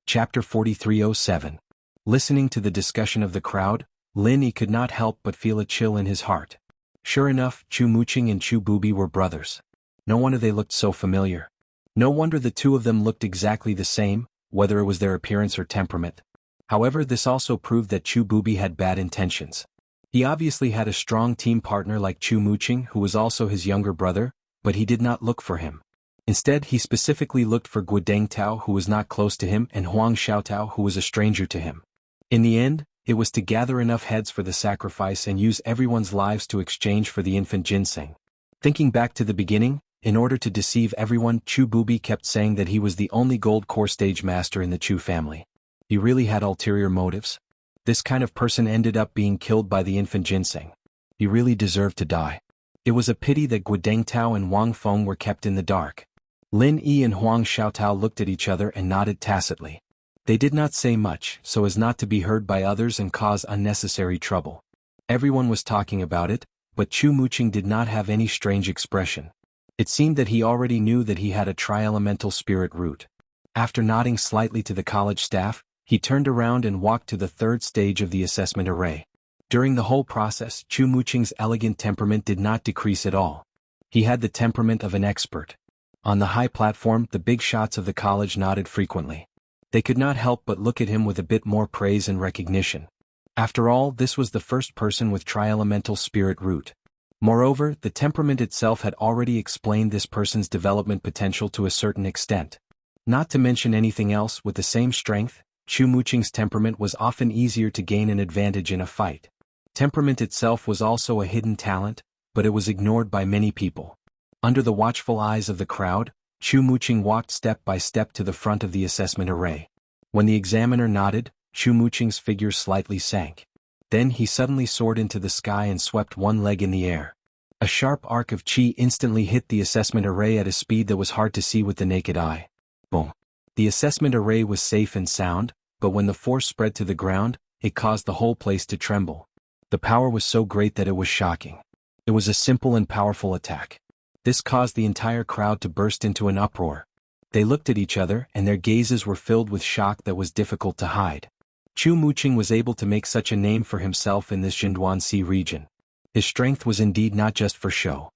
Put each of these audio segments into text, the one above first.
Chapter 4307. Listening to the discussion of the crowd, Lin Yi could not help but feel a chill in his heart. Sure enough, Chu Muqing and Chu Bubi were brothers. No wonder they looked so familiar. No wonder the two of them looked exactly the same, whether it was their appearance or temperament. However, this also proved that Chu Bubi had bad intentions. He obviously had a strong team partner like Chu Muqing, who was also his younger brother, but he did not look for him. Instead, he specifically looked for Guodeng Tao, who was not close to him, and Huang Xiaotao, who was a stranger to him. In the end, it was to gather enough heads for the sacrifice and use everyone's lives to exchange for the infant ginseng. Thinking back to the beginning, in order to deceive everyone, Chu Bubi kept saying that he was the only gold core stage master in the Chu family. He really had ulterior motives. This kind of person ended up being killed by the infant ginseng. He really deserved to die. It was a pity that Guodeng Tao and Wang Feng were kept in the dark. Lin Yi and Huang Xiaotao looked at each other and nodded tacitly. They did not say much, so as not to be heard by others and cause unnecessary trouble. Everyone was talking about it, but Chu Muqing did not have any strange expression. It seemed that he already knew that he had a tri-elemental spirit root. After nodding slightly to the college staff, he turned around and walked to the third stage of the assessment array. During the whole process, Chu Muqing's elegant temperament did not decrease at all. He had the temperament of an expert. On the high platform, the big shots of the college nodded frequently. They could not help but look at him with a bit more praise and recognition. After all, this was the first person with tri-elemental spirit root. Moreover, the temperament itself had already explained this person's development potential to a certain extent. Not to mention anything else, with the same strength, Chu Muqing's temperament was often easier to gain an advantage in a fight. Temperament itself was also a hidden talent, but it was ignored by many people. Under the watchful eyes of the crowd, Chu Muqing walked step by step to the front of the assessment array. When the examiner nodded, Chu Muqing's figure slightly sank. Then he suddenly soared into the sky and swept one leg in the air. A sharp arc of qi instantly hit the assessment array at a speed that was hard to see with the naked eye. Boom! The assessment array was safe and sound, but when the force spread to the ground, it caused the whole place to tremble. The power was so great that it was shocking. It was a simple and powerful attack. This caused the entire crowd to burst into an uproar. They looked at each other and their gazes were filled with shock that was difficult to hide. Chu Muqing was able to make such a name for himself in this Jinduanxi region. His strength was indeed not just for show.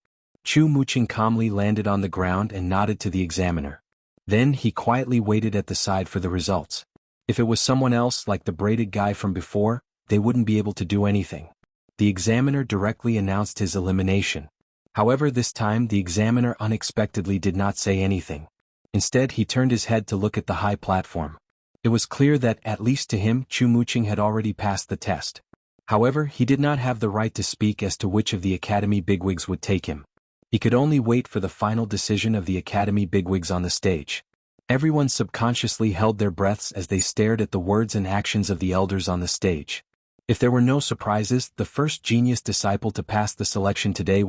Chu Muqing calmly landed on the ground and nodded to the examiner. Then he quietly waited at the side for the results. If it was someone else like the braided guy from before, they wouldn't be able to do anything. The examiner directly announced his elimination. However, this time the examiner unexpectedly did not say anything. Instead, he turned his head to look at the high platform. It was clear that, at least to him, Chu Muqing had already passed the test. However, he did not have the right to speak as to which of the academy bigwigs would take him. He could only wait for the final decision of the academy bigwigs on the stage. Everyone subconsciously held their breaths as they stared at the words and actions of the elders on the stage. If there were no surprises, the first genius disciple to pass the selection today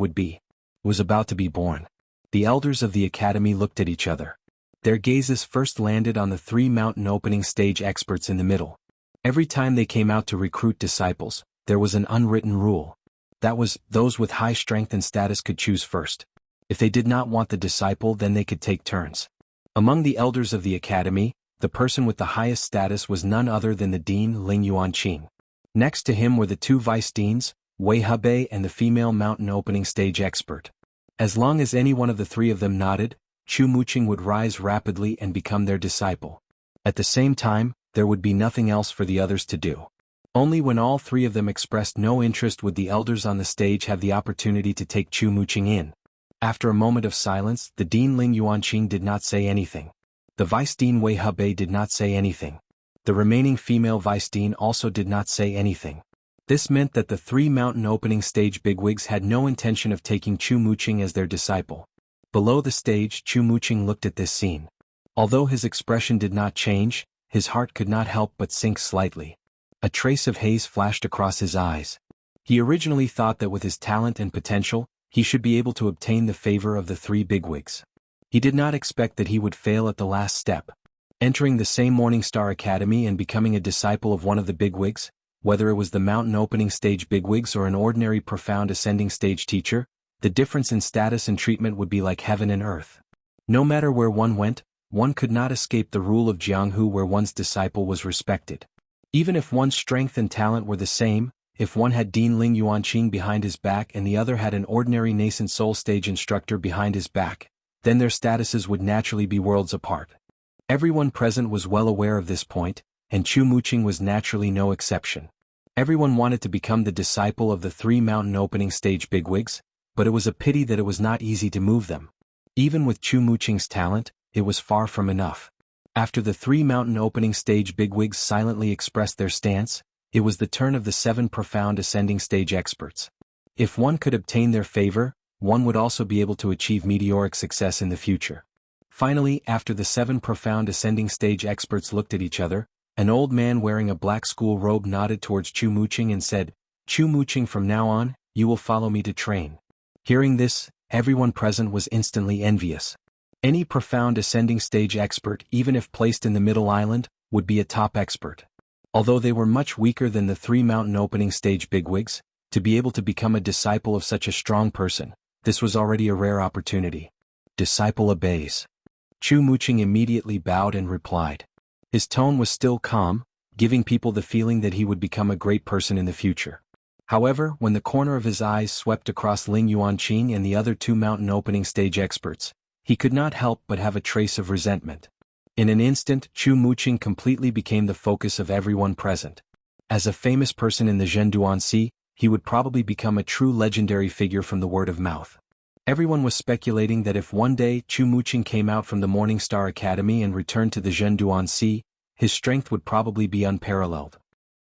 was about to be born. The elders of the academy looked at each other. Their gazes first landed on the three mountain opening stage experts in the middle. Every time they came out to recruit disciples, there was an unwritten rule. That was, those with high strength and status could choose first. If they did not want the disciple, then they could take turns. Among the elders of the academy, the person with the highest status was none other than the dean Ling Yuanqing. Next to him were the two vice deans, Wei Hebei and the female mountain opening stage expert. As long as any one of the three of them nodded, Chu Muqing would rise rapidly and become their disciple. At the same time, there would be nothing else for the others to do. Only when all three of them expressed no interest would the elders on the stage have the opportunity to take Chu Muqing in. After a moment of silence, the dean Ling Yuanqing did not say anything. The vice dean Wei Hebei did not say anything. The remaining female vice dean also did not say anything. This meant that the three mountain opening stage bigwigs had no intention of taking Chu Muqing as their disciple. Below the stage, Chu Muqing looked at this scene. Although his expression did not change, his heart could not help but sink slightly. A trace of haze flashed across his eyes. He originally thought that with his talent and potential, he should be able to obtain the favor of the three bigwigs. He did not expect that he would fail at the last step. Entering the same Morning Star Academy and becoming a disciple of one of the bigwigs, whether it was the mountain opening stage bigwigs or an ordinary profound ascending stage teacher, the difference in status and treatment would be like heaven and earth. No matter where one went, one could not escape the rule of Jianghu where one's disciple was respected. Even if one's strength and talent were the same, if one had Dean Ling Yuanqing behind his back and the other had an ordinary nascent soul stage instructor behind his back, then their statuses would naturally be worlds apart. Everyone present was well aware of this point, and Chu Muqing was naturally no exception. Everyone wanted to become the disciple of the three mountain opening stage bigwigs, but it was a pity that it was not easy to move them. Even with Chu Muqing's talent, it was far from enough. After the three mountain opening stage bigwigs silently expressed their stance, it was the turn of the 7 profound ascending stage experts. If one could obtain their favor, one would also be able to achieve meteoric success in the future. Finally, after the 7 profound ascending stage experts looked at each other, an old man wearing a black school robe nodded towards Chu Muqing and said, "Chu Muqing, from now on, you will follow me to train." Hearing this, everyone present was instantly envious. Any profound ascending stage expert, even if placed in the middle island, would be a top expert. Although they were much weaker than the 3 mountain opening stage bigwigs, to be able to become a disciple of such a strong person, this was already a rare opportunity. Disciple obeys. Chu Muqing immediately bowed and replied. His tone was still calm, giving people the feeling that he would become a great person in the future. However, when the corner of his eyes swept across Ling Yuanqing and the other 2 mountain opening stage experts, he could not help but have a trace of resentment. In an instant, Chu Muqing completely became the focus of everyone present. As a famous person in the Zhenduan Sea, he would probably become a true legendary figure from the word of mouth. Everyone was speculating that if one day Chu Muqing came out from the Morning Star Academy and returned to the Zhenduan Sea, his strength would probably be unparalleled.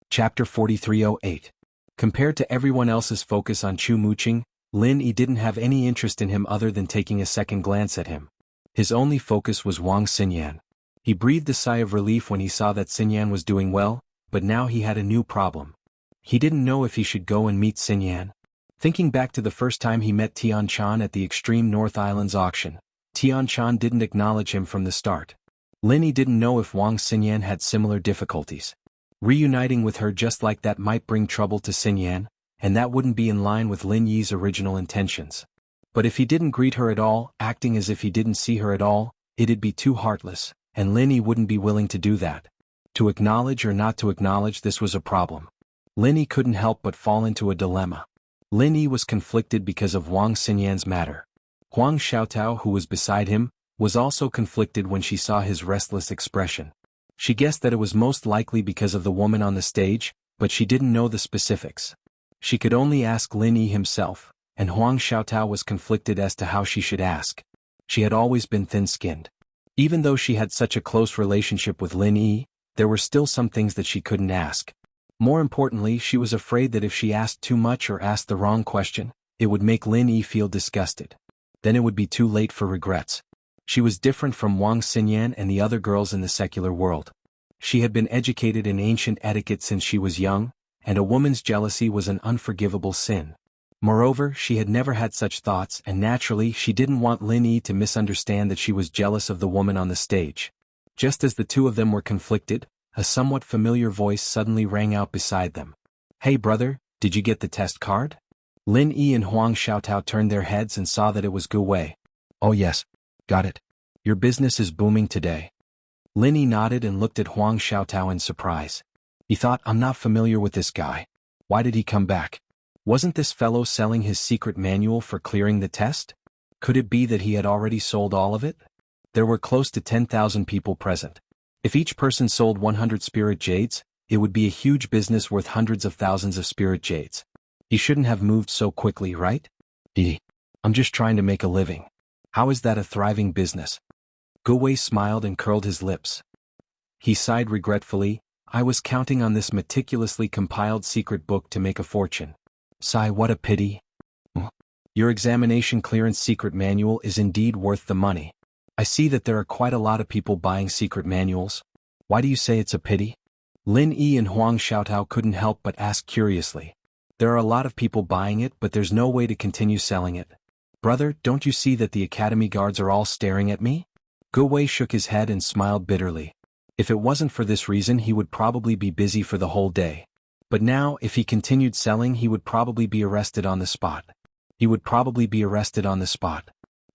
Chapter 4308. Compared to everyone else's focus on Chu Muqing, Lin Yi didn't have any interest in him other than taking a second glance at him. His only focus was Wang Xinyan. He breathed a sigh of relief when he saw that Xinyan was doing well, but now he had a new problem. He didn't know if he should go and meet Xinyan. Thinking back to the first time he met Tian Chan at the Extreme North Islands auction, Tian Chan didn't acknowledge him from the start. Lin Yi didn't know if Wang Xinyan had similar difficulties. Reuniting with her just like that might bring trouble to Xinyan, and that wouldn't be in line with Lin Yi's original intentions. But if he didn't greet her at all, acting as if he didn't see her at all, it'd be too heartless, and Lin Yi wouldn't be willing to do that. To acknowledge or not to acknowledge, this was a problem. Lin Yi couldn't help but fall into a dilemma. Lin Yi was conflicted because of Wang Xinyan's matter. Huang Xiaotao, who was beside him, was also conflicted when she saw his restless expression. She guessed that it was most likely because of the woman on the stage, but she didn't know the specifics. She could only ask Lin Yi himself, and Huang Xiaotao was conflicted as to how she should ask. She had always been thin-skinned. Even though she had such a close relationship with Lin Yi, there were still some things that she couldn't ask. More importantly, she was afraid that if she asked too much or asked the wrong question, it would make Lin Yi feel disgusted. Then it would be too late for regrets. She was different from Wang Xinyan and the other girls in the secular world. She had been educated in ancient etiquette since she was young, and a woman's jealousy was an unforgivable sin. Moreover, she had never had such thoughts, and naturally she didn't want Lin Yi to misunderstand that she was jealous of the woman on the stage. Just as the two of them were conflicted, a somewhat familiar voice suddenly rang out beside them. "Hey brother, did you get the test card?" Lin Yi and Huang Xiaotao turned their heads and saw that it was Gu Wei. "Oh yes, got it. Your business is booming today." Lin Yi nodded and looked at Huang Xiaotao in surprise. He thought, "I'm not familiar with this guy. Why did he come back? Wasn't this fellow selling his secret manual for clearing the test? Could it be that he had already sold all of it?" There were close to 10,000 people present. If each person sold 100 spirit jades, it would be a huge business worth hundreds of thousands of spirit jades. He shouldn't have moved so quickly, right? I'm just trying to make a living. How is that a thriving business?" Gu Wei smiled and curled his lips. He sighed regretfully. "I was counting on this meticulously compiled secret book to make a fortune. Sigh, what a pity. Your examination clearance secret manual is indeed worth the money. I see that there are quite a lot of people buying secret manuals. Why do you say it's a pity?" Lin Yi and Huang Xiaotao couldn't help but ask curiously. "There are a lot of people buying it, but there's no way to continue selling it. Brother, don't you see that the academy guards are all staring at me?" Gu Wei shook his head and smiled bitterly. If it wasn't for this reason, he would probably be busy for the whole day. But now, if he continued selling, he would probably be arrested on the spot.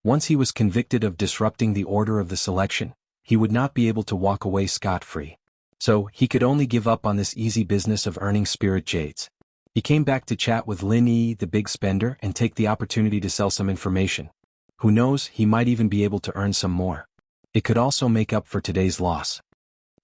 Once he was convicted of disrupting the order of the selection, he would not be able to walk away scot-free. So, he could only give up on this easy business of earning spirit jades. He came back to chat with Lin Yi, the big spender, and take the opportunity to sell some information. Who knows, he might even be able to earn some more. It could also make up for today's loss.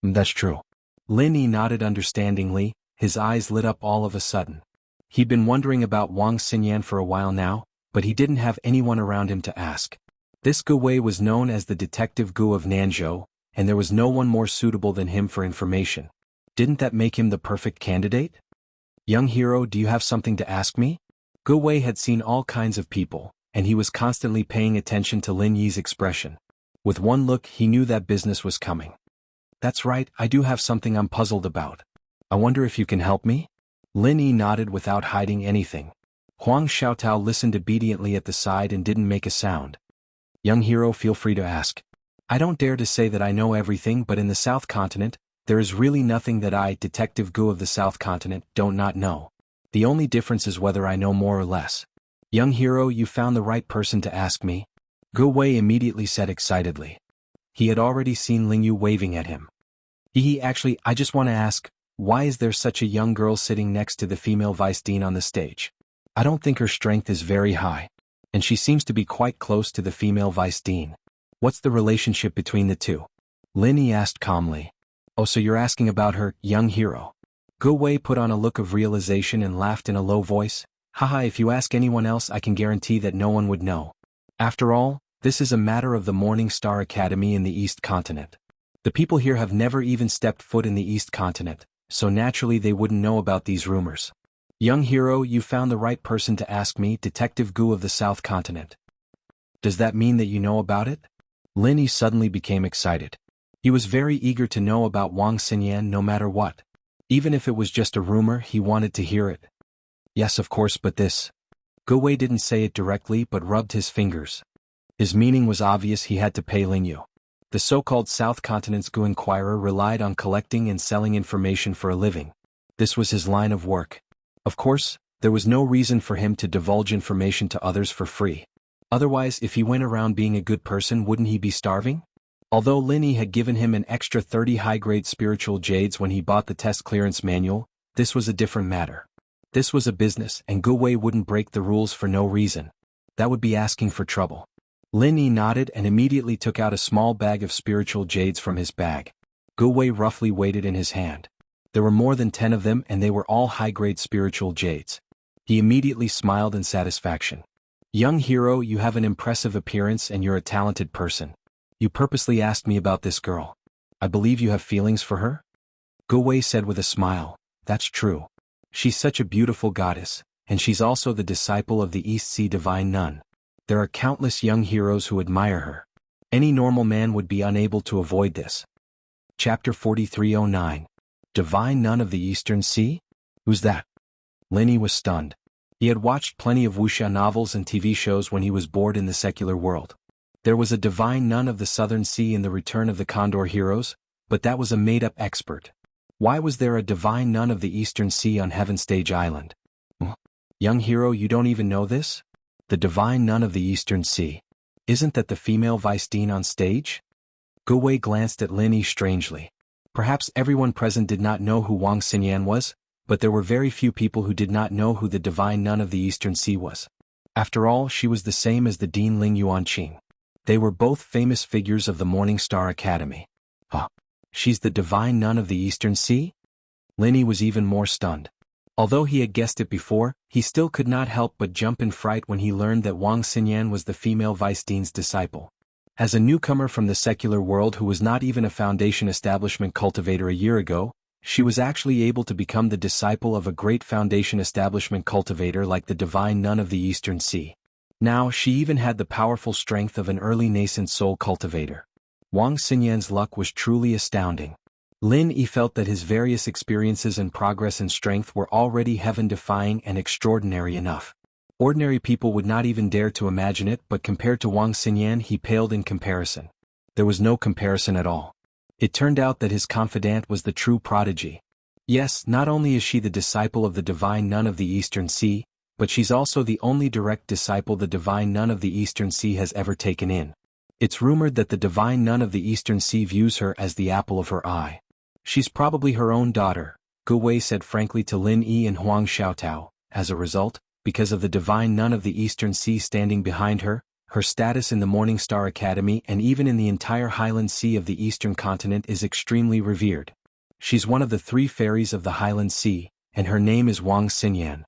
That's true. Lin Yi nodded understandingly, his eyes lit up all of a sudden. He'd been wondering about Wang Xinyan for a while now, but he didn't have anyone around him to ask. This Gu Wei was known as the Detective Gu of Nanzhou, and there was no one more suitable than him for information. Didn't that make him the perfect candidate? Young hero, do you have something to ask me? Gu Wei had seen all kinds of people, and he was constantly paying attention to Lin Yi's expression. With one look he knew that business was coming. That's right, I do have something I'm puzzled about. I wonder if you can help me? Lin Yi nodded without hiding anything. Huang Xiaotao listened obediently at the side and didn't make a sound. Young hero, feel free to ask. I don't dare to say that I know everything, but in the South Continent, there is really nothing that I, Detective Gu of the South Continent, don't not know. The only difference is whether I know more or less. Young hero, you found the right person to ask me. Gu Wei immediately said excitedly. He had already seen Ling Yu waving at him. Actually, I just want to ask, why is there such a young girl sitting next to the female vice dean on the stage? I don't think her strength is very high. And she seems to be quite close to the female vice dean. What's the relationship between the two? Lin Yi asked calmly. Oh, so you're asking about her, young hero. Gu Wei put on a look of realization and laughed in a low voice. Haha, if you ask anyone else I can guarantee that no one would know. After all, this is a matter of the Morning Star Academy in the East Continent. The people here have never even stepped foot in the East Continent, so naturally they wouldn't know about these rumors. Young hero, you found the right person to ask me, Detective Gu of the South Continent. Does that mean that you know about it? Lin Yi suddenly became excited. He was very eager to know about Wang Xinyan no matter what. Even if it was just a rumor, he wanted to hear it. Yes, of course, but this. Gu Wei didn't say it directly but rubbed his fingers. His meaning was obvious, he had to pay Ling Yu. The so-called South Continent's Gu Inquirer relied on collecting and selling information for a living. This was his line of work. Of course, there was no reason for him to divulge information to others for free. Otherwise, if he went around being a good person, wouldn't he be starving? Although Lin Yi had given him an extra 30 high-grade spiritual jades when he bought the test clearance manual, this was a different matter. This was a business, and Gu Wei wouldn't break the rules for no reason. That would be asking for trouble. Lin Yi nodded and immediately took out a small bag of spiritual jades from his bag. Gu Wei roughly weighed it in his hand. There were more than 10 of them, and they were all high-grade spiritual jades. He immediately smiled in satisfaction. Young hero, you have an impressive appearance and you're a talented person. You purposely asked me about this girl. I believe you have feelings for her? Gu Wei said with a smile. That's true. She's such a beautiful goddess, and she's also the disciple of the East Sea Divine Nun. There are countless young heroes who admire her. Any normal man would be unable to avoid this. Chapter 4309. Divine Nun of the Eastern Sea? Who's that? Lin Yi was stunned. He had watched plenty of Wuxia novels and TV shows when he was bored in the secular world. There was a divine nun of the Southern Sea in The Return of the Condor Heroes, but that was a made-up expert. Why was there a divine nun of the Eastern Sea on Heaven Stage Island? Young hero, you don't even know this? The divine nun of the Eastern Sea. Isn't that the female vice dean on stage? Gu Wei glanced at Lin Yi strangely. Perhaps everyone present did not know who Wang Xinyan was, but there were very few people who did not know who the divine nun of the Eastern Sea was. After all, she was the same as the Dean Ling Yuanqing. They were both famous figures of the Morning Star Academy. She's the divine nun of the Eastern Sea? Lin Yi was even more stunned. Although he had guessed it before, he still could not help but jump in fright when he learned that Wang Xinyan was the female vice dean's disciple. As a newcomer from the secular world who was not even a foundation establishment cultivator a year ago, she was actually able to become the disciple of a great foundation establishment cultivator like the divine nun of the Eastern Sea. Now, she even had the powerful strength of an early nascent soul cultivator. Wang Xinyan's luck was truly astounding. Lin Yi felt that his various experiences and progress in strength were already heaven-defying and extraordinary enough. Ordinary people would not even dare to imagine it, but compared to Wang Xinyan he paled in comparison. There was no comparison at all. It turned out that his confidant was the true prodigy. Yes, not only is she the disciple of the divine nun of the Eastern Sea, but she's also the only direct disciple the divine nun of the Eastern Sea has ever taken in. It's rumored that the divine nun of the Eastern Sea views her as the apple of her eye. She's probably her own daughter, Gu Wei said frankly to Lin Yi and Huang Xiaotao. As a result, because of the divine nun of the Eastern Sea standing behind her, her status in the Morning Star Academy and even in the entire Highland Sea of the Eastern continent is extremely revered. She's one of the 3 fairies of the Highland Sea, and her name is Wang Xinyan.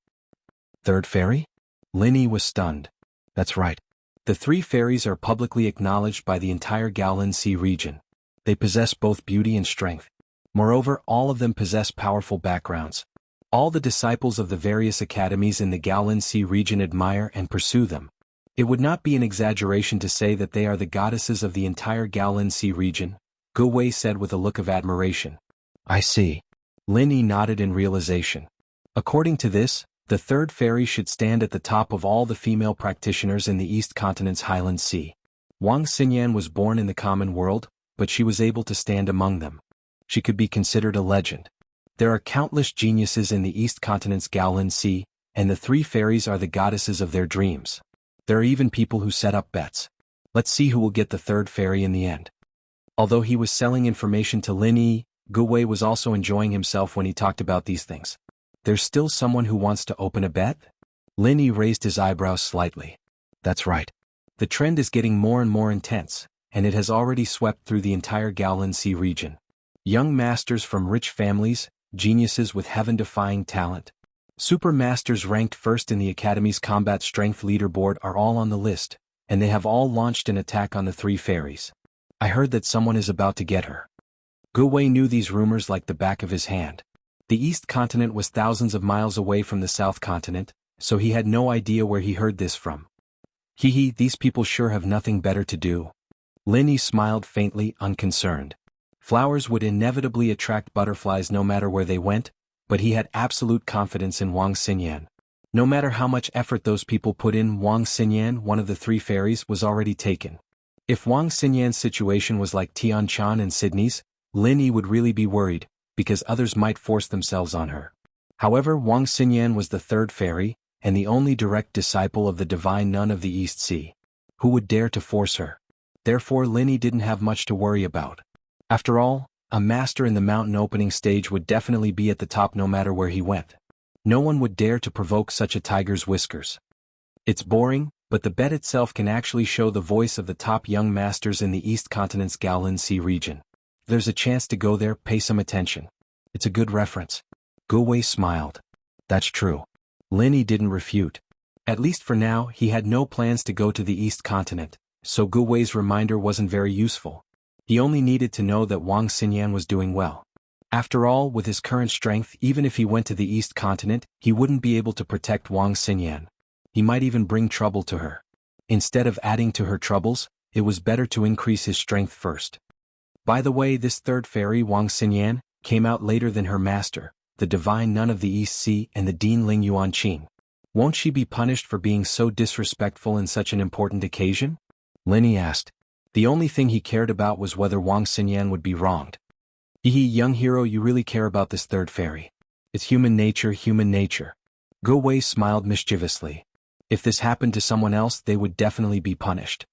Third fairy? Lin Yi was stunned. That's right. The 3 fairies are publicly acknowledged by the entire Gaolin Sea region. They possess both beauty and strength. Moreover, all of them possess powerful backgrounds. All the disciples of the various academies in the Gaolin Sea region admire and pursue them. It would not be an exaggeration to say that they are the goddesses of the entire Gaolin Sea region, Gu Wei said with a look of admiration. I see. Lin Yi nodded in realization. According to this, the 3rd fairy should stand at the top of all the female practitioners in the East Continent's Highland Sea. Wang Xinyan was born in the common world, but she was able to stand among them. She could be considered a legend. There are countless geniuses in the East Continent's Gaolin Sea, and the 3 fairies are the goddesses of their dreams. There are even people who set up bets. Let's see who will get the 3rd fairy in the end. Although he was selling information to Lin Yi, Gu Wei was also enjoying himself when he talked about these things. There's still someone who wants to open a bet? Lin Yi raised his eyebrows slightly. That's right. The trend is getting more and more intense, and it has already swept through the entire Gaolin Sea region. Young masters from rich families, geniuses with heaven-defying talent, super masters ranked first in the Academy's combat strength leaderboard are all on the list, and they have all launched an attack on the 3 fairies. I heard that someone is about to get her. Gu Wei knew these rumors like the back of his hand. The East Continent was thousands of miles away from the South Continent, so he had no idea where he heard this from. These people sure have nothing better to do. Lin Yi smiled faintly, unconcerned. Flowers would inevitably attract butterflies no matter where they went, but he had absolute confidence in Wang Xinyan. No matter how much effort those people put in, Wang Xinyan, one of the 3 fairies, was already taken. If Wang Xinyan's situation was like Tian Chan and Sydney's, Lin Yi would really be worried, because others might force themselves on her. However, Wang Xinyan was the 3rd fairy, and the only direct disciple of the divine nun of the East Sea. Who would dare to force her? Therefore Lin Yi didn't have much to worry about. After all, a master in the mountain opening stage would definitely be at the top no matter where he went. No one would dare to provoke such a tiger's whiskers. It's boring, but the bet itself can actually show the voice of the top young masters in the East Continent's Gaolin Sea region. There's a chance to go there, pay some attention. It's a good reference. Gu Wei smiled. That's true. Lin Yi didn't refute. At least for now, he had no plans to go to the East Continent, so Gu Wei's reminder wasn't very useful. He only needed to know that Wang Xinyan was doing well. After all, with his current strength, even if he went to the East Continent, he wouldn't be able to protect Wang Xinyan. He might even bring trouble to her. Instead of adding to her troubles, it was better to increase his strength first. By the way, this 3rd fairy, Wang Xinyan, came out later than her master, the divine nun of the East Sea and the Dean Ling Yuanqing. Won't she be punished for being so disrespectful in such an important occasion? Lin Yi asked. The only thing he cared about was whether Wang Xinyan would be wronged. Young hero, you really care about this 3rd fairy. It's human nature, human nature. Gu Wei smiled mischievously. If this happened to someone else, they would definitely be punished.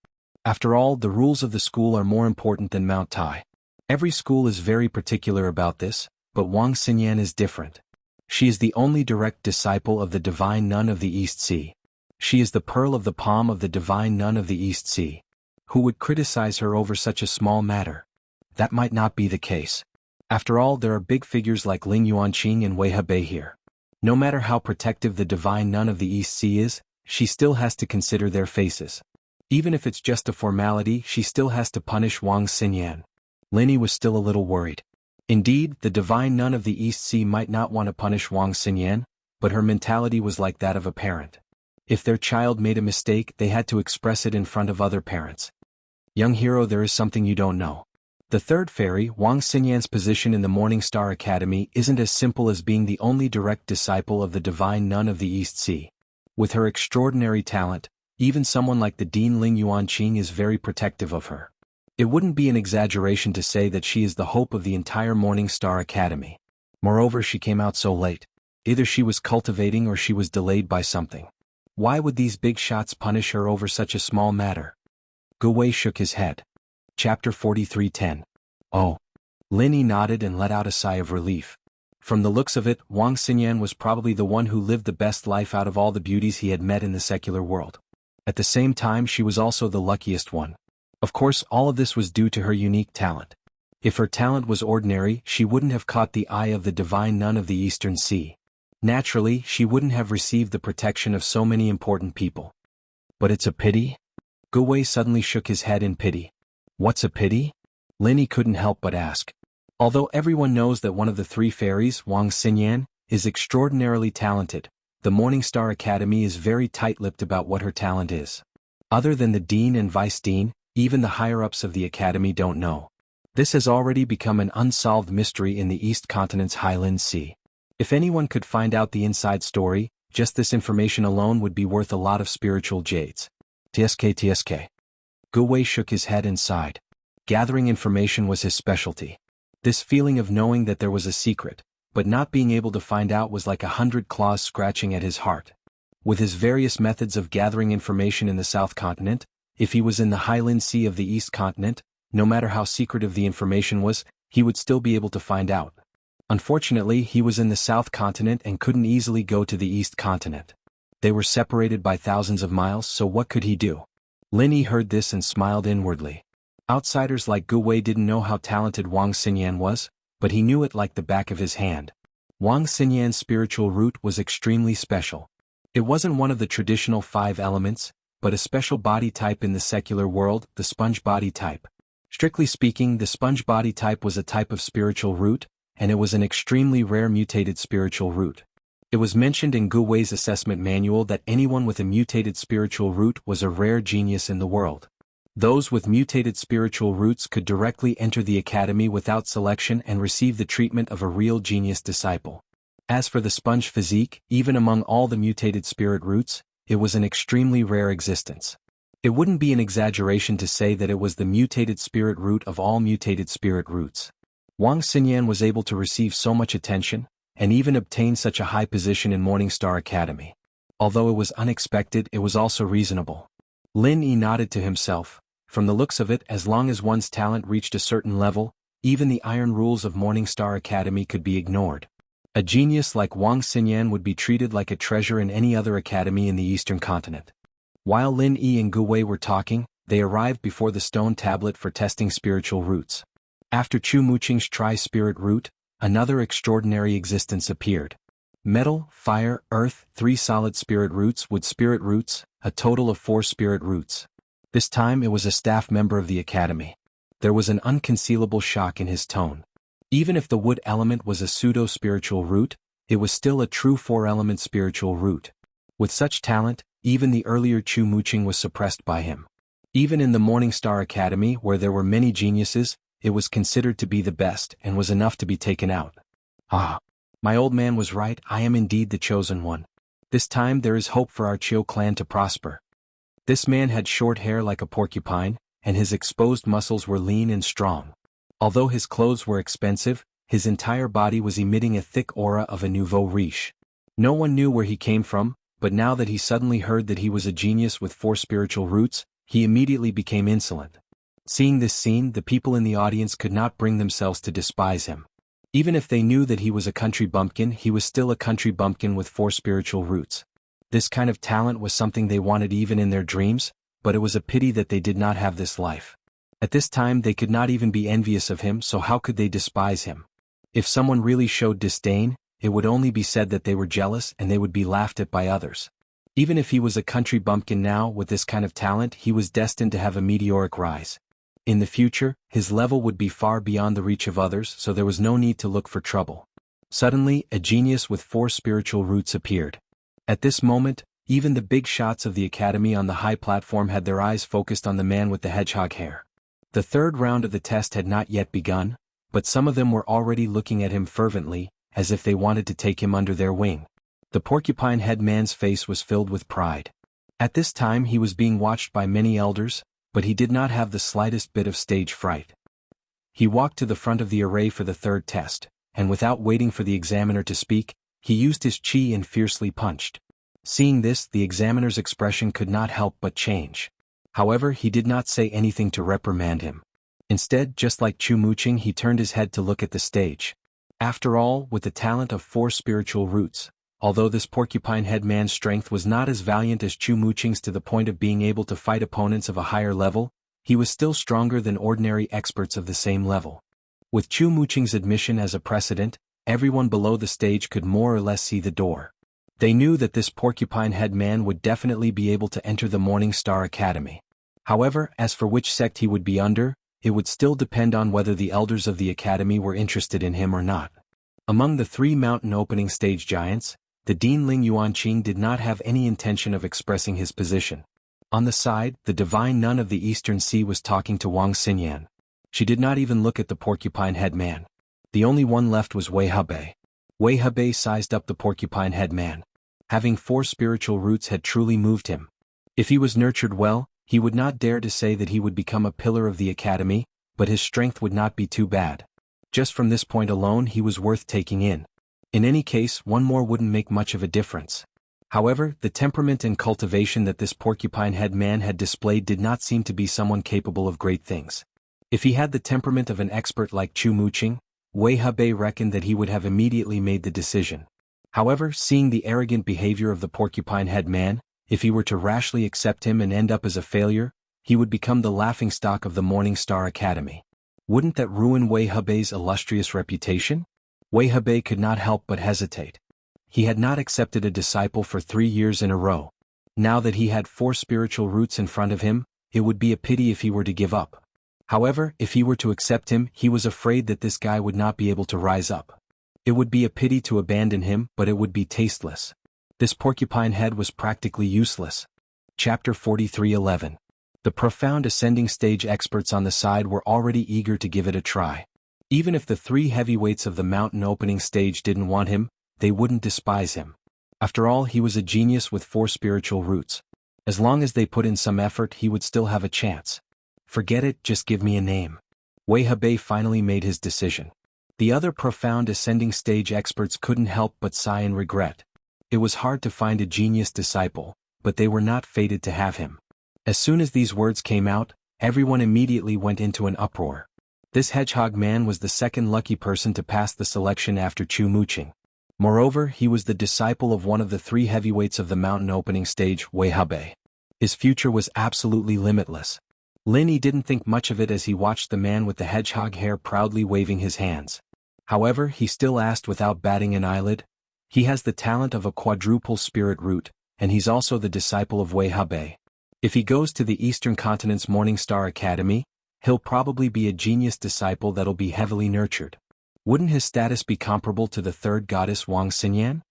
After all, the rules of the school are more important than Mount Tai. Every school is very particular about this, but Wang Xinyan is different. She is the only direct disciple of the divine nun of the East Sea. She is the pearl of the palm of the divine nun of the East Sea. Who would criticize her over such a small matter? That might not be the case. After all, there are big figures like Ling Yuanqing and Wei Hebei here. No matter how protective the divine nun of the East Sea is, she still has to consider their faces. Even if it's just a formality, she still has to punish Wang Xinyan. Lin Yi was still a little worried. Indeed, the divine nun of the East Sea might not want to punish Wang Xinyan, but her mentality was like that of a parent. If their child made a mistake, they had to express it in front of other parents. Young hero, there is something you don't know. The 3rd fairy, Wang Xinyan's position in the Morning Star Academy isn't as simple as being the only direct disciple of the divine nun of the East Sea. With her extraordinary talent, even someone like the Dean Ling Yuanqing is very protective of her. It wouldn't be an exaggeration to say that she is the hope of the entire Morning Star Academy. Moreover, she came out so late. Either she was cultivating or she was delayed by something. Why would these big shots punish her over such a small matter? Gu Wei shook his head. Chapter 43:10. Oh. Lin Yi nodded and let out a sigh of relief. From the looks of it, Wang Xinyan was probably the one who lived the best life out of all the beauties he had met in the secular world. At the same time, she was also the luckiest one. Of course, all of this was due to her unique talent. If her talent was ordinary, she wouldn't have caught the eye of the divine nun of the Eastern Sea. Naturally, she wouldn't have received the protection of so many important people. But it's a pity? Gu Wei suddenly shook his head in pity. What's a pity? Lin Yi couldn't help but ask. Although everyone knows that one of the three fairies, Wang Xinyan, is extraordinarily talented, the Morningstar Academy is very tight-lipped about what her talent is. Other than the dean and vice dean, even the higher-ups of the academy don't know. This has already become an unsolved mystery in the East Continent's Highland Sea. If anyone could find out the inside story, just this information alone would be worth a lot of spiritual jades. TSK. Gu Wei shook his head and sighed. Gathering information was his specialty. This feeling of knowing that there was a secret, but not being able to find out was like 100 claws scratching at his heart. With his various methods of gathering information in the South Continent, if he was in the Highland Sea of the East Continent, no matter how secretive the information was, he would still be able to find out. Unfortunately, he was in the South Continent and couldn't easily go to the East Continent. They were separated by thousands of miles, so what could he do? Lin Yi heard this and smiled inwardly. Outsiders like Gu Wei didn't know how talented Wang Xinyan was, but he knew it like the back of his hand. Wang Xinyan's spiritual root was extremely special. It wasn't one of the traditional 5 elements, but a special body type in the secular world, the sponge body type. Strictly speaking, the sponge body type was a type of spiritual root, and it was an extremely rare mutated spiritual root. It was mentioned in Gu Wei's assessment manual that anyone with a mutated spiritual root was a rare genius in the world. Those with mutated spiritual roots could directly enter the academy without selection and receive the treatment of a real genius disciple. As for the sponge physique, even among all the mutated spirit roots, it was an extremely rare existence. It wouldn't be an exaggeration to say that it was the mutated spirit root of all mutated spirit roots. Wang Xinyan was able to receive so much attention, and even obtain such a high position in Morningstar Academy. Although it was unexpected, it was also reasonable. Lin Yi nodded to himself. From the looks of it, as long as one's talent reached a certain level, even the iron rules of Morningstar Academy could be ignored. A genius like Wang Xinyan would be treated like a treasure in any other academy in the Eastern Continent. While Lin Yi and Gu Wei were talking, they arrived before the stone tablet for testing spiritual roots. After Chu Muqing's tri-spirit root, another extraordinary existence appeared. Metal, fire, earth, 3 solid spirit roots with spirit roots, a total of 4 spirit roots. This time it was a staff member of the academy. There was an unconcealable shock in his tone. Even if the wood element was a pseudo-spiritual root, it was still a true 4-element spiritual root. With such talent, even the earlier Chu Muqing was suppressed by him. Even in the Morningstar Academy, where there were many geniuses, it was considered to be the best and was enough to be taken out. Ah! My old man was right, I am indeed the chosen one. This time there is hope for our Chiu clan to prosper. This man had short hair like a porcupine, and his exposed muscles were lean and strong. Although his clothes were expensive, his entire body was emitting a thick aura of a nouveau riche. No one knew where he came from, but now that he suddenly heard that he was a genius with 4 spiritual roots, he immediately became insolent. Seeing this scene, the people in the audience could not bring themselves to despise him. Even if they knew that he was a country bumpkin, he was still a country bumpkin with 4 spiritual roots. This kind of talent was something they wanted even in their dreams, but it was a pity that they did not have this life. At this time they could not even be envious of him, so how could they despise him? If someone really showed disdain, it would only be said that they were jealous and they would be laughed at by others. Even if he was a country bumpkin now, with this kind of talent, he was destined to have a meteoric rise. In the future, his level would be far beyond the reach of others, so there was no need to look for trouble. Suddenly, a genius with 4 spiritual roots appeared. At this moment, even the big shots of the academy on the high platform had their eyes focused on the man with the hedgehog hair. The 3rd round of the test had not yet begun, but some of them were already looking at him fervently, as if they wanted to take him under their wing. The porcupine head man's face was filled with pride. At this time he was being watched by many elders, but he did not have the slightest bit of stage fright. He walked to the front of the array for the 3rd test, and without waiting for the examiner to speak, he used his chi and fiercely punched. Seeing this, the examiner's expression could not help but change. However, he did not say anything to reprimand him. Instead, just like Chu Muqing, he turned his head to look at the stage. After all, with the talent of 4 spiritual roots, although this porcupine-head man's strength was not as valiant as Chu Muqing's to the point of being able to fight opponents of a higher level, he was still stronger than ordinary experts of the same level. With Chu Muqing's admission as a precedent, everyone below the stage could more or less see the door. They knew that this porcupine-head man would definitely be able to enter the Morning Star Academy. However, as for which sect he would be under, it would still depend on whether the elders of the academy were interested in him or not. Among the 3 mountain opening stage giants, the Dean Ling Yuanqing did not have any intention of expressing his position. On the side, the divine nun of the Eastern Sea was talking to Wang Xinyan. She did not even look at the porcupine-head man. The only one left was Wei Hebei. Wei Hebei sized up the porcupine-head man. Having 4 spiritual roots had truly moved him. If he was nurtured well, he would not dare to say that he would become a pillar of the academy, but his strength would not be too bad. Just from this point alone he was worth taking in. In any case, one more wouldn't make much of a difference. However, the temperament and cultivation that this porcupine-head man had displayed did not seem to be someone capable of great things. If he had the temperament of an expert like Chu Muqing, Wei Hebei reckoned that he would have immediately made the decision. However, seeing the arrogant behavior of the porcupine-head man, if he were to rashly accept him and end up as a failure, he would become the laughingstock of the Morning Star Academy. Wouldn't that ruin Wei Hebei's illustrious reputation? Wei Hebei could not help but hesitate. He had not accepted a disciple for 3 years in a row. Now that he had 4 spiritual roots in front of him, it would be a pity if he were to give up. However, if he were to accept him, he was afraid that this guy would not be able to rise up. It would be a pity to abandon him, but it would be tasteless. This porcupine head was practically useless. Chapter 43:11. The profound ascending stage experts on the side were already eager to give it a try. Even if the 3 heavyweights of the mountain opening stage didn't want him, they wouldn't despise him. After all, he was a genius with 4 spiritual roots. As long as they put in some effort, he would still have a chance. Forget it, just give me a name. Wei Hebei finally made his decision. The other profound ascending stage experts couldn't help but sigh in regret. It was hard to find a genius disciple, but they were not fated to have him. As soon as these words came out, everyone immediately went into an uproar. This hedgehog man was the second lucky person to pass the selection after Chu Muqing. Moreover, he was the disciple of one of the 3 heavyweights of the mountain opening stage, Wei Hebei. His future was absolutely limitless. Lin Yi didn't think much of it as he watched the man with the hedgehog hair proudly waving his hands. However, he still asked without batting an eyelid. He has the talent of a quadruple spirit root, and he's also the disciple of Wei Hebei. If he goes to the Eastern Continent's Morning Star Academy, he'll probably be a genius disciple that'll be heavily nurtured. Wouldn't his status be comparable to the 3rd goddess Wang Xinyan?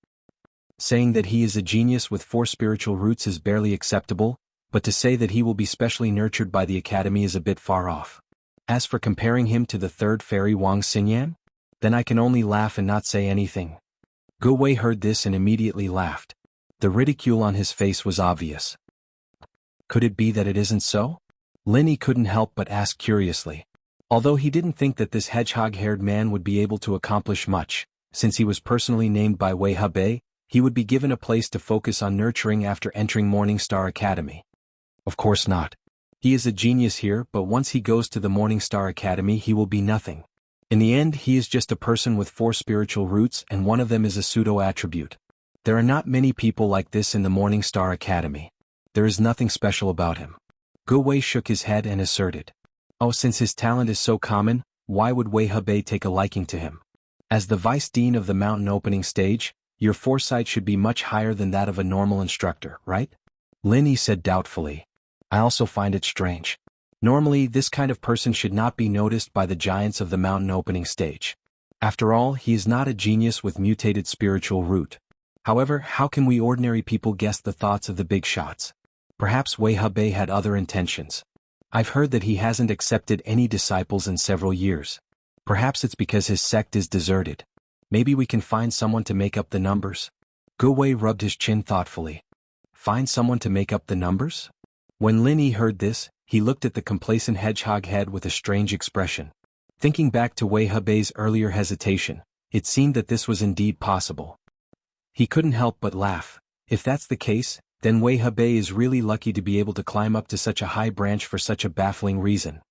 Saying that he is a genius with 4 spiritual roots is barely acceptable, but to say that he will be specially nurtured by the academy is a bit far off. As for comparing him to the 3rd fairy Wang Xinyan, then I can only laugh and not say anything. Gu Wei heard this and immediately laughed. The ridicule on his face was obvious. Could it be that it isn't so? Lin Yi couldn't help but ask curiously. Although he didn't think that this hedgehog-haired man would be able to accomplish much, since he was personally named by Wei Hebei, he would be given a place to focus on nurturing after entering Morning Star Academy. Of course not. He is a genius here, but once he goes to the Morning Star Academy he will be nothing. In the end, he is just a person with 4 spiritual roots and one of them is a pseudo-attribute. There are not many people like this in the Morning Star Academy. There is nothing special about him. Gu Wei shook his head and asserted. Oh, since his talent is so common, why would Wei Hebei take a liking to him? As the vice dean of the mountain opening stage, your foresight should be much higher than that of a normal instructor, right? Lin Yi said doubtfully. I also find it strange. Normally, this kind of person should not be noticed by the giants of the mountain opening stage. After all, he is not a genius with mutated spiritual root. However, how can we ordinary people guess the thoughts of the big shots? Perhaps Wei Hebei had other intentions. I've heard that he hasn't accepted any disciples in several years. Perhaps it's because his sect is deserted. Maybe we can find someone to make up the numbers. Gu Wei rubbed his chin thoughtfully. Find someone to make up the numbers? When Lin Yi heard this, he looked at the complacent hedgehog head with a strange expression. Thinking back to Wei Hebei's earlier hesitation, it seemed that this was indeed possible. He couldn't help but laugh. If that's the case, Then Wei Hebei is really lucky to be able to climb up to such a high branch for such a baffling reason.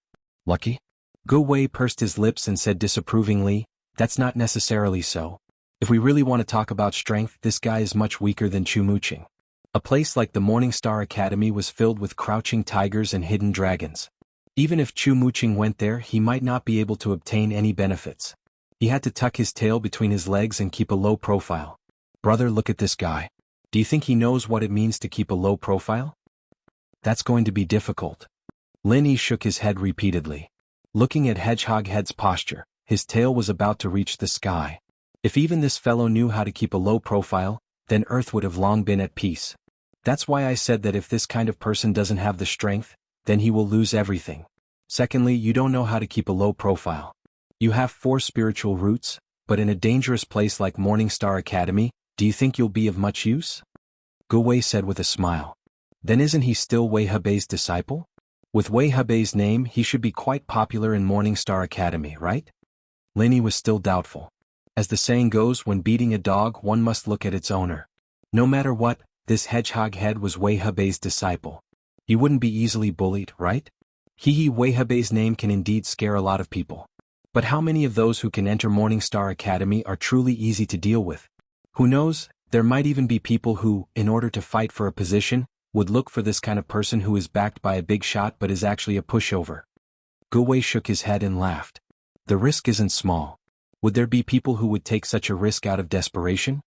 Lucky? Gu Wei pursed his lips and said disapprovingly, that's not necessarily so. If we really want to talk about strength, this guy is much weaker than Chu Muqing. A place like the Morning Star Academy was filled with crouching tigers and hidden dragons. Even if Chu Muqing went there, he might not be able to obtain any benefits. He had to tuck his tail between his legs and keep a low profile. Brother, look at this guy. Do you think he knows what it means to keep a low profile? That's going to be difficult. Lin Yi shook his head repeatedly. Looking at Hedgehog Head's posture, his tail was about to reach the sky. If even this fellow knew how to keep a low profile, then Earth would have long been at peace. That's why I said that if this kind of person doesn't have the strength, then he will lose everything. Secondly, you don't know how to keep a low profile. You have 4 spiritual roots, but in a dangerous place like Morning Star Academy, do you think you'll be of much use? Gu Wei said with a smile. Then isn't he still Wei Hebei's disciple? With Wei Hebei's name, he should be quite popular in Morning Star Academy, right? Lin Yi was still doubtful. As the saying goes, when beating a dog, one must look at its owner. No matter what, this Hedgehog Head was Wei Hebei's disciple. He wouldn't be easily bullied, right? Wei Hebei's name can indeed scare a lot of people. But how many of those who can enter Morning Star Academy are truly easy to deal with? Who knows, there might even be people who, in order to fight for a position, would look for this kind of person who is backed by a big shot but is actually a pushover. Gu Wei shook his head and laughed. The risk isn't small. Would there be people who would take such a risk out of desperation?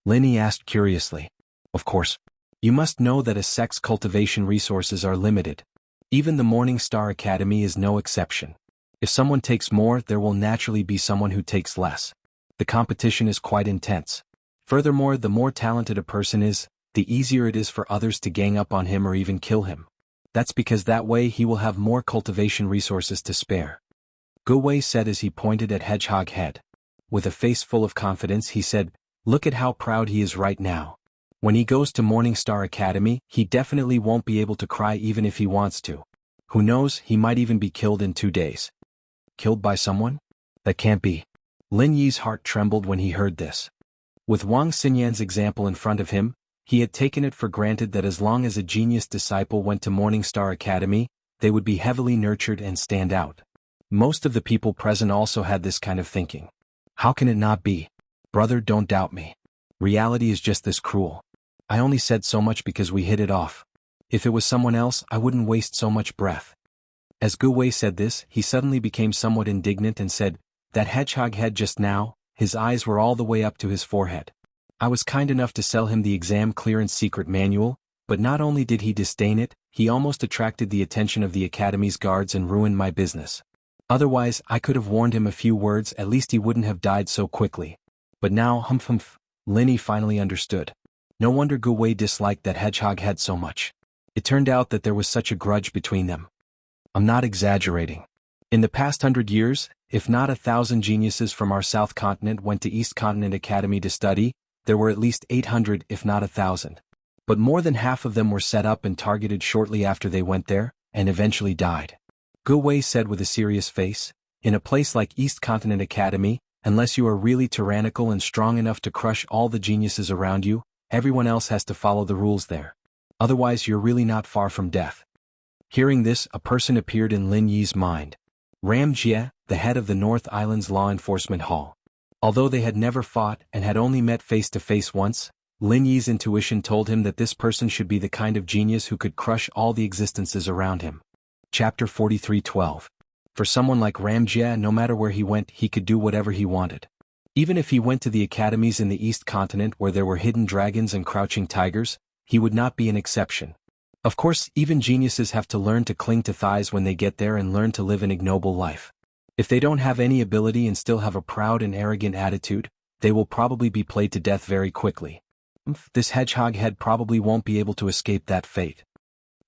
Lin Yi asked curiously. Of course. You must know that a sect's cultivation resources are limited. Even the Morning Star Academy is no exception. If someone takes more, there will naturally be someone who takes less. The competition is quite intense. Furthermore, the more talented a person is, the easier it is for others to gang up on him or even kill him. That's because that way he will have more cultivation resources to spare. Gu Wei said as he pointed at Hedgehog Head. With a face full of confidence, he said, look at how proud he is right now. When he goes to Morning Star Academy, he definitely won't be able to cry even if he wants to. Who knows, he might even be killed in 2 days. Killed by someone? That can't be. Lin Yi's heart trembled when he heard this. With Wang Xinyan's example in front of him, he had taken it for granted that as long as a genius disciple went to Morning Star Academy, they would be heavily nurtured and stand out. Most of the people present also had this kind of thinking. How can it not be? Brother, don't doubt me. Reality is just this cruel. I only said so much because we hit it off. If it was someone else, I wouldn't waste so much breath. As Gu Wei said this, he suddenly became somewhat indignant and said, that Hedgehog Head just now, his eyes were all the way up to his forehead. I was kind enough to sell him the exam clearance secret manual, but not only did he disdain it, he almost attracted the attention of the Academy's guards and ruined my business. Otherwise, I could have warned him a few words, at least he wouldn't have died so quickly. But now, humph, Lin Yi finally understood. No wonder Gu Wei disliked that Hedgehog Head so much. It turned out that there was such a grudge between them. I'm not exaggerating. In the past 100 years, if not 1,000 geniuses from our South Continent went to East Continent Academy to study, there were at least 800 if not 1,000. But more than half of them were set up and targeted shortly after they went there, and eventually died. Gu Wei said with a serious face, in a place like East Continent Academy, unless you are really tyrannical and strong enough to crush all the geniuses around you, everyone else has to follow the rules there. Otherwise you're really not far from death. Hearing this, a person appeared in Lin Yi's mind. Ram Jie, the head of the North Island's Law Enforcement Hall. Although they had never fought and had only met face-to-face once, Lin Yi's intuition told him that this person should be the kind of genius who could crush all the existences around him. Chapter 43:12. For someone like Ram Jie, no matter where he went, he could do whatever he wanted. Even if he went to the academies in the East Continent where there were hidden dragons and crouching tigers, he would not be an exception. Of course, even geniuses have to learn to cling to thighs when they get there and learn to live an ignoble life. If they don't have any ability and still have a proud and arrogant attitude, they will probably be played to death very quickly. This Hedgehog Head probably won't be able to escape that fate.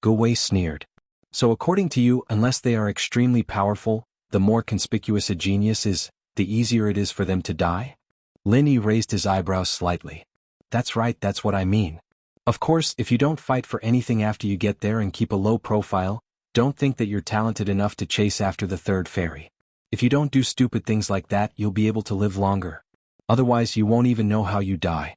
Gu Wei sneered. So according to you, unless they are extremely powerful, the more conspicuous a genius is, the easier it is for them to die? Lin Yi raised his eyebrows slightly. That's right, that's what I mean. Of course, if you don't fight for anything after you get there and keep a low profile, don't think that you're talented enough to chase after the third fairy. If you don't do stupid things like that, you'll be able to live longer. Otherwise, you won't even know how you die.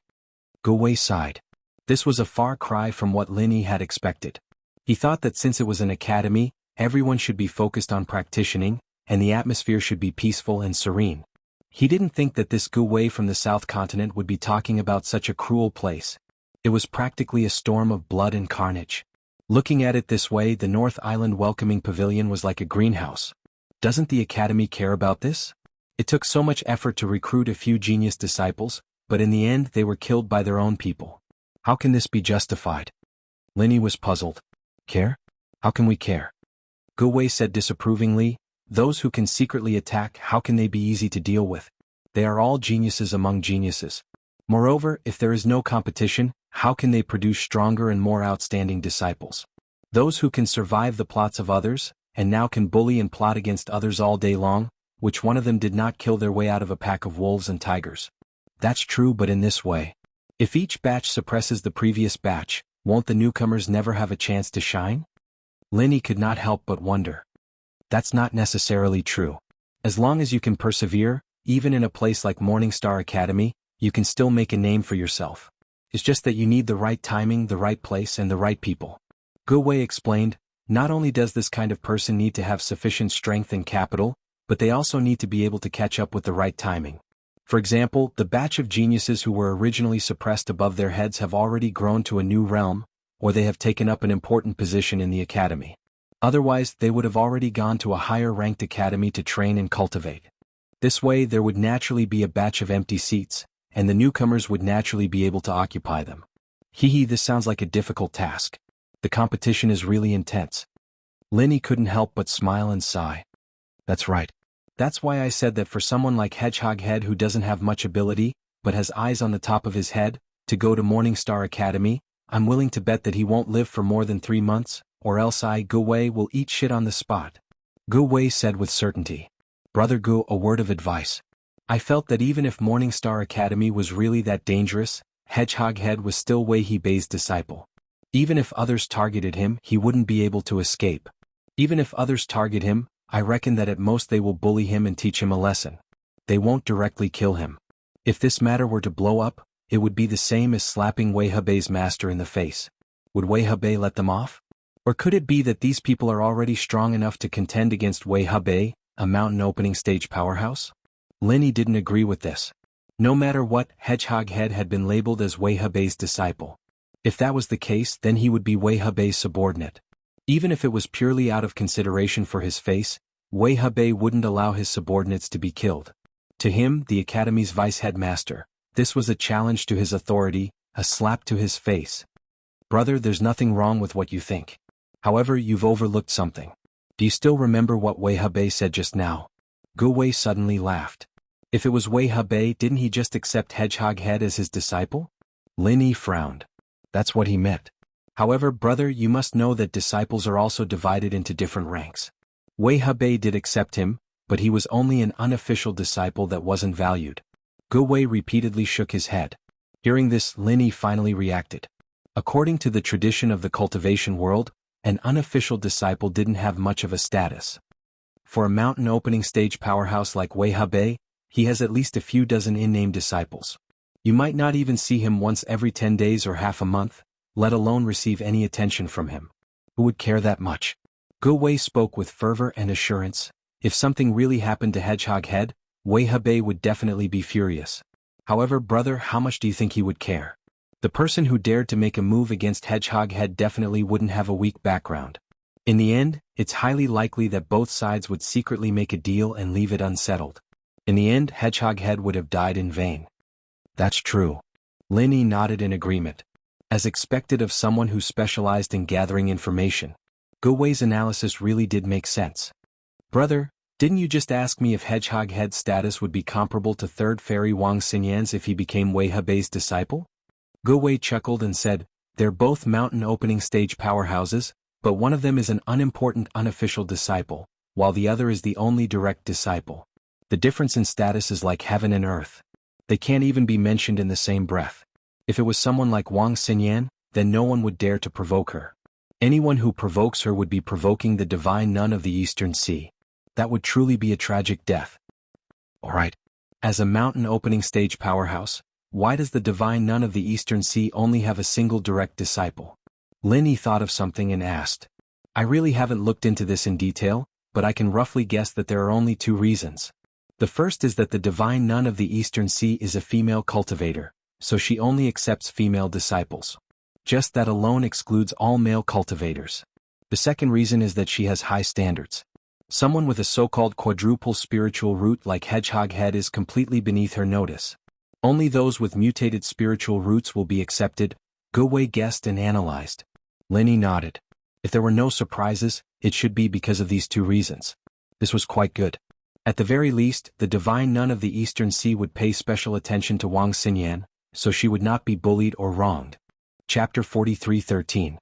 Gu Wei sighed. This was a far cry from what Lin had expected. He thought that since it was an academy, everyone should be focused on practicing, and the atmosphere should be peaceful and serene. He didn't think that this Gu Wei from the South Continent would be talking about such a cruel place. It was practically a storm of blood and carnage. Looking at it this way, the North Island welcoming pavilion was like a greenhouse. Doesn't the academy care about this? It took so much effort to recruit a few genius disciples, but in the end they were killed by their own people. How can this be justified? Lin was puzzled. Care? How can we care? Gu Wei said disapprovingly, those who can secretly attack, how can they be easy to deal with? They are all geniuses among geniuses. Moreover, if there is no competition, how can they produce stronger and more outstanding disciples? Those who can survive the plots of others, and now can bully and plot against others all day long, which one of them did not kill their way out of a pack of wolves and tigers? That's true, but in this way. If each batch suppresses the previous batch, won't the newcomers never have a chance to shine? Lin could not help but wonder. That's not necessarily true. As long as you can persevere, even in a place like Morningstar Academy, you can still make a name for yourself. It's just that you need the right timing, the right place, and the right people. Gu Wei explained, not only does this kind of person need to have sufficient strength and capital, but they also need to be able to catch up with the right timing. For example, the batch of geniuses who were originally suppressed above their heads have already grown to a new realm, or they have taken up an important position in the academy. Otherwise, they would have already gone to a higher-ranked academy to train and cultivate. This way, there would naturally be a batch of empty seats, and the newcomers would naturally be able to occupy them. This sounds like a difficult task. The competition is really intense. Lin couldn't help but smile and sigh. That's right. That's why I said that for someone like Hedgehog Head who doesn't have much ability, but has eyes on the top of his head, to go to Morningstar Academy, I'm willing to bet that he won't live for more than 3 months, or else Gu Wei will eat shit on the spot. Gu Wei said with certainty. Brother Gu, a word of advice. I felt that even if Morningstar Academy was really that dangerous, Hedgehog Head was still Wei Hebei's disciple. Even if others targeted him, he wouldn't be able to escape. Even if others target him, I reckon that at most they will bully him and teach him a lesson. They won't directly kill him. If this matter were to blow up, it would be the same as slapping Wei Hebei's master in the face. Would Wei Hebei let them off? Or could it be that these people are already strong enough to contend against Wei Hebei, a mountain opening stage powerhouse? Lin didn't agree with this. No matter what, Hedgehog Head had been labeled as Wei Hebei's disciple. If that was the case, then he would be Wei Hebei's subordinate. Even if it was purely out of consideration for his face, Wei Hebei wouldn't allow his subordinates to be killed. To him, the academy's vice-headmaster, this was a challenge to his authority, a slap to his face. Brother, there's nothing wrong with what you think. However, you've overlooked something. Do you still remember what Wei Hebei said just now? Gu Wei suddenly laughed. If it was Wei Hebei, didn't he just accept Hedgehog Head as his disciple? Lin frowned. That's what he meant. However, brother, you must know that disciples are also divided into different ranks. Wei Hebei did accept him, but he was only an unofficial disciple that wasn't valued. Gu Wei repeatedly shook his head. Hearing this, Lin finally reacted. According to the tradition of the cultivation world, an unofficial disciple didn't have much of a status. For a mountain opening stage powerhouse like Wei Hebei, he has at least a few dozen in-name disciples. You might not even see him once every 10 days or half a month, let alone receive any attention from him. Who would care that much? Gu Wei spoke with fervor and assurance. If something really happened to Hedgehog Head, Wei Hebei would definitely be furious. However, brother, how much do you think he would care? The person who dared to make a move against Hedgehog Head definitely wouldn't have a weak background. In the end, it's highly likely that both sides would secretly make a deal and leave it unsettled. In the end, Hedgehog Head would have died in vain. That's true. Lin nodded in agreement. As expected of someone who specialized in gathering information, Gu Wei's analysis really did make sense. Brother, didn't you just ask me if Hedgehog Head's status would be comparable to Third Fairy Wang Xinyan's if he became Wei Hebei's disciple? Gu Wei chuckled and said, they're both mountain opening stage powerhouses, but one of them is an unimportant unofficial disciple, while the other is the only direct disciple. The difference in status is like heaven and earth. They can't even be mentioned in the same breath. If it was someone like Wang Xinyan, then no one would dare to provoke her. Anyone who provokes her would be provoking the divine nun of the Eastern Sea. That would truly be a tragic death. Alright. As a mountain opening stage powerhouse, Why does the divine nun of the Eastern Sea only have a single direct disciple? Lin Yi thought of something and asked. I really haven't looked into this in detail, but I can roughly guess that there are only two reasons. The first is that the divine nun of the Eastern Sea is a female cultivator, so she only accepts female disciples. Just that alone excludes all male cultivators. The second reason is that she has high standards. Someone with a so-called quadruple spiritual root like Hedgehog Head is completely beneath her notice. Only those with mutated spiritual roots will be accepted, Gu Wei guessed and analyzed. Lin Yi nodded. If there were no surprises, it should be because of these two reasons. This was quite good. At the very least, the divine nun of the Eastern Sea would pay special attention to Wang Xinyan, so she would not be bullied or wronged. Chapter 43:13.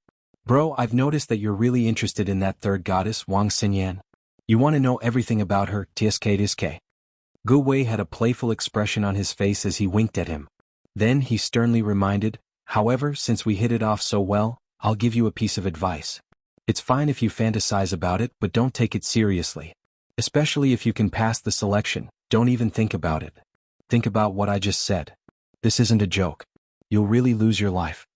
Bro, I've noticed that you're really interested in that third goddess, Wang Xinyan. You want to know everything about her, tsk. Gu Wei had a playful expression on his face as he winked at him. Then he sternly reminded, however, since we hit it off so well, I'll give you a piece of advice. It's fine if you fantasize about it, but don't take it seriously. Especially if you can pass the selection, don't even think about it. Think about what I just said. This isn't a joke. You'll really lose your life.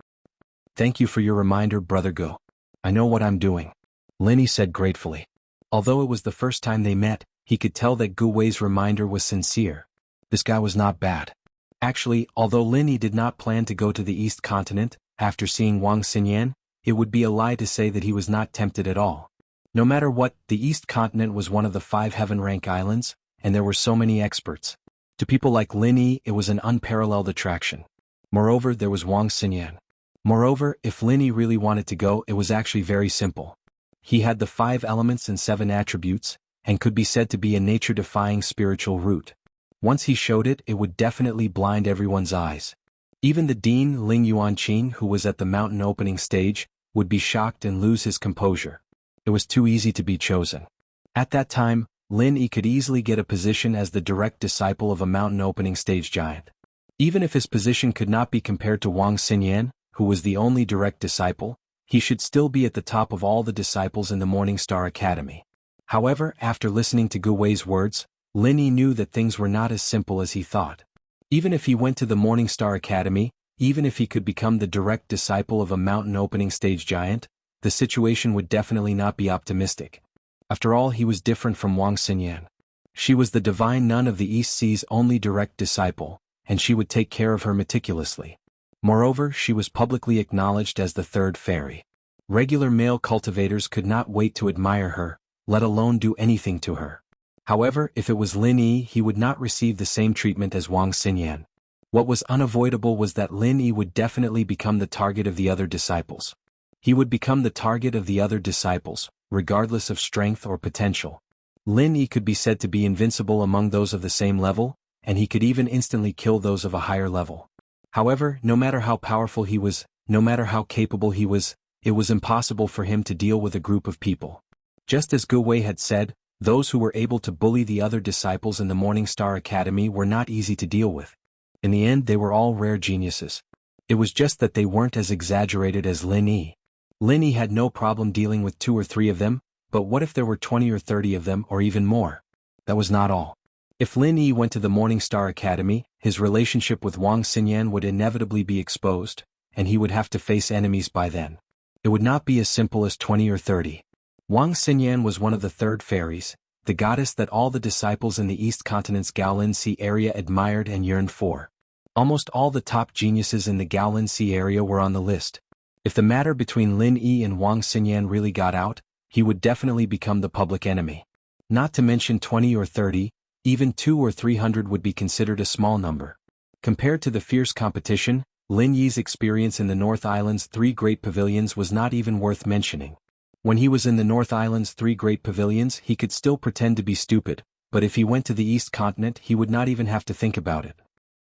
Thank you for your reminder, Brother Gu. I know what I'm doing. Lin Yi said gratefully. Although it was the first time they met, he could tell that Gu Wei's reminder was sincere. This guy was not bad. Actually, although Lin Yi did not plan to go to the East Continent, after seeing Wang Xinyan, it would be a lie to say that he was not tempted at all. No matter what, the East Continent was one of the 5 heaven-rank islands, and there were so many experts. To people like Lin Yi, it was an unparalleled attraction. Moreover, there was Wang Xinyan. Moreover, if Lin Yi really wanted to go, it was actually very simple. He had the 5 elements and 7 attributes, and could be said to be a nature-defying spiritual root. Once he showed it, it would definitely blind everyone's eyes. Even the Dean Ling Yuanqing, who was at the mountain opening stage, would be shocked and lose his composure. It was too easy to be chosen. At that time, Lin Yi could easily get a position as the direct disciple of a mountain opening stage giant. Even if his position could not be compared to Wang Xinyan, who was the only direct disciple, he should still be at the top of all the disciples in the Morning Star Academy. However, after listening to Gu Wei's words, Lin Yi knew that things were not as simple as he thought. Even if he went to the Morning Star Academy, even if he could become the direct disciple of a mountain opening stage giant, the situation would definitely not be optimistic. After all, he was different from Wang Xinyan. She was the divine nun of the East Sea's only direct disciple, and she would take care of her meticulously. Moreover, she was publicly acknowledged as the third fairy. Regular male cultivators could not wait to admire her, let alone do anything to her. However, if it was Lin Yi, he would not receive the same treatment as Wang Xinyan. What was unavoidable was that Lin Yi would definitely become the target of the other disciples. He would become the target of the other disciples, regardless of strength or potential. Lin Yi could be said to be invincible among those of the same level, and he could even instantly kill those of a higher level. However, no matter how powerful he was, no matter how capable he was, it was impossible for him to deal with a group of people. Just as Gu Wei had said, those who were able to bully the other disciples in the Morning Star Academy were not easy to deal with. In the end, they were all rare geniuses. It was just that they weren't as exaggerated as Lin Yi. Lin Yi had no problem dealing with 2 or 3 of them, but what if there were 20 or 30 of them or even more? That was not all. If Lin Yi went to the Morning Star Academy, his relationship with Wang Xinyan would inevitably be exposed, and he would have to face enemies by then. It would not be as simple as 20 or 30. Wang Xinyan was one of the third fairies, the goddess that all the disciples in the East Continent's Gaolin Sea area admired and yearned for. Almost all the top geniuses in the Gaolin Sea area were on the list. If the matter between Lin Yi and Wang Xinyan really got out, he would definitely become the public enemy. Not to mention 20 or 30, even 200 or 300 would be considered a small number. Compared to the fierce competition, Lin Yi's experience in the North Island's 3 great pavilions was not even worth mentioning. When he was in the North Island's 3 great pavilions, he could still pretend to be stupid, but if he went to the East Continent, he would not even have to think about it.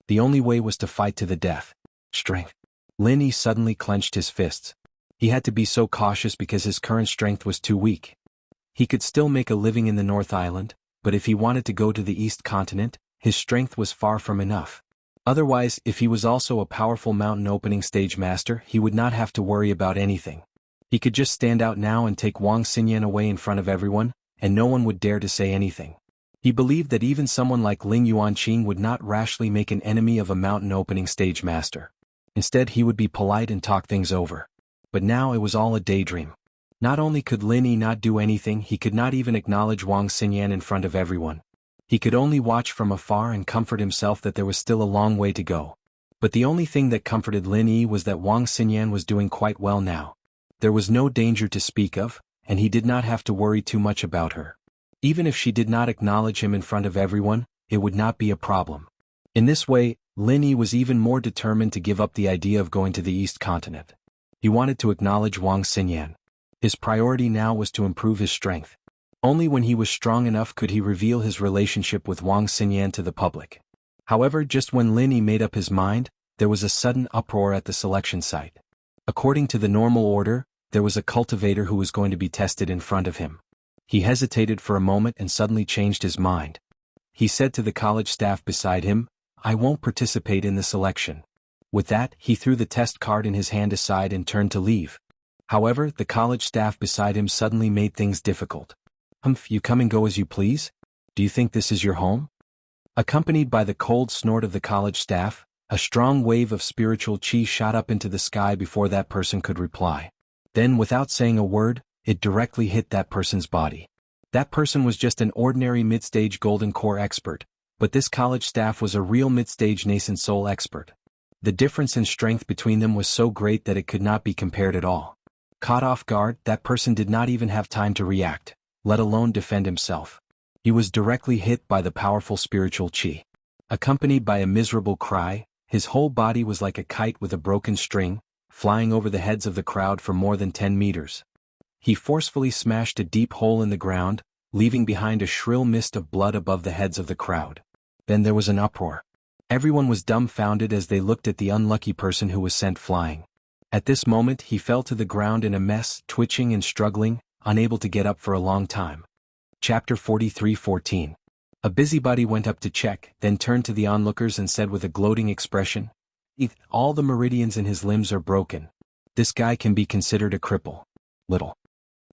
The only way was to fight to the death. Strength. Lin Yi suddenly clenched his fists. He had to be so cautious because his current strength was too weak. He could still make a living in the North Island, but if he wanted to go to the East Continent, his strength was far from enough. Otherwise, if he was also a powerful mountain opening stage master, he would not have to worry about anything. He could just stand out now and take Wang Xinyan away in front of everyone, and no one would dare to say anything. He believed that even someone like Ling Yuanqing would not rashly make an enemy of a mountain opening stage master. Instead he would be polite and talk things over. But now it was all a daydream. Not only could Lin Yi not do anything, he could not even acknowledge Wang Xinyan in front of everyone. He could only watch from afar and comfort himself that there was still a long way to go. But the only thing that comforted Lin Yi was that Wang Xinyan was doing quite well now. There was no danger to speak of, and he did not have to worry too much about her. Even if she did not acknowledge him in front of everyone, it would not be a problem. In this way, Lin Yi was even more determined to give up the idea of going to the East Continent. He wanted to acknowledge Wang Xinyan. His priority now was to improve his strength. Only when he was strong enough could he reveal his relationship with Wang Xinyan to the public. However, just when Lin Yi made up his mind, there was a sudden uproar at the selection site. According to the normal order, there was a cultivator who was going to be tested in front of him. He hesitated for a moment and suddenly changed his mind. He said to the college staff beside him, "I won't participate in the selection." With that, he threw the test card in his hand aside and turned to leave. However, the college staff beside him suddenly made things difficult. "Humph, you come and go as you please? Do you think this is your home?" Accompanied by the cold snort of the college staff, a strong wave of spiritual chi shot up into the sky before that person could reply. Then, without saying a word, it directly hit that person's body. That person was just an ordinary mid-stage golden core expert, but this college staff was a real mid-stage nascent soul expert. The difference in strength between them was so great that it could not be compared at all. Caught off guard, that person did not even have time to react, let alone defend himself. He was directly hit by the powerful spiritual chi. Accompanied by a miserable cry, his whole body was like a kite with a broken string, flying over the heads of the crowd for more than 10 meters. He forcefully smashed a deep hole in the ground, leaving behind a shrill mist of blood above the heads of the crowd. Then there was an uproar. Everyone was dumbfounded as they looked at the unlucky person who was sent flying. At this moment he fell to the ground in a mess, twitching and struggling, unable to get up for a long time. Chapter 43:14. A busybody went up to check, then turned to the onlookers and said with a gloating expression, "All the meridians in his limbs are broken. This guy can be considered a cripple." Little.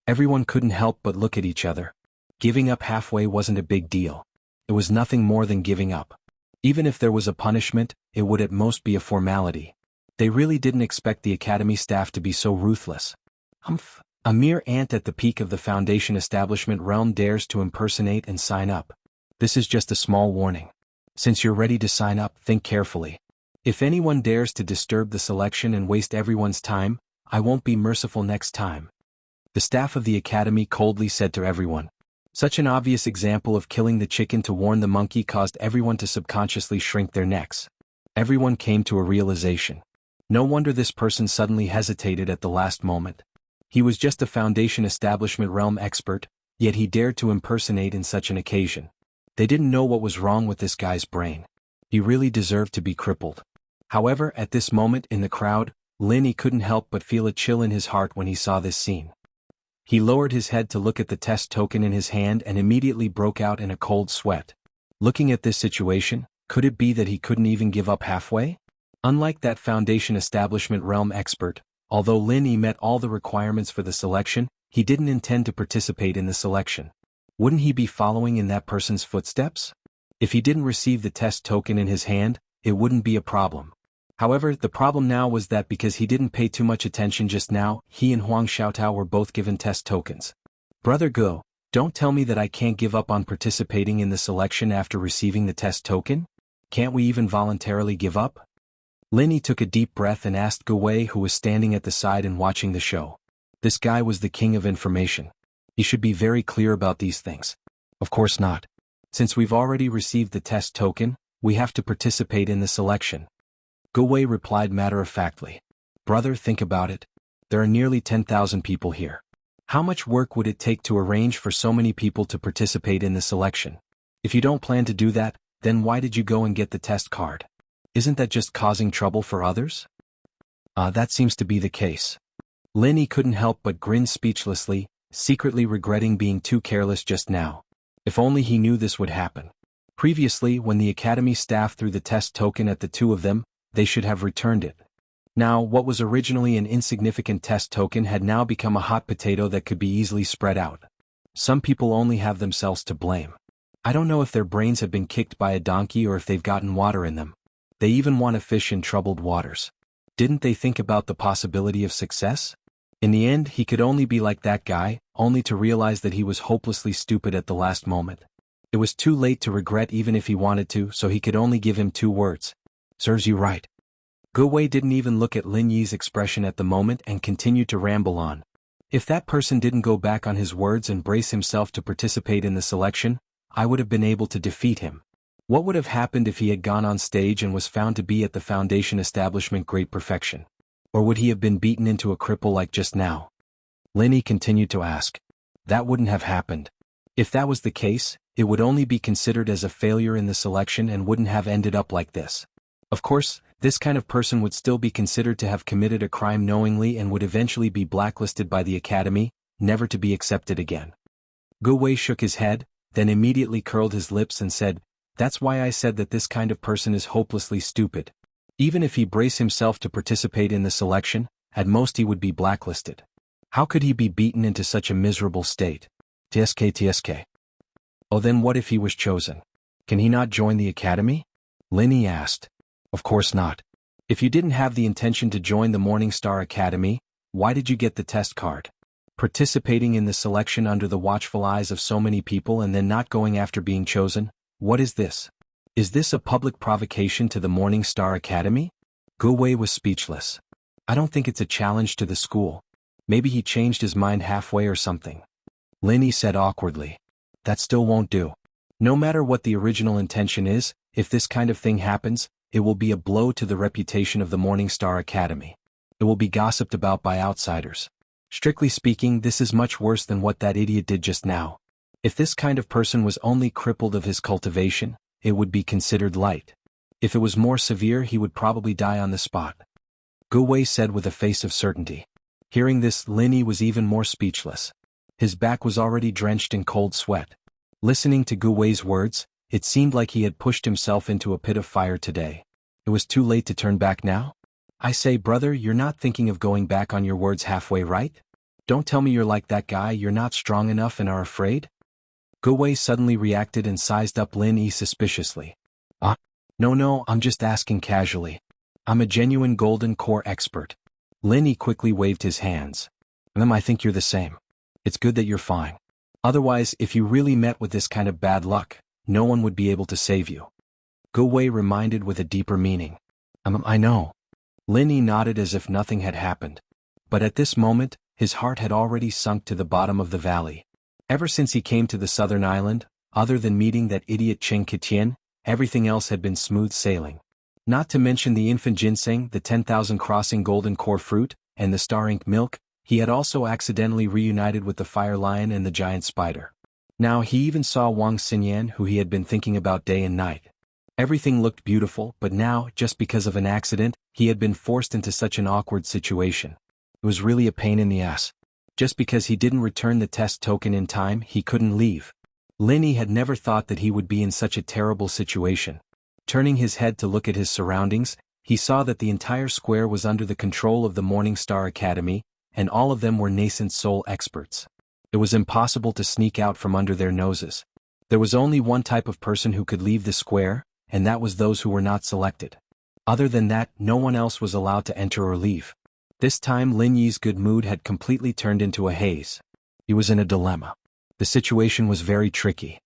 Everyone couldn't help but look at each other. Giving up halfway wasn't a big deal. It was nothing more than giving up. Even if there was a punishment, it would at most be a formality. They really didn't expect the academy staff to be so ruthless. Humph. A mere ant at the peak of the Foundation establishment realm dares to impersonate and sign up. This is just a small warning. Since you're ready to sign up, think carefully. If anyone dares to disturb the selection and waste everyone's time, I won't be merciful next time. The staff of the academy coldly said to everyone. Such an obvious example of killing the chicken to warn the monkey caused everyone to subconsciously shrink their necks. Everyone came to a realization. No wonder this person suddenly hesitated at the last moment. He was just a Foundation establishment realm expert, yet he dared to impersonate in such an occasion. They didn't know what was wrong with this guy's brain. He really deserved to be crippled. However, at this moment in the crowd, Lin Yi couldn't help but feel a chill in his heart when he saw this scene. He lowered his head to look at the test token in his hand and immediately broke out in a cold sweat. Looking at this situation, could it be that he couldn't even give up halfway? Unlike that Foundation establishment realm expert, although Lin Yi met all the requirements for the selection, he didn't intend to participate in the selection. Wouldn't he be following in that person's footsteps? If he didn't receive the test token in his hand, it wouldn't be a problem. However, the problem now was that because he didn't pay too much attention just now, he and Huang Xiaotao were both given test tokens. Brother Go, don't tell me that I can't give up on participating in the selection after receiving the test token? Can't we even voluntarily give up? Lin Yi took a deep breath and asked Gu Wei, who was standing at the side and watching the show. This guy was the king of information. He should be very clear about these things. Of course not. Since we've already received the test token, we have to participate in the selection. Gu Wei replied matter-of-factly. Brother, think about it. There are nearly 10,000 people here. How much work would it take to arrange for so many people to participate in the selection? If you don't plan to do that, then why did you go and get the test card? Isn't that just causing trouble for others? That seems to be the case. Lin Yi couldn't help but grin speechlessly, secretly regretting being too careless just now. If only he knew this would happen. Previously, when the academy staff threw the test token at the two of them, they should have returned it. Now, what was originally an insignificant test token had now become a hot potato that could be easily spread out. Some people only have themselves to blame. I don't know if their brains have been kicked by a donkey or if they've gotten water in them. They even want to fish in troubled waters. Didn't they think about the possibility of success? In the end, he could only be like that guy, only to realize that he was hopelessly stupid at the last moment. It was too late to regret even if he wanted to, so he could only give him 2 words. Serves you right. Gu Wei didn't even look at Lin Yi's expression at the moment and continued to ramble on. If that person didn't go back on his words and brace himself to participate in the selection, I would have been able to defeat him. What would have happened if he had gone on stage and was found to be at the Foundation establishment great perfection? Or would he have been beaten into a cripple like just now? Lin Yi continued to ask. That wouldn't have happened. If that was the case, it would only be considered as a failure in the selection and wouldn't have ended up like this. Of course, this kind of person would still be considered to have committed a crime knowingly and would eventually be blacklisted by the academy, never to be accepted again. Gu Wei shook his head, then immediately curled his lips and said, That's why I said that this kind of person is hopelessly stupid. Even if he brace himself to participate in the selection, at most he would be blacklisted. How could he be beaten into such a miserable state? TSK. Oh, then what if he was chosen? Can he not join the academy? Lin Yi asked. Of course not. If you didn't have the intention to join the Morning Star Academy, why did you get the test card? Participating in the selection under the watchful eyes of so many people and then not going after being chosen, what is this? Is this a public provocation to the Morning Star Academy? Gu Wei was speechless. I don't think it's a challenge to the school. Maybe he changed his mind halfway or something. Lin Yi said awkwardly. That still won't do. No matter what the original intention is, if this kind of thing happens, it will be a blow to the reputation of the Morning Star Academy. It will be gossiped about by outsiders. Strictly speaking, this is much worse than what that idiot did just now. If this kind of person was only crippled of his cultivation, it would be considered light. If it was more severe, he would probably die on the spot. Gu Wei said with a face of certainty. Hearing this, Lin Yi was even more speechless. His back was already drenched in cold sweat. Listening to Gu Wei's words, it seemed like he had pushed himself into a pit of fire today. It was too late to turn back now? I say, brother, you're not thinking of going back on your words halfway, right? Don't tell me you're like that guy, you're not strong enough and are afraid? Gu Wei suddenly reacted and sized up Lin Yi suspiciously. No, I'm just asking casually. I'm a genuine golden core expert. Lin Yi quickly waved his hands. I think you're the same. It's good that you're fine. Otherwise, if you really met with this kind of bad luck, no one would be able to save you. Gu Wei reminded with a deeper meaning. I know. Lin Yi nodded as if nothing had happened. But at this moment, his heart had already sunk to the bottom of the valley. Ever since he came to the southern island, other than meeting that idiot Chen Qitian, everything else had been smooth sailing. Not to mention the infant ginseng, the 10,000 crossing golden core fruit, and the star ink milk, he had also accidentally reunited with the fire lion and the giant spider. Now he even saw Wang Xinyan, who he had been thinking about day and night. Everything looked beautiful, but now, just because of an accident, he had been forced into such an awkward situation. It was really a pain in the ass. Just because he didn't return the test token in time, he couldn't leave. Lin Yi had never thought that he would be in such a terrible situation. Turning his head to look at his surroundings, he saw that the entire square was under the control of the Morning Star Academy, and all of them were nascent soul experts. It was impossible to sneak out from under their noses. There was only one type of person who could leave the square, and that was those who were not selected. Other than that, no one else was allowed to enter or leave. This time Lin Yi's good mood had completely turned into a haze. He was in a dilemma. The situation was very tricky.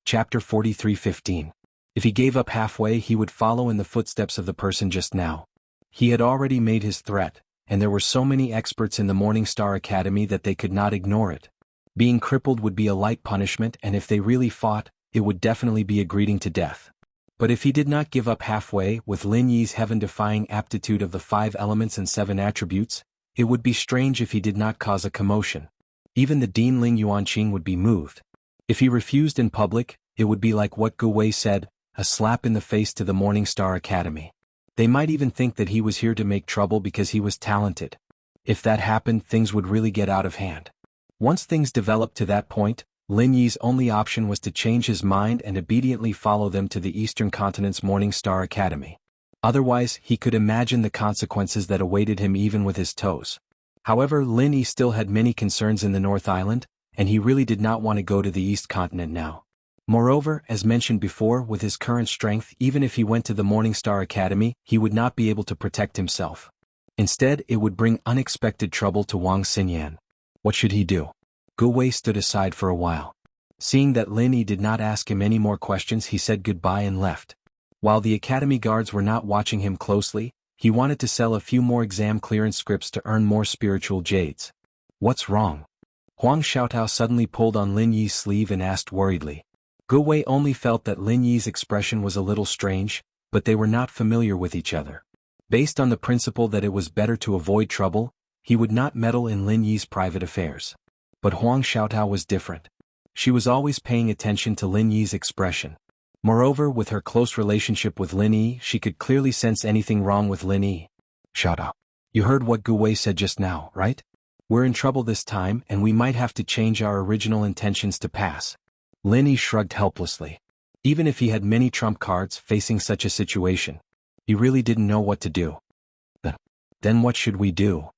Chapter 43:15. If he gave up halfway, he would follow in the footsteps of the person just now. He had already made his threat, and there were so many experts in the Morning Star Academy that they could not ignore it. Being crippled would be a light punishment, and if they really fought, it would definitely be a greeting to death. But if he did not give up halfway, with Lin Yi's heaven-defying aptitude of the 5 elements and 7 attributes, it would be strange if he did not cause a commotion. Even the Dean Ling Yuanqing would be moved. If he refused in public, it would be like what Gu Wei said, a slap in the face to the Morning Star Academy. They might even think that he was here to make trouble because he was talented. If that happened, things would really get out of hand. Once things developed to that point, Lin Yi's only option was to change his mind and obediently follow them to the Eastern Continent's Morning Star Academy. Otherwise, he could imagine the consequences that awaited him even with his toes. However, Lin Yi still had many concerns in the North Island, and he really did not want to go to the East Continent now. Moreover, as mentioned before, with his current strength, even if he went to the Morningstar Academy, he would not be able to protect himself. Instead, it would bring unexpected trouble to Wang Xinyan. What should he do? Gu Wei stood aside for a while. Seeing that Lin Yi did not ask him any more questions, he said goodbye and left. While the academy guards were not watching him closely, he wanted to sell a few more exam clearance scripts to earn more spiritual jades. What's wrong? Huang Xiaotao suddenly pulled on Lin Yi's sleeve and asked worriedly. Gu Wei only felt that Lin Yi's expression was a little strange, but they were not familiar with each other. Based on the principle that it was better to avoid trouble, he would not meddle in Lin Yi's private affairs. But Huang Xiaotao was different. She was always paying attention to Lin Yi's expression. Moreover, with her close relationship with Lin Yi, she could clearly sense anything wrong with Lin Yi. Xiaotao, you heard what Gu Wei said just now, right? We're in trouble this time and we might have to change our original intentions to pass. Lin Yi shrugged helplessly. Even if he had many trump cards facing such a situation, he really didn't know what to do. Then what should we do?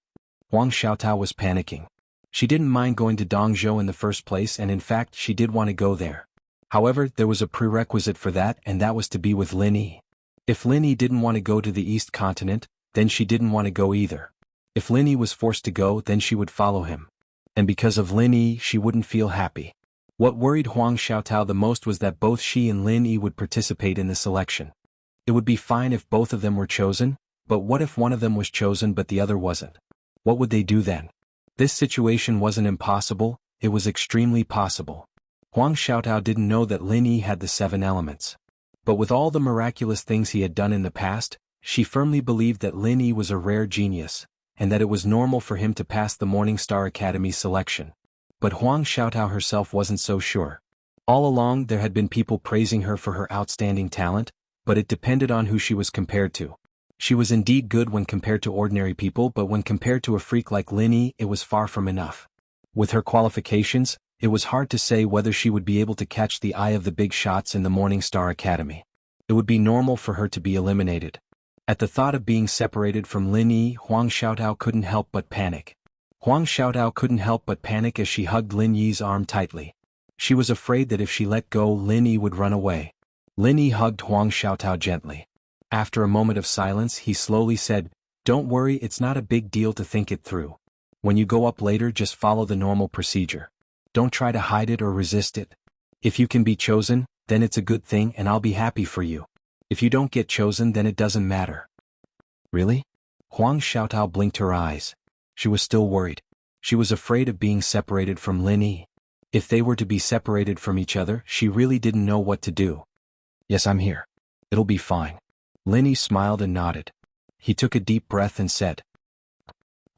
Huang Xiaotao was panicking. She didn't mind going to Dongzhou in the first place, and in fact she did want to go there. However, there was a prerequisite for that, and that was to be with Lin Yi. If Lin Yi didn't want to go to the East Continent, then she didn't want to go either. If Lin Yi was forced to go, then she would follow him. And because of Lin Yi, she wouldn't feel happy. What worried Huang Xiaotao the most was that both she and Lin Yi would participate in the selection. It would be fine if both of them were chosen, but what if one of them was chosen but the other wasn't? What would they do then? This situation wasn't impossible, it was extremely possible. Huang Xiaotao didn't know that Lin Yi had the 7 elements. But with all the miraculous things he had done in the past, she firmly believed that Lin Yi was a rare genius, and that it was normal for him to pass the Morningstar Academy selection. But Huang Xiaotao herself wasn't so sure. All along there had been people praising her for her outstanding talent, but it depended on who she was compared to. She was indeed good when compared to ordinary people, but when compared to a freak like Lin Yi, it was far from enough. With her qualifications, it was hard to say whether she would be able to catch the eye of the big shots in the Morningstar Academy. It would be normal for her to be eliminated. At the thought of being separated from Lin Yi, Huang Xiaotao couldn't help but panic. Huang Xiaotao couldn't help but panic as she hugged Lin Yi's arm tightly. She was afraid that if she let go, Lin Yi would run away. Lin Yi hugged Huang Xiaotao gently. After a moment of silence, he slowly said, "Don't worry, it's not a big deal to think it through. When you go up later, just follow the normal procedure. Don't try to hide it or resist it. If you can be chosen, then it's a good thing and I'll be happy for you. If you don't get chosen, then it doesn't matter." Really? Huang Xiaotao blinked her eyes. She was still worried. She was afraid of being separated from Lin Yi. If they were to be separated from each other, she really didn't know what to do. "Yes, I'm here. It'll be fine." Lin Yi smiled and nodded. He took a deep breath and said.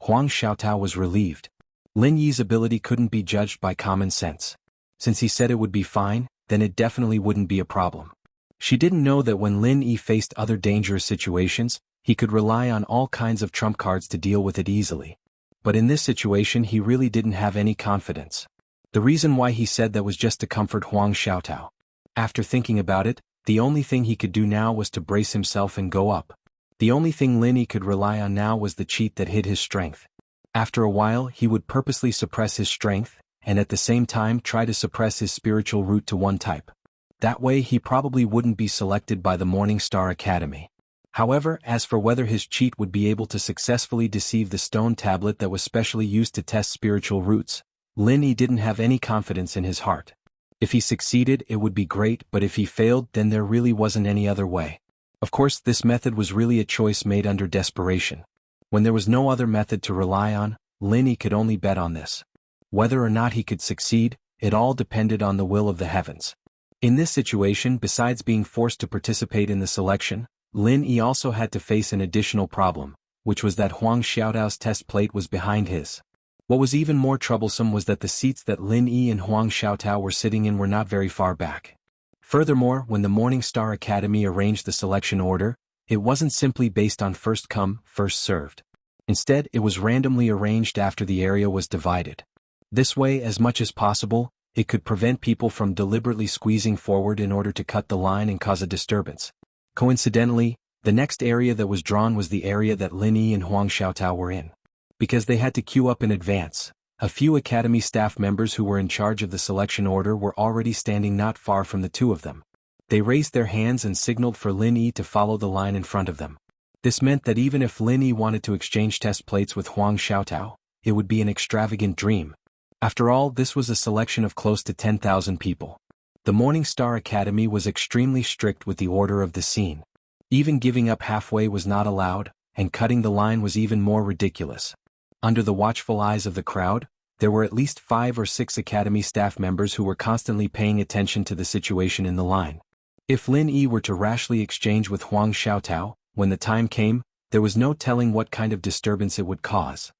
Huang Xiaotao was relieved. Lin Yi's ability couldn't be judged by common sense. Since he said it would be fine, then it definitely wouldn't be a problem. She didn't know that when Lin Yi faced other dangerous situations, he could rely on all kinds of trump cards to deal with it easily. But in this situation he really didn't have any confidence. The reason why he said that was just to comfort Huang Xiaotao. After thinking about it, the only thing he could do now was to brace himself and go up. The only thing Lin Yi could rely on now was the cheat that hid his strength. After a while he would purposely suppress his strength, and at the same time try to suppress his spiritual root to one type. That way he probably wouldn't be selected by the Morningstar Academy. However, as for whether his cheat would be able to successfully deceive the stone tablet that was specially used to test spiritual roots, Lin Yi didn't have any confidence in his heart. If he succeeded, it would be great, but if he failed, then there really wasn't any other way. Of course, this method was really a choice made under desperation. When there was no other method to rely on, Lin Yi could only bet on this. Whether or not he could succeed, it all depended on the will of the heavens. In this situation, besides being forced to participate in the selection, Lin Yi also had to face an additional problem, which was that Huang Xiaotao's test plate was behind his. What was even more troublesome was that the seats that Lin Yi and Huang Xiaotao were sitting in were not very far back. Furthermore, when the Morningstar Academy arranged the selection order, it wasn't simply based on first come, first served. Instead, it was randomly arranged after the area was divided. This way, as much as possible, it could prevent people from deliberately squeezing forward in order to cut the line and cause a disturbance. Coincidentally, the next area that was drawn was the area that Lin Yi and Huang Xiaotao were in. Because they had to queue up in advance, A few academy staff members who were in charge of the selection order were already standing not far from the two of them. They raised their hands and signaled for Lin Yi to follow the line in front of them. This meant that even if Lin Yi wanted to exchange test plates with Huang Xiaotao, it would be an extravagant dream. After all, this was a selection of close to 10,000 people. The Morning Star Academy was extremely strict with the order of the scene. Even giving up halfway was not allowed, and cutting the line was even more ridiculous. Under the watchful eyes of the crowd, there were at least 5 or 6 academy staff members who were constantly paying attention to the situation in the line. If Lin Yi were to rashly exchange with Huang Xiaotao, when the time came, there was no telling what kind of disturbance it would cause.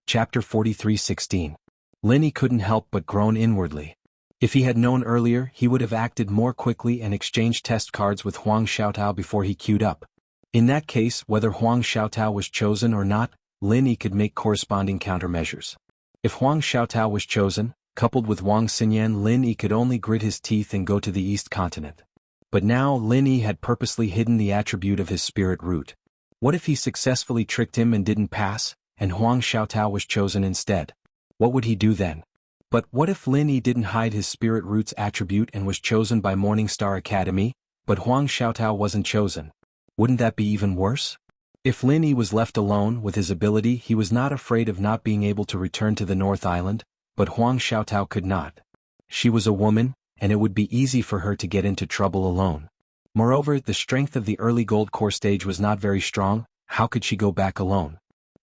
Chapter 43:16. Lin Yi couldn't help but groan inwardly. If he had known earlier, he would have acted more quickly and exchanged test cards with Huang Xiaotao before he queued up. In that case, whether Huang Xiaotao was chosen or not, Lin Yi could make corresponding countermeasures. If Huang Xiaotao was chosen, coupled with Wang Xinyan, Lin Yi could only grit his teeth and go to the East Continent. But now Lin Yi had purposely hidden the attribute of his spirit root. What if he successfully tricked him and didn't pass, and Huang Xiaotao was chosen instead? What would he do then? But what if Lin Yi didn't hide his spirit root's attribute and was chosen by Morning Star Academy, but Huang Xiaotao wasn't chosen? Wouldn't that be even worse? If Lin Yi was left alone with his ability, he was not afraid of not being able to return to the North Island, but Huang Xiaotao could not. She was a woman, and it would be easy for her to get into trouble alone. Moreover, the strength of the early gold core stage was not very strong. How could she go back alone?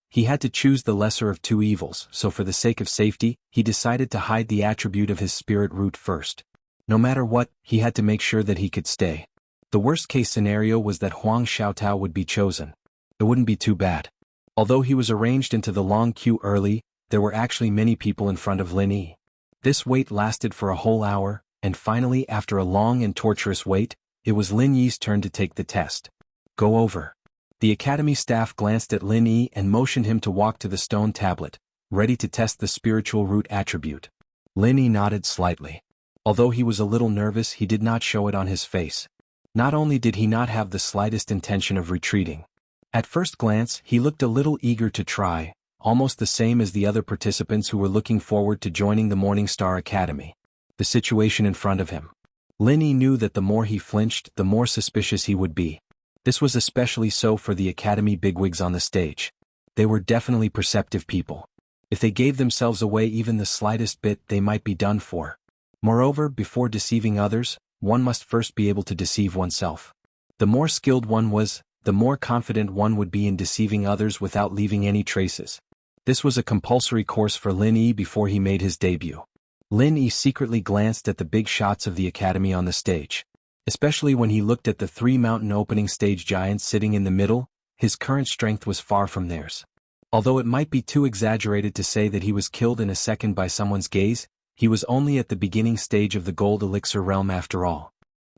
He had to choose the lesser of two evils, so for the sake of safety, he decided to hide the attribute of his spirit root first. No matter what, he had to make sure that he could stay. The worst-case scenario was that Huang Xiaotao would be chosen. It wouldn't be too bad. Although he was arranged into the long queue early, there were actually many people in front of Lin Yi. This wait lasted for a whole hour, and finally, after a long and torturous wait, it was Lin Yi's turn to take the test. Go over. The academy staff glanced at Lin Yi and motioned him to walk to the stone tablet, ready to test the spiritual root attribute. Lin Yi nodded slightly. Although he was a little nervous, he did not show it on his face. Not only did he not have the slightest intention of retreating. At first glance, he looked a little eager to try, almost the same as the other participants who were looking forward to joining the Morning Star Academy. The situation in front of him. Lin Yi knew that the more he flinched, the more suspicious he would be. This was especially so for the academy bigwigs on the stage. They were definitely perceptive people. If they gave themselves away even the slightest bit, they might be done for. Moreover, before deceiving others, one must first be able to deceive oneself. The more skilled one was, the more confident one would be in deceiving others without leaving any traces. This was a compulsory course for Lin Yi before he made his debut. Lin Yi secretly glanced at the big shots of the academy on the stage. Especially when he looked at the 3 mountain opening stage giants sitting in the middle, his current strength was far from theirs. Although it might be too exaggerated to say that he was killed in a second by someone's gaze, he was only at the beginning stage of the gold elixir realm after all.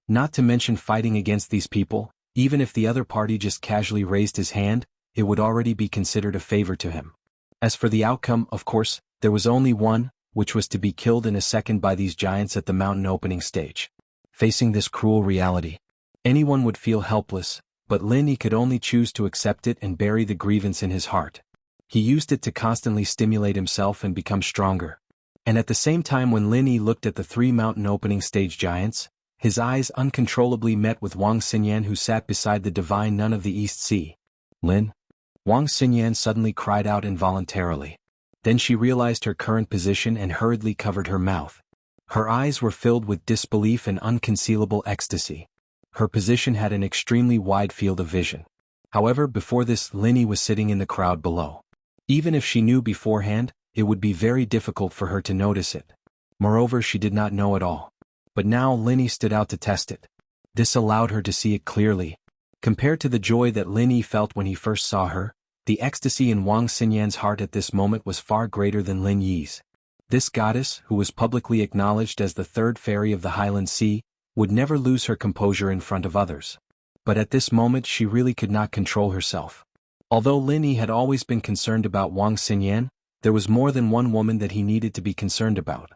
Not to mention fighting against these people, even if the other party just casually raised his hand, it would already be considered a favor to him. As for the outcome, of course, there was only one, which was to be killed in a second by these giants at the mountain opening stage. Facing this cruel reality, anyone would feel helpless, but Lin Yi could only choose to accept it and bury the grievance in his heart. He used it to constantly stimulate himself and become stronger. And at the same time, when Lin Yi looked at the 3 mountain opening stage giants, his eyes uncontrollably met with Wang Xinyan, who sat beside the divine nun of the East Sea. Lin? Wang Xinyan suddenly cried out involuntarily. Then she realized her current position and hurriedly covered her mouth. Her eyes were filled with disbelief and unconcealable ecstasy. Her position had an extremely wide field of vision. However, before this, Lin Yi was sitting in the crowd below. Even if she knew beforehand, it would be very difficult for her to notice it. Moreover, she did not know it all. But now Lin Yi stood out to test it. This allowed her to see it clearly. Compared to the joy that Lin Yi felt when he first saw her, the ecstasy in Wang Xinyan's heart at this moment was far greater than Lin Yi's. This goddess, who was publicly acknowledged as the 3rd fairy of the Highland Sea, would never lose her composure in front of others. But at this moment she really could not control herself. Although Lin Yi had always been concerned about Wang Xinyan, there was more than one woman that he needed to be concerned about.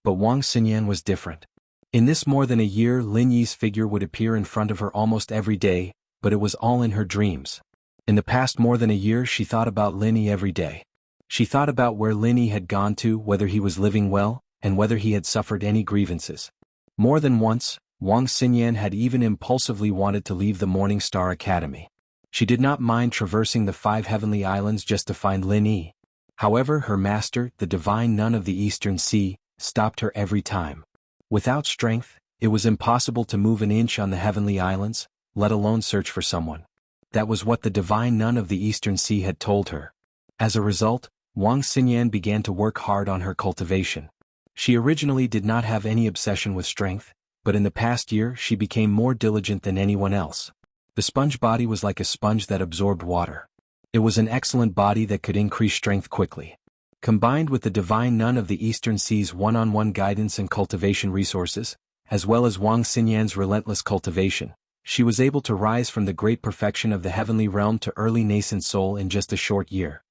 But Wang Xinyan was different. In this more than a year, Lin Yi's figure would appear in front of her almost every day, but it was all in her dreams. In the past more than a year, she thought about Lin Yi every day. She thought about where Lin Yi had gone to, whether he was living well, and whether he had suffered any grievances. More than once, Wang Xinyan had even impulsively wanted to leave the Morning Star Academy. She did not mind traversing the 5 heavenly islands just to find Lin Yi. However, her master, the divine nun of the Eastern Sea, stopped her every time. Without strength, it was impossible to move an inch on the heavenly islands, let alone search for someone. That was what the divine nun of the Eastern Sea had told her. As a result, Wang Xinyan began to work hard on her cultivation. She originally did not have any obsession with strength, but in the past year she became more diligent than anyone else. The sponge body was like a sponge that absorbed water. It was an excellent body that could increase strength quickly. Combined with the divine nun of the Eastern Sea's one-on-one guidance and cultivation resources, as well as Wang Xinyan's relentless cultivation, she was able to rise from the great perfection of the heavenly realm to early nascent soul in just a short year.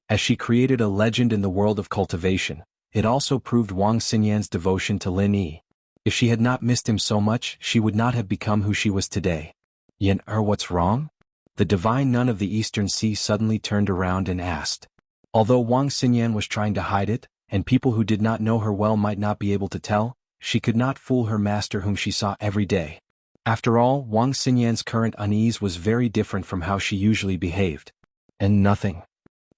As she created a legend in the world of cultivation, it also proved Wang Xinyan's devotion to Lin Yi. If she had not missed him so much, she would not have become who she was today. What's wrong? The divine nun of the Eastern Sea suddenly turned around and asked. Although Wang Xinyan was trying to hide it, and people who did not know her well might not be able to tell, she could not fool her master whom she saw every day. After all, Wang Xinyan's current unease was very different from how she usually behaved. And nothing.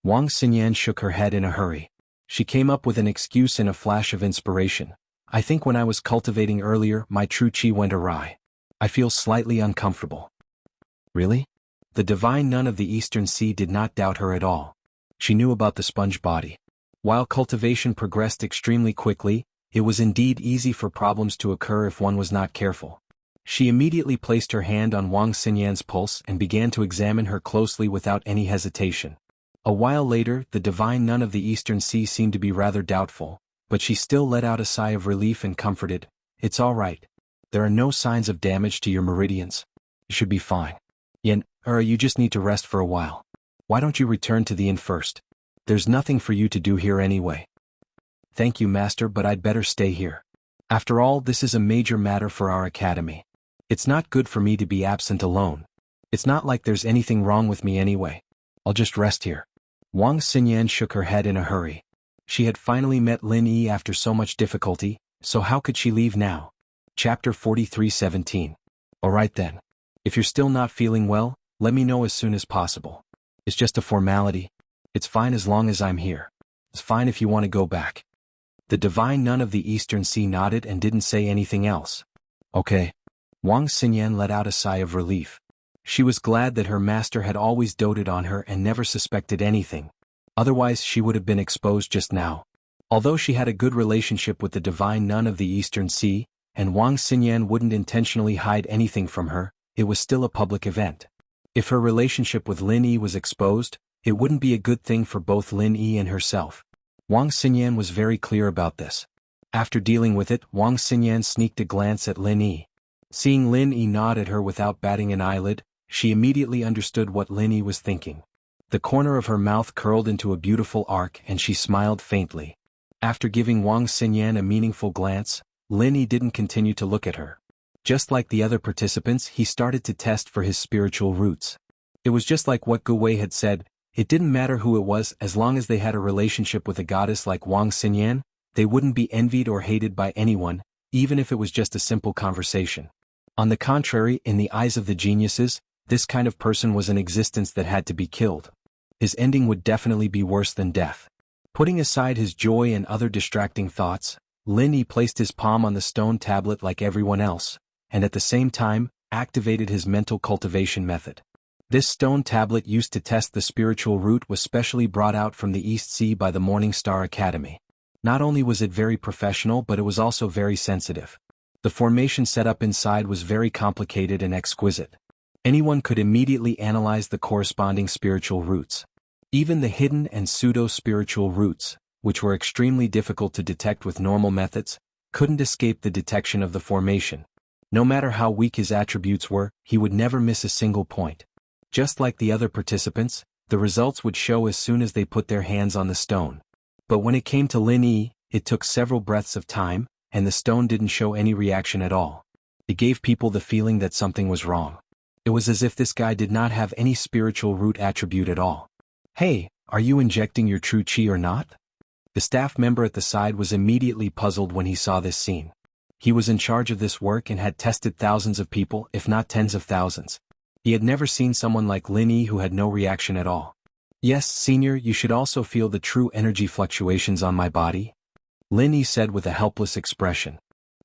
Wang Xinyan shook her head in a hurry. She came up with an excuse in a flash of inspiration. I think when I was cultivating earlier, my true qi went awry. I feel slightly uncomfortable. Really? The divine nun of the Eastern Sea did not doubt her at all. She knew about the sponge body. While cultivation progressed extremely quickly, it was indeed easy for problems to occur if one was not careful. She immediately placed her hand on Wang Xinyan's pulse and began to examine her closely without any hesitation. A while later, the divine nun of the Eastern Sea seemed to be rather doubtful, but she still let out a sigh of relief and comforted. It's all right. There are no signs of damage to your meridians. You should be fine. You just need to rest for a while. Why don't you return to the inn first? There's nothing for you to do here anyway. Thank you, Master, but I'd better stay here. After all, this is a major matter for our academy. It's not good for me to be absent alone. It's not like there's anything wrong with me anyway. I'll just rest here. Wang Xinyan shook her head in a hurry. She had finally met Lin Yi after so much difficulty, so how could she leave now? Chapter 43:17. Alright then. If you're still not feeling well, let me know as soon as possible. It's just a formality. It's fine as long as I'm here. It's fine if you want to go back. The divine nun of the Eastern Sea nodded and didn't say anything else. Okay. Wang Xinyan let out a sigh of relief. She was glad that her master had always doted on her and never suspected anything. Otherwise she would have been exposed just now. Although she had a good relationship with the divine nun of the Eastern Sea, and Wang Xinyan wouldn't intentionally hide anything from her, it was still a public event. If her relationship with Lin Yi was exposed, it wouldn't be a good thing for both Lin Yi and herself. Wang Xinyan was very clear about this. After dealing with it, Wang Xinyan sneaked a glance at Lin Yi. Seeing Lin Yi nod at her without batting an eyelid, she immediately understood what Lin Yi was thinking. The corner of her mouth curled into a beautiful arc and she smiled faintly. After giving Wang Xinyan a meaningful glance, Lin Yi didn't continue to look at her. Just like the other participants, he started to test for his spiritual roots. It was just like what Gu Wei had said, it didn't matter who it was as long as they had a relationship with a goddess like Wang Xinyan, they wouldn't be envied or hated by anyone, even if it was just a simple conversation. On the contrary, in the eyes of the geniuses, this kind of person was an existence that had to be killed. His ending would definitely be worse than death. Putting aside his joy and other distracting thoughts, Lin Yi placed his palm on the stone tablet like everyone else, and at the same time, activated his mental cultivation method. This stone tablet used to test the spiritual root was specially brought out from the East Sea by the Morning Star Academy. Not only was it very professional, but it was also very sensitive. The formation set up inside was very complicated and exquisite. Anyone could immediately analyze the corresponding spiritual roots. Even the hidden and pseudo-spiritual roots, which were extremely difficult to detect with normal methods, couldn't escape the detection of the formation. No matter how weak his attributes were, he would never miss a single point. Just like the other participants, the results would show as soon as they put their hands on the stone. But when it came to Lin Yi, it took several breaths of time, and the stone didn't show any reaction at all. It gave people the feeling that something was wrong. It was as if this guy did not have any spiritual root attribute at all. Hey, Are you injecting your true chi or not? The staff member at the side was immediately puzzled when he saw this scene. He was in charge of this work and had tested thousands of people, if not tens of thousands. He had never seen someone like Lin Yi who had no reaction at all. Yes, senior, you should also feel the true energy fluctuations on my body, Lin Yi said with a helpless expression.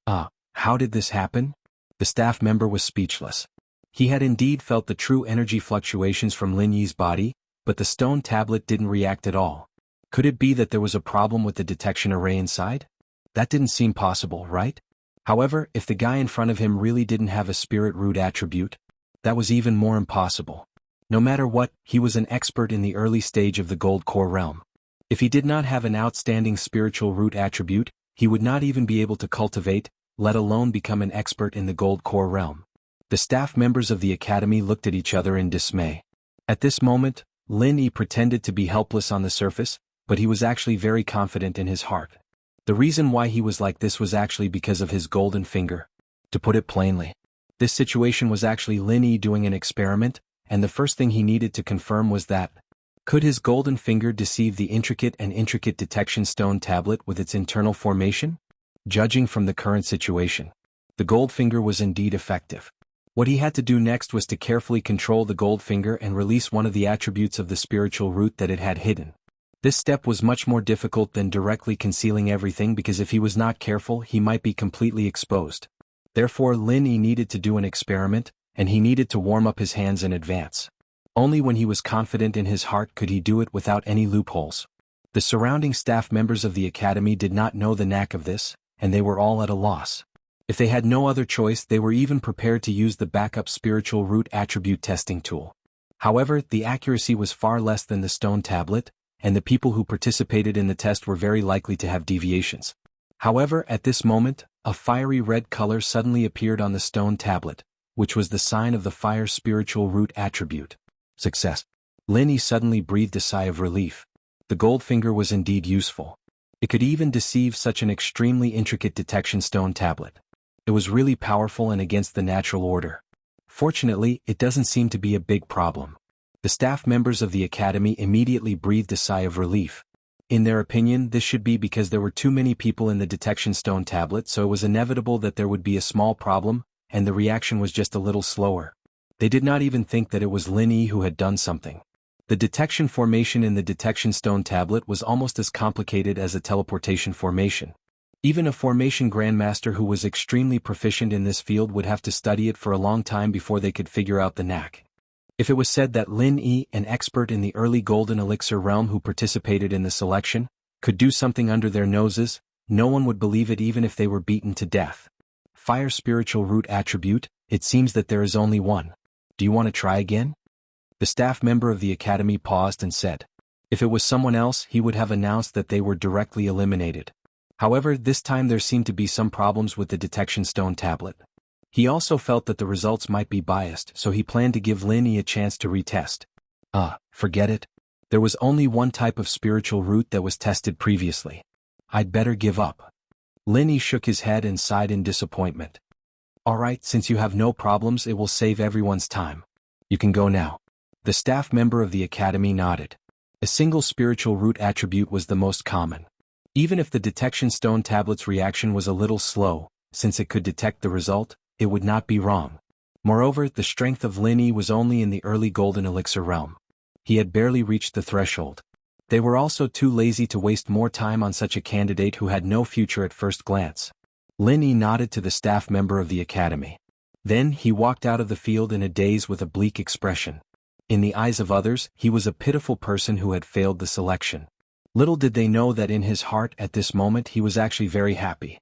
How did this happen? The staff member was speechless. He had indeed felt the true energy fluctuations from Lin Yi's body, but the stone tablet didn't react at all. Could it be that there was a problem with the detection array inside? That didn't seem possible, right? However, if the guy in front of him really didn't have a spirit root attribute, that was even more impossible. No matter what, he was an expert in the early stage of the gold core realm. If he did not have an outstanding spiritual root attribute, he would not even be able to cultivate, let alone become an expert in the gold core realm. The staff members of the academy looked at each other in dismay. At this moment, Lin Yi pretended to be helpless on the surface, but he was actually very confident in his heart. The reason why he was like this was actually because of his golden finger. To put it plainly, this situation was actually Lin Yi doing an experiment, and the first thing he needed to confirm was that, could his golden finger deceive the intricate detection stone tablet with its internal formation? Judging from the current situation, the gold finger was indeed effective. What he had to do next was to carefully control the gold finger and release one of the attributes of the spiritual root that it had hidden. This step was much more difficult than directly concealing everything because if he was not careful he might be completely exposed. Therefore Lin Yi needed to do an experiment, and he needed to warm up his hands in advance. Only when he was confident in his heart could he do it without any loopholes. The surrounding staff members of the academy did not know the knack of this, and they were all at a loss. If they had no other choice, they were even prepared to use the backup spiritual root attribute testing tool. However, the accuracy was far less than the stone tablet, and the people who participated in the test were very likely to have deviations. However, at this moment, a fiery red color suddenly appeared on the stone tablet, which was the sign of the fire spiritual root attribute. Success. Lin Yi suddenly breathed a sigh of relief. The gold finger was indeed useful. It could even deceive such an extremely intricate detection stone tablet. It was really powerful and against the natural order. Fortunately, it doesn't seem to be a big problem. The staff members of the academy immediately breathed a sigh of relief. In their opinion, this should be because there were too many people in the detection stone tablet, so it was inevitable that there would be a small problem, and the reaction was just a little slower. They did not even think that it was Lin Yi who had done something. The detection formation in the detection stone tablet was almost as complicated as a teleportation formation. Even a formation grandmaster who was extremely proficient in this field would have to study it for a long time before they could figure out the knack. If it was said that Lin Yi, an expert in the early golden elixir realm who participated in the selection, could do something under their noses, no one would believe it even if they were beaten to death. Fire spiritual root attribute, it seems that there is only one. Do you want to try again? The staff member of the academy paused and said. If it was someone else, he would have announced that they were directly eliminated. However, this time there seemed to be some problems with the detection stone tablet. He also felt that the results might be biased, so he planned to give Lin Yi a chance to retest. Forget it. There was only one type of spiritual root that was tested previously. I'd better give up. Lin Yi shook his head and sighed in disappointment. Alright, since you have no problems, it will save everyone's time. You can go now. The staff member of the academy nodded. A single spiritual root attribute was the most common. Even if the detection stone tablet's reaction was a little slow, since it could detect the result, it would not be wrong. Moreover, the strength of Lin Yi was only in the early golden elixir realm. He had barely reached the threshold. They were also too lazy to waste more time on such a candidate who had no future at first glance. Lin Yi nodded to the staff member of the academy. Then he walked out of the field in a daze with a bleak expression. In the eyes of others, he was a pitiful person who had failed the selection. Little did they know that in his heart at this moment he was actually very happy.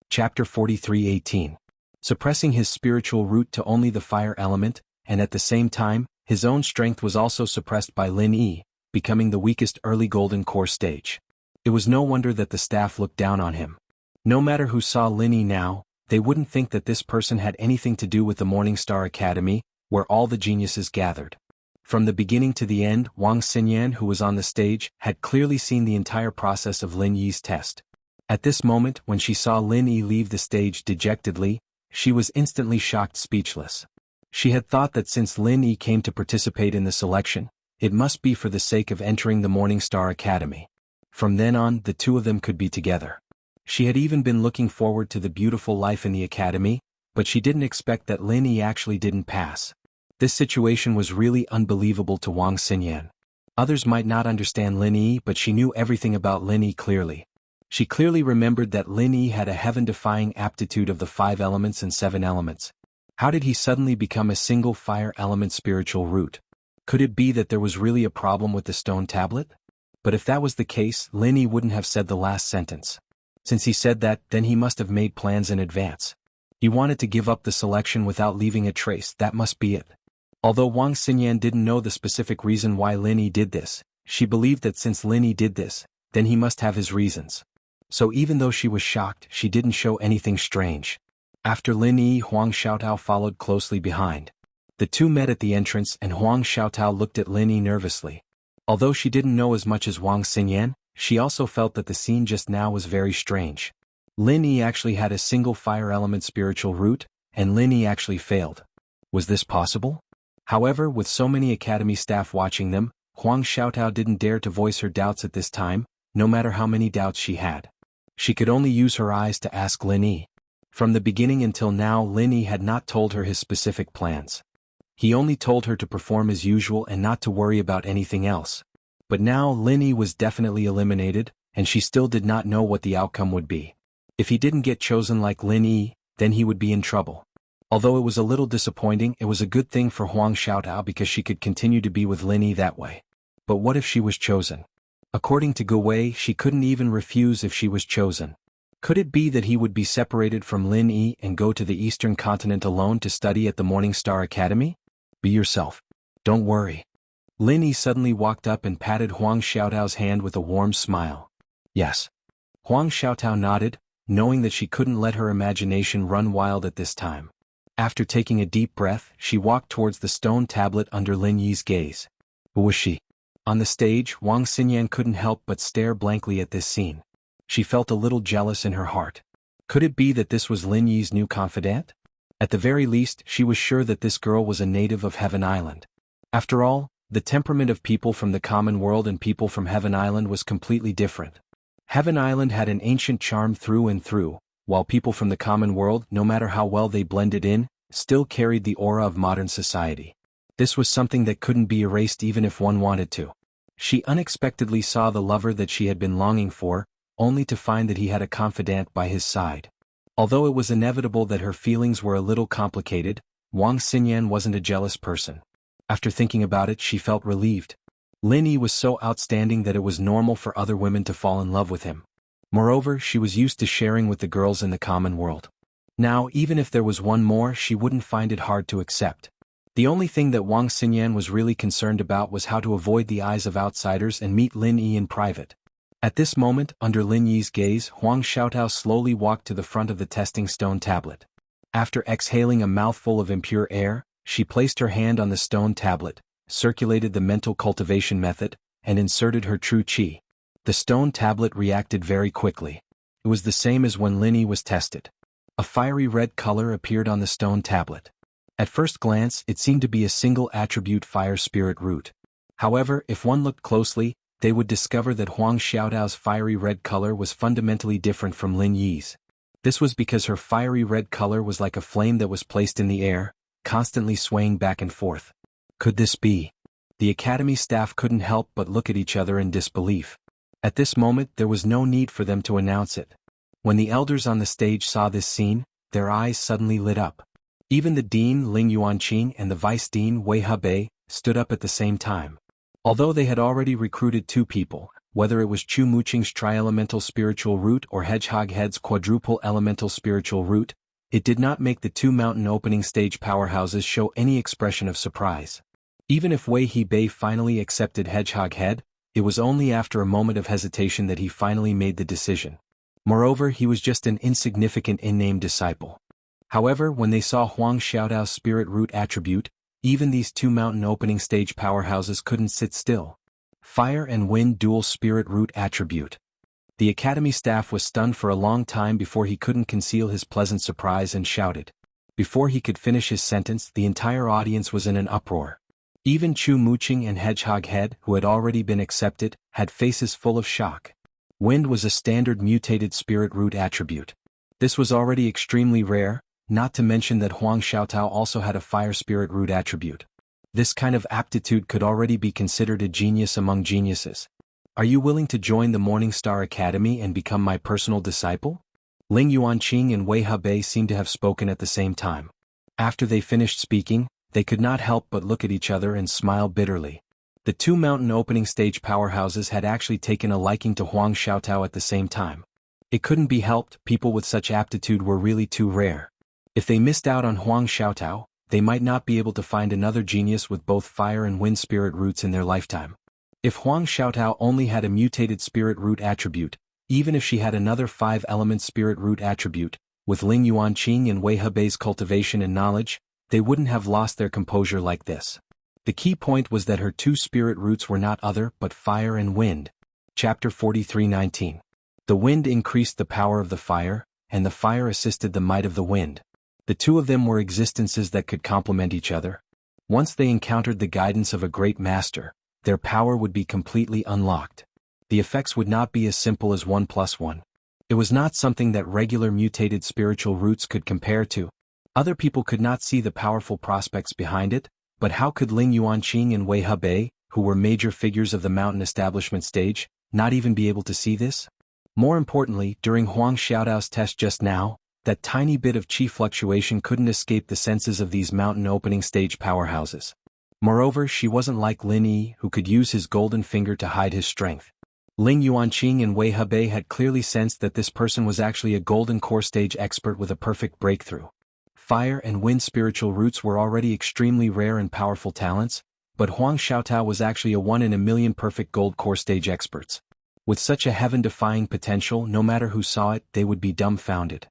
Chapter 43:18. Suppressing his spiritual root to only the fire element, and at the same time, his own strength was also suppressed by Lin Yi, becoming the weakest early golden core stage. It was no wonder that the staff looked down on him. No matter who saw Lin Yi now, they wouldn't think that this person had anything to do with the Morningstar Academy, where all the geniuses gathered. From the beginning to the end, Wang Xinyan, who was on the stage, had clearly seen the entire process of Lin Yi's test. At this moment, when she saw Lin Yi leave the stage dejectedly, she was instantly shocked speechless. She had thought that since Lin Yi came to participate in the selection, It must be for the sake of entering the Morning Star Academy. From then on, the two of them could be together. She had even been looking forward to the beautiful life in the academy, but she didn't expect that Lin Yi actually didn't pass. This situation was really unbelievable to Wang Xinyan. Others might not understand Lin Yi, but she knew everything about Lin Yi clearly. She clearly remembered that Lin Yi had a heaven-defying aptitude of the 5 elements and 7 elements. How did he suddenly become a single fire element spiritual root? Could it be that there was really a problem with the stone tablet? But if that was the case, Lin Yi wouldn't have said the last sentence. Since he said that, then he must have made plans in advance. He wanted to give up the selection without leaving a trace, that must be it. Although Wang Xinyan didn't know the specific reason why Lin Yi did this, she believed that since Lin Yi did this, then he must have his reasons. So even though she was shocked, she didn't show anything strange. After Lin Yi, Huang Xiaotao followed closely behind. The two met at the entrance and Huang Xiaotao looked at Lin Yi nervously. Although she didn't know as much as Wang Xinyan, she also felt that the scene just now was very strange. Lin Yi actually had a single fire element spiritual root, and Lin Yi actually failed. Was this possible? However, with so many academy staff watching them, Huang Xiaotao didn't dare to voice her doubts at this time, no matter how many doubts she had. She could only use her eyes to ask Lin Yi. From the beginning until now, Lin Yi had not told her his specific plans. He only told her to perform as usual and not to worry about anything else. But now Lin Yi was definitely eliminated, and she still did not know what the outcome would be. If he didn't get chosen like Lin Yi, then he would be in trouble. Although it was a little disappointing, it was a good thing for Huang Xiaotao because she could continue to be with Lin Yi that way. But what if she was chosen? According to Gu Wei, she couldn't even refuse if she was chosen. Could it be that he would be separated from Lin Yi and go to the Eastern continent alone to study at the Morning Star Academy? Be yourself. Don't worry. Lin Yi suddenly walked up and patted Huang Xiaotao's hand with a warm smile. Yes. Huang Xiaotao nodded, knowing that she couldn't let her imagination run wild at this time. After taking a deep breath, she walked towards the stone tablet under Lin Yi's gaze. Who was she? On the stage, Wang Xinyan couldn't help but stare blankly at this scene. She felt a little jealous in her heart. Could it be that this was Lin Yi's new confidant? At the very least, she was sure that this girl was a native of Heaven Island. After all, the temperament of people from the common world and people from Heaven Island was completely different. Heaven Island had an ancient charm through and through, while people from the common world, no matter how well they blended in, still carried the aura of modern society. This was something that couldn't be erased even if one wanted to. She unexpectedly saw the lover that she had been longing for, only to find that he had a confidant by his side. Although it was inevitable that her feelings were a little complicated, Wang Xinyan wasn't a jealous person. After thinking about it, she felt relieved. Lin Yi was so outstanding that it was normal for other women to fall in love with him. Moreover, she was used to sharing with the girls in the common world. Now, even if there was one more, she wouldn't find it hard to accept. The only thing that Wang Xinyan was really concerned about was how to avoid the eyes of outsiders and meet Lin Yi in private. At this moment, under Lin Yi's gaze, Huang Xiaotao slowly walked to the front of the testing stone tablet. After exhaling a mouthful of impure air, she placed her hand on the stone tablet, circulated the mental cultivation method, and inserted her true qi. The stone tablet reacted very quickly. It was the same as when Lin Yi was tested. A fiery red color appeared on the stone tablet. At first glance, it seemed to be a single attribute fire spirit root. However, if one looked closely, they would discover that Huang Xiaotao's fiery red color was fundamentally different from Lin Yi's. This was because her fiery red color was like a flame that was placed in the air, constantly swaying back and forth. Could this be? The academy staff couldn't help but look at each other in disbelief. At this moment, there was no need for them to announce it. When the elders on the stage saw this scene, their eyes suddenly lit up. Even the dean Ling Yuanqing and the vice dean Wei Hebei stood up at the same time. Although they had already recruited 2 people, whether it was Chu Muqing's tri-elemental spiritual root or Hedgehog Head's quadruple elemental spiritual root, it did not make the 2 mountain opening stage powerhouses show any expression of surprise. Even if Wei Hebei finally accepted Hedgehog Head, it was only after a moment of hesitation that he finally made the decision. Moreover, he was just an insignificant in-name disciple. However, when they saw Huang Xiaotao's spirit root attribute, even these 2 mountain opening stage powerhouses couldn't sit still. Fire and Wind dual spirit root attribute. The academy staff was stunned for a long time before he couldn't conceal his pleasant surprise and shouted. Before he could finish his sentence, the entire audience was in an uproar. Even Chu Muqing and Hedgehog Head, who had already been accepted, had faces full of shock. Wind was a standard mutated spirit root attribute. This was already extremely rare, not to mention that Huang Xiaotao also had a fire spirit root attribute. This kind of aptitude could already be considered a genius among geniuses. Are you willing to join the Morning Star Academy and become my personal disciple? Ling Yuanqing and Wei Hebei seemed to have spoken at the same time. After they finished speaking, they could not help but look at each other and smile bitterly. The two mountain opening stage powerhouses had actually taken a liking to Huang Xiaotao at the same time. It couldn't be helped, people with such aptitude were really too rare. If they missed out on Huang Xiaotao, they might not be able to find another genius with both fire and wind spirit roots in their lifetime. If Huang Xiaotao only had a mutated spirit root attribute, even if she had another 5-element spirit root attribute, with Ling Yuanqing and Wei Hebei's cultivation and knowledge, they wouldn't have lost their composure like this. The key point was that her two spirit roots were not other but fire and wind. Chapter 43:19. The wind increased the power of the fire, and the fire assisted the might of the wind. The two of them were existences that could complement each other. Once they encountered the guidance of a great master, their power would be completely unlocked. The effects would not be as simple as 1 + 1. It was not something that regular mutated spiritual roots could compare to. Other people could not see the powerful prospects behind it, but how could Ling Yuanqing and Wei Hebei, who were major figures of the mountain establishment stage, not even be able to see this? More importantly, during Huang Xiaotao's test just now, that tiny bit of chi fluctuation couldn't escape the senses of these mountain opening stage powerhouses. Moreover, she wasn't like Lin Yi, who could use his golden finger to hide his strength. Ling Yuanqing and Wei Hebei had clearly sensed that this person was actually a golden core stage expert with a perfect breakthrough. Fire and wind spiritual roots were already extremely rare and powerful talents, but Huang Xiaotao was actually a 1 in a million perfect gold core stage experts. With such a heaven-defying potential, no matter who saw it, they would be dumbfounded.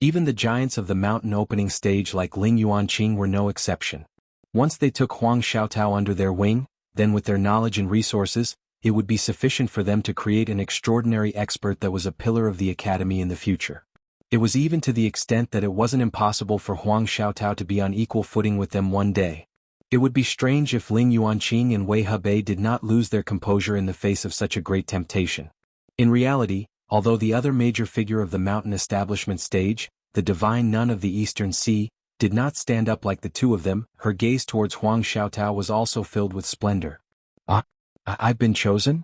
Even the giants of the mountain opening stage like Ling Yuanqing were no exception. Once they took Huang Xiaotao under their wing, then with their knowledge and resources, it would be sufficient for them to create an extraordinary expert that was a pillar of the academy in the future. It was even to the extent that it wasn't impossible for Huang Xiaotao to be on equal footing with them one day. It would be strange if Ling Yuanqing and Wei Hebei did not lose their composure in the face of such a great temptation. In reality, although the other major figure of the mountain establishment stage, the divine nun of the Eastern Sea, did not stand up like the two of them, her gaze towards Huang Xiaotao was also filled with splendor. I've been chosen?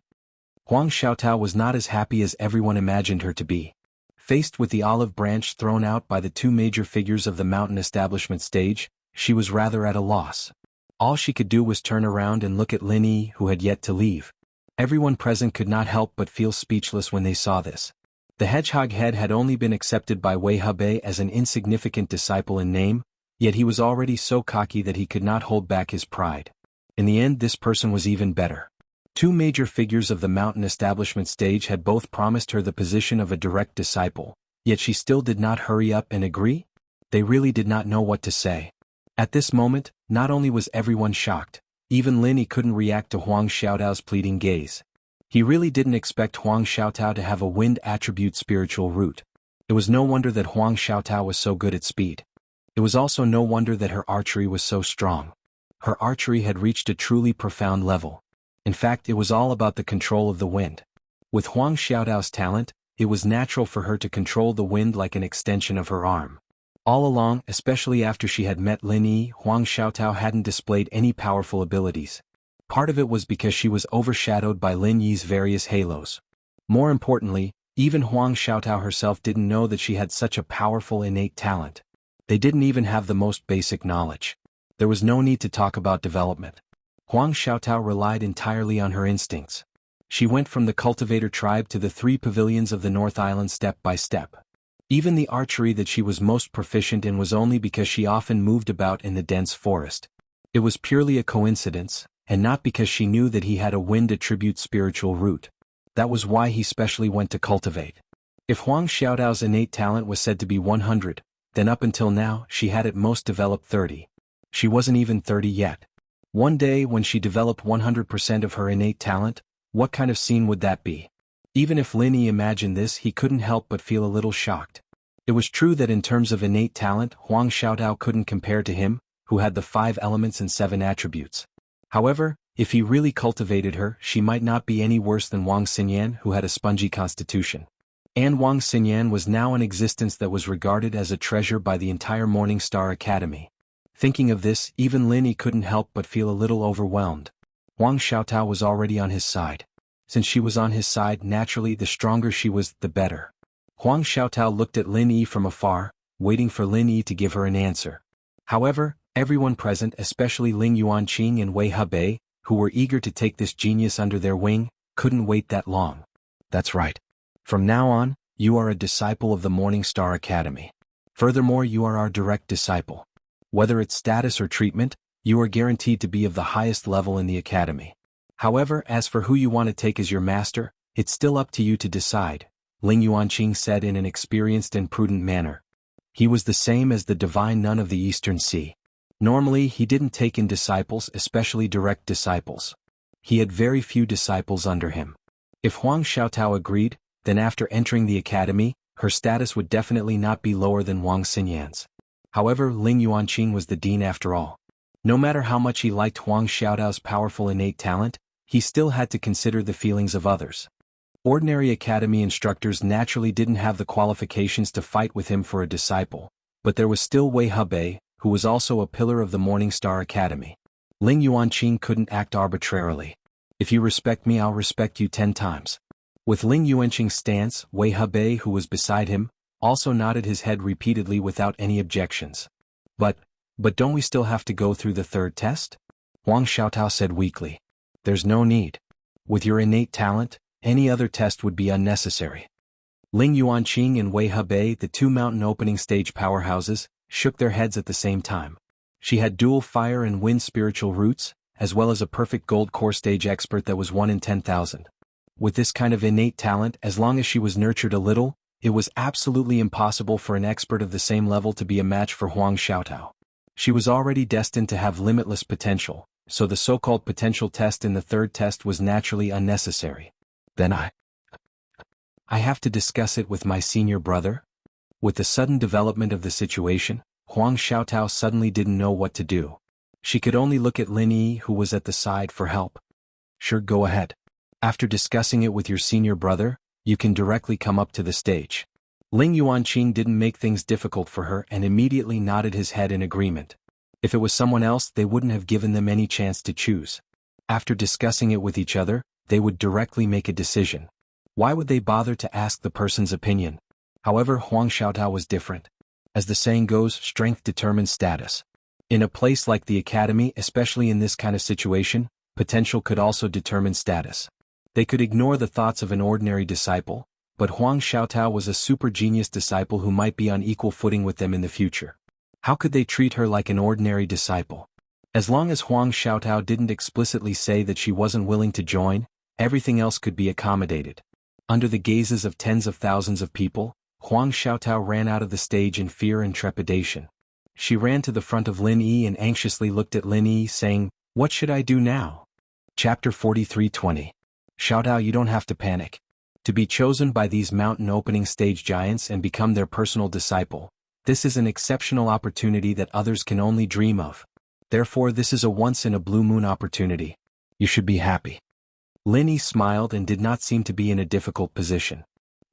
Huang Xiaotao was not as happy as everyone imagined her to be. Faced with the olive branch thrown out by the two major figures of the mountain establishment stage, she was rather at a loss. All she could do was turn around and look at Lin Yi, who had yet to leave. Everyone present could not help but feel speechless when they saw this. The Hedgehog Head had only been accepted by Wei Hebei as an insignificant disciple in name, yet he was already so cocky that he could not hold back his pride. In the end, this person was even better. Two major figures of the mountain establishment stage had both promised her the position of a direct disciple, yet she still did not hurry up and agree? They really did not know what to say. At this moment, not only was everyone shocked, even Lin Yi couldn't react to Huang Xiaotao's pleading gaze. He really didn't expect Huang Xiaotao to have a wind attribute spiritual root. It was no wonder that Huang Xiaotao was so good at speed. It was also no wonder that her archery was so strong. Her archery had reached a truly profound level. In fact, it was all about the control of the wind. With Huang Xiaotao's talent, it was natural for her to control the wind like an extension of her arm. All along, especially after she had met Lin Yi, Huang Xiaotao hadn't displayed any powerful abilities. Part of it was because she was overshadowed by Lin Yi's various halos. More importantly, even Huang Xiaotao herself didn't know that she had such a powerful innate talent. They didn't even have the most basic knowledge. There was no need to talk about development. Huang Xiaotao relied entirely on her instincts. She went from the cultivator tribe to the 3 pavilions of the North Island step by step. Even the archery that she was most proficient in was only because she often moved about in the dense forest. It was purely a coincidence, and not because she knew that he had a wind attribute spiritual root. That was why he specially went to cultivate. If Huang Xiaotao's innate talent was said to be 100, then up until now she had at most developed 30. She wasn't even 30 yet. One day when she developed 100% of her innate talent, what kind of scene would that be? Even if Lin Yi imagined this, he couldn't help but feel a little shocked. It was true that in terms of innate talent, Huang Xiaotao couldn't compare to him, who had the 5 elements and 7 attributes. However, if he really cultivated her, she might not be any worse than Wang Xinyan, who had a spongy constitution. And Wang Xinyan was now an existence that was regarded as a treasure by the entire Morning Star Academy. Thinking of this, even Lin Yi couldn't help but feel a little overwhelmed. Huang Xiaotao was already on his side. Since she was on his side, naturally the stronger she was, the better. Huang Xiaotao looked at Lin Yi from afar, waiting for Lin Yi to give her an answer. However, everyone present, especially Ling Yuanqing and Wei Hebei, who were eager to take this genius under their wing, couldn't wait that long. That's right. From now on, you are a disciple of the Morning Star Academy. Furthermore, you are our direct disciple. Whether it's status or treatment, you are guaranteed to be of the highest level in the academy. However, as for who you want to take as your master, it's still up to you to decide, Ling Yuanqing said in an experienced and prudent manner. He was the same as the divine nun of the Eastern Sea. Normally, he didn't take in disciples, especially direct disciples. He had very few disciples under him. If Huang Xiaotao agreed, then after entering the academy, her status would definitely not be lower than Wang Xinyan's. However, Ling Yuanqing was the dean after all. No matter how much he liked Huang Xiaotao's powerful innate talent, he still had to consider the feelings of others. Ordinary academy instructors naturally didn't have the qualifications to fight with him for a disciple, but there was still Wei Hebei, who was also a pillar of the Morning Star Academy. Ling Yuanqing couldn't act arbitrarily. If you respect me, I'll respect you 10 times. With Ling Yuanqing's stance, Wei Hebei, who was beside him, also nodded his head repeatedly without any objections. But don't we still have to go through the third test? Huang Xiaotao said weakly. There's no need. With your innate talent, any other test would be unnecessary. Ling Yuanqing and Wei Hebei, the two mountain opening stage powerhouses, shook their heads at the same time. She had dual fire and wind spiritual roots, as well as a perfect gold core stage expert that was 1 in 10,000. With this kind of innate talent, as long as she was nurtured a little, it was absolutely impossible for an expert of the same level to be a match for Huang Xiaotao. She was already destined to have limitless potential, so the so-called potential test in the third test was naturally unnecessary. Then I have to discuss it with my senior brother? With the sudden development of the situation, Huang Xiaotao suddenly didn't know what to do. She could only look at Lin Yi, who was at the side, for help. Sure, go ahead. After discussing it with your senior brother, you can directly come up to the stage. Ling Yuanqing didn't make things difficult for her and immediately nodded his head in agreement. If it was someone else, they wouldn't have given them any chance to choose. After discussing it with each other, they would directly make a decision. Why would they bother to ask the person's opinion? However, Huang Xiaotao was different. As the saying goes, strength determines status. In a place like the academy, especially in this kind of situation, potential could also determine status. They could ignore the thoughts of an ordinary disciple, but Huang Xiaotao was a super genius disciple who might be on equal footing with them in the future. How could they treat her like an ordinary disciple? As long as Huang Xiaotao didn't explicitly say that she wasn't willing to join, everything else could be accommodated. Under the gazes of tens of thousands of people, Huang Xiaotao ran out of the stage in fear and trepidation. She ran to the front of Lin Yi and anxiously looked at Lin Yi, saying, "What should I do now?" Chapter 43:20. Xiaotao, you don't have to panic. To be chosen by these mountain opening stage giants and become their personal disciple, this is an exceptional opportunity that others can only dream of. Therefore, this is a once-in-a-blue-moon opportunity. You should be happy. Lin Yi smiled and did not seem to be in a difficult position.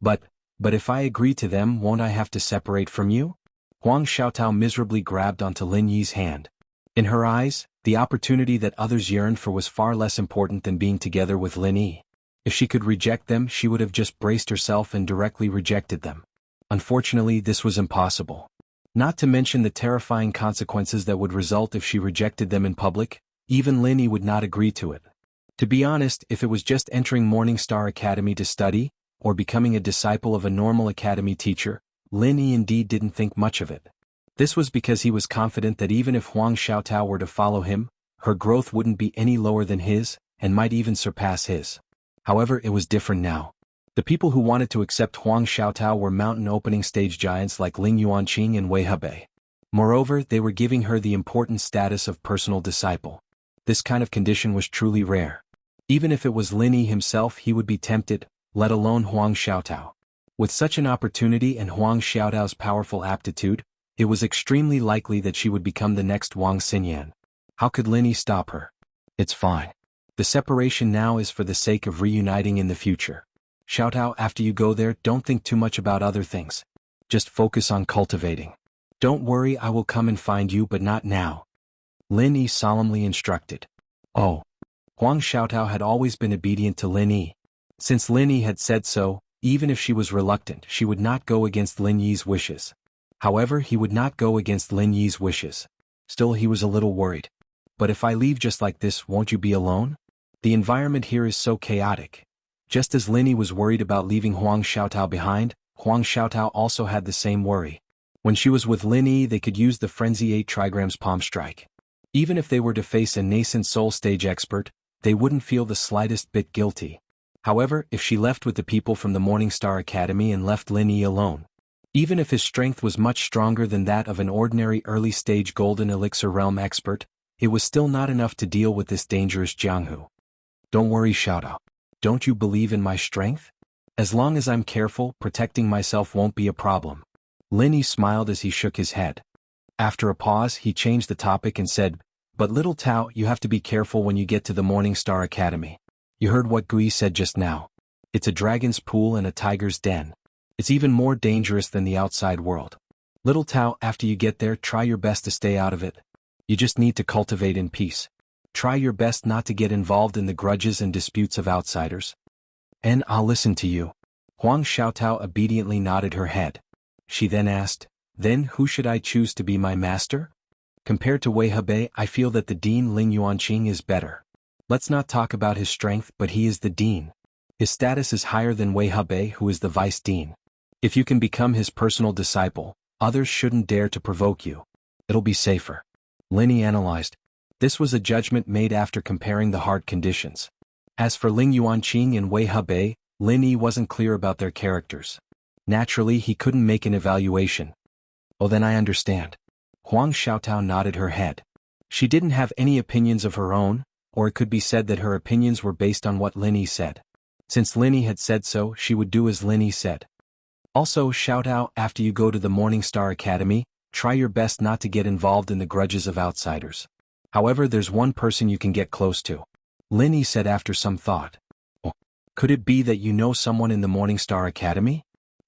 But if I agree to them, won't I have to separate from you? Huang Xiaotao miserably grabbed onto Lin Yi's hand. In her eyes, the opportunity that others yearned for was far less important than being together with Lin Yi. If she could reject them, she would have just braced herself and directly rejected them. Unfortunately, this was impossible. Not to mention the terrifying consequences that would result if she rejected them in public, even Lin Yi would not agree to it. To be honest, if it was just entering Morning Star Academy to study, or becoming a disciple of a normal academy teacher, Lin Yi indeed didn't think much of it. This was because he was confident that even if Huang Xiaotao were to follow him, her growth wouldn't be any lower than his, and might even surpass his. However, it was different now. The people who wanted to accept Huang Xiaotao were mountain opening stage giants like Ling Yuanqing and Wei Hebei. Moreover, they were giving her the important status of personal disciple. This kind of condition was truly rare. Even if it was Lin Yi himself, he would be tempted, let alone Huang Xiaotao. With such an opportunity and Huang Xiaotao's powerful aptitude, it was extremely likely that she would become the next Wang Xinyan. How could Lin Yi stop her? It's fine. The separation now is for the sake of reuniting in the future. Xiaotao, after you go there, don't think too much about other things. Just focus on cultivating. Don't worry, I will come and find you, but not now. Lin Yi solemnly instructed. Oh. Huang Xiaotao had always been obedient to Lin Yi. Since Lin Yi had said so, even if she was reluctant, she would not go against Lin Yi's wishes. However, he would not go against Lin Yi's wishes. Still, he was a little worried. But if I leave just like this, won't you be alone? The environment here is so chaotic. Just as Lin Yi was worried about leaving Huang Xiaotao behind, Huang Xiaotao also had the same worry. When she was with Lin Yi, they could use the Frenzy 8 trigrams palm strike. Even if they were to face a nascent soul stage expert, they wouldn't feel the slightest bit guilty. However, if she left with the people from the Morningstar Academy and left Lin Yi alone, even if his strength was much stronger than that of an ordinary early-stage Golden Elixir Realm expert, it was still not enough to deal with this dangerous Jianghu. Don't worry, Xiaotao. Don't you believe in my strength? As long as I'm careful, protecting myself won't be a problem. Lin Yi smiled as he shook his head. After a pause, he changed the topic and said, But little Tao, you have to be careful when you get to the Morningstar Academy. You heard what Gui said just now. It's a dragon's pool and a tiger's den. It's even more dangerous than the outside world. Little Tao, after you get there, try your best to stay out of it. You just need to cultivate in peace. Try your best not to get involved in the grudges and disputes of outsiders. And I'll listen to you. Huang Xiaotao obediently nodded her head. She then asked, Then who should I choose to be my master? Compared to Wei Hebei, I feel that the Dean Ling Yuanqing is better. Let's not talk about his strength, but he is the Dean. His status is higher than Wei Hebei, who is the Vice Dean. If you can become his personal disciple, others shouldn't dare to provoke you. It'll be safer. Lin Yi analyzed. This was a judgment made after comparing the hard conditions. As for Ling Yuanqing and Wei Hebei, Lin Yi wasn't clear about their characters. Naturally, he couldn't make an evaluation. Oh, then I understand. Huang Xiaotao nodded her head. She didn't have any opinions of her own, or it could be said that her opinions were based on what Lin Yi said. Since Lin Yi had said so, she would do as Lin Yi said. Also, Xiaotao, after you go to the Morningstar Academy, try your best not to get involved in the grudges of outsiders. However, there's one person you can get close to. Lin Yi said after some thought. Oh, could it be that you know someone in the Morningstar Academy?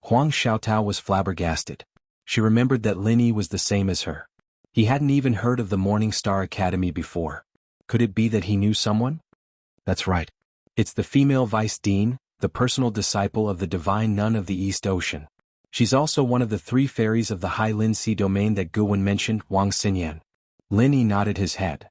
Huang Xiaotao was flabbergasted. She remembered that Lin Yi was the same as her. He hadn't even heard of the Morningstar Academy before. Could it be that he knew someone? That's right. It's the female Vice Dean, the personal disciple of the Divine Nun of the East Ocean. She's also one of the 3 fairies of the High Lin Sea domain that Guwen mentioned, Wang Xinyan. Lin Yi nodded his head.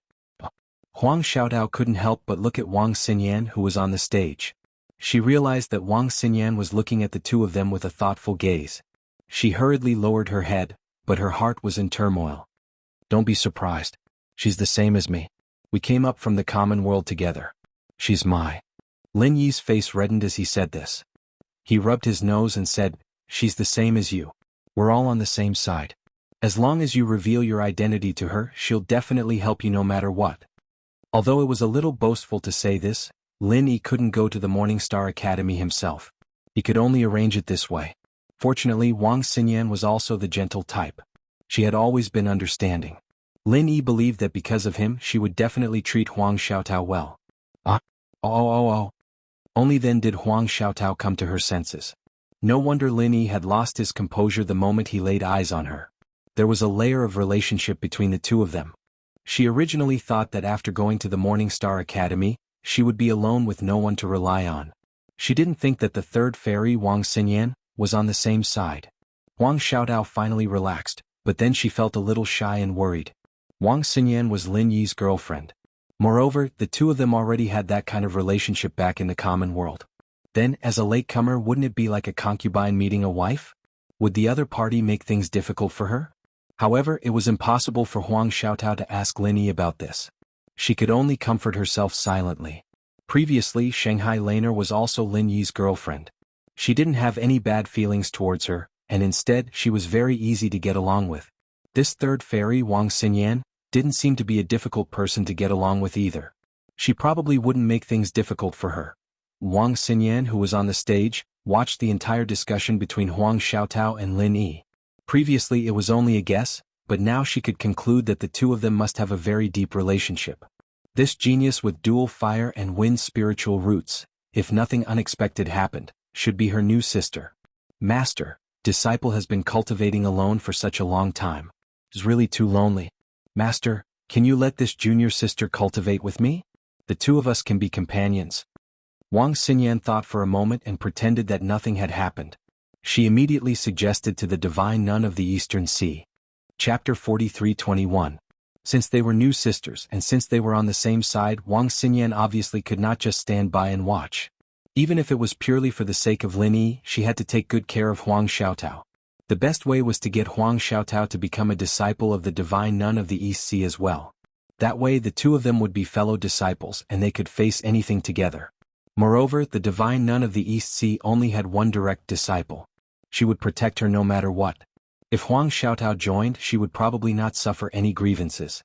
Huang Xiaotao couldn't help but look at Wang Xinyan, who was on the stage. She realized that Wang Xinyan was looking at the two of them with a thoughtful gaze. She hurriedly lowered her head, but her heart was in turmoil. Don't be surprised. She's the same as me. We came up from the common world together. She's my. Lin Yi's face reddened as he said this. He rubbed his nose and said, She's the same as you. We're all on the same side. As long as you reveal your identity to her, she'll definitely help you no matter what. Although it was a little boastful to say this, Lin Yi couldn't go to the Morningstar Academy himself. He could only arrange it this way. Fortunately, Wang Xinyan was also the gentle type. She had always been understanding. Lin Yi believed that because of him she would definitely treat Huang Xiaotao well. Oh. Only then did Huang Xiaotao come to her senses. No wonder Lin Yi had lost his composure the moment he laid eyes on her. There was a layer of relationship between the two of them. She originally thought that after going to the Morningstar Academy, she would be alone with no one to rely on. She didn't think that the 3rd fairy, Wang Xinyan, was on the same side. Huang Xiaotao finally relaxed, but then she felt a little shy and worried. Wang Xinyan was Lin Yi's girlfriend. Moreover, the two of them already had that kind of relationship back in the common world. Then, as a latecomer, wouldn't it be like a concubine meeting a wife? Would the other party make things difficult for her? However, it was impossible for Huang Xiaotao to ask Lin Yi about this. She could only comfort herself silently. Previously, Shanghai Laner was also Lin Yi's girlfriend. She didn't have any bad feelings towards her, and instead, she was very easy to get along with. This 3rd fairy, Wang Xinyan, didn't seem to be a difficult person to get along with either. She probably wouldn't make things difficult for her. Wang Xinyan, who was on the stage, watched the entire discussion between Huang Xiaotao and Lin Yi. Previously it was only a guess, but now she could conclude that the two of them must have a very deep relationship. This genius with dual fire and wind spiritual roots, if nothing unexpected happened, should be her new sister. Master, disciple has been cultivating alone for such a long time. Is really too lonely. Master, can you let this junior sister cultivate with me? The two of us can be companions. Wang Xinyan thought for a moment and pretended that nothing had happened. She immediately suggested to the divine nun of the Eastern Sea. Chapter 43:21. Since they were new sisters and since they were on the same side, Wang Xinyan obviously could not just stand by and watch. Even if it was purely for the sake of Lin Yi, she had to take good care of Huang Xiaotao. The best way was to get Huang Xiaotao to become a disciple of the divine nun of the East Sea as well. That way the two of them would be fellow disciples and they could face anything together. Moreover, the divine nun of the East Sea only had one direct disciple. She would protect her no matter what. If Huang Xiaotao joined, she would probably not suffer any grievances.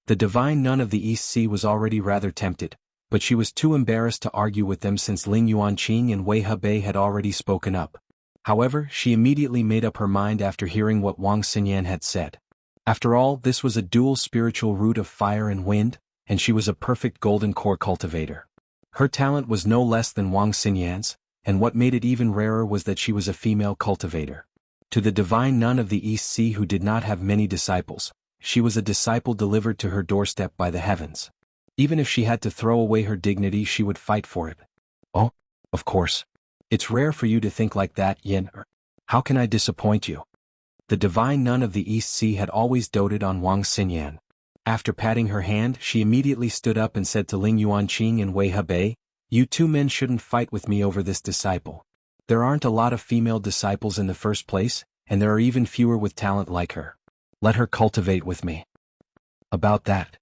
The divine nun of the East Sea was already rather tempted, but she was too embarrassed to argue with them since Ling Yuanqing and Wei Hebei had already spoken up. However, she immediately made up her mind after hearing what Wang Xinyan had said. After all, this was a dual spiritual root of fire and wind, and she was a perfect golden core cultivator. Her talent was no less than Wang Xinyan's, and what made it even rarer was that she was a female cultivator. To the divine nun of the East Sea who did not have many disciples, she was a disciple delivered to her doorstep by the heavens. Even if she had to throw away her dignity, she would fight for it. Oh, of course. It's rare for you to think like that, Yin. How can I disappoint you? The divine nun of the East Sea had always doted on Wang Xinyan. After patting her hand, she immediately stood up and said to Ling Yuanqing and Wei Hebei, "You two men shouldn't fight with me over this disciple. There aren't a lot of female disciples in the first place, and there are even fewer with talent like her. Let her cultivate with me." About that,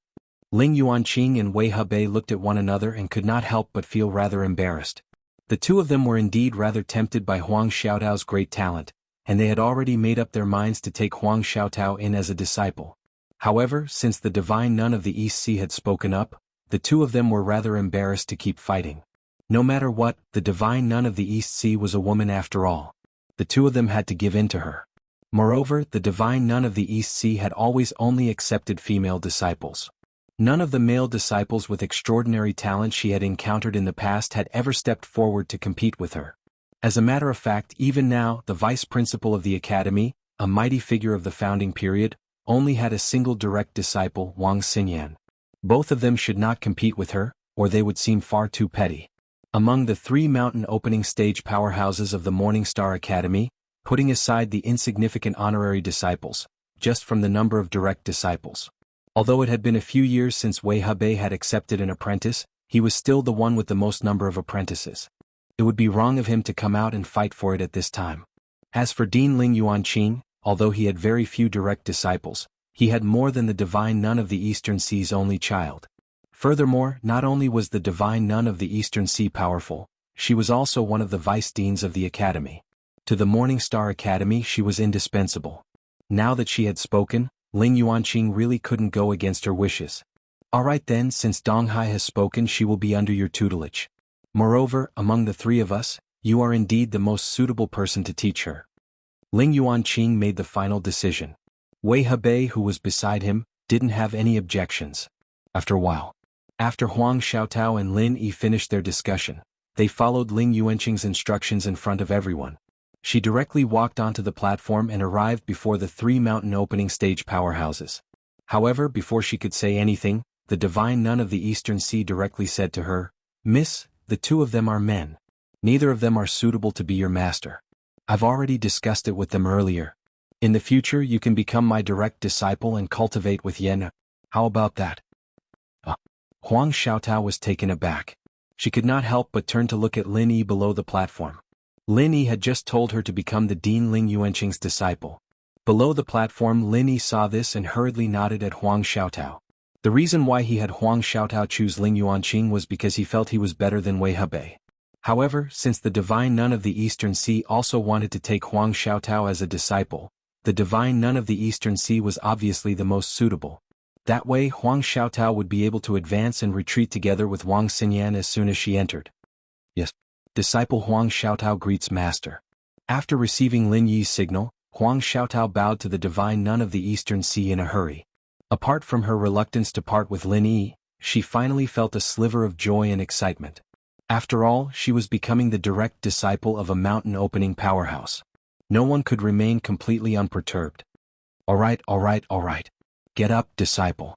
Ling Yuanqing and Wei Hebei looked at one another and could not help but feel rather embarrassed. The two of them were indeed rather tempted by Huang Xiaotao's great talent, and they had already made up their minds to take Huang Xiaotao in as a disciple. However, since the divine nun of the East Sea had spoken up, the two of them were rather embarrassed to keep fighting. No matter what, the divine nun of the East Sea was a woman after all. The two of them had to give in to her. Moreover, the divine nun of the East Sea had always only accepted female disciples. None of the male disciples with extraordinary talent she had encountered in the past had ever stepped forward to compete with her. As a matter of fact, even now, the vice principal of the academy, a mighty figure of the founding period, only had a single direct disciple, Wang Xinyan. Both of them should not compete with her, or they would seem far too petty. Among the three mountain opening stage powerhouses of the Morning Star Academy, putting aside the insignificant honorary disciples, just from the number of direct disciples. Although it had been a few years since Wei Hebei had accepted an apprentice, he was still the one with the most number of apprentices. It would be wrong of him to come out and fight for it at this time. As for Dean Ling Yuanqing, although he had very few direct disciples, he had more than the divine nun of the Eastern Sea's only child. Furthermore, not only was the divine nun of the Eastern Sea powerful, she was also one of the vice deans of the academy. To the Morning Star Academy she was indispensable. Now that she had spoken, Ling Yuanqing really couldn't go against her wishes. All right then, since Donghai has spoken, she will be under your tutelage. Moreover, among the three of us, you are indeed the most suitable person to teach her. Ling Yuanqing made the final decision. Wei Hebei, who was beside him, didn't have any objections. After a while, after Huang Xiaotao and Lin Yi finished their discussion, they followed Ling Yuanqing's instructions in front of everyone. She directly walked onto the platform and arrived before the three mountain opening stage powerhouses. However, before she could say anything, the divine nun of the Eastern Sea directly said to her, "Miss, the two of them are men. Neither of them are suitable to be your master. I've already discussed it with them earlier. In the future you can become my direct disciple and cultivate with Yen. How about that?" Huang Xiaotao was taken aback. She could not help but turn to look at Lin Yi below the platform. Lin Yi had just told her to become the Dean Ling Yuanqing's disciple. Below the platform, Lin Yi saw this and hurriedly nodded at Huang Xiaotao. The reason why he had Huang Xiaotao choose Ling Yuanqing was because he felt he was better than Wei Hebei. However, since the divine nun of the Eastern Sea also wanted to take Huang Xiaotao as a disciple, the divine nun of the Eastern Sea was obviously the most suitable. That way Huang Xiaotao would be able to advance and retreat together with Wang Xinyan as soon as she entered. Yes. Disciple Huang Xiaotao greets master. After receiving Lin Yi's signal, Huang Xiaotao bowed to the divine nun of the Eastern Sea in a hurry. Apart from her reluctance to part with Lin Yi, She finally felt a sliver of joy and excitement. After all, she was becoming the direct disciple of a mountain-opening powerhouse. No one could remain completely unperturbed. All right. Get up, disciple.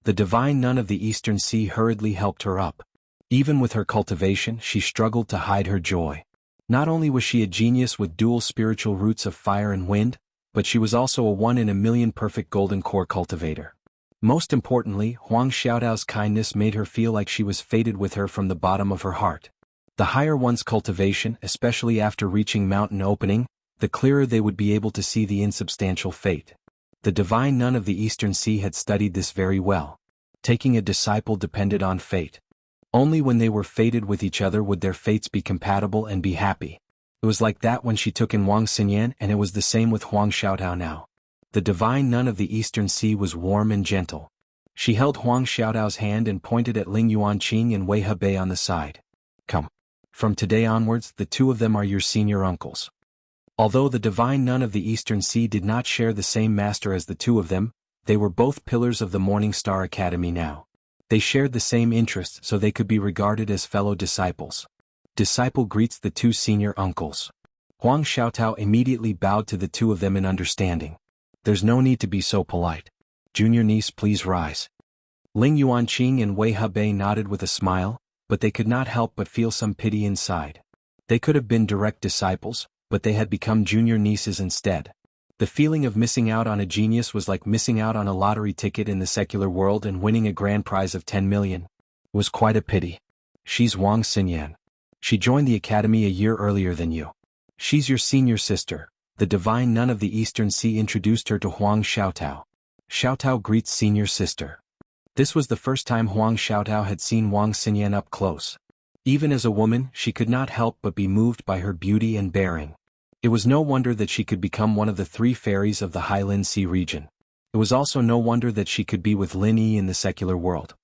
The divine nun of the Eastern Sea hurriedly helped her up. Even with her cultivation, she struggled to hide her joy. Not only was she a genius with dual spiritual roots of fire and wind, but she was also a one-in-a-million perfect golden core cultivator. Most importantly, Huang Xiaotao's kindness made her feel like she was fated with her from the bottom of her heart. The higher one's cultivation, especially after reaching mountain opening, the clearer they would be able to see the insubstantial fate. The divine nun of the Eastern Sea had studied this very well. Taking a disciple depended on fate. Only when they were fated with each other would their fates be compatible and be happy. It was like that when she took in Wang Xinyan, and it was the same with Huang Xiaotao now. The divine nun of the Eastern Sea was warm and gentle. She held Huang Xiaotao's hand and pointed at Ling Yuanqing and Wei Hebei on the side. Come. From today onwards, the two of them are your senior uncles. Although the divine nun of the Eastern Sea did not share the same master as the two of them, they were both pillars of the Morning Star Academy now. They shared the same interests, so they could be regarded as fellow disciples. Disciple greets the two senior uncles. Huang Xiaotao immediately bowed to the two of them in understanding. There's no need to be so polite. Junior niece, please rise. Ling Yuanqing and Wei Hebei nodded with a smile, but they could not help but feel some pity inside. They could have been direct disciples, but they had become junior nieces instead. The feeling of missing out on a genius was like missing out on a lottery ticket in the secular world and winning a grand prize of 10 million. It was quite a pity. She's Wang Xinyan. She joined the academy a year earlier than you. She's your senior sister. The divine nun of the Eastern Sea introduced her to Huang Xiaotao. Xiaotao greets senior sister. This was the first time Huang Xiaotao had seen Wang Xinyan up close. Even as a woman, she could not help but be moved by her beauty and bearing. It was no wonder that she could become one of the three fairies of the Highland Sea region. It was also no wonder that she could be with Lin Yi in the secular world.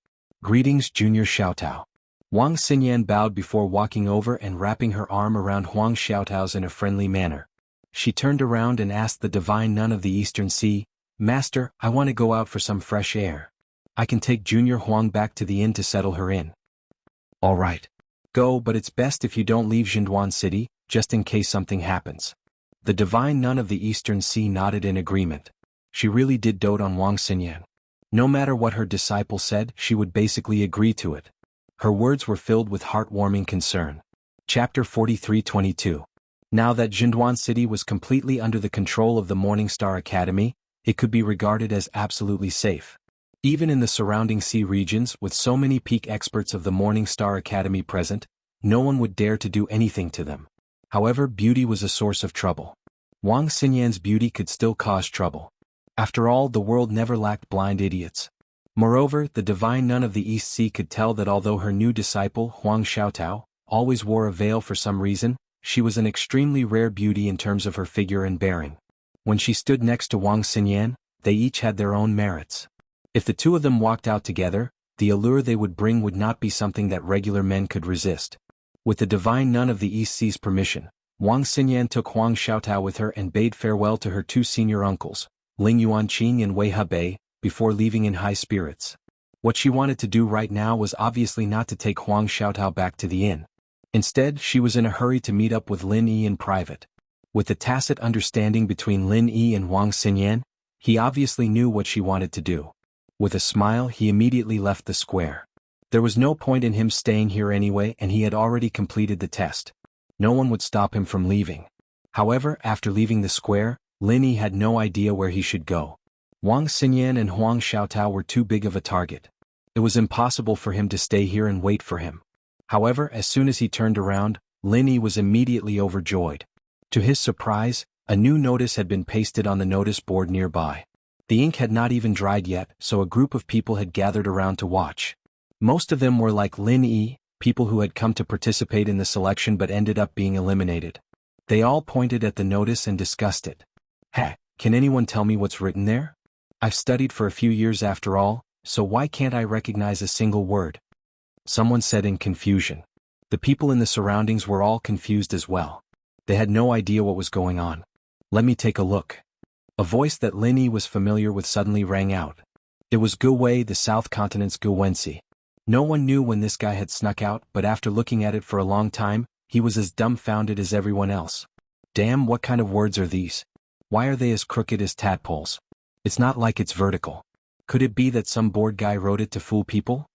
Greetings, Junior Xiaotao. Wang Xinyan bowed before walking over and wrapping her arm around Huang Xiaotao's in a friendly manner. She turned around and asked the divine nun of the Eastern Sea, Master, I want to go out for some fresh air. I can take Junior Huang back to the inn to settle her in. All right. Go, but it's best if you don't leave Jinduan City, just in case something happens. The divine nun of the Eastern Sea nodded in agreement. She really did dote on Wang Xinyan. No matter what her disciple said, she would basically agree to it. Her words were filled with heartwarming concern. Chapter 43:22. Now that Jinduan City was completely under the control of the Morning Star Academy, it could be regarded as absolutely safe. Even in the surrounding sea regions, with so many peak experts of the Morning Star Academy present, no one would dare to do anything to them. However, beauty was a source of trouble. Wang Xinyan's beauty could still cause trouble. After all, the world never lacked blind idiots. Moreover, the divine nun of the East Sea could tell that although her new disciple, Huang Xiaotao, always wore a veil for some reason, she was an extremely rare beauty in terms of her figure and bearing. When she stood next to Wang Xinyan, they each had their own merits. If the two of them walked out together, the allure they would bring would not be something that regular men could resist. With the divine nun of the East Sea's permission, Wang Xinyan took Huang Xiaotao with her and bade farewell to her two senior uncles, Ling Yuanqing and Wei Hebei, before leaving in high spirits. What she wanted to do right now was obviously not to take Huang Xiaotao back to the inn. Instead, she was in a hurry to meet up with Lin Yi in private. With the tacit understanding between Lin Yi and Wang Xinyan, he obviously knew what she wanted to do. With a smile, he immediately left the square. There was no point in him staying here anyway, and he had already completed the test. No one would stop him from leaving. However, after leaving the square, Lin Yi had no idea where he should go. Wang Xinyan and Huang Xiaotao were too big of a target. It was impossible for him to stay here and wait for him. However, as soon as he turned around, Lin Yi was immediately overjoyed. To his surprise, a new notice had been pasted on the notice board nearby. The ink had not even dried yet, so a group of people had gathered around to watch. Most of them were like Lin Yi, people who had come to participate in the selection but ended up being eliminated. They all pointed at the notice and discussed it. Hey, can anyone tell me what's written there? I've studied for a few years after all, so why can't I recognize a single word? Someone said in confusion. The people in the surroundings were all confused as well. They had no idea what was going on. Let me take a look. A voice that Lin Yi was familiar with suddenly rang out. It was Gu Wei, the South Continent's Gu Wenxi. No one knew when this guy had snuck out, but after looking at it for a long time, he was as dumbfounded as everyone else. Damn, what kind of words are these? Why are they as crooked as tadpoles? It's not like it's vertical. Could it be that some bored guy wrote it to fool people?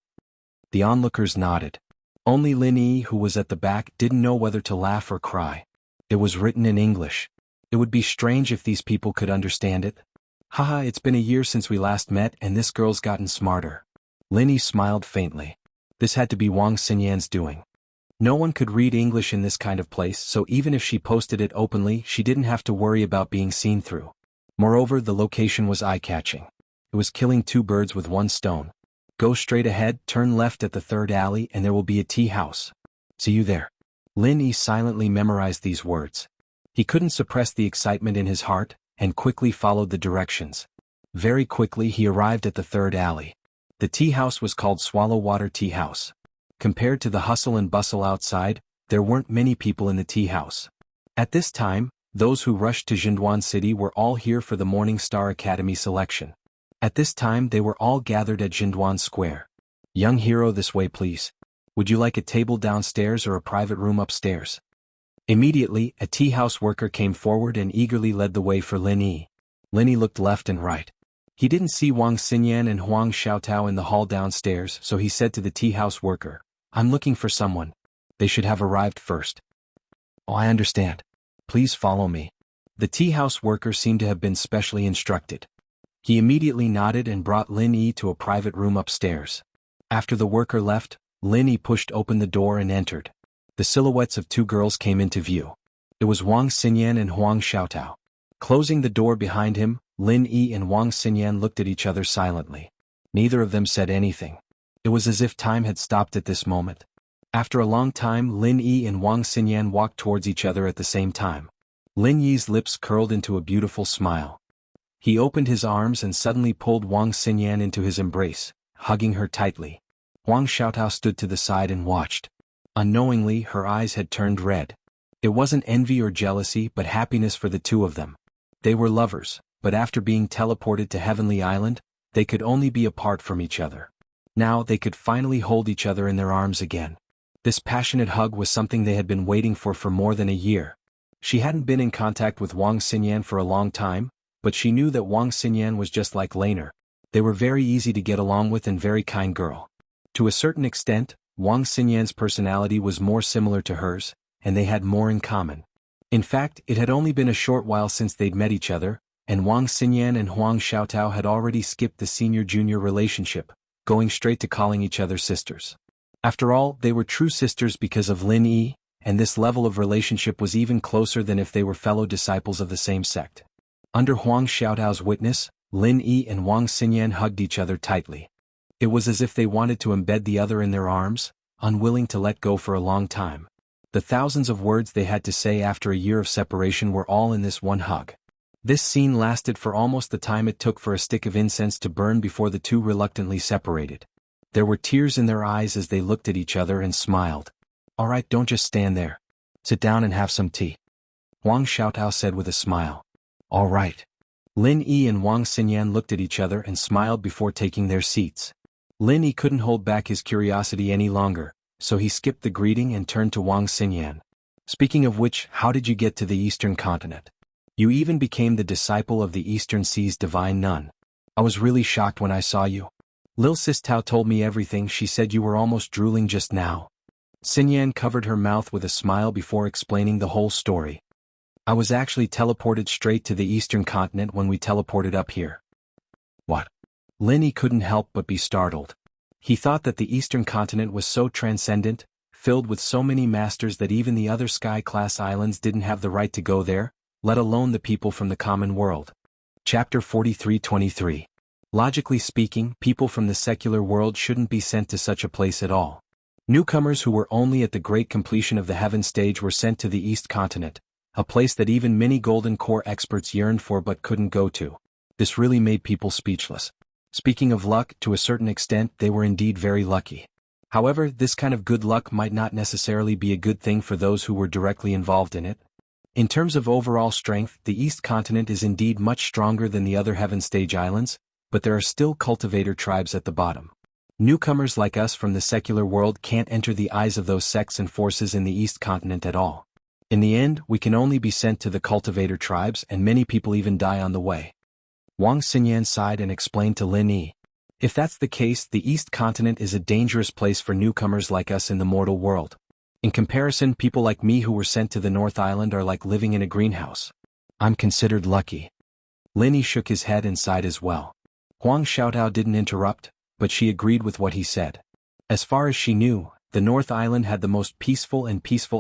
The onlookers nodded. Only Lin Yi, who was at the back, didn't know whether to laugh or cry. It was written in English. It would be strange if these people could understand it. Haha, it's been a year since we last met and this girl's gotten smarter. Lin Yi smiled faintly. This had to be Wang Xinyan's doing. No one could read English in this kind of place, so even if she posted it openly, she didn't have to worry about being seen through. Moreover, the location was eye-catching. It was killing two birds with one stone. Go straight ahead, turn left at the third alley, and there will be a tea house. See you there. Lin Yi silently memorized these words. He couldn't suppress the excitement in his heart, and quickly followed the directions. Very quickly he arrived at the third alley. The tea house was called Swallow Water Tea House. Compared to the hustle and bustle outside, there weren't many people in the tea house. At this time, those who rushed to Jinduan City were all here for the Morning Star Academy selection. At this time they were all gathered at Jinduan Square. Young hero, this way please. Would you like a table downstairs or a private room upstairs? Immediately, a tea house worker came forward and eagerly led the way for Lin Yi. Lin Yi looked left and right. He didn't see Wang Xinyan and Huang Xiaotao in the hall downstairs, so he said to the tea house worker, I'm looking for someone. They should have arrived first. Oh, I understand. Please follow me. The tea house worker seemed to have been specially instructed. He immediately nodded and brought Lin Yi to a private room upstairs. After the worker left, Lin Yi pushed open the door and entered. The silhouettes of two girls came into view. It was Wang Xinyan and Huang Xiaotao. Closing the door behind him, Lin Yi and Wang Xinyan looked at each other silently. Neither of them said anything. It was as if time had stopped at this moment. After a long time, Lin Yi and Wang Xinyan walked towards each other at the same time. Lin Yi's lips curled into a beautiful smile. He opened his arms and suddenly pulled Wang Xinyan into his embrace, hugging her tightly. Huang Xiaotao stood to the side and watched. Unknowingly, her eyes had turned red. It wasn't envy or jealousy but happiness for the two of them. They were lovers, but after being teleported to Heavenly Island, they could only be apart from each other. Now they could finally hold each other in their arms again. This passionate hug was something they had been waiting for more than a year. She hadn't been in contact with Wang Xinyan for a long time, but she knew that Wang Xinyan was just like Laner. They were very easy to get along with and very kind girl. To a certain extent, Wang Xinyan's personality was more similar to hers, and they had more in common. In fact, it had only been a short while since they'd met each other, and Wang Xinyan and Huang Xiaotao had already skipped the senior-junior relationship, going straight to calling each other sisters. After all, they were true sisters because of Lin Yi, and this level of relationship was even closer than if they were fellow disciples of the same sect. Under Huang Xiaotao's witness, Lin Yi and Wang Xinyan hugged each other tightly. It was as if they wanted to embed the other in their arms, unwilling to let go for a long time. The thousands of words they had to say after a year of separation were all in this one hug. This scene lasted for almost the time it took for a stick of incense to burn before the two reluctantly separated. There were tears in their eyes as they looked at each other and smiled. All right, don't just stand there. Sit down and have some tea. Huang Xiaotao said with a smile. All right. Lin Yi and Wang Xinyan looked at each other and smiled before taking their seats. Lin Yi couldn't hold back his curiosity any longer, so he skipped the greeting and turned to Wang Xinyan. Speaking of which, how did you get to the Eastern Continent? You even became the disciple of the Eastern Sea's divine nun. I was really shocked when I saw you. Lil Sis Tao told me everything. She said you were almost drooling just now. Xinyan covered her mouth with a smile before explaining the whole story. I was actually teleported straight to the Eastern Continent when we teleported up here. What? Lin Yi couldn't help but be startled. He thought that the Eastern Continent was so transcendent, filled with so many masters that even the other sky-class islands didn't have the right to go there, let alone the people from the common world. Chapter 43:23. Logically speaking, people from the secular world shouldn't be sent to such a place at all. Newcomers who were only at the great completion of the heaven stage were sent to the East Continent, a place that even many Golden Core experts yearned for but couldn't go to. This really made people speechless. Speaking of luck, to a certain extent they were indeed very lucky. However, this kind of good luck might not necessarily be a good thing for those who were directly involved in it. In terms of overall strength, the East Continent is indeed much stronger than the other Heaven Stage islands, but there are still cultivator tribes at the bottom. Newcomers like us from the secular world can't enter the eyes of those sects and forces in the East Continent at all. In the end, we can only be sent to the cultivator tribes, and many people even die on the way. Wang Xinyan sighed and explained to Lin Yi. If that's the case, the East Continent is a dangerous place for newcomers like us in the mortal world. In comparison, people like me who were sent to the North Island are like living in a greenhouse. I'm considered lucky. Lin Yi shook his head and sighed as well. Huang Xiaotao didn't interrupt, but she agreed with what he said. As far as she knew, the North Island had the most peaceful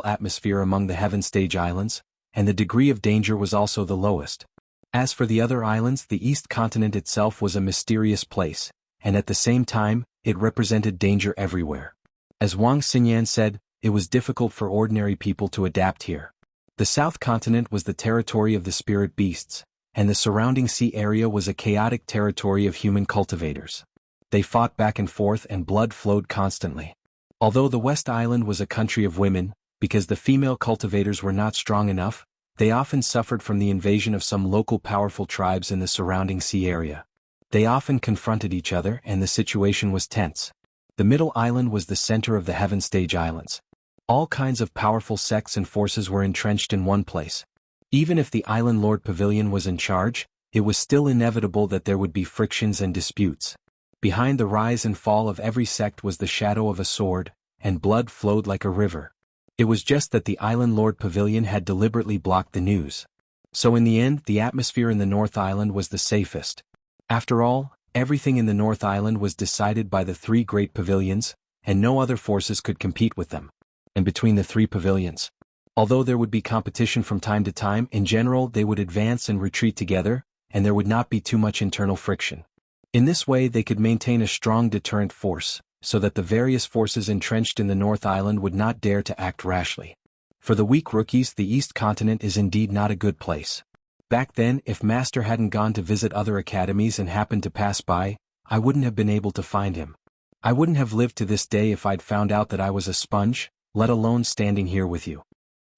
atmosphere among the Heaven Stage Islands, and the degree of danger was also the lowest. As for the other islands, the East Continent itself was a mysterious place, and at the same time, it represented danger everywhere. As Wang Xinyan said, it was difficult for ordinary people to adapt here. The South Continent was the territory of the spirit beasts, and the surrounding sea area was a chaotic territory of human cultivators. They fought back and forth and blood flowed constantly. Although the West Island was a country of women, because the female cultivators were not strong enough, they often suffered from the invasion of some local powerful tribes in the surrounding sea area. They often confronted each other and the situation was tense. The Middle Island was the center of the Heaven Stage Islands. All kinds of powerful sects and forces were entrenched in one place. Even if the Island Lord Pavilion was in charge, it was still inevitable that there would be frictions and disputes. Behind the rise and fall of every sect was the shadow of a sword, and blood flowed like a river. It was just that the Island Lord Pavilion had deliberately blocked the news. So in the end, the atmosphere in the North Island was the safest. After all, everything in the North Island was decided by the three great pavilions, and no other forces could compete with them. And between the three pavilions, although there would be competition from time to time, in general they would advance and retreat together, and there would not be too much internal friction. In this way they could maintain a strong deterrent force, so that the various forces entrenched in the North Island would not dare to act rashly. For the weak rookies, the East Continent is indeed not a good place. Back then, if Master hadn't gone to visit other academies and happened to pass by, I wouldn't have been able to find him. I wouldn't have lived to this day if I'd found out that I was a sponge, let alone standing here with you.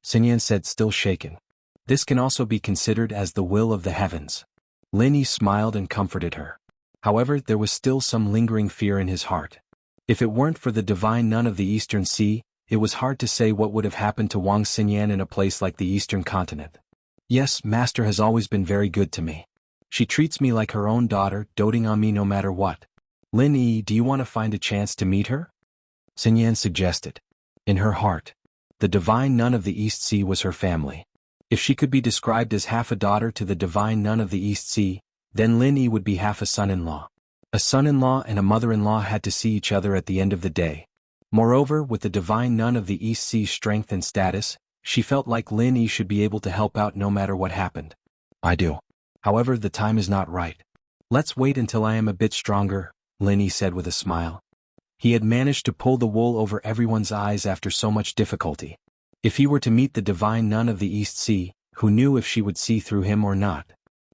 Xinyan said, still shaken. This can also be considered as the will of the heavens. Lin Yi smiled and comforted her. However, there was still some lingering fear in his heart. If it weren't for the divine nun of the Eastern Sea, it was hard to say what would have happened to Wang Xinyan in a place like the Eastern Continent. Yes, Master has always been very good to me. She treats me like her own daughter, doting on me no matter what. Lin Yi, do you want to find a chance to meet her? Xinyan suggested. In her heart, the divine nun of the East Sea was her family. If she could be described as half a daughter to the divine nun of the East Sea, then Lin Yi would be half a son-in-law. A son-in-law and a mother-in-law had to see each other at the end of the day. Moreover, with the divine nun of the East Sea's strength and status, she felt like Lin Yi should be able to help out no matter what happened. I do. However, the time is not right. Let's wait until I am a bit stronger, Lin Yi said with a smile. He had managed to pull the wool over everyone's eyes after so much difficulty. If he were to meet the divine nun of the East Sea, who knew if she would see through him or not?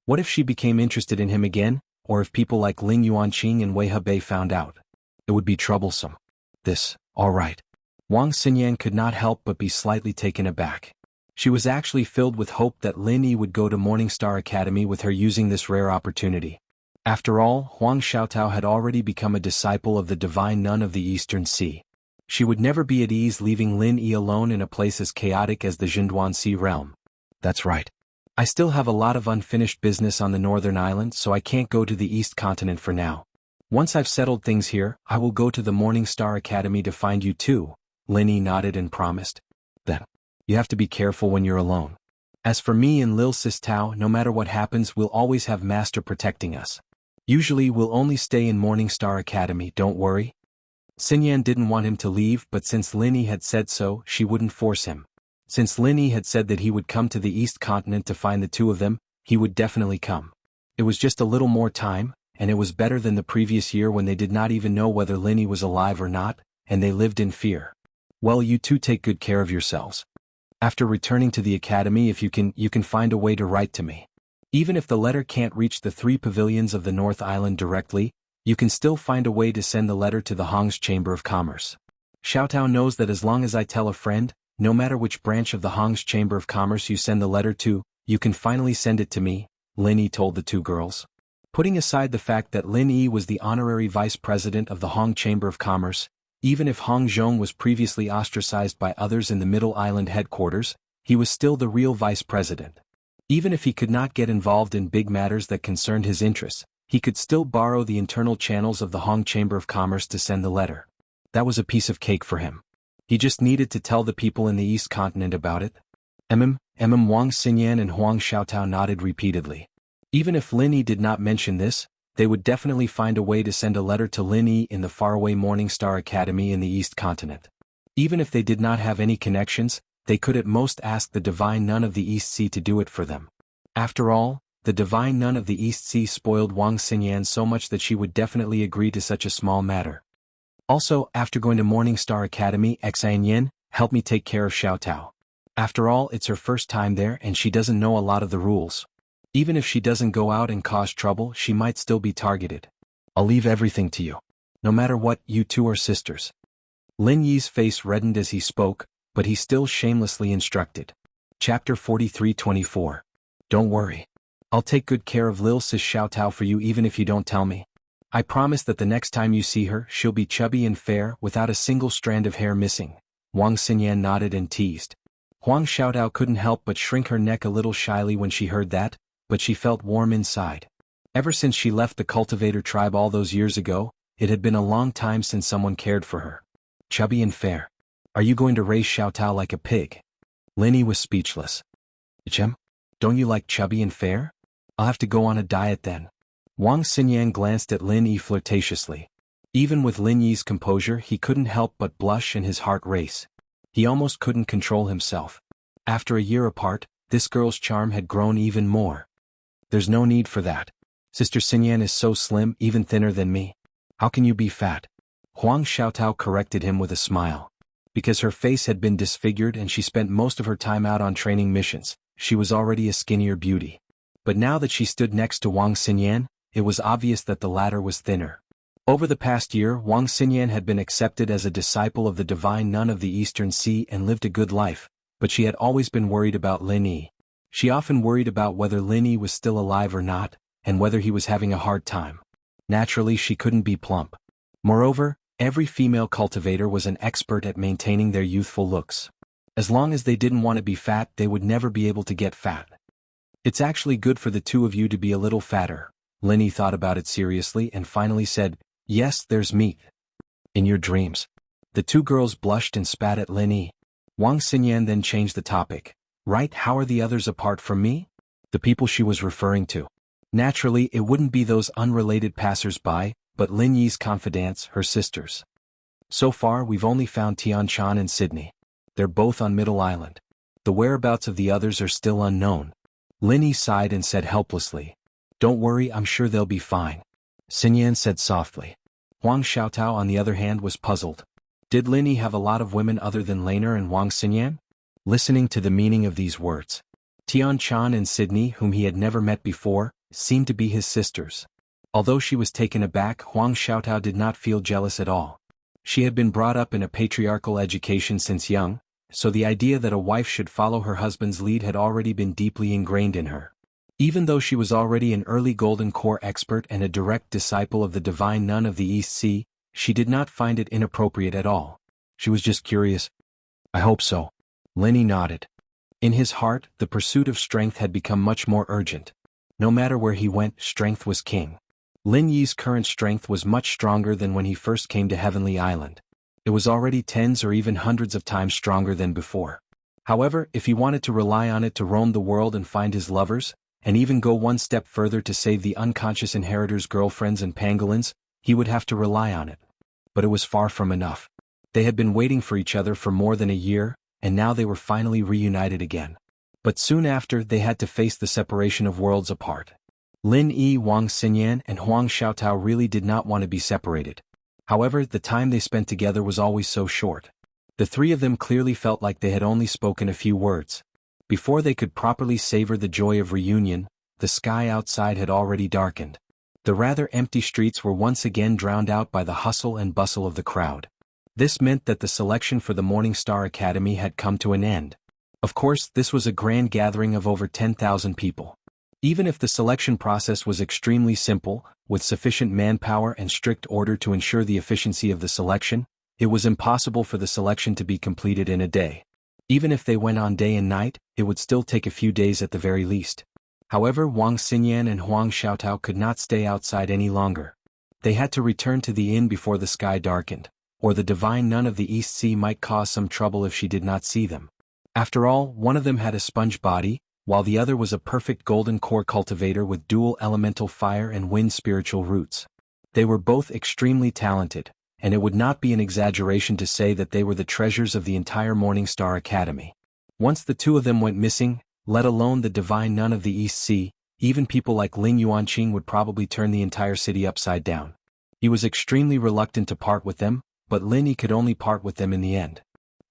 What if she became interested in him again, or if people like Ling Yuanqing and Wei Hebei found out? It would be troublesome. All right. Wang Xinyan could not help but be slightly taken aback. She was actually filled with hope that Lin Yi would go to Morningstar Academy with her using this rare opportunity. After all, Huang Xiaotao had already become a disciple of the divine nun of the Eastern Sea. She would never be at ease leaving Lin Yi alone in a place as chaotic as the Jinduan Sea realm. That's right. I still have a lot of unfinished business on the Northern Island, so I can't go to the East Continent for now. Once I've settled things here, I will go to the Morningstar Academy to find you too, Lin Yi nodded and promised. Then, you have to be careful when you're alone. As for me and Lil Sis Tao, no matter what happens, we'll always have Master protecting us. Usually we'll only stay in Morningstar Academy, don't worry. Xinyan didn't want him to leave, but since Lin Yi had said so, she wouldn't force him. Since Lin Yi had said that he would come to the East Continent to find the two of them, he would definitely come. It was just a little more time, and it was better than the previous year when they did not even know whether Lin Yi was alive or not, and they lived in fear. Well, you two take good care of yourselves. After returning to the academy, if you can find a way to write to me. Even if the letter can't reach the three pavilions of the North Island directly, you can still find a way to send the letter to the Hong's Chamber of Commerce. Xiaotao knows that as long as I tell a friend, no matter which branch of the Hong's Chamber of Commerce you send the letter to, you can finally send it to me, Lin Yi told the two girls. Putting aside the fact that Lin Yi was the honorary vice president of the Hong Chamber of Commerce, even if Hong Zhong was previously ostracized by others in the Middle Island headquarters, he was still the real vice president. Even if he could not get involved in big matters that concerned his interests, he could still borrow the internal channels of the Hong Chamber of Commerce to send the letter. That was a piece of cake for him. He just needed to tell the people in the East Continent about it. Wang Xinyan and Huang Xiaotao nodded repeatedly. Even if Lin Yi did not mention this, they would definitely find a way to send a letter to Lin Yi in the faraway Morning Star Academy in the East Continent. Even if they did not have any connections, they could at most ask the Divine Nun of the East Sea to do it for them. After all, the Divine Nun of the East Sea spoiled Wang Xinyan so much that she would definitely agree to such a small matter. Also, after going to Morning Star Academy, Xinyan, help me take care of Xiaotao. After all, it's her first time there and she doesn't know a lot of the rules. Even if she doesn't go out and cause trouble, she might still be targeted. I'll leave everything to you. No matter what, you two are sisters. Lin Yi's face reddened as he spoke, but he still shamelessly instructed. Chapter 43-24. Don't worry. I'll take good care of Lil Sis Xiaotao for you even if you don't tell me. I promise that the next time you see her, she'll be chubby and fair without a single strand of hair missing. Wang Xinyan nodded and teased. Huang Xiaotao couldn't help but shrink her neck a little shyly when she heard that, but she felt warm inside. Ever since she left the cultivator tribe all those years ago, it had been a long time since someone cared for her. Chubby and fair. Are you going to raise Xiaotao like a pig? Lin Yi was speechless. Chem? Don't you like chubby and fair? I'll have to go on a diet then. Wang Xinyan glanced at Lin Yi flirtatiously. Even with Lin Yi's composure, he couldn't help but blush and his heart race. He almost couldn't control himself. After a year apart, this girl's charm had grown even more. There's no need for that. Sister Xinyan is so slim, even thinner than me. How can you be fat? Huang Xiaotao corrected him with a smile. Because her face had been disfigured and she spent most of her time out on training missions, she was already a skinnier beauty. But now that she stood next to Wang Xinyan, it was obvious that the latter was thinner. Over the past year, Wang Xinyan had been accepted as a disciple of the Divine Nun of the Eastern Sea and lived a good life, but she had always been worried about Lin Yi. She often worried about whether Lin Yi was still alive or not, and whether he was having a hard time. Naturally, she couldn't be plump. Moreover, every female cultivator was an expert at maintaining their youthful looks. As long as they didn't want to be fat, they would never be able to get fat. It's actually good for the two of you to be a little fatter. Lin Yi thought about it seriously and finally said, yes, there's meat. In your dreams. The two girls blushed and spat at Lin Yi. Wang Xinyan then changed the topic. Right, how are the others apart from me? The people she was referring to. Naturally, it wouldn't be those unrelated passers-by, but Lin Yi's confidants, her sisters. So far, we've only found Tian Chan and Sydney. They're both on Middle Island. The whereabouts of the others are still unknown. Lin Yi sighed and said helplessly. Don't worry, I'm sure they'll be fine. Xinyan said softly. Huang Xiaotao on the other hand was puzzled. Did Lin Yi have a lot of women other than Laner and Wang Xinyan? Listening to the meaning of these words. Tian Chan and Sydney, whom he had never met before, seemed to be his sisters. Although she was taken aback, Huang Xiaotao did not feel jealous at all. She had been brought up in a patriarchal education since young, so the idea that a wife should follow her husband's lead had already been deeply ingrained in her. Even though she was already an early Golden Core expert and a direct disciple of the Divine Nun of the East Sea, she did not find it inappropriate at all. She was just curious. I hope so. Lin Yi nodded. In his heart, the pursuit of strength had become much more urgent. No matter where he went, strength was king. Lin Yi's current strength was much stronger than when he first came to Heavenly Island. It was already tens or even hundreds of times stronger than before. However, if he wanted to rely on it to roam the world and find his lovers, and even go one step further to save the unconscious inheritor's girlfriends and pangolins, he would have to rely on it. But it was far from enough. They had been waiting for each other for more than a year, and now they were finally reunited again. But soon after, they had to face the separation of worlds apart. Lin Yi, Wang Xinyan, and Huang Xiaotao really did not want to be separated. However, the time they spent together was always so short. The three of them clearly felt like they had only spoken a few words. Before they could properly savor the joy of reunion, the sky outside had already darkened. The rather empty streets were once again drowned out by the hustle and bustle of the crowd. This meant that the selection for the Morning Star Academy had come to an end. Of course, this was a grand gathering of over 10,000 people. Even if the selection process was extremely simple, with sufficient manpower and strict order to ensure the efficiency of the selection, it was impossible for the selection to be completed in a day. Even if they went on day and night, it would still take a few days at the very least. However, Wang Xinyan and Huang Xiaotao could not stay outside any longer. They had to return to the inn before the sky darkened, or the divine nun of the East Sea might cause some trouble if she did not see them. After all, one of them had a sponge body, while the other was a perfect golden core cultivator with dual elemental fire and wind spiritual roots. They were both extremely talented, and it would not be an exaggeration to say that they were the treasures of the entire Morningstar Academy. Once the two of them went missing, let alone the divine nun of the East Sea, even people like Ling Yuanqing would probably turn the entire city upside down. He was extremely reluctant to part with them, but Lin Yi could only part with them in the end.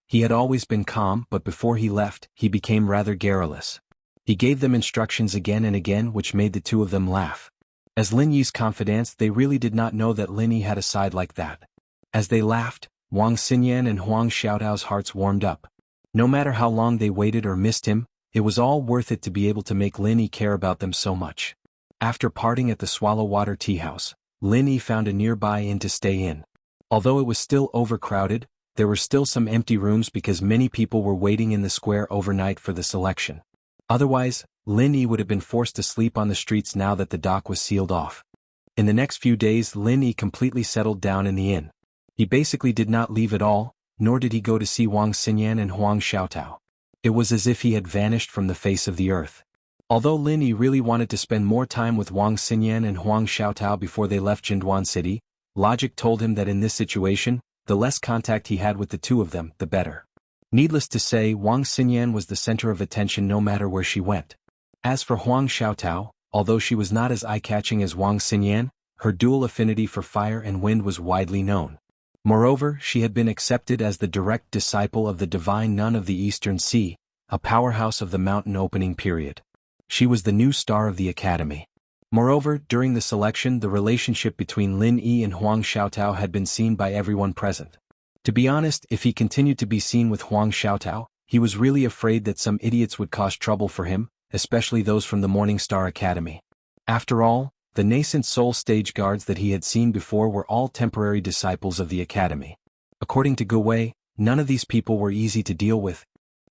He had always been calm, but before he left, he became rather garrulous. He gave them instructions again and again, which made the two of them laugh. As Lin Yi's confidants, they really did not know that Lin Yi had a side like that. As they laughed, Wang Xinyan and Huang Xiaotao's hearts warmed up. No matter how long they waited or missed him, it was all worth it to be able to make Lin Yi care about them so much. After parting at the Swallow Water Tea House, Lin Yi found a nearby inn to stay in. Although it was still overcrowded, there were still some empty rooms because many people were waiting in the square overnight for the selection. Otherwise, Lin Yi would have been forced to sleep on the streets now that the dock was sealed off. In the next few days, Lin Yi completely settled down in the inn. He basically did not leave at all, nor did he go to see Wang Xinyan and Huang Xiaotao. It was as if he had vanished from the face of the earth. Although Lin Yi really wanted to spend more time with Wang Xinyan and Huang Xiaotao before they left Jinduan City, logic told him that in this situation, the less contact he had with the two of them, the better. Needless to say, Wang Xinyan was the center of attention no matter where she went. As for Huang Xiaotao, although she was not as eye-catching as Wang Xinyan, her dual affinity for fire and wind was widely known. Moreover, she had been accepted as the direct disciple of the divine nun of the Eastern Sea, a powerhouse of the mountain opening period. She was the new star of the academy. Moreover, during the selection, the relationship between Lin Yi and Huang Xiaotao had been seen by everyone present. To be honest, if he continued to be seen with Huang Xiaotao, he was really afraid that some idiots would cause trouble for him, especially those from the Morningstar Academy. After all, the nascent soul stage guards that he had seen before were all temporary disciples of the academy. According to Gu Wei, none of these people were easy to deal with.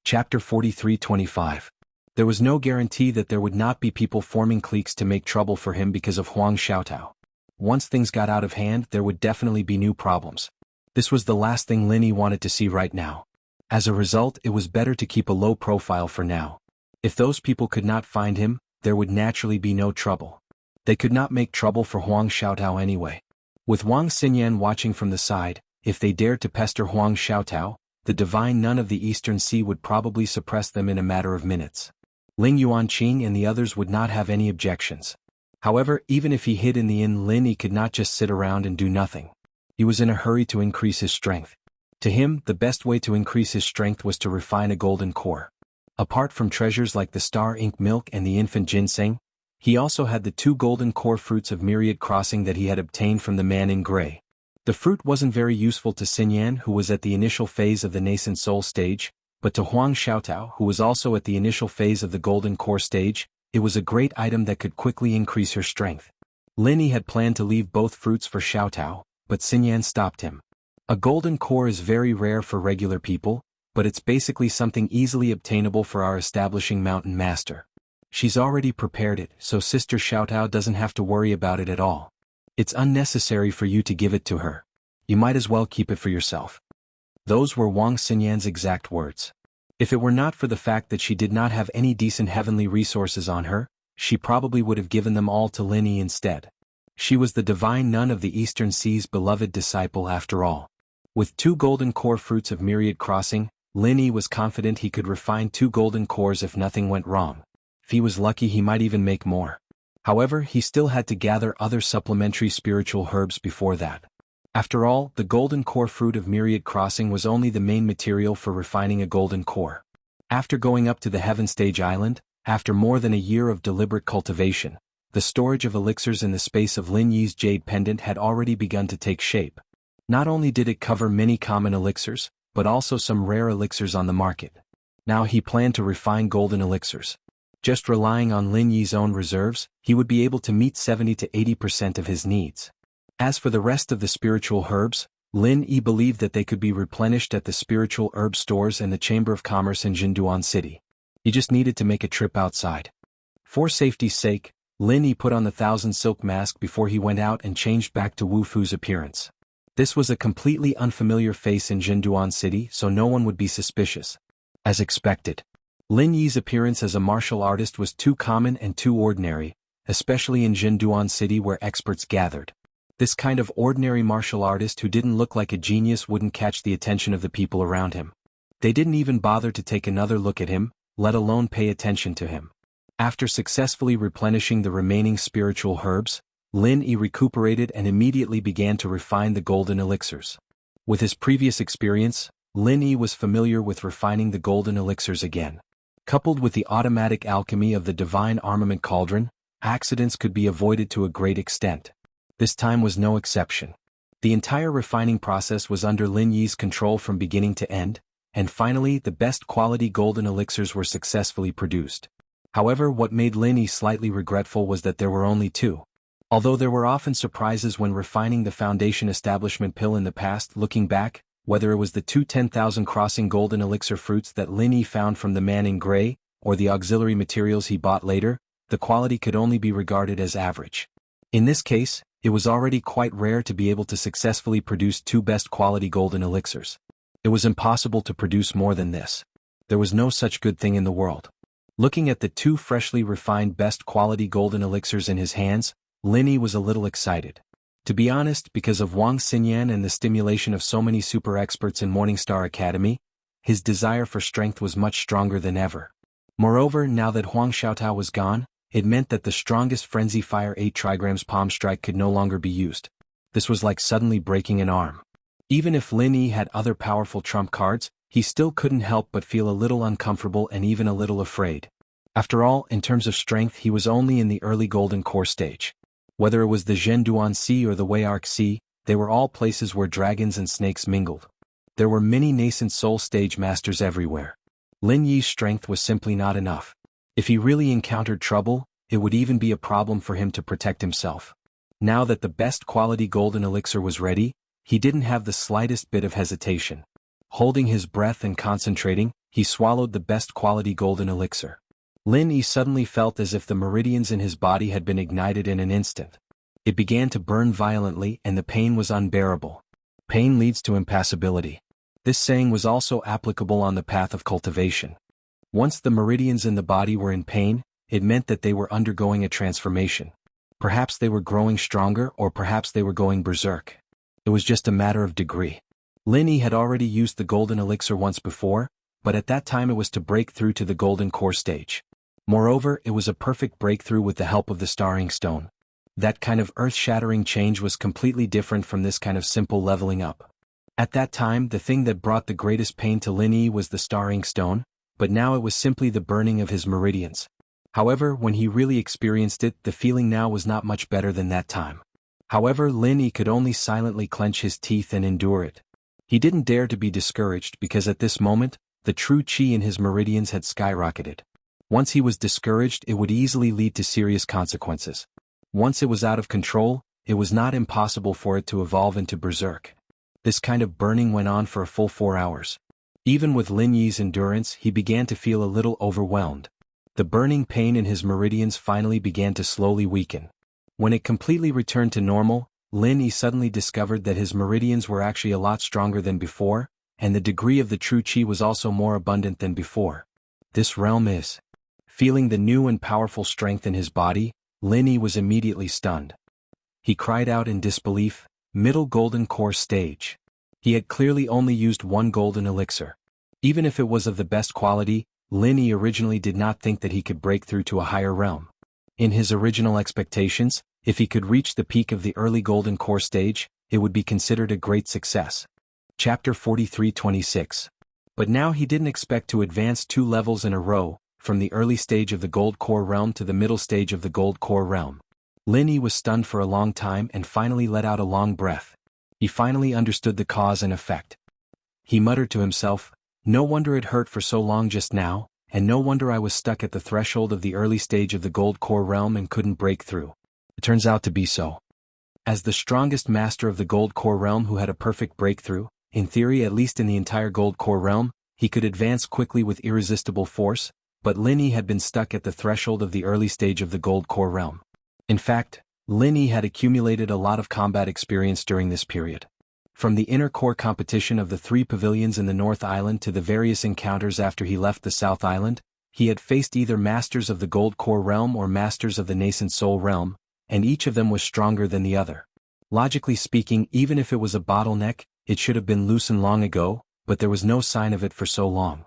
Chapter 43-25. There was no guarantee that there would not be people forming cliques to make trouble for him because of Huang Xiaotao. Once things got out of hand, there would definitely be new problems. This was the last thing Lin Yi wanted to see right now. As a result, it was better to keep a low profile for now. If those people could not find him, there would naturally be no trouble. They could not make trouble for Huang Xiaotao anyway. With Wang Xinyan watching from the side, if they dared to pester Huang Xiaotao, the divine nun of the Eastern Sea would probably suppress them in a matter of minutes. Ling Yuanqing and the others would not have any objections. However, even if he hid in the inn, Lin Yi could not just sit around and do nothing. He was in a hurry to increase his strength. To him, the best way to increase his strength was to refine a golden core. Apart from treasures like the star ink milk and the infant ginseng, he also had the 2 golden core fruits of Myriad Crossing that he had obtained from the man in gray. The fruit wasn't very useful to Xinyan, who was at the initial phase of the nascent soul stage, but to Huang Xiaotao, who was also at the initial phase of the golden core stage, it was a great item that could quickly increase her strength. Lin Yi had planned to leave both fruits for Xiaotao, but Xinyan stopped him. A golden core is very rare for regular people, but it's basically something easily obtainable for our establishing mountain master. She's already prepared it, so Sister Xiaotao doesn't have to worry about it at all. It's unnecessary for you to give it to her. You might as well keep it for yourself. Those were Wang Xinyan's exact words. If it were not for the fact that she did not have any decent heavenly resources on her, she probably would have given them all to Lin Yi instead. She was the divine nun of the Eastern Sea's beloved disciple after all. With 2 golden core fruits of Myriad Crossing, Lin Yi was confident he could refine 2 golden cores if nothing went wrong. If he was lucky, he might even make more. However, he still had to gather other supplementary spiritual herbs before that. After all, the golden core fruit of Myriad Crossing was only the main material for refining a golden core. After going up to the Heaven Stage Island, after more than a year of deliberate cultivation, the storage of elixirs in the space of Lin Yi's jade pendant had already begun to take shape. Not only did it cover many common elixirs, but also some rare elixirs on the market. Now he planned to refine golden elixirs. Just relying on Lin Yi's own reserves, he would be able to meet 70 to 80% of his needs. As for the rest of the spiritual herbs, Lin Yi believed that they could be replenished at the spiritual herb stores and the Chamber of Commerce in Jinduan City. He just needed to make a trip outside. For safety's sake, Lin Yi put on the 1,000 silk mask before he went out and changed back to Wu Fu's appearance. This was a completely unfamiliar face in Jinduan City, so no one would be suspicious. As expected, Lin Yi's appearance as a martial artist was too common and too ordinary, especially in Jinduan City where experts gathered. This kind of ordinary martial artist who didn't look like a genius wouldn't catch the attention of the people around him. They didn't even bother to take another look at him, let alone pay attention to him. After successfully replenishing the remaining spiritual herbs, Lin Yi recuperated and immediately began to refine the golden elixirs. With his previous experience, Lin Yi was familiar with refining the golden elixirs again. Coupled with the automatic alchemy of the divine armament cauldron, accidents could be avoided to a great extent. This time was no exception. The entire refining process was under Lin Yi's control from beginning to end, and finally the best quality golden elixirs were successfully produced. However, what made Lin Yi slightly regretful was that there were only 2. Although there were often surprises when refining the Foundation Establishment pill in the past, looking back, whether it was the 2 10,000 crossing golden elixir fruits that Lin Yi found from the man in gray, or the auxiliary materials he bought later, the quality could only be regarded as average. In this case, it was already quite rare to be able to successfully produce 2 best quality golden elixirs. It was impossible to produce more than this. There was no such good thing in the world. Looking at the 2 freshly refined best quality golden elixirs in his hands, Lin Yi was a little excited. To be honest, because of Wang Xinyan and the stimulation of so many super experts in Morningstar Academy, his desire for strength was much stronger than ever. Moreover, now that Huang Xiaotao was gone, it meant that the strongest Frenzy Fire 8 trigrams palm strike could no longer be used. This was like suddenly breaking an arm. Even if Lin Yi had other powerful trump cards, he still couldn't help but feel a little uncomfortable and even a little afraid. After all, in terms of strength, he was only in the early golden core stage. Whether it was the Zhenduan Sea or the Weiarc Sea, they were all places where dragons and snakes mingled. There were many nascent soul stage masters everywhere. Lin Yi's strength was simply not enough. If he really encountered trouble, it would even be a problem for him to protect himself. Now that the best quality golden elixir was ready, he didn't have the slightest bit of hesitation. Holding his breath and concentrating, he swallowed the best quality golden elixir. Lin Yi suddenly felt as if the meridians in his body had been ignited in an instant. It began to burn violently and the pain was unbearable. Pain leads to impassibility. This saying was also applicable on the path of cultivation. Once the meridians in the body were in pain, it meant that they were undergoing a transformation. Perhaps they were growing stronger or perhaps they were going berserk. It was just a matter of degree. Lin Yi had already used the golden elixir once before, but at that time it was to break through to the golden core stage. Moreover, it was a perfect breakthrough with the help of the starring stone. That kind of earth-shattering change was completely different from this kind of simple leveling up. At that time, the thing that brought the greatest pain to Lin Yi was the starring stone, but now it was simply the burning of his meridians. However, when he really experienced it, the feeling now was not much better than that time. However, Lin Yi could only silently clench his teeth and endure it. He didn't dare to be discouraged because at this moment, the true qi in his meridians had skyrocketed. Once he was discouraged, it would easily lead to serious consequences. Once it was out of control, it was not impossible for it to evolve into berserk. This kind of burning went on for a full 4 hours. Even with Lin Yi's endurance, he began to feel a little overwhelmed. The burning pain in his meridians finally began to slowly weaken. When it completely returned to normal, Lin Yi suddenly discovered that his meridians were actually a lot stronger than before, and the degree of the true qi was also more abundant than before. This realm is. Feeling the new and powerful strength in his body, Lin Yi was immediately stunned. He cried out in disbelief, "Middle golden core stage." He had clearly only used 1 golden elixir. Even if it was of the best quality, Lin Yi originally did not think that he could break through to a higher realm. In his original expectations, if he could reach the peak of the early golden core stage, it would be considered a great success. Chapter 43:26. But now he didn't expect to advance 2 levels in a row, from the early stage of the gold core realm to the middle stage of the gold core realm. Lin Yi was stunned for a long time and finally let out a long breath. He finally understood the cause and effect. He muttered to himself, "No wonder it hurt for so long just now, and no wonder I was stuck at the threshold of the early stage of the gold core realm and couldn't break through. It turns out to be so. As the strongest master of the gold core realm who had a perfect breakthrough, in theory at least in the entire gold core realm, he could advance quickly with irresistible force, but Lin Yi had been stuck at the threshold of the early stage of the gold core realm. In fact, Lin Yi had accumulated a lot of combat experience during this period. From the inner core competition of the 3 pavilions in the North Island to the various encounters after he left the South Island, he had faced either masters of the gold core realm or masters of the nascent soul realm, and each of them was stronger than the other. Logically speaking, even if it was a bottleneck, it should have been loosened long ago, but there was no sign of it for so long.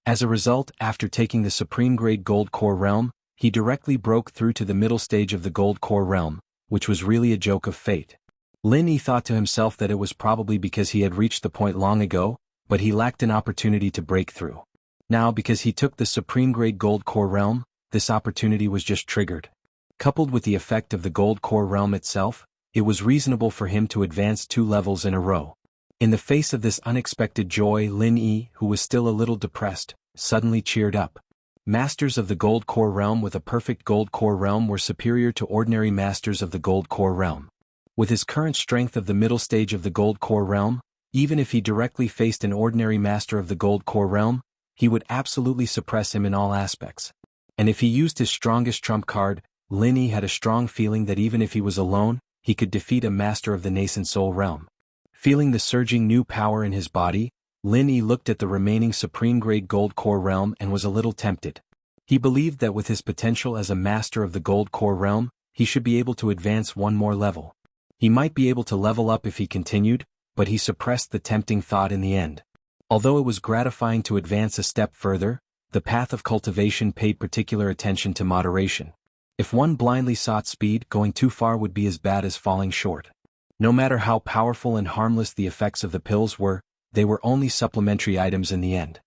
As a result, after taking the supreme grade gold core realm, he directly broke through to the middle stage of the gold core realm, which was really a joke of fate. Lin Yi thought to himself that it was probably because he had reached the point long ago, but he lacked an opportunity to break through. Now, because he took the supreme grade gold core realm, this opportunity was just triggered. Coupled with the effect of the gold core realm itself, it was reasonable for him to advance 2 levels in a row. In the face of this unexpected joy, Lin Yi, who was still a little depressed, suddenly cheered up. Masters of the gold core realm with a perfect gold core realm were superior to ordinary masters of the gold core realm. With his current strength of the middle stage of the gold core realm, even if he directly faced an ordinary master of the gold core realm, he would absolutely suppress him in all aspects. And if he used his strongest trump card, Lin Yi had a strong feeling that even if he was alone, he could defeat a master of the nascent soul realm. Feeling the surging new power in his body, Lin Yi looked at the remaining supreme grade gold core realm and was a little tempted. He believed that with his potential as a master of the gold core realm, he should be able to advance 1 more level. He might be able to level up if he continued, but he suppressed the tempting thought in the end. Although it was gratifying to advance a step further, the path of cultivation paid particular attention to moderation. If one blindly sought speed, going too far would be as bad as falling short. No matter how powerful and harmless the effects of the pills were, they were only supplementary items in the end.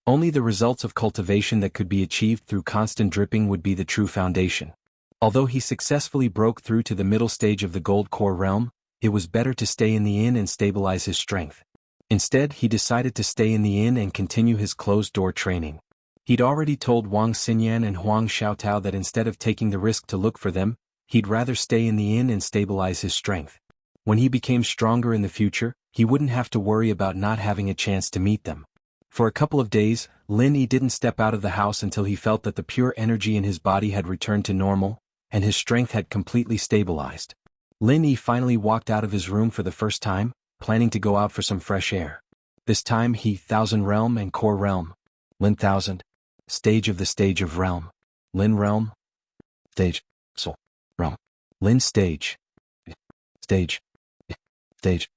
Only the results of cultivation that could be achieved through constant dripping would be the true foundation. Although he successfully broke through to the middle stage of the gold core realm, it was better to stay in the inn and stabilize his strength. Instead, he decided to stay in the inn and continue his closed-door training. He'd already told Wang Xinyan and Huang Xiaotao that instead of taking the risk to look for them, he'd rather stay in the inn and stabilize his strength. When he became stronger in the future, he wouldn't have to worry about not having a chance to meet them. For a couple of days, Lin Yi didn't step out of the house until he felt that the pure energy in his body had returned to normal, and his strength had completely stabilized. Lin Yi finally walked out of his room for the first time, planning to go out for some fresh air. This time he 1000 realm and core realm. Lin 1000. Stage of realm. Lin realm. Stage. Soul. Realm. Lin stage. Stage. Stage.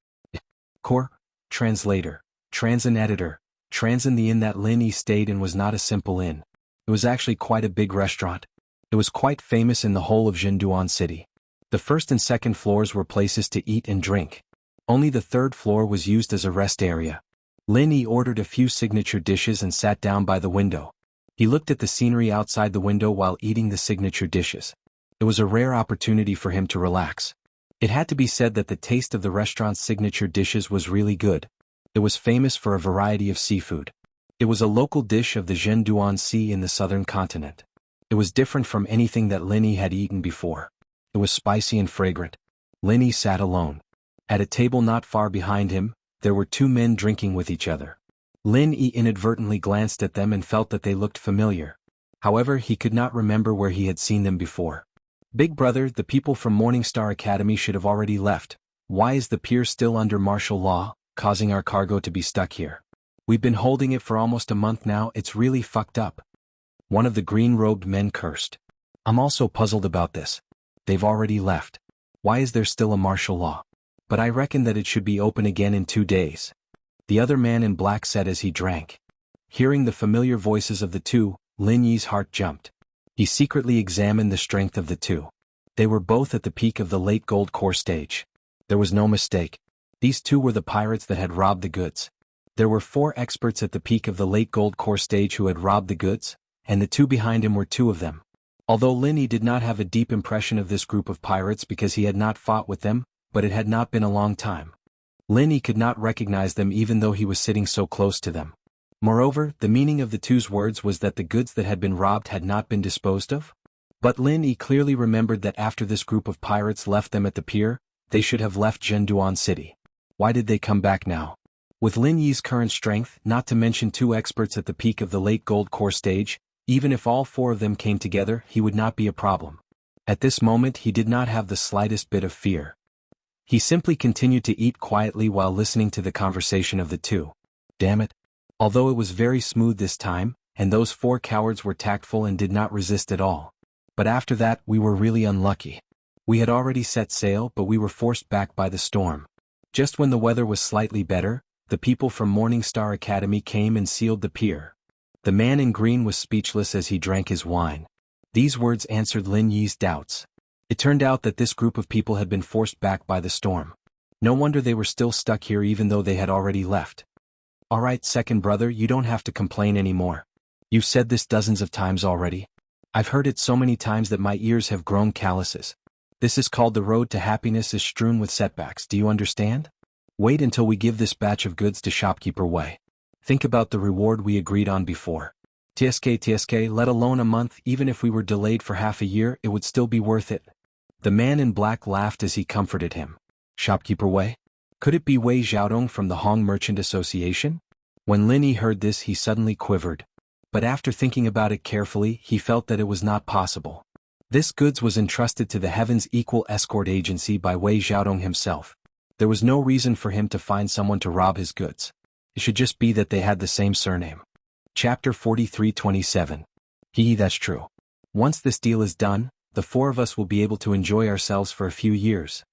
Core. Translator. Transin editor. Transin the inn that Lin Yi stayed in was not a simple inn. It was actually quite a big restaurant. It was quite famous in the whole of Jianghu city. The first and second floors were places to eat and drink. Only the third floor was used as a rest area. Lin Yi ordered a few signature dishes and sat down by the window. He looked at the scenery outside the window while eating the signature dishes. It was a rare opportunity for him to relax. It had to be said that the taste of the restaurant's signature dishes was really good. It was famous for a variety of seafood. It was a local dish of the Jianghu Sea in the southern continent. It was different from anything that Lin Yi had eaten before. It was spicy and fragrant. Lin Yi sat alone. At a table not far behind him, there were 2 men drinking with each other. Lin Yi inadvertently glanced at them and felt that they looked familiar. However, he could not remember where he had seen them before. Big brother, the people from Morningstar Academy should have already left. Why is the pier still under martial law, causing our cargo to be stuck here? We've been holding it for almost a month now, it's really fucked up. One of the green-robed men cursed. I'm also puzzled about this. They've already left. Why is there still a martial law? But I reckon that it should be open again in 2 days. The other man in black said as he drank. Hearing the familiar voices of the 2, Lin Yi's heart jumped. He secretly examined the strength of the 2. They were both at the peak of the late gold core stage. There was no mistake. These 2 were the pirates that had robbed the goods. There were 4 experts at the peak of the late gold core stage who had robbed the goods, and the 2 behind him were 2 of them. Although Lin Yi did not have a deep impression of this group of pirates because he had not fought with them, but it had not been a long time. Lin Yi could not recognize them even though he was sitting so close to them. Moreover, the meaning of the two's words was that the goods that had been robbed had not been disposed of? But Lin Yi clearly remembered that after this group of pirates left them at the pier, they should have left Zhenduan City. Why did they come back now? With Lin Yi's current strength, not to mention 2 experts at the peak of the late gold core stage, even if all 4 of them came together, he would not be a problem. At this moment he did not have the slightest bit of fear. He simply continued to eat quietly while listening to the conversation of the 2. Damn it. Although it was very smooth this time, and those 4 cowards were tactful and did not resist at all. But after that we were really unlucky. We had already set sail, but we were forced back by the storm. Just when the weather was slightly better, the people from Morning Star Academy came and sealed the pier. The man in green was speechless as he drank his wine. These words answered Lin Yi's doubts. It turned out that this group of people had been forced back by the storm. No wonder they were still stuck here even though they had already left. Alright, second brother, you don't have to complain anymore. You've said this dozens of times already. I've heard it so many times that my ears have grown calluses. This is called the road to happiness is strewn with setbacks, do you understand? Wait until we give this batch of goods to shopkeeper Wei. Think about the reward we agreed on before. TSK, let alone a month, even if we were delayed for half a year, it would still be worth it. The man in black laughed as he comforted him. Shopkeeper Wei? Could it be Wei Xiaodong from the Hong Merchant Association? When Lin Yi heard this he suddenly quivered. But after thinking about it carefully he felt that it was not possible. This goods was entrusted to the Heaven's Equal Escort Agency by Wei Xiaodong himself. There was no reason for him to find someone to rob his goods. It should just be that they had the same surname. Chapter 43:27. That's true. Once this deal is done, the 4 of us will be able to enjoy ourselves for a few years.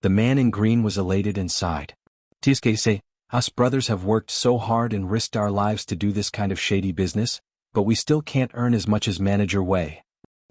The man in green was elated and sighed. TSK, us brothers have worked so hard and risked our lives to do this kind of shady business, but we still can't earn as much as Manager Wei.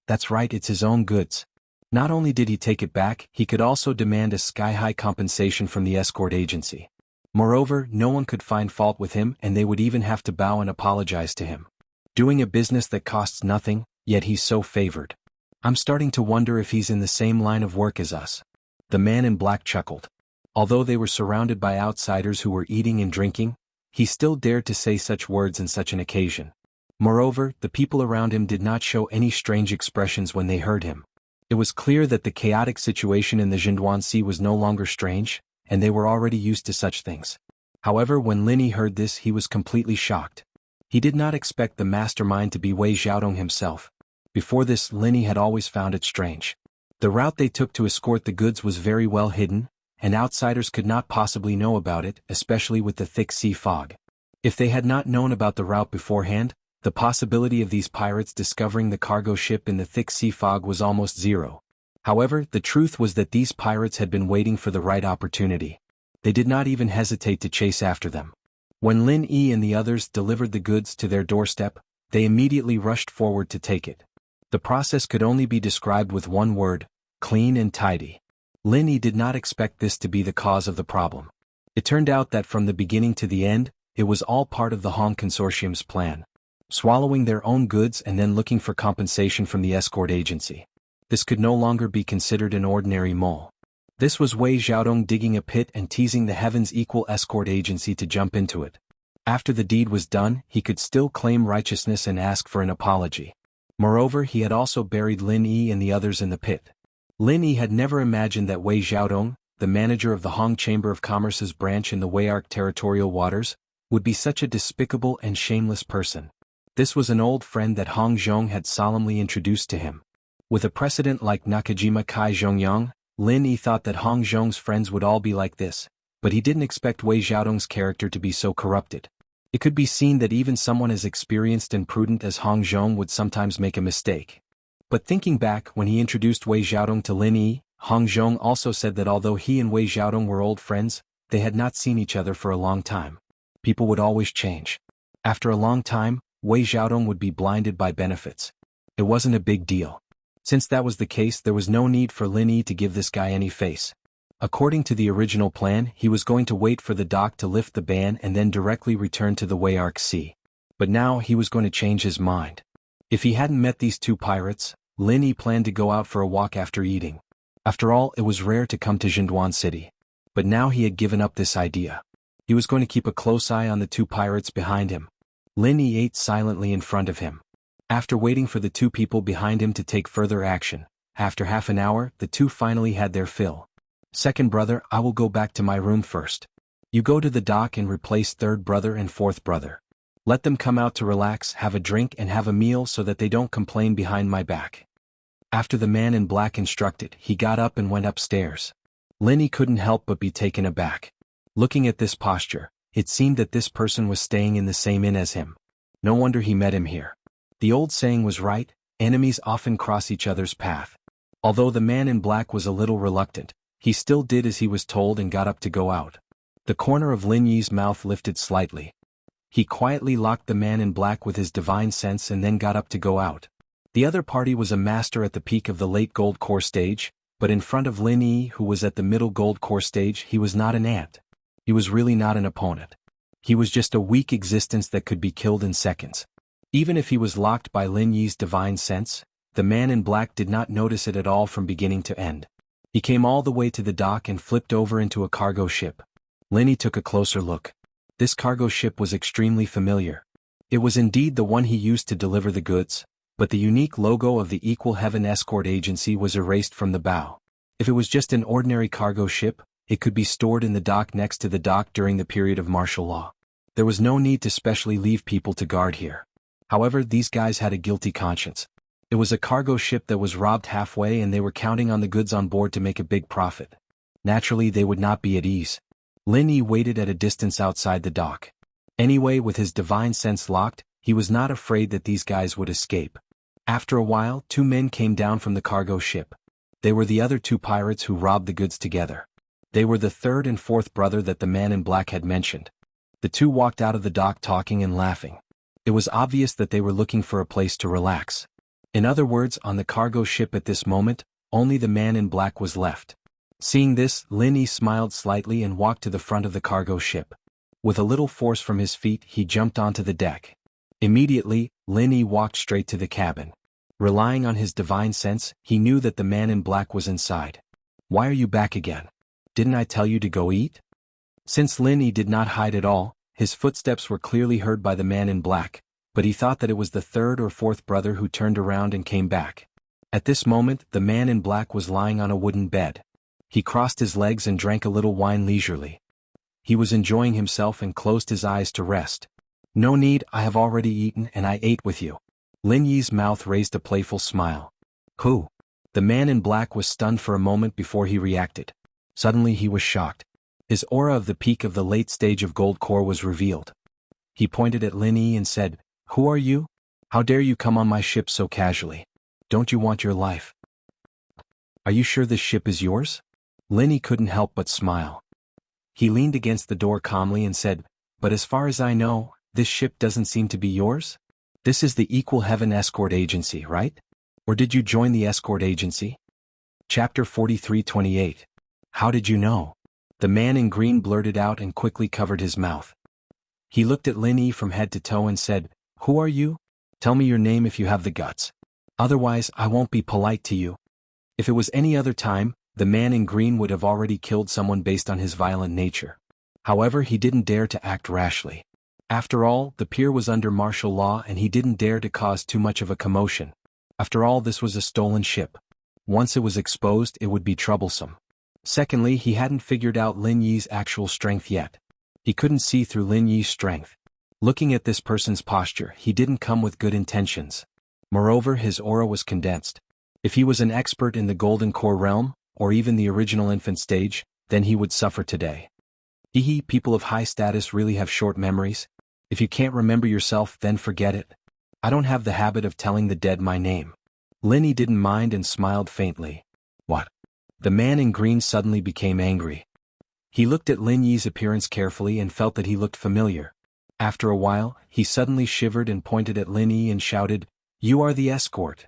That's right, it's his own goods. Not only did he take it back, he could also demand a sky-high compensation from the escort agency. Moreover, no one could find fault with him and they would even have to bow and apologize to him. Doing a business that costs nothing, yet he's so favored. I'm starting to wonder if he's in the same line of work as us. The man in black chuckled. Although they were surrounded by outsiders who were eating and drinking, he still dared to say such words in such an occasion. Moreover, the people around him did not show any strange expressions when they heard him. It was clear that the chaotic situation in the Zhenduan Sea was no longer strange, and they were already used to such things. However, when Lin Yi heard this he was completely shocked. He did not expect the mastermind to be Wei Xiaodong himself. Before this, Lin Yi had always found it strange. The route they took to escort the goods was very well hidden, and outsiders could not possibly know about it, especially with the thick sea fog. If they had not known about the route beforehand, the possibility of these pirates discovering the cargo ship in the thick sea fog was almost zero. However, the truth was that these pirates had been waiting for the right opportunity. They did not even hesitate to chase after them. When Lin Yi and the others delivered the goods to their doorstep, they immediately rushed forward to take it. The process could only be described with one word: clean and tidy. Lin Yi did not expect this to be the cause of the problem. It turned out that from the beginning to the end, it was all part of the Hong Consortium's plan. Swallowing their own goods and then looking for compensation from the escort agency. This could no longer be considered an ordinary mole. This was Wei Xiaodong digging a pit and teasing the Heaven's Equal Escort Agency to jump into it. After the deed was done, he could still claim righteousness and ask for an apology. Moreover, he had also buried Lin Yi and the others in the pit. Lin Yi had never imagined that Wei Xiaodong, the manager of the Hong Chamber of Commerce's branch in the Weiarc territorial waters, would be such a despicable and shameless person. This was an old friend that Hong Zhong had solemnly introduced to him. With a precedent like Nakajima Kai Zhongyang, Lin Yi thought that Hong Zhong's friends would all be like this, but he didn't expect Wei Xiaodong's character to be so corrupted. It could be seen that even someone as experienced and prudent as Hong Zhong would sometimes make a mistake. But thinking back, when he introduced Wei Xiaodong to Lin Yi, Hong Zhong also said that although he and Wei Xiaodong were old friends, they had not seen each other for a long time. People would always change. After a long time, Wei Xiaodong would be blinded by benefits. It wasn't a big deal. Since that was the case, there was no need for Lin Yi to give this guy any face. According to the original plan, he was going to wait for the dock to lift the ban and then directly return to the Weiarc Sea. But now he was going to change his mind. If he hadn't met these 2 pirates, Lin Yi planned to go out for a walk after eating. After all, it was rare to come to Zhenduan City. But now he had given up this idea. He was going to keep a close eye on the 2 pirates behind him. Lin Yi ate silently in front of him. After waiting for the two people behind him to take further action, after half an hour, the two finally had their fill. Second brother, I will go back to my room first. You go to the dock and replace third brother and fourth brother. Let them come out to relax, have a drink and have a meal so that they don't complain behind my back. After the man in black instructed, he got up and went upstairs. Lin Yi couldn't help but be taken aback. Looking at this posture, it seemed that this person was staying in the same inn as him. No wonder he met him here. The old saying was right, enemies often cross each other's path. Although the man in black was a little reluctant, he still did as he was told and got up to go out. The corner of Lin Yi's mouth lifted slightly. He quietly locked the man in black with his divine sense and then got up to go out. The other party was a master at the peak of the late gold core stage, but in front of Lin Yi, who was at the middle gold core stage, he was not an ant. He was really not an opponent. He was just a weak existence that could be killed in seconds. Even if he was locked by Lin Yi's divine sense, the man in black did not notice it at all from beginning to end. He came all the way to the dock and flipped over into a cargo ship. Lin Yi took a closer look. This cargo ship was extremely familiar. It was indeed the one he used to deliver the goods, but the unique logo of the Equal Heaven Escort Agency was erased from the bow. If it was just an ordinary cargo ship, it could be stored in the dock next to the dock during the period of martial law. There was no need to specially leave people to guard here. However, these guys had a guilty conscience. It was a cargo ship that was robbed halfway and they were counting on the goods on board to make a big profit. Naturally, they would not be at ease. Lin Yi waited at a distance outside the dock. Anyway, with his divine sense locked, he was not afraid that these guys would escape. After a while, two men came down from the cargo ship. They were the other two pirates who robbed the goods together. They were the third and fourth brother that the man in black had mentioned. The two walked out of the dock talking and laughing. It was obvious that they were looking for a place to relax. In other words, on the cargo ship at this moment, only the man in black was left. Seeing this, Lin Yi smiled slightly and walked to the front of the cargo ship. With a little force from his feet, he jumped onto the deck. Immediately, Lin Yi walked straight to the cabin. Relying on his divine sense, he knew that the man in black was inside. Why are you back again? Didn't I tell you to go eat? Since Lin Yi did not hide at all, his footsteps were clearly heard by the man in black, but he thought that it was the third or fourth brother who turned around and came back. At this moment, the man in black was lying on a wooden bed. He crossed his legs and drank a little wine leisurely. He was enjoying himself and closed his eyes to rest. No need, I have already eaten and I ate with you. Lin Yi's mouth raised a playful smile. Who? The man in black was stunned for a moment before he reacted. Suddenly he was shocked. His aura of the peak of the late stage of gold core was revealed. He pointed at Lin Yi and said, Who are you? How dare you come on my ship so casually? Don't you want your life? Are you sure this ship is yours? Lin Yi couldn't help but smile. He leaned against the door calmly and said, But as far as I know, this ship doesn't seem to be yours? This is the Equal Heaven Escort Agency, right? Or did you join the escort agency? Chapter 43:28. How did you know? The man in green blurted out and quickly covered his mouth. He looked at Lin Yi from head to toe and said, Who are you? Tell me your name if you have the guts. Otherwise, I won't be polite to you. If it was any other time, the man in green would have already killed someone based on his violent nature. However, he didn't dare to act rashly. After all, the pier was under martial law and he didn't dare to cause too much of a commotion. After all, this was a stolen ship. Once it was exposed, it would be troublesome. Secondly, he hadn't figured out Lin Yi's actual strength yet. He couldn't see through Lin Yi's strength. Looking at this person's posture, he didn't come with good intentions. Moreover, his aura was condensed. If he was an expert in the Golden Core realm, or even the original infant stage, then he would suffer today. Hehe, people of high status really have short memories. If you can't remember yourself, then forget it. I don't have the habit of telling the dead my name. Lin Yi didn't mind and smiled faintly. What? The man in green suddenly became angry. He looked at Lin Yi's appearance carefully and felt that he looked familiar. After a while, he suddenly shivered and pointed at Lin Yi and shouted, You are the escort.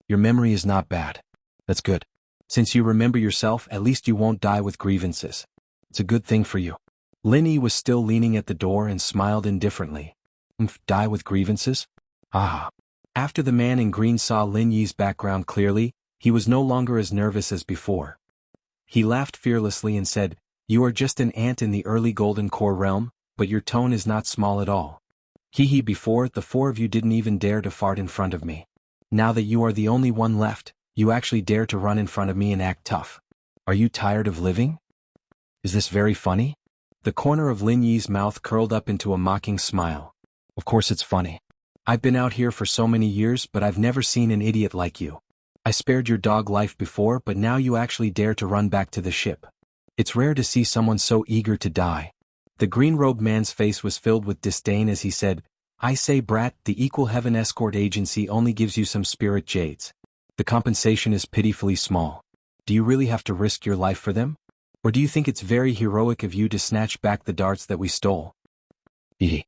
Your memory is not bad. That's good. Since you remember yourself, at least you won't die with grievances. It's a good thing for you. Lin Yi was still leaning at the door and smiled indifferently. Die with grievances? Ah. After the man in green saw Lin Yi's background clearly, he was no longer as nervous as before. He laughed fearlessly and said, You are just an ant in the early Golden Core realm, but your tone is not small at all. Hee hee, before, the four of you didn't even dare to fart in front of me. Now that you are the only one left, you actually dare to run in front of me and act tough. Are you tired of living? Is this very funny? The corner of Lin Yi's mouth curled up into a mocking smile. Of course it's funny. I've been out here for so many years, but I've never seen an idiot like you. I spared your dog life before, but now you actually dare to run back to the ship. It's rare to see someone so eager to die. The green-robed man's face was filled with disdain as he said, I say, brat, the Equal Heaven Escort Agency only gives you some spirit jades. The compensation is pitifully small. Do you really have to risk your life for them? Or do you think it's very heroic of you to snatch back the darts that we stole? You're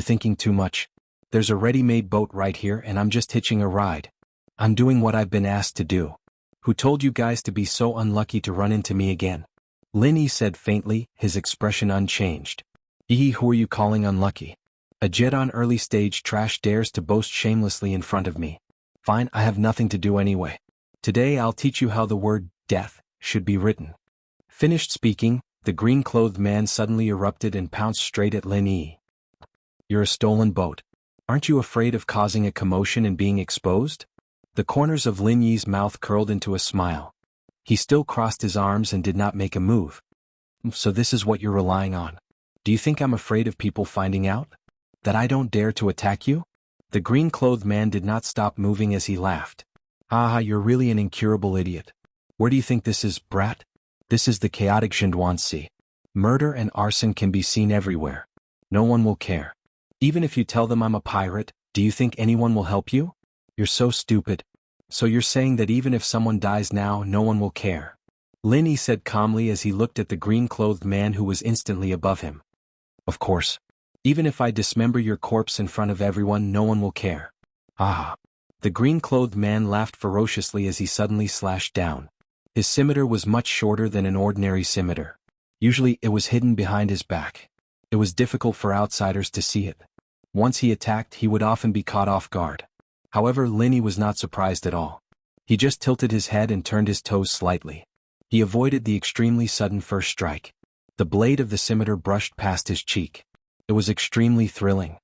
thinking too much. There's a ready-made boat right here and I'm just hitching a ride. I'm doing what I've been asked to do. Who told you guys to be so unlucky to run into me again? Lin Yi said faintly, his expression unchanged. Who are you calling unlucky? A jet on early stage trash dares to boast shamelessly in front of me. Fine, I have nothing to do anyway. Today I'll teach you how the word death should be written. Finished speaking, the green-clothed man suddenly erupted and pounced straight at Lin Yi. You're a stolen boat. Aren't you afraid of causing a commotion and being exposed? The corners of Lin Yi's mouth curled into a smile. He still crossed his arms and did not make a move. So this is what you're relying on. Do you think I'm afraid of people finding out? That I don't dare to attack you? The green-clothed man did not stop moving as he laughed. Haha, you're really an incurable idiot. Where do you think this is, brat? This is the chaotic Jianghu. Murder and arson can be seen everywhere. No one will care. Even if you tell them I'm a pirate, do you think anyone will help you? You're so stupid. So you're saying that even if someone dies now, no one will care? Lin Yi said calmly as he looked at the green-clothed man who was instantly above him. Of course. Even if I dismember your corpse in front of everyone, no one will care. Ah. The green-clothed man laughed ferociously as he suddenly slashed down. His scimitar was much shorter than an ordinary scimitar. Usually it was hidden behind his back. It was difficult for outsiders to see it. Once he attacked, he would often be caught off guard. However, Lin Yi was not surprised at all. He just tilted his head and turned his toes slightly. He avoided the extremely sudden first strike. The blade of the scimitar brushed past his cheek. It was extremely thrilling.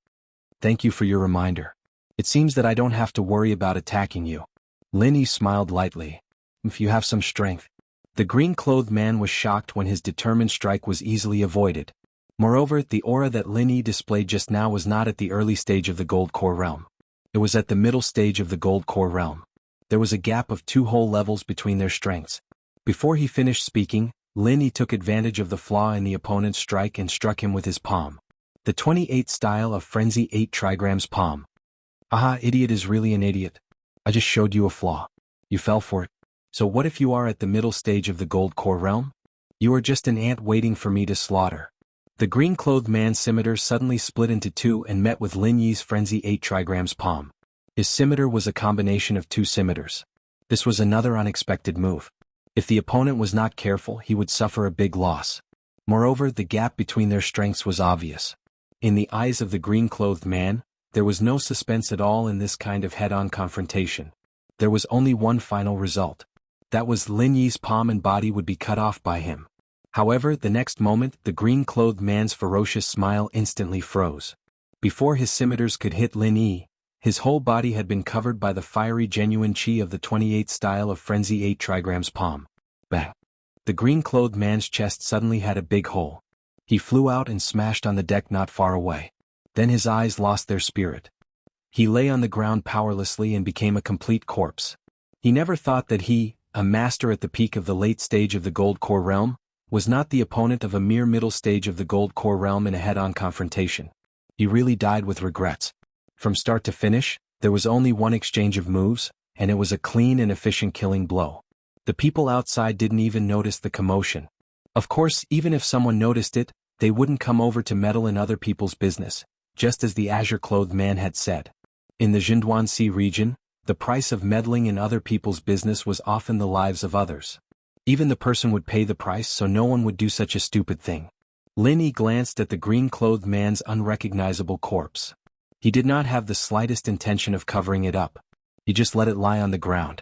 Thank you for your reminder. It seems that I don't have to worry about attacking you. Lin Yi smiled lightly. If you have some strength. The green-clothed man was shocked when his determined strike was easily avoided. Moreover, the aura that Lin Yi displayed just now was not at the early stage of the gold core realm. It was at the middle stage of the gold core realm. There was a gap of 2 whole levels between their strengths. Before he finished speaking, Lin Yi took advantage of the flaw in the opponent's strike and struck him with his palm. The 28 style of Frenzy 8 trigrams palm. Aha, idiot is really an idiot. I just showed you a flaw. You fell for it. So what if you are at the middle stage of the gold core realm? You are just an ant waiting for me to slaughter. The green-clothed man's scimitar suddenly split into 2 and met with Lin Yi's Frenzy 8 trigrams palm. His scimitar was a combination of 2 scimitars. This was another unexpected move. If the opponent was not careful, he would suffer a big loss. Moreover, the gap between their strengths was obvious. In the eyes of the green-clothed man, there was no suspense at all in this kind of head-on confrontation. There was only one final result. That was Lin Yi's palm and body would be cut off by him. However, the next moment, the green-clothed man's ferocious smile instantly froze. Before his scimitars could hit Lin Yi, his whole body had been covered by the fiery genuine chi of the 28 style of Frenzy 8 trigrams palm. Bang! The green-clothed man's chest suddenly had a big hole. He flew out and smashed on the deck not far away. Then his eyes lost their spirit. He lay on the ground powerlessly and became a complete corpse. He never thought that he, a master at the peak of the late stage of the gold core realm, was not the opponent of a mere middle stage of the gold core realm in a head-on confrontation. He really died with regrets. From start to finish, there was only one exchange of moves, and it was a clean and efficient killing blow. The people outside didn't even notice the commotion. Of course, even if someone noticed it, they wouldn't come over to meddle in other people's business, just as the azure-clothed man had said. In the Jianghu region, the price of meddling in other people's business was often the lives of others. Even the person would pay the price, so no one would do such a stupid thing. Lin Yi glanced at the green-clothed man's unrecognizable corpse. He did not have the slightest intention of covering it up. He just let it lie on the ground.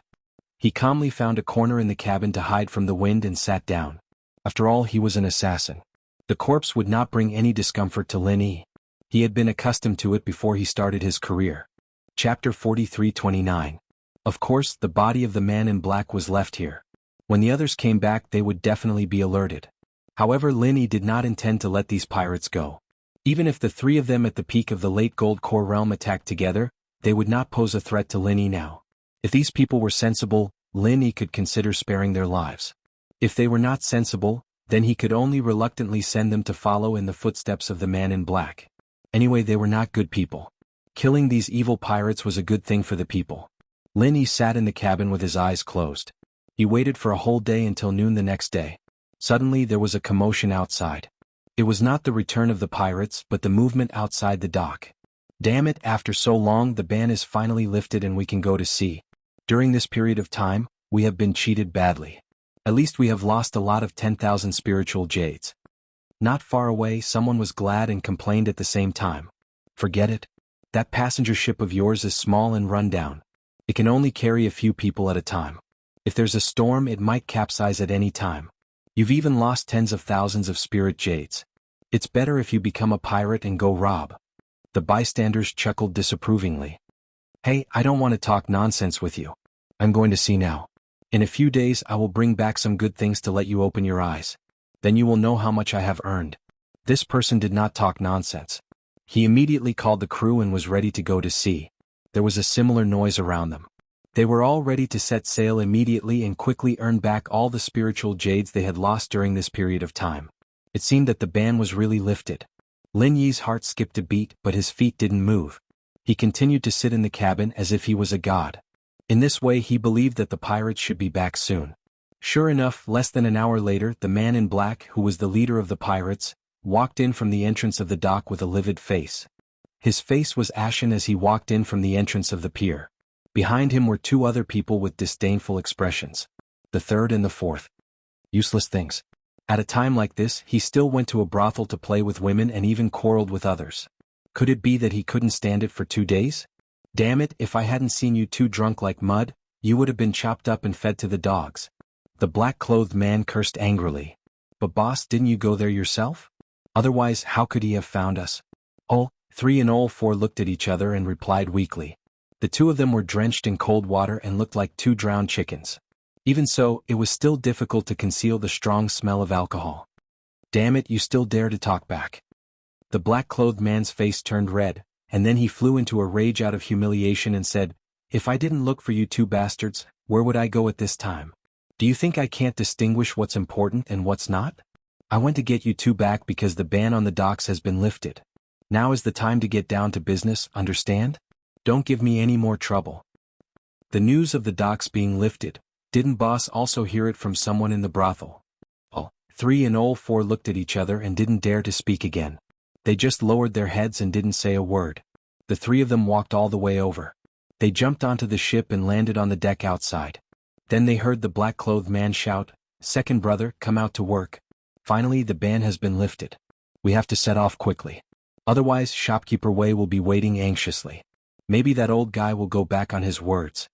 He calmly found a corner in the cabin to hide from the wind and sat down. After all, he was an assassin. The corpse would not bring any discomfort to Lin Yi. He had been accustomed to it before he started his career. Chapter 43:29. Of course, the body of the man in black was left here. When the others came back, they would definitely be alerted. However, Linny did not intend to let these pirates go. Even if the three of them at the peak of the late Gold Core realm attacked together, they would not pose a threat to Linny now. If these people were sensible, Linny could consider sparing their lives. If they were not sensible, then he could only reluctantly send them to follow in the footsteps of the man in black. Anyway, they were not good people. Killing these evil pirates was a good thing for the people. Linny sat in the cabin with his eyes closed. He waited for a whole day until noon the next day. Suddenly there was a commotion outside. It was not the return of the pirates, but the movement outside the dock. Damn it, after so long the ban is finally lifted and we can go to sea. During this period of time, we have been cheated badly. At least we have lost a lot of 10,000 spiritual jades. Not far away, someone was glad and complained at the same time. Forget it. That passenger ship of yours is small and run down. It can only carry a few people at a time. If there's a storm, it might capsize at any time. You've even lost tens of thousands of spirit jades. It's better if you become a pirate and go rob. The bystanders chuckled disapprovingly. Hey, I don't want to talk nonsense with you. I'm going to sea now. In a few days I will bring back some good things to let you open your eyes. Then you will know how much I have earned. This person did not talk nonsense. He immediately called the crew and was ready to go to sea. There was a similar noise around them. They were all ready to set sail immediately and quickly earn back all the spiritual jades they had lost during this period of time. It seemed that the ban was really lifted. Lin Yi's heart skipped a beat, but his feet didn't move. He continued to sit in the cabin as if he was a god. In this way he believed that the pirates should be back soon. Sure enough, less than an hour later, the man in black, who was the leader of the pirates, walked in from the entrance of the dock with a livid face. His face was ashen as he walked in from the entrance of the pier. Behind him were two other people with disdainful expressions. The third and the fourth. Useless things. At a time like this, he still went to a brothel to play with women and even quarreled with others. Could it be that he couldn't stand it for 2 days? Damn it, if I hadn't seen you two drunk like mud, you would have been chopped up and fed to the dogs. The black-clothed man cursed angrily. But boss, didn't you go there yourself? Otherwise, how could he have found us? All 3 and all 4 looked at each other and replied weakly. The two of them were drenched in cold water and looked like 2 drowned chickens. Even so, it was still difficult to conceal the strong smell of alcohol. Damn it, you still dare to talk back. The black-clothed man's face turned red, and then he flew into a rage out of humiliation and said, If I didn't look for you two bastards, where would I go at this time? Do you think I can't distinguish what's important and what's not? I went to get you two back because the ban on the docks has been lifted. Now is the time to get down to business, understand? Don't give me any more trouble. The news of the docks being lifted, didn't boss also hear it from someone in the brothel? All 3 and all 4 looked at each other and didn't dare to speak again. They just lowered their heads and didn't say a word. The 3 of them walked all the way over. They jumped onto the ship and landed on the deck outside. Then they heard the black-clothed man shout, Second brother, come out to work. Finally the ban has been lifted. We have to set off quickly. Otherwise shopkeeper Wei will be waiting anxiously. Maybe that old guy will go back on his words.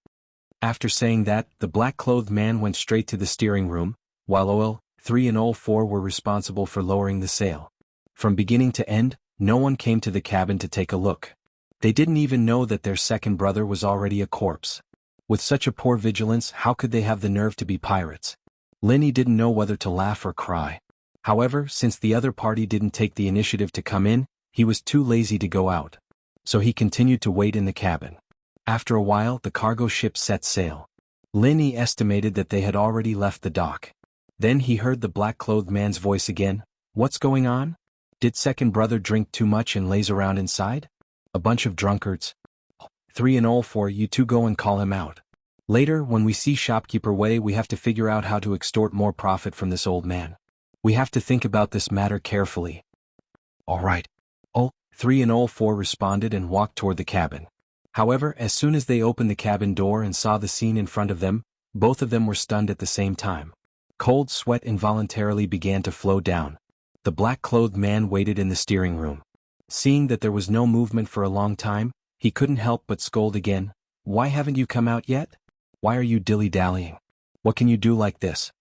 After saying that, the black-clothed man went straight to the steering room, while all 3 and all 4 were responsible for lowering the sail. From beginning to end, no one came to the cabin to take a look. They didn't even know that their second brother was already a corpse. With such a poor vigilance, how could they have the nerve to be pirates? Linny didn't know whether to laugh or cry. However, since the other party didn't take the initiative to come in, he was too lazy to go out. So he continued to wait in the cabin. After a while, the cargo ship set sail. Linny estimated that they had already left the dock. Then he heard the black-clothed man's voice again. What's going on? Did second brother drink too much and laze around inside? A bunch of drunkards. 3 and all 4, you two go and call him out. Later, when we see shopkeeper Wei, we have to figure out how to extort more profit from this old man. We have to think about this matter carefully. All right. All 3 and all 4 responded and walked toward the cabin. However, as soon as they opened the cabin door and saw the scene in front of them, both of them were stunned at the same time. Cold sweat involuntarily began to flow down. The black-clothed man waited in the steering room. Seeing that there was no movement for a long time, he couldn't help but scold again. Why haven't you come out yet? Why are you dilly-dallying? What can you do like this?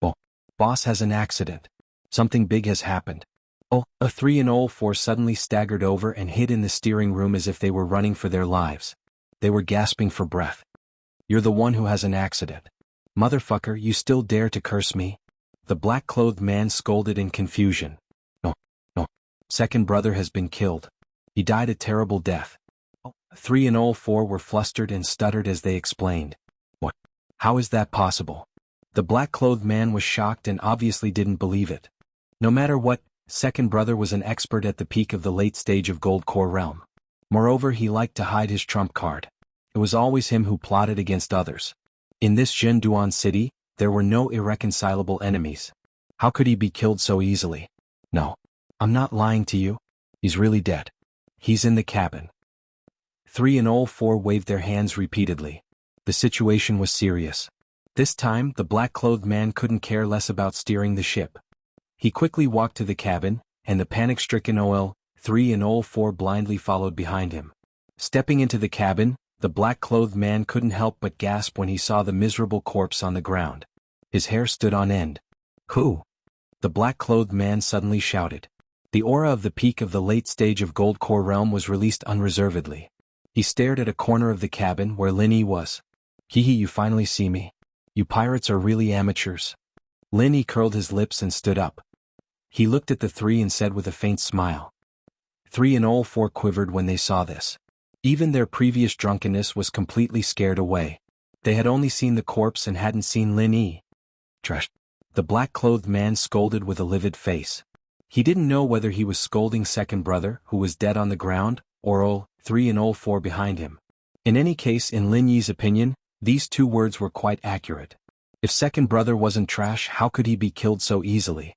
Well, boss has an accident. Something big has happened. A 3 and 4 suddenly staggered over and hid in the steering room as if they were running for their lives. They were gasping for breath. "You're the one who has an accident. Motherfucker, you still dare to curse me?" The black-clothed man scolded in confusion. "No, no. Second brother has been killed. He died a terrible death." 3 and 4 were flustered and stuttered as they explained. "What? How is that possible?" The black-clothed man was shocked and obviously didn't believe it. No matter what, second brother was an expert at the peak of the late stage of Gold Core realm. Moreover, he liked to hide his trump card. It was always him who plotted against others. In this Jianghu city, there were no irreconcilable enemies. How could he be killed so easily? "No. I'm not lying to you. He's really dead. He's in the cabin." 3 and 4 waved their hands repeatedly. The situation was serious. This time, the black-clothed man couldn't care less about steering the ship. He quickly walked to the cabin, and the panic-stricken 3 and 4 blindly followed behind him. Stepping into the cabin, the black-clothed man couldn't help but gasp when he saw the miserable corpse on the ground. His hair stood on end. "Who?" the black-clothed man suddenly shouted. The aura of the peak of the late stage of Gold Core realm was released unreservedly. He stared at a corner of the cabin where Lin Yi was. "Hee, you finally see me. You pirates are really amateurs." Lin Yi curled his lips and stood up. He looked at the three and said with a faint smile. 3 and 4 quivered when they saw this. Even their previous drunkenness was completely scared away. They had only seen the corpse and hadn't seen Lin Yi. "Trash." The black-clothed man scolded with a livid face. He didn't know whether he was scolding second brother, who was dead on the ground, or 3 and 4 behind him. In any case, in Lin Yi's opinion, these two words were quite accurate. If second brother wasn't trash, how could he be killed so easily?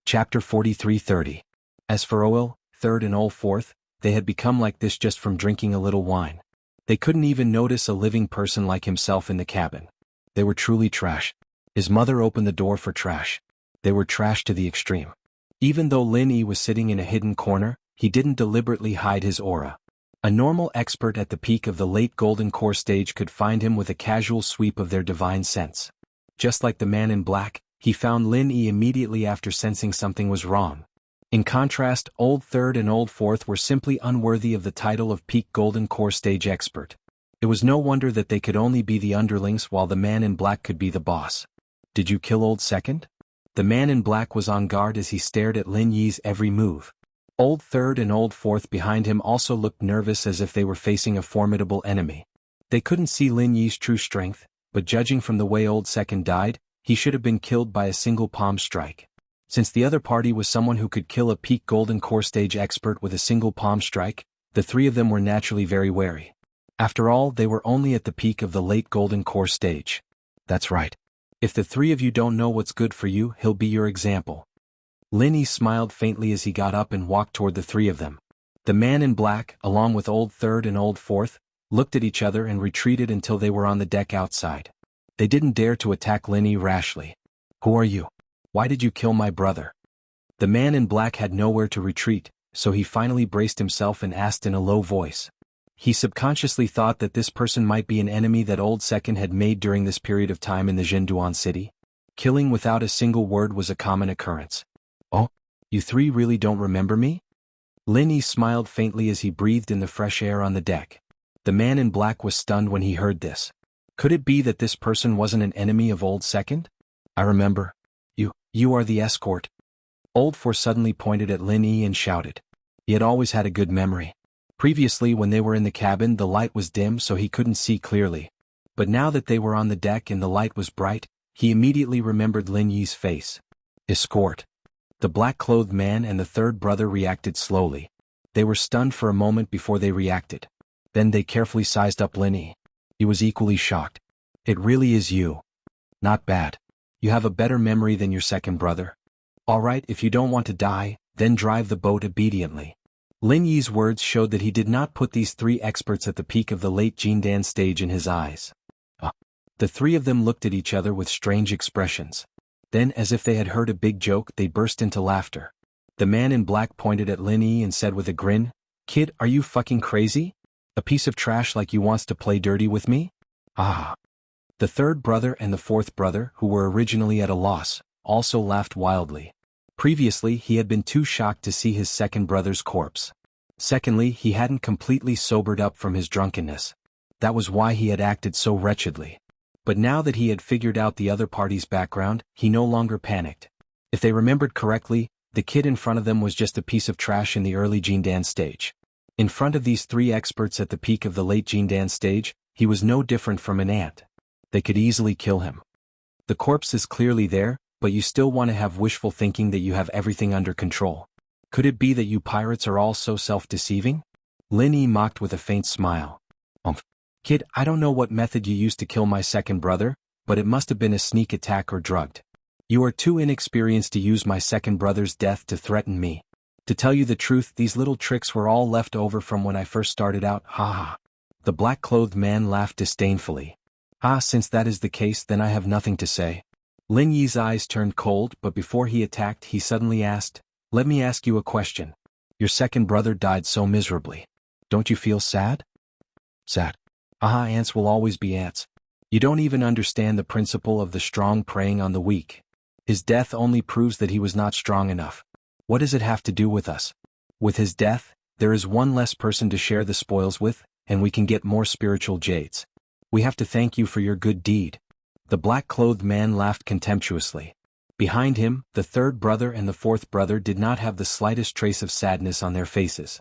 Chapter 43:30. As for third and 4th, they had become like this just from drinking a little wine. They couldn't even notice a living person like himself in the cabin. They were truly trash. His mother opened the door for trash. They were trash to the extreme. Even though Lin Yi was sitting in a hidden corner, he didn't deliberately hide his aura. A normal expert at the peak of the late Golden Core stage could find him with a casual sweep of their divine sense. Just like the man in black, he found Lin Yi immediately after sensing something was wrong. In contrast, Old Third and Old Fourth were simply unworthy of the title of peak Golden Core stage expert. It was no wonder that they could only be the underlings while the man in black could be the boss. "Did you kill Old Second?" The man in black was on guard as he stared at Lin Yi's every move. Old Third and Old Fourth behind him also looked nervous as if they were facing a formidable enemy. They couldn't see Lin Yi's true strength, but judging from the way Old Second died, he should have been killed by a single palm strike. Since the other party was someone who could kill a peak Golden Core stage expert with a single palm strike, the three of them were naturally very wary. After all, they were only at the peak of the late Golden Core stage. "That's right. If the three of you don't know what's good for you, he'll be your example." Lin Yi smiled faintly as he got up and walked toward the three of them. The man in black, along with Old Third and Old Fourth, looked at each other and retreated until they were on the deck outside. They didn't dare to attack Lin Yi rashly. "Who are you? Why did you kill my brother?" The man in black had nowhere to retreat, so he finally braced himself and asked in a low voice. He subconsciously thought that this person might be an enemy that Old Second had made during this period of time in the Jianghu city. Killing without a single word was a common occurrence. "Oh, you three really don't remember me?" Lin Yi smiled faintly as he breathed in the fresh air on the deck. The man in black was stunned when he heard this. Could it be that this person wasn't an enemy of Old Second? "I remember. You are the escort." Old Four suddenly pointed at Lin Yi and shouted. He had always had a good memory. Previously, when they were in the cabin, the light was dim so he couldn't see clearly. But now that they were on the deck and the light was bright, he immediately remembered Lin Yi's face. Escort. The black-clothed man and the third brother reacted slowly. They were stunned for a moment before they reacted. Then they carefully sized up Lin Yi. He was equally shocked. "It really is you. Not bad. You have a better memory than your second brother. All right, if you don't want to die, then drive the boat obediently." Lin Yi's words showed that he did not put these three experts at the peak of the late Jindan stage in his eyes. The three of them looked at each other with strange expressions. Then, as if they had heard a big joke, they burst into laughter. The man in black pointed at Lin Yi and said with a grin, "Kid, are you fucking crazy? A piece of trash like you wants to play dirty with me?" Ah. The third brother and the fourth brother, who were originally at a loss, also laughed wildly. Previously, he had been too shocked to see his second brother's corpse. Secondly, he hadn't completely sobered up from his drunkenness. That was why he had acted so wretchedly. But now that he had figured out the other party's background, he no longer panicked. If they remembered correctly, the kid in front of them was just a piece of trash in the early Jindan stage. In front of these three experts at the peak of the late Jindan stage, he was no different from an ant. They could easily kill him. The corpse is clearly there, but you still want to have wishful thinking that you have everything under control. Could it be that you pirates are all so self-deceiving? Lin Yi mocked with a faint smile. Kid, I don't know what method you used to kill my second brother, but it must have been a sneak attack or drugged. You are too inexperienced to use my second brother's death to threaten me. To tell you the truth, these little tricks were all left over from when I first started out, ha ha. The black-clothed man laughed disdainfully. Since that is the case, then I have nothing to say. Lin Yi's eyes turned cold, but before he attacked, he suddenly asked, let me ask you a question. Your second brother died so miserably. Don't you feel sad? Sad. Ants will always be ants. You don't even understand the principle of the strong preying on the weak. His death only proves that he was not strong enough. What does it have to do with us? With his death, there is one less person to share the spoils with, and we can get more spiritual jades. We have to thank you for your good deed. The black-clothed man laughed contemptuously. Behind him, the third brother and the fourth brother did not have the slightest trace of sadness on their faces.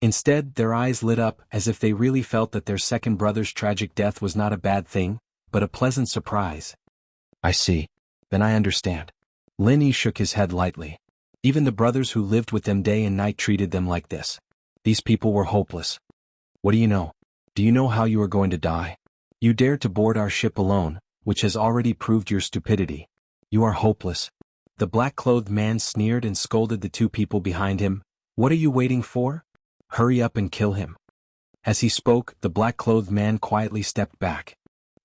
Instead, their eyes lit up as if they really felt that their second brother's tragic death was not a bad thing, but a pleasant surprise. I see. Then I understand. Lin Yi shook his head lightly. Even the brothers who lived with them day and night treated them like this. These people were hopeless. What do you know? Do you know how you are going to die? You dare to board our ship alone, which has already proved your stupidity. You are hopeless. The black-clothed man sneered and scolded the two people behind him. What are you waiting for? Hurry up and kill him. As he spoke, the black-clothed man quietly stepped back.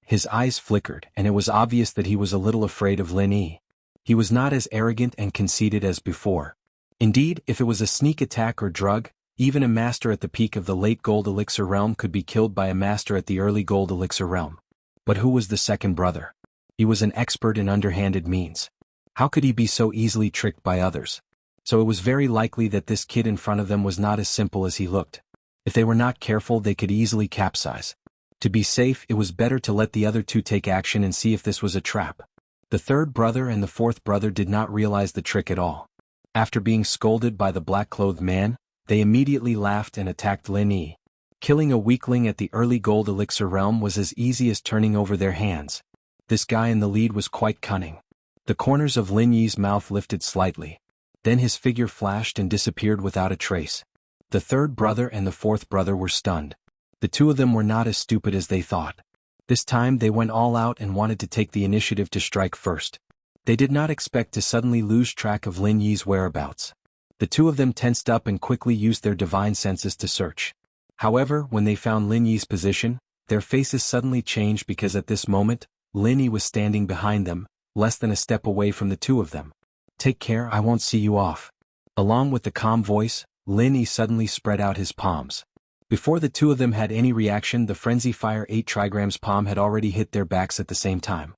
His eyes flickered, and it was obvious that he was a little afraid of Lin Yi. He was not as arrogant and conceited as before. Indeed, if it was a sneak attack or drug, even a master at the peak of the late Gold Elixir realm could be killed by a master at the early Gold Elixir realm. But who was the second brother? He was an expert in underhanded means. How could he be so easily tricked by others? So it was very likely that this kid in front of them was not as simple as he looked. If they were not careful, they could easily capsize. To be safe, it was better to let the other two take action and see if this was a trap. The third brother and the fourth brother did not realize the trick at all. After being scolded by the black-clothed man, they immediately laughed and attacked Lin Yi. Killing a weakling at the early Gold Elixir realm was as easy as turning over their hands. This guy in the lead was quite cunning. The corners of Lin Yi's mouth lifted slightly. Then his figure flashed and disappeared without a trace. The third brother and the fourth brother were stunned. The two of them were not as stupid as they thought. This time they went all out and wanted to take the initiative to strike first. They did not expect to suddenly lose track of Lin Yi's whereabouts. The two of them tensed up and quickly used their divine senses to search. However, when they found Lin Yi's position, their faces suddenly changed because at this moment, Lin Yi was standing behind them, less than a step away from the two of them. Take care, I won't see you off. Along with the calm voice, Lin Yi suddenly spread out his palms. Before the two of them had any reaction, the Frenzy Fire 8 Trigram's palm had already hit their backs at the same time.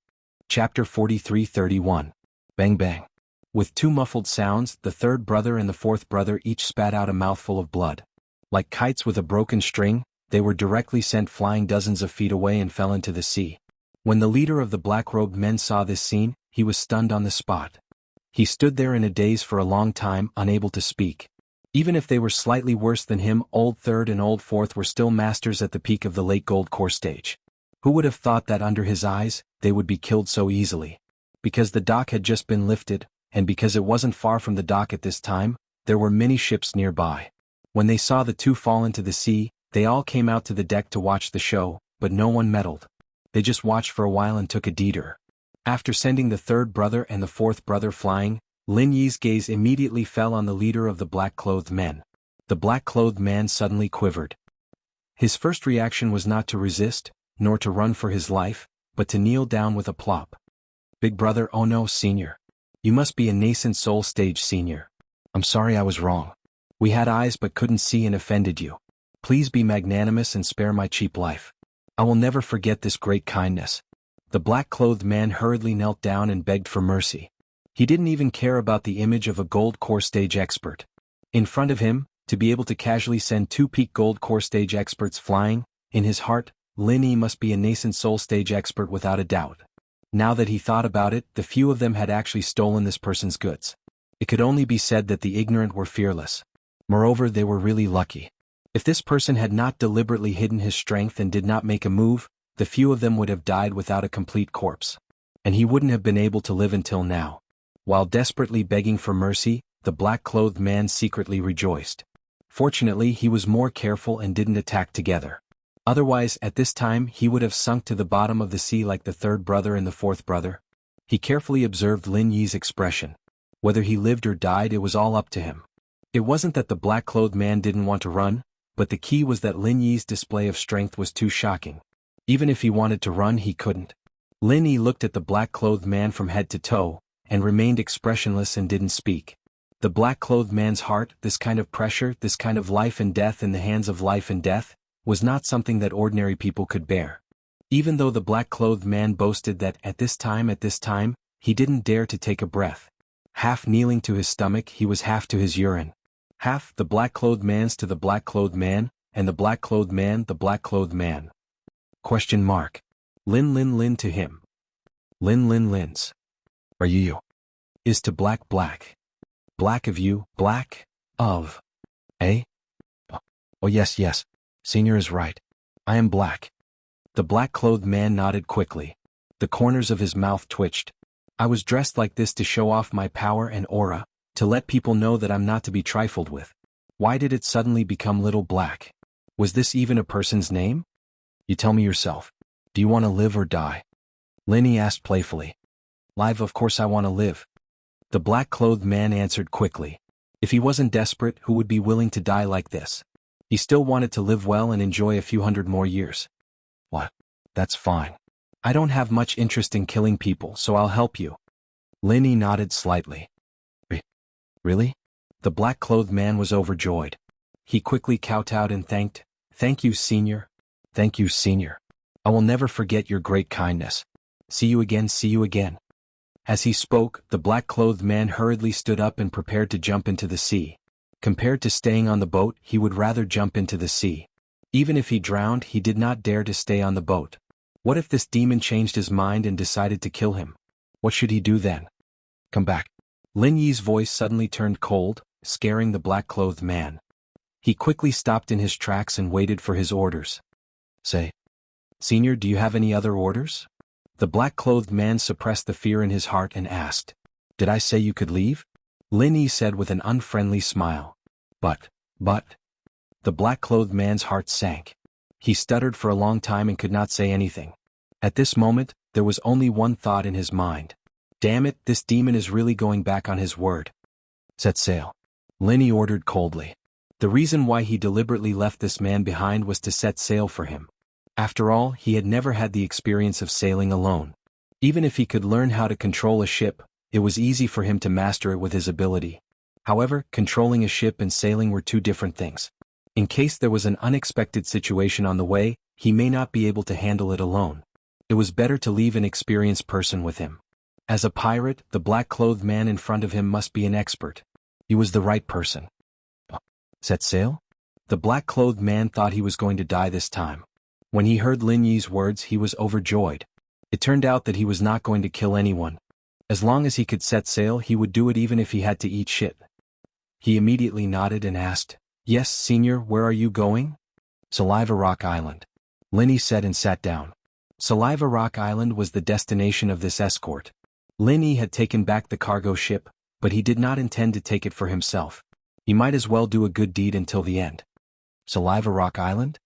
Chapter 43:31. Bang bang. With two muffled sounds, the third brother and the fourth brother each spat out a mouthful of blood. Like kites with a broken string, they were directly sent flying dozens of feet away and fell into the sea. When the leader of the black-robed men saw this scene, he was stunned on the spot. He stood there in a daze for a long time, unable to speak. Even if they were slightly worse than him, Old Third and Old Fourth were still masters at the peak of the late Gold Core stage. Who would have thought that under his eyes, they would be killed so easily? Because the dock had just been lifted, and because it wasn't far from the dock at this time, there were many ships nearby. When they saw the two fall into the sea, they all came out to the deck to watch the show, but no one meddled. They just watched for a while and took a detour. After sending the third brother and the fourth brother flying, Lin Yi's gaze immediately fell on the leader of the black-clothed men. The black-clothed man suddenly quivered. His first reaction was not to resist, nor to run for his life, but to kneel down with a plop. Big brother, oh no, senior. You must be a nascent soul stage senior. I'm sorry I was wrong. We had eyes but couldn't see and offended you. Please be magnanimous and spare my cheap life. I will never forget this great kindness. The black-clothed man hurriedly knelt down and begged for mercy. He didn't even care about the image of a gold core stage expert. In front of him, to be able to casually send 2 peak gold core stage experts flying, in his heart, Lin Yi must be a nascent soul stage expert without a doubt. Now that he thought about it, the few of them had actually stolen this person's goods. It could only be said that the ignorant were fearless. Moreover, they were really lucky. If this person had not deliberately hidden his strength and did not make a move, the few of them would have died without a complete corpse. And he wouldn't have been able to live until now. While desperately begging for mercy, the black-clothed man secretly rejoiced. Fortunately, he was more careful and didn't attack together. Otherwise, at this time, he would have sunk to the bottom of the sea like the third brother and the fourth brother. He carefully observed Lin Yi's expression. Whether he lived or died, it was all up to him. It wasn't that the black-clothed man didn't want to run, but the key was that Lin Yi's display of strength was too shocking. Even if he wanted to run, he couldn't. Lin Yi looked at the black-clothed man from head to toe, and remained expressionless and didn't speak. The black-clothed man's heart, this kind of pressure, this kind of life and death in the hands of life and death, was not something that ordinary people could bear. Even though the black-clothed man boasted that at this time, he didn't dare to take a breath. Half kneeling to his stomach, he was half to his urine. Half the black-clothed man's to the black-clothed man, and the black-clothed man, the black-clothed man. Question mark. Lin to him. Lin's. Are you? Is to black. Black of you, black, of. Eh? Oh yes, Senior is right. I am black. The black-clothed man nodded quickly. The corners of his mouth twitched. I was dressed like this to show off my power and aura, to let people know that I'm not to be trifled with. Why did it suddenly become Little Black? Was this even a person's name? You tell me yourself. Do you want to live or die? Lin Yi asked playfully. Live, of course I want to live. The black-clothed man answered quickly. If he wasn't desperate, who would be willing to die like this? He still wanted to live well and enjoy a few hundred more years. What? That's fine. I don't have much interest in killing people, so I'll help you. Lin Yi nodded slightly. Really? The black-clothed man was overjoyed. He quickly kowtowed and thanked. Thank you, Senior. Thank you, Senior. I will never forget your great kindness. See you again. As he spoke, the black-clothed man hurriedly stood up and prepared to jump into the sea. Compared to staying on the boat, he would rather jump into the sea. Even if he drowned, he did not dare to stay on the boat. What if this demon changed his mind and decided to kill him? What should he do then? Come back. Lin Yi's voice suddenly turned cold, scaring the black-clothed man. He quickly stopped in his tracks and waited for his orders. Say, Senior, do you have any other orders? The black-clothed man suppressed the fear in his heart and asked. Did I say you could leave? Lin Yi said with an unfriendly smile. But. The black-clothed man's heart sank. He stuttered for a long time and could not say anything. At this moment, there was only one thought in his mind. Damn it, this demon is really going back on his word. Set sail. Lin Yi ordered coldly. The reason why he deliberately left this man behind was to set sail for him. After all, he had never had the experience of sailing alone. Even if he could learn how to control a ship, it was easy for him to master it with his ability. However, controlling a ship and sailing were two different things. In case there was an unexpected situation on the way, he may not be able to handle it alone. It was better to leave an experienced person with him. As a pirate, the black-clothed man in front of him must be an expert. He was the right person. Set sail? The black-clothed man thought he was going to die this time. When he heard Lin Yi's words, he was overjoyed. It turned out that he was not going to kill anyone. As long as he could set sail, he would do it even if he had to eat shit. He immediately nodded and asked, Yes, Senior, where are you going? Saliva Rock Island. Lin Yi said and sat down. Saliva Rock Island was the destination of this escort. Lin Yi had taken back the cargo ship, but he did not intend to take it for himself. He might as well do a good deed until the end. Saliva Rock Island?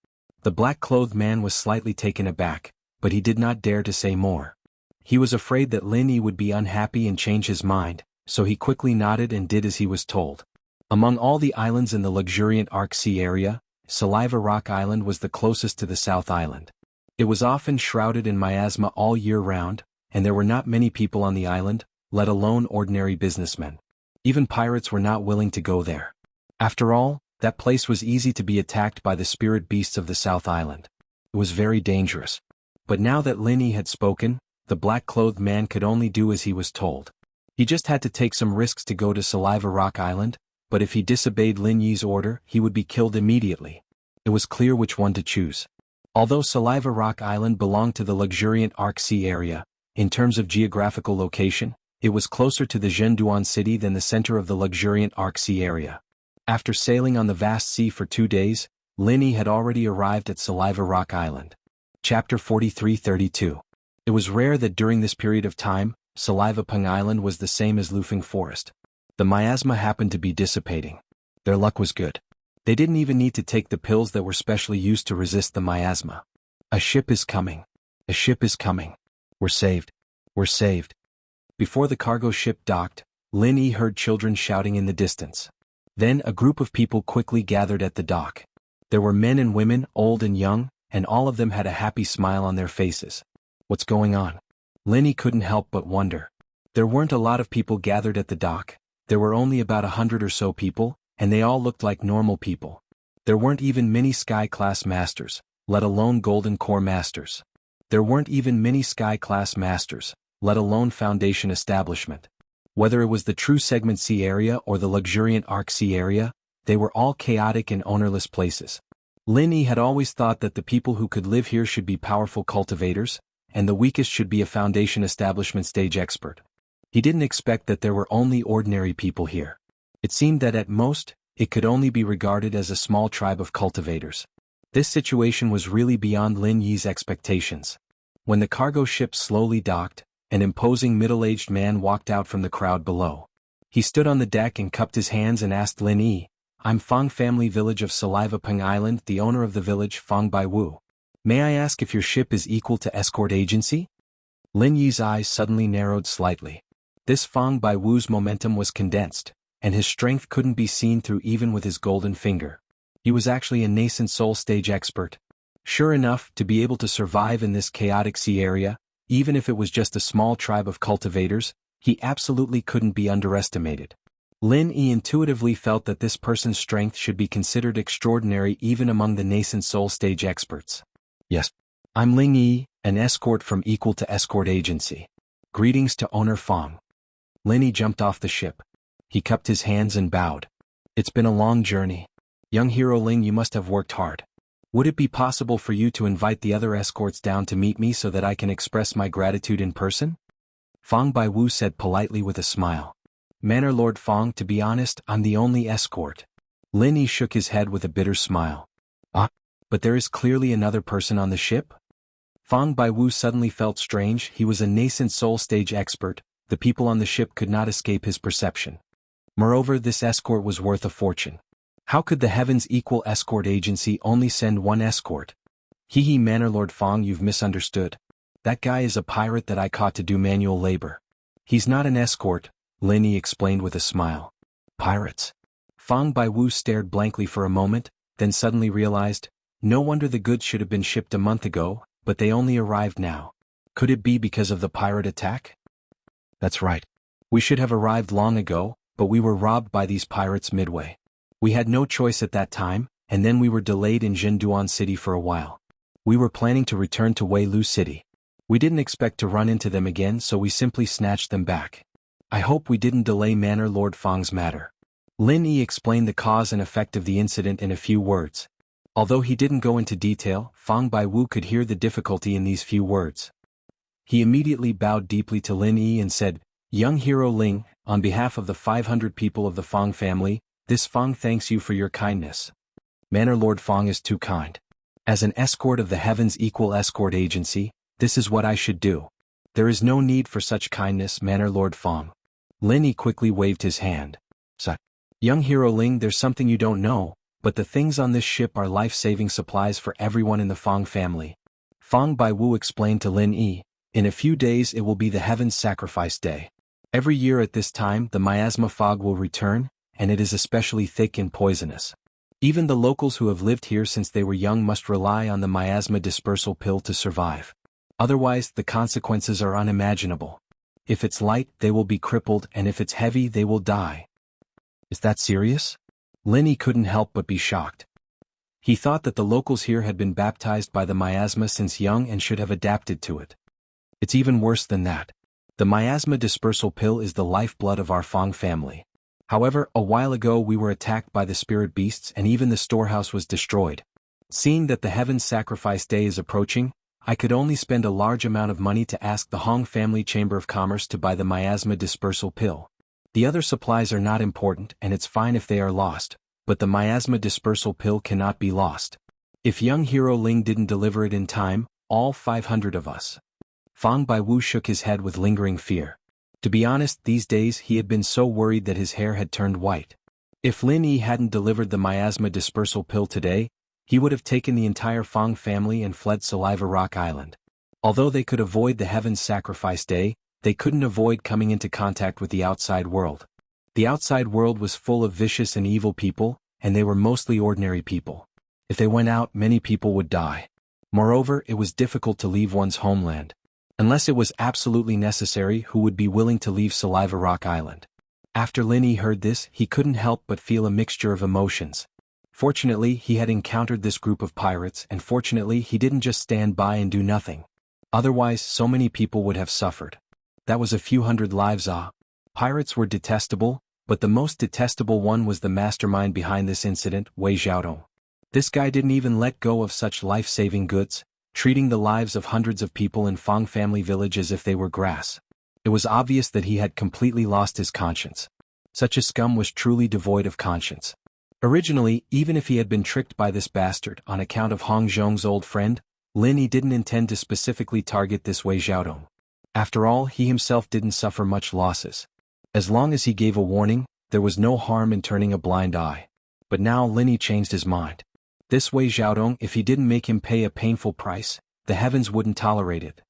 The black-clothed man was slightly taken aback, but he did not dare to say more. He was afraid that Lin Yi would be unhappy and change his mind, so he quickly nodded and did as he was told. Among all the islands in the luxuriant Arc Sea area, Saliva Rock Island was the closest to the South Island. It was often shrouded in miasma all year round, and there were not many people on the island, let alone ordinary businessmen. Even pirates were not willing to go there. After all, that place was easy to be attacked by the spirit beasts of the South Island. It was very dangerous. But now that Lin Yi had spoken, the black-clothed man could only do as he was told. He just had to take some risks to go to Saliva Rock Island, but if he disobeyed Lin Yi's order, he would be killed immediately. It was clear which one to choose. Although Saliva Rock Island belonged to the luxuriant Arc Sea area, in terms of geographical location, it was closer to the Zhenduan city than the center of the luxuriant Arc Sea area. After sailing on the vast sea for 2 days, Lin Yi had already arrived at Saliva Rock Island. Chapter 43-32. It was rare that during this period of time, Saliva Peng Island was the same as Lufeng Forest. The miasma happened to be dissipating. Their luck was good. They didn't even need to take the pills that were specially used to resist the miasma. A ship is coming. A ship is coming. We're saved. We're saved. Before the cargo ship docked, Lin Yi heard children shouting in the distance. Then a group of people quickly gathered at the dock. There were men and women, old and young, and all of them had a happy smile on their faces. What's going on? Lin Yi couldn't help but wonder. There weren't a lot of people gathered at the dock. There were only about 100 or so people, and they all looked like normal people. There weren't even many Sky-class masters, let alone Golden Core masters. There weren't even many Sky-class masters, let alone Foundation establishment. Whether it was the true Segment C area or the luxuriant Arc C area, they were all chaotic and ownerless places. Lin Yi had always thought that the people who could live here should be powerful cultivators, and the weakest should be a Foundation establishment stage expert. He didn't expect that there were only ordinary people here. It seemed that at most, it could only be regarded as a small tribe of cultivators. This situation was really beyond Lin Yi's expectations. When the cargo ship slowly docked, an imposing middle-aged man walked out from the crowd below. He stood on the deck and cupped his hands and asked Lin Yi, "I'm Fang Family Village of Saliva Peng Island, the owner of the village, Fang Baiwu. May I ask if your ship is equal to escort agency?" Lin Yi's eyes suddenly narrowed slightly. This Fang Baiwu's momentum was condensed, and his strength couldn't be seen through even with his golden finger. He was actually a nascent soul stage expert. Sure enough, to be able to survive in this chaotic sea area, even if it was just a small tribe of cultivators, he absolutely couldn't be underestimated. Lin Yi intuitively felt that this person's strength should be considered extraordinary even among the nascent soul stage experts. "Yes. I'm Lin Yi, an escort from Equal to Escort Agency. Greetings to Owner Fang." Lin Yi jumped off the ship. He cupped his hands and bowed. "It's been a long journey. Young hero Ling, you must have worked hard. Would it be possible for you to invite the other escorts down to meet me so that I can express my gratitude in person?" Fang Baiwu said politely with a smile. "Manor Lord Fang, to be honest, I'm the only escort." Lin Yi shook his head with a bitter smile. "Ah, but there is clearly another person on the ship?" Fang Baiwu suddenly felt strange. He was a nascent soul stage expert. The people on the ship could not escape his perception. Moreover, this escort was worth a fortune. How could the Heavens Equal Escort Agency only send one escort? He Manor Lord Fang, you've misunderstood. That guy is a pirate that I caught to do manual labor. He's not an escort, Lin Yi explained with a smile. Pirates? Fang Baiwu stared blankly for a moment, then suddenly realized, no wonder the goods should have been shipped a month ago, but they only arrived now. Could it be because of the pirate attack? That's right. We should have arrived long ago, but we were robbed by these pirates midway. We had no choice at that time, and then we were delayed in Zhenduan City for a while. We were planning to return to Weilu City. We didn't expect to run into them again, so we simply snatched them back. I hope we didn't delay Manor Lord Fang's matter. Lin Yi explained the cause and effect of the incident in a few words. Although he didn't go into detail, Fang Baiwu could hear the difficulty in these few words. He immediately bowed deeply to Lin Yi and said, Young hero Ling, on behalf of the 500 people of the Fang family, this Fang thanks you for your kindness. Manor Lord Fang is too kind. As an escort of the Heavens Equal Escort Agency, this is what I should do. There is no need for such kindness, Manor Lord Fang. Lin Yi quickly waved his hand. Young hero Ling, there's something you don't know, but the things on this ship are life-saving supplies for everyone in the Fang family. Fang Baiwu explained to Lin Yi, in a few days it will be the Heavens Sacrifice Day. Every year at this time the miasma fog will return, and it is especially thick and poisonous. Even the locals who have lived here since they were young must rely on the miasma dispersal pill to survive. Otherwise, the consequences are unimaginable. If it's light, they will be crippled, and if it's heavy, they will die. Is that serious? Lin Yi couldn't help but be shocked. He thought that the locals here had been baptized by the miasma since young and should have adapted to it. It's even worse than that. The miasma dispersal pill is the lifeblood of our Fang family. However, a while ago we were attacked by the spirit beasts and even the storehouse was destroyed. Seeing that the Heaven's Sacrifice Day is approaching, I could only spend a large amount of money to ask the Hong Family Chamber of Commerce to buy the miasma dispersal pill. The other supplies are not important and it's fine if they are lost, but the miasma dispersal pill cannot be lost. If young hero Ling didn't deliver it in time, all 500 of us. Fang Baiwu shook his head with lingering fear. To be honest, these days he had been so worried that his hair had turned white. If Lin Yi hadn't delivered the miasma dispersal pill today, he would have taken the entire Fang family and fled Saliva Rock Island. Although they could avoid the Heaven's Sacrifice Day, they couldn't avoid coming into contact with the outside world. The outside world was full of vicious and evil people, and they were mostly ordinary people. If they went out, many people would die. Moreover, it was difficult to leave one's homeland. Unless it was absolutely necessary, who would be willing to leave Saliva Rock Island? After Lin Yi heard this, he couldn't help but feel a mixture of emotions. Fortunately, he had encountered this group of pirates, and fortunately he didn't just stand by and do nothing. Otherwise, so many people would have suffered. That was a few hundred lives. Pirates were detestable, but the most detestable one was the mastermind behind this incident, Wei Xiaodong. This guy didn't even let go of such life-saving goods, treating the lives of hundreds of people in Fang Family Village as if they were grass. It was obvious that he had completely lost his conscience. Such a scum was truly devoid of conscience. Originally, even if he had been tricked by this bastard on account of Hong Zhong's old friend, Lin Yi didn't intend to specifically target this Wei Xiaodong. After all, he himself didn't suffer much losses. As long as he gave a warning, there was no harm in turning a blind eye. But now Lin Yi changed his mind. This Wei Xiaodong, if he didn't make him pay a painful price, the heavens wouldn't tolerate it.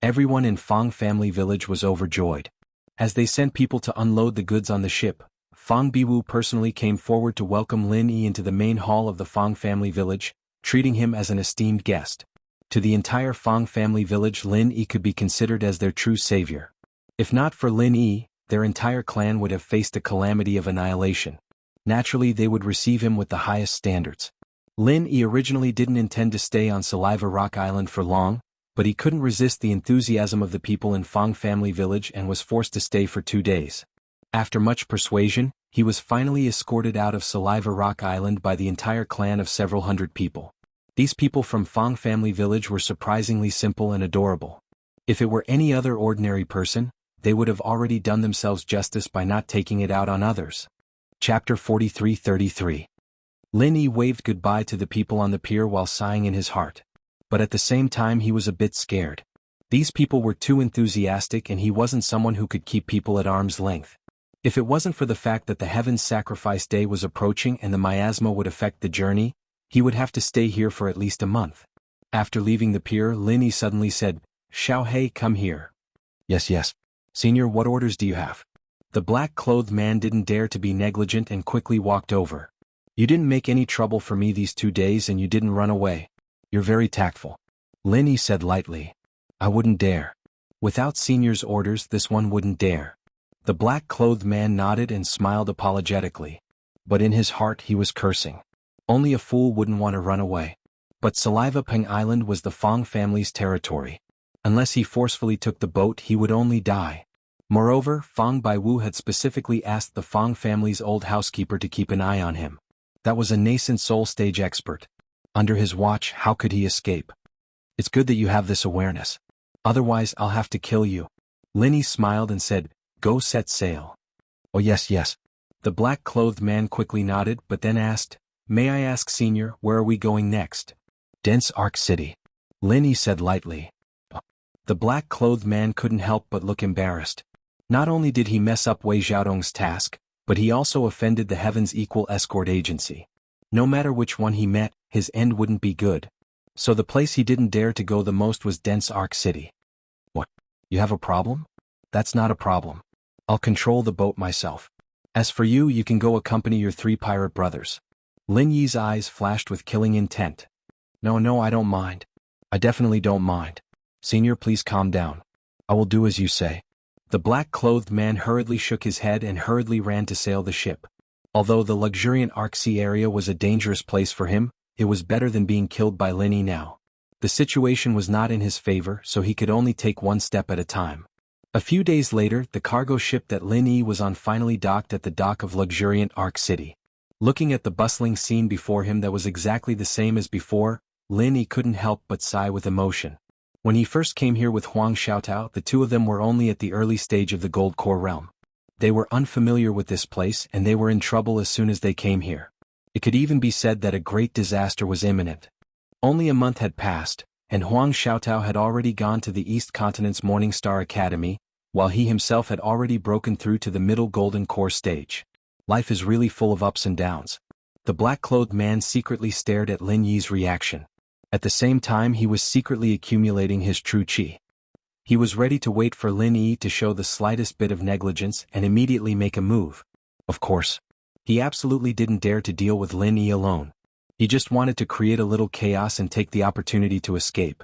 Everyone in Fang Family Village was overjoyed. As they sent people to unload the goods on the ship, Fang Biwu personally came forward to welcome Lin Yi into the main hall of the Fang Family Village, treating him as an esteemed guest. To the entire Fang Family Village, Lin Yi could be considered as their true savior. If not for Lin Yi, their entire clan would have faced the calamity of annihilation. Naturally, they would receive him with the highest standards. Lin Yi originally didn't intend to stay on Saliva Rock Island for long, but he couldn't resist the enthusiasm of the people in Fang Family Village and was forced to stay for 2 days. After much persuasion, he was finally escorted out of Saliva Rock Island by the entire clan of several hundred people. These people from Fang Family Village were surprisingly simple and adorable. If it were any other ordinary person, they would have already done themselves justice by not taking it out on others. Chapter 43-33. Lin Yi waved goodbye to the people on the pier while sighing in his heart. But at the same time he was a bit scared. These people were too enthusiastic and he wasn't someone who could keep people at arm's length. If it wasn't for the fact that the Heaven's Sacrifice Day was approaching and the miasma would affect the journey, he would have to stay here for at least a month. After leaving the pier, Lin Yi suddenly said, "Xiao Hei, come here." Yes. Senior, what orders do you have?" The black-clothed man didn't dare to be negligent and quickly walked over. "You didn't make any trouble for me these 2 days and you didn't run away. You're very tactful." Lin Yi said lightly. "I wouldn't dare. Without Senior's orders, this one wouldn't dare." The black-clothed man nodded and smiled apologetically. But in his heart he was cursing. Only a fool wouldn't want to run away. But Saliva Peng Island was the Fang family's territory. Unless he forcefully took the boat, he would only die. Moreover, Fang Baiwu had specifically asked the Fang family's old housekeeper to keep an eye on him. That was a nascent soul stage expert. Under his watch, how could he escape? "It's good that you have this awareness. Otherwise, I'll have to kill you." Lin Yi smiled and said, "Go set sail." "Oh yes. The black-clothed man quickly nodded but then asked, "May I ask, Senior, where are we going next?" "Dense Arc City," Lin Yi said lightly. The black-clothed man couldn't help but look embarrassed. Not only did he mess up Wei Xiaodong's task, but he also offended the Heaven's Equal Escort Agency. No matter which one he met, his end wouldn't be good. So the place he didn't dare to go the most was Dense Arc City. "What? You have a problem?" "That's not a problem. I'll control the boat myself. As for you, you can go accompany your 3 pirate brothers." Lin Yi's eyes flashed with killing intent. No, I don't mind. I definitely don't mind. Senior, please calm down. I will do as you say." The black-clothed man hurriedly shook his head and hurriedly ran to sail the ship. Although the luxuriant Arc Sea area was a dangerous place for him, it was better than being killed by Lin Yi now. The situation was not in his favor, so he could only take one step at a time. A few days later, the cargo ship that Lin Yi was on finally docked at the dock of luxuriant Ark City. Looking at the bustling scene before him that was exactly the same as before, Lin Yi couldn't help but sigh with emotion. When he first came here with Huang Xiaotao, the two of them were only at the early stage of the Gold Core realm. They were unfamiliar with this place and they were in trouble as soon as they came here. It could even be said that a great disaster was imminent. Only a month had passed, and Huang Xiaotao had already gone to the East Continent's Morning Star Academy, while he himself had already broken through to the middle Golden Core stage. Life is really full of ups and downs. The black-clothed man secretly stared at Lin Yi's reaction. At the same time he was secretly accumulating his true qi. He was ready to wait for Lin Yi to show the slightest bit of negligence and immediately make a move. Of course. He absolutely didn't dare to deal with Lin Yi alone. He just wanted to create a little chaos and take the opportunity to escape.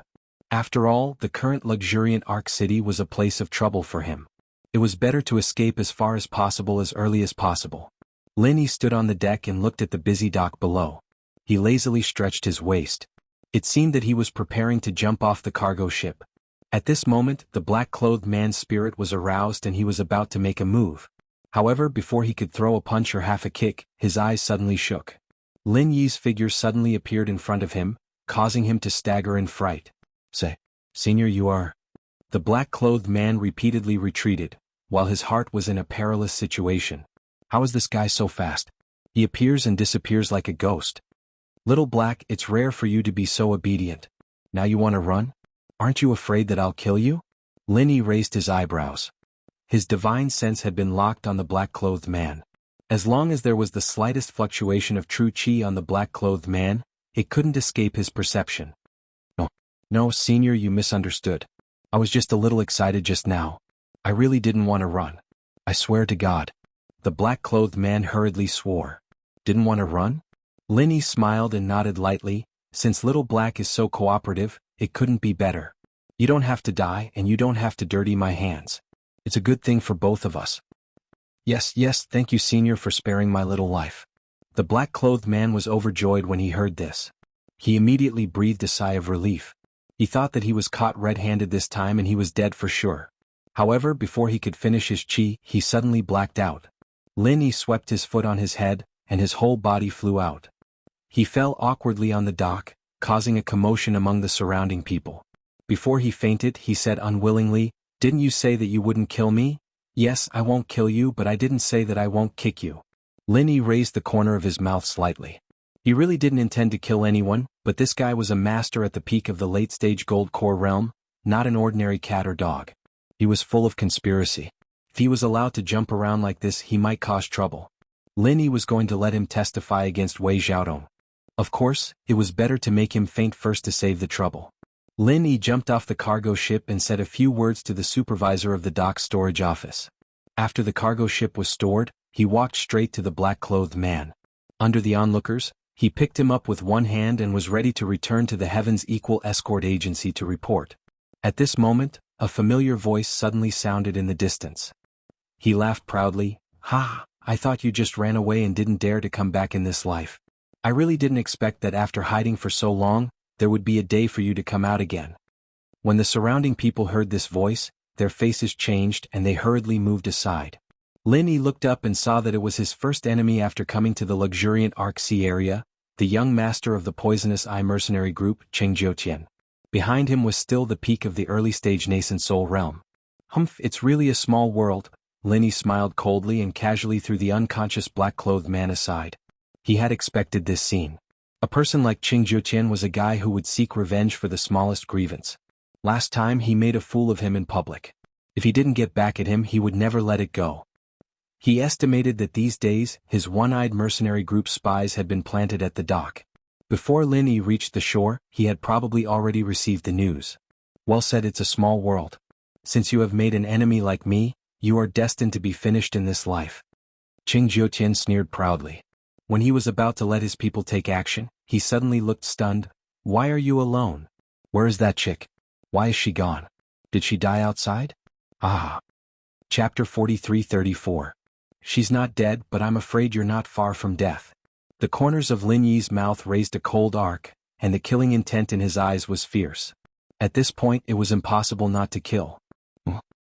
After all, the current luxuriant Ark City was a place of trouble for him. It was better to escape as far as possible as early as possible. Lin Yi stood on the deck and looked at the busy dock below. He lazily stretched his waist. It seemed that he was preparing to jump off the cargo ship. At this moment, the black-clothed man's spirit was aroused and he was about to make a move. However, before he could throw a punch or half a kick, his eyes suddenly shook. Lin Yi's figure suddenly appeared in front of him, causing him to stagger in fright. Say, Senior, you are... The black-clothed man repeatedly retreated, while his heart was in a perilous situation. How is this guy so fast? He appears and disappears like a ghost. Little Black, it's rare for you to be so obedient. Now you want to run? Aren't you afraid that I'll kill you? Lin Yi raised his eyebrows. His divine sense had been locked on the black-clothed man. As long as there was the slightest fluctuation of true qi on the black-clothed man, it couldn't escape his perception. No, Senior, you misunderstood. I was just a little excited just now. I really didn't want to run. I swear to God. The black-clothed man hurriedly swore. Didn't want to run? Lin Yi smiled and nodded lightly. Since Little Black is so cooperative, it couldn't be better. You don't have to die and you don't have to dirty my hands. It's a good thing for both of us. Yes, thank you, Senior, for sparing my little life. The black-clothed man was overjoyed when he heard this. He immediately breathed a sigh of relief. He thought that he was caught red-handed this time and he was dead for sure. However, before he could finish his qi, he suddenly blacked out. Lin Yi swept his foot on his head, and his whole body flew out. He fell awkwardly on the dock, causing a commotion among the surrounding people. Before he fainted, he said unwillingly, "Didn't you say that you wouldn't kill me?" "Yes, I won't kill you, but I didn't say that I won't kick you." Lin Yi raised the corner of his mouth slightly. He really didn't intend to kill anyone, but this guy was a master at the peak of the late-stage Gold Core realm, not an ordinary cat or dog. He was full of conspiracy. If he was allowed to jump around like this, he might cause trouble. Lin Yi was going to let him testify against Wei Xiaodong. Of course, it was better to make him faint first to save the trouble. Lin Yi jumped off the cargo ship and said a few words to the supervisor of the dock storage office. After the cargo ship was stored, he walked straight to the black-clothed man. Under the onlookers, he picked him up with one hand and was ready to return to the Heaven's Equal Escort Agency to report. At this moment, a familiar voice suddenly sounded in the distance. He laughed proudly. "Ha, I thought you just ran away and didn't dare to come back in this life. I really didn't expect that after hiding for so long, there would be a day for you to come out again." When the surrounding people heard this voice, their faces changed and they hurriedly moved aside. Lin Yi looked up and saw that it was his first enemy after coming to the luxuriant Ark Sea area, the young master of the poisonous eye mercenary group, Cheng Jiutian. Behind him was still the peak of the early-stage nascent soul realm. "Humph, it's really a small world." Lin Yi smiled coldly and casually threw the unconscious black-clothed man aside. He had expected this scene. A person like Cheng Jiutian was a guy who would seek revenge for the smallest grievance. Last time he made a fool of him in public. If he didn't get back at him, he would never let it go. He estimated that these days, his one-eyed mercenary group spies had been planted at the dock. Before Lin Yi reached the shore, he had probably already received the news. "Well said, it's a small world. Since you have made an enemy like me, you are destined to be finished in this life." Cheng Jiutian sneered proudly. When he was about to let his people take action, he suddenly looked stunned. "Why are you alone? Where is that chick? Why is she gone? Did she die outside?" Ah. Chapter 43-34. "She's not dead, but I'm afraid you're not far from death." The corners of Lin Yi's mouth raised a cold arc, and the killing intent in his eyes was fierce. At this point it was impossible not to kill.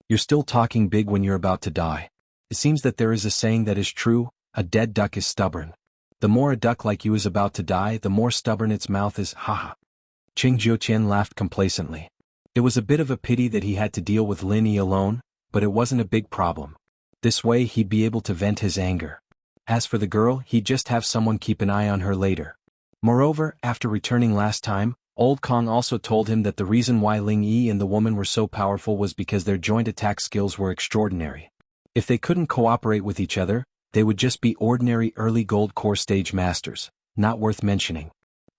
You're still talking big when you're about to die. It seems that there is a saying that is true, a dead duck is stubborn. The more a duck like you is about to die, the more stubborn its mouth is, haha. Qing Jiuqian laughed complacently. It was a bit of a pity that he had to deal with Lin Yi alone, but it wasn't a big problem. This way he'd be able to vent his anger. As for the girl, he'd just have someone keep an eye on her later. Moreover, after returning last time, Old Kong also told him that the reason why Ling Yi and the woman were so powerful was because their joint attack skills were extraordinary. If they couldn't cooperate with each other, they would just be ordinary early gold core stage masters, not worth mentioning.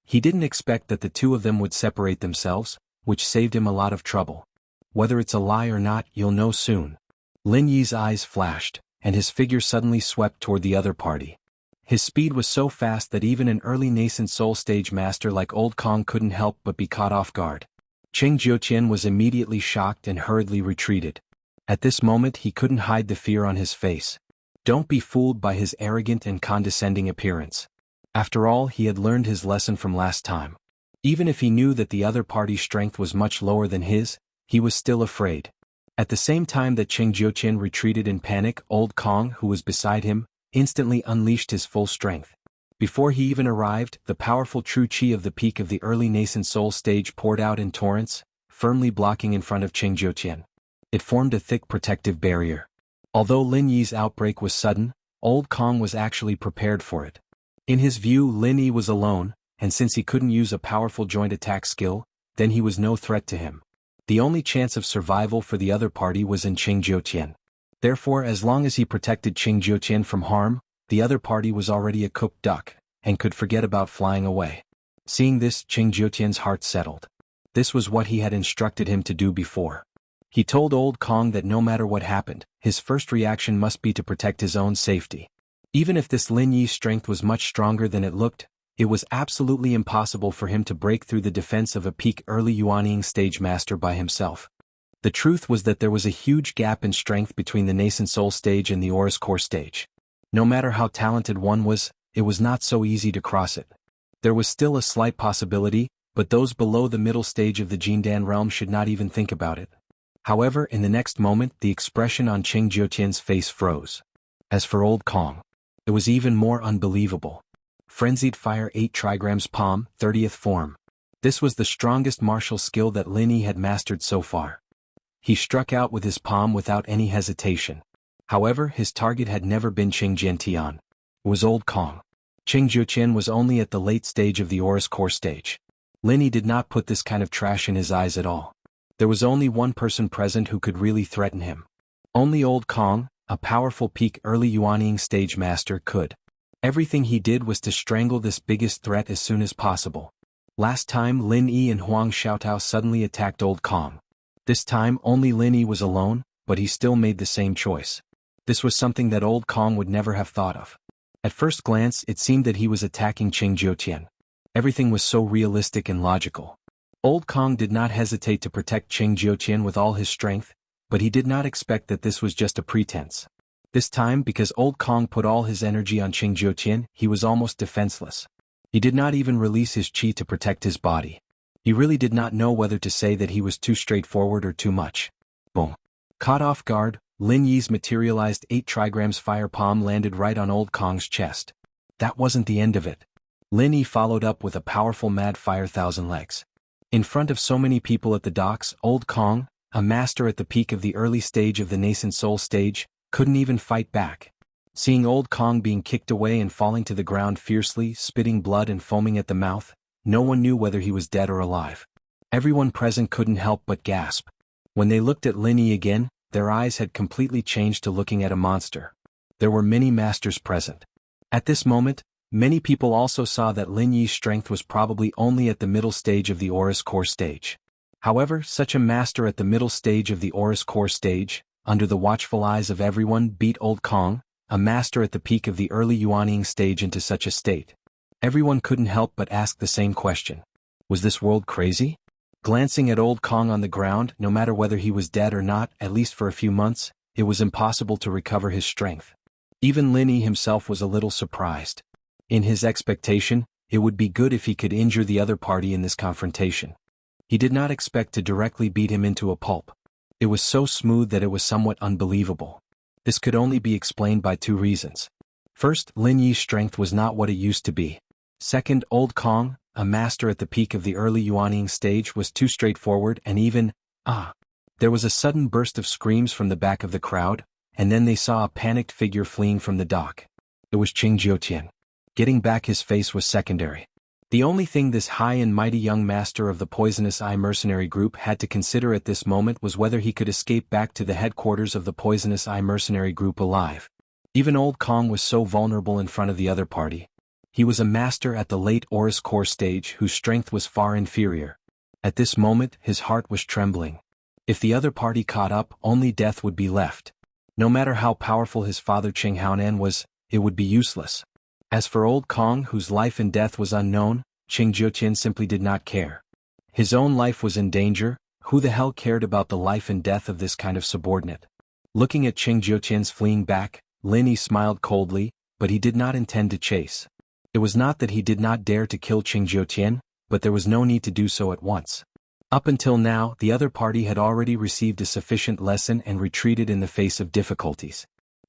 He didn't expect that the two of them would separate themselves, which saved him a lot of trouble. Whether it's a lie or not, you'll know soon. Lin Yi's eyes flashed, and his figure suddenly swept toward the other party. His speed was so fast that even an early nascent soul stage master like Old Kong couldn't help but be caught off guard. Qing Jiuqian was immediately shocked and hurriedly retreated. At this moment he couldn't hide the fear on his face. Don't be fooled by his arrogant and condescending appearance. After all, he had learned his lesson from last time. Even if he knew that the other party's strength was much lower than his, he was still afraid. At the same time that Qing Jiuqian retreated in panic, Old Kong, who was beside him, instantly unleashed his full strength. Before he even arrived, the powerful true chi of the peak of the early nascent soul stage poured out in torrents, firmly blocking in front of Qing Jiuqian. It formed a thick protective barrier. Although Lin Yi's outbreak was sudden, Old Kong was actually prepared for it. In his view, Lin Yi was alone, and since he couldn't use a powerful joint attack skill, then he was no threat to him. The only chance of survival for the other party was in Qing Jiuqian. Therefore, as long as he protected Qing Jiuqian from harm, the other party was already a cooked duck, and could forget about flying away. Seeing this, Qing Jiuqian's heart settled. This was what he had instructed him to do before. He told Old Kong that no matter what happened, his first reaction must be to protect his own safety. Even if this Lin Yi's strength was much stronger than it looked, it was absolutely impossible for him to break through the defense of a peak early Yuanying stage master by himself. The truth was that there was a huge gap in strength between the nascent soul stage and the Aura's core stage. No matter how talented one was, it was not so easy to cross it. There was still a slight possibility, but those below the middle stage of the Jindan realm should not even think about it. However, in the next moment, the expression on Qing Jiuqian's face froze. As for Old Kong, it was even more unbelievable. Frenzied Fire 8 trigrams palm, 30th form. This was the strongest martial skill that Lin Yi had mastered so far. He struck out with his palm without any hesitation. However, his target had never been Qing Jiantian. It was Old Kong. Qing Jiuqian was only at the late stage of the Aura's core stage. Lin Yi did not put this kind of trash in his eyes at all. There was only one person present who could really threaten him. Only Old Kong, a powerful peak early Yuanying stage master, could. Everything he did was to strangle this biggest threat as soon as possible. Last time Lin Yi and Huang Xiaotao suddenly attacked Old Kong. This time only Lin Yi was alone, but he still made the same choice. This was something that Old Kong would never have thought of. At first glance, it seemed that he was attacking Qing Jiuqian. Everything was so realistic and logical. Old Kong did not hesitate to protect Qing Jiuqian with all his strength, but he did not expect that this was just a pretense. This time, because Old Kong put all his energy on Qing Jiuqian, he was almost defenseless. He did not even release his chi to protect his body. He really did not know whether to say that he was too straightforward or too much. Boom. Caught off guard, Lin Yi's materialized 8 trigrams fire palm landed right on Old Kong's chest. That wasn't the end of it. Lin Yi followed up with a powerful mad fire thousand legs. In front of so many people at the docks, Old Kong, a master at the peak of the early stage of the nascent soul stage, couldn't even fight back. Seeing Old Kong being kicked away and falling to the ground fiercely, spitting blood and foaming at the mouth, no one knew whether he was dead or alive. Everyone present couldn't help but gasp. When they looked at Lin Yi again, their eyes had completely changed to looking at a monster. There were many masters present. At this moment, many people also saw that Lin Yi's strength was probably only at the middle stage of the Aura's core stage. However, such a master at the middle stage of the Aura's core stage, under the watchful eyes of everyone, beat Old Kong, a master at the peak of the early Yuanying stage, into such a state. Everyone couldn't help but ask the same question. Was this world crazy? Glancing at Old Kong on the ground, no matter whether he was dead or not, at least for a few months, it was impossible to recover his strength. Even Lin Yi himself was a little surprised. In his expectation, it would be good if he could injure the other party in this confrontation. He did not expect to directly beat him into a pulp. It was so smooth that it was somewhat unbelievable. This could only be explained by two reasons. First, Lin Yi's strength was not what it used to be. Second, Old Kong, a master at the peak of the early Yuanying stage, was too straightforward and even, There was a sudden burst of screams from the back of the crowd, and then they saw a panicked figure fleeing from the dock. It was Qing Jiutian. Getting back his face was secondary. The only thing this high and mighty young master of the Poisonous Eye mercenary group had to consider at this moment was whether he could escape back to the headquarters of the Poisonous Eye mercenary group alive. Even Old Kong was so vulnerable in front of the other party. He was a master at the late Aurus core stage whose strength was far inferior. At this moment, his heart was trembling. If the other party caught up, only death would be left. No matter how powerful his father Qing Haonan was, it would be useless. As for Old Kong, whose life and death was unknown, Qing Jiutian simply did not care. His own life was in danger. Who the hell cared about the life and death of this kind of subordinate? Looking at Qing Jiutian's fleeing back, Lin Yi smiled coldly, but he did not intend to chase. It was not that he did not dare to kill Qing Jiutian, but there was no need to do so at once. Up until now, the other party had already received a sufficient lesson and retreated in the face of difficulties.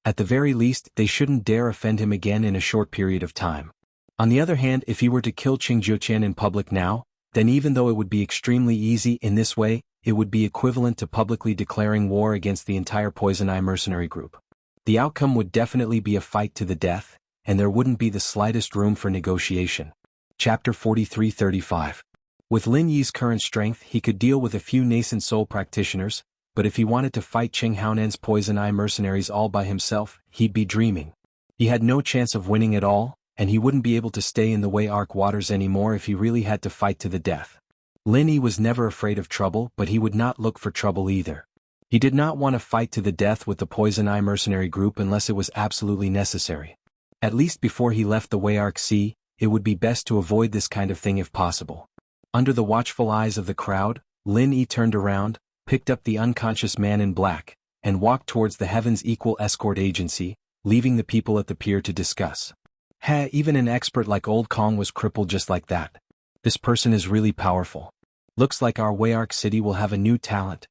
At the very least, they shouldn't dare offend him again in a short period of time. On the other hand, if he were to kill Qing Jiutian in public now, then even though it would be extremely easy in this way, it would be equivalent to publicly declaring war against the entire Poison Eye mercenary group. The outcome would definitely be a fight to the death, and there wouldn't be the slightest room for negotiation. Chapter 43-35. With Lin Yi's current strength, he could deal with a few nascent soul practitioners, but if he wanted to fight Qing Haonan's Poison Eye mercenaries all by himself, he'd be dreaming. He had no chance of winning at all, and he wouldn't be able to stay in the Wei Arc waters anymore if he really had to fight to the death. Lin Yi was never afraid of trouble, but he would not look for trouble either. He did not want to fight to the death with the Poison Eye mercenary group unless it was absolutely necessary. At least before he left the Wei Arc Sea, it would be best to avoid this kind of thing if possible. Under the watchful eyes of the crowd, Lin Yi turned around, picked up the unconscious man in black, and walked towards the Heaven's Equal Escort Agency, leaving the people at the pier to discuss. Even an expert like Old Kong was crippled just like that. This person is really powerful. Looks like our Wei Arc City will have a new talent.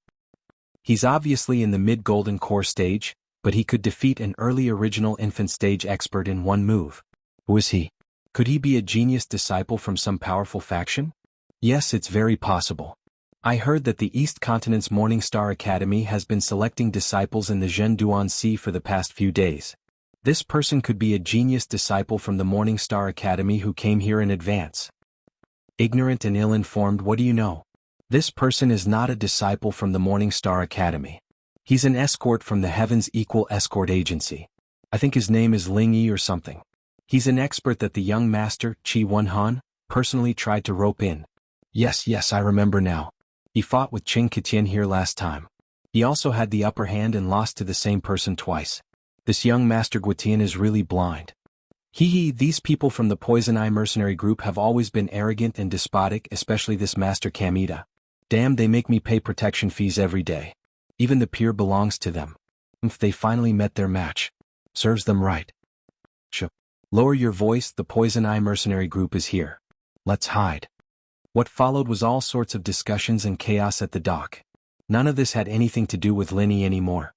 He's obviously in the mid-golden core stage, but he could defeat an early original infant stage expert in one move. Who is he? Could he be a genius disciple from some powerful faction? Yes, it's very possible. I heard that the East Continent's Morning Star Academy has been selecting disciples in the Zhenduan Sea for the past few days. This person could be a genius disciple from the Morning Star Academy who came here in advance. Ignorant and ill-informed, what do you know? This person is not a disciple from the Morning Star Academy. He's an escort from the Heaven's Equal Escort Agency. I think his name is Ling Yi or something. He's an expert that the young master, Qi Wenhan, personally tried to rope in. Yes, I remember now. He fought with Qing Qitian here last time. He also had the upper hand and lost to the same person twice. This young Master Guitian is really blind. These people from the Poison Eye mercenary group have always been arrogant and despotic, especially this Master Kamita. Damn, they make me pay protection fees every day. Even the pier belongs to them. If they finally met their match. Serves them right. Lower your voice, the Poison Eye mercenary group is here. Let's hide. What followed was all sorts of discussions and chaos at the dock. None of this had anything to do with Lin Yi anymore.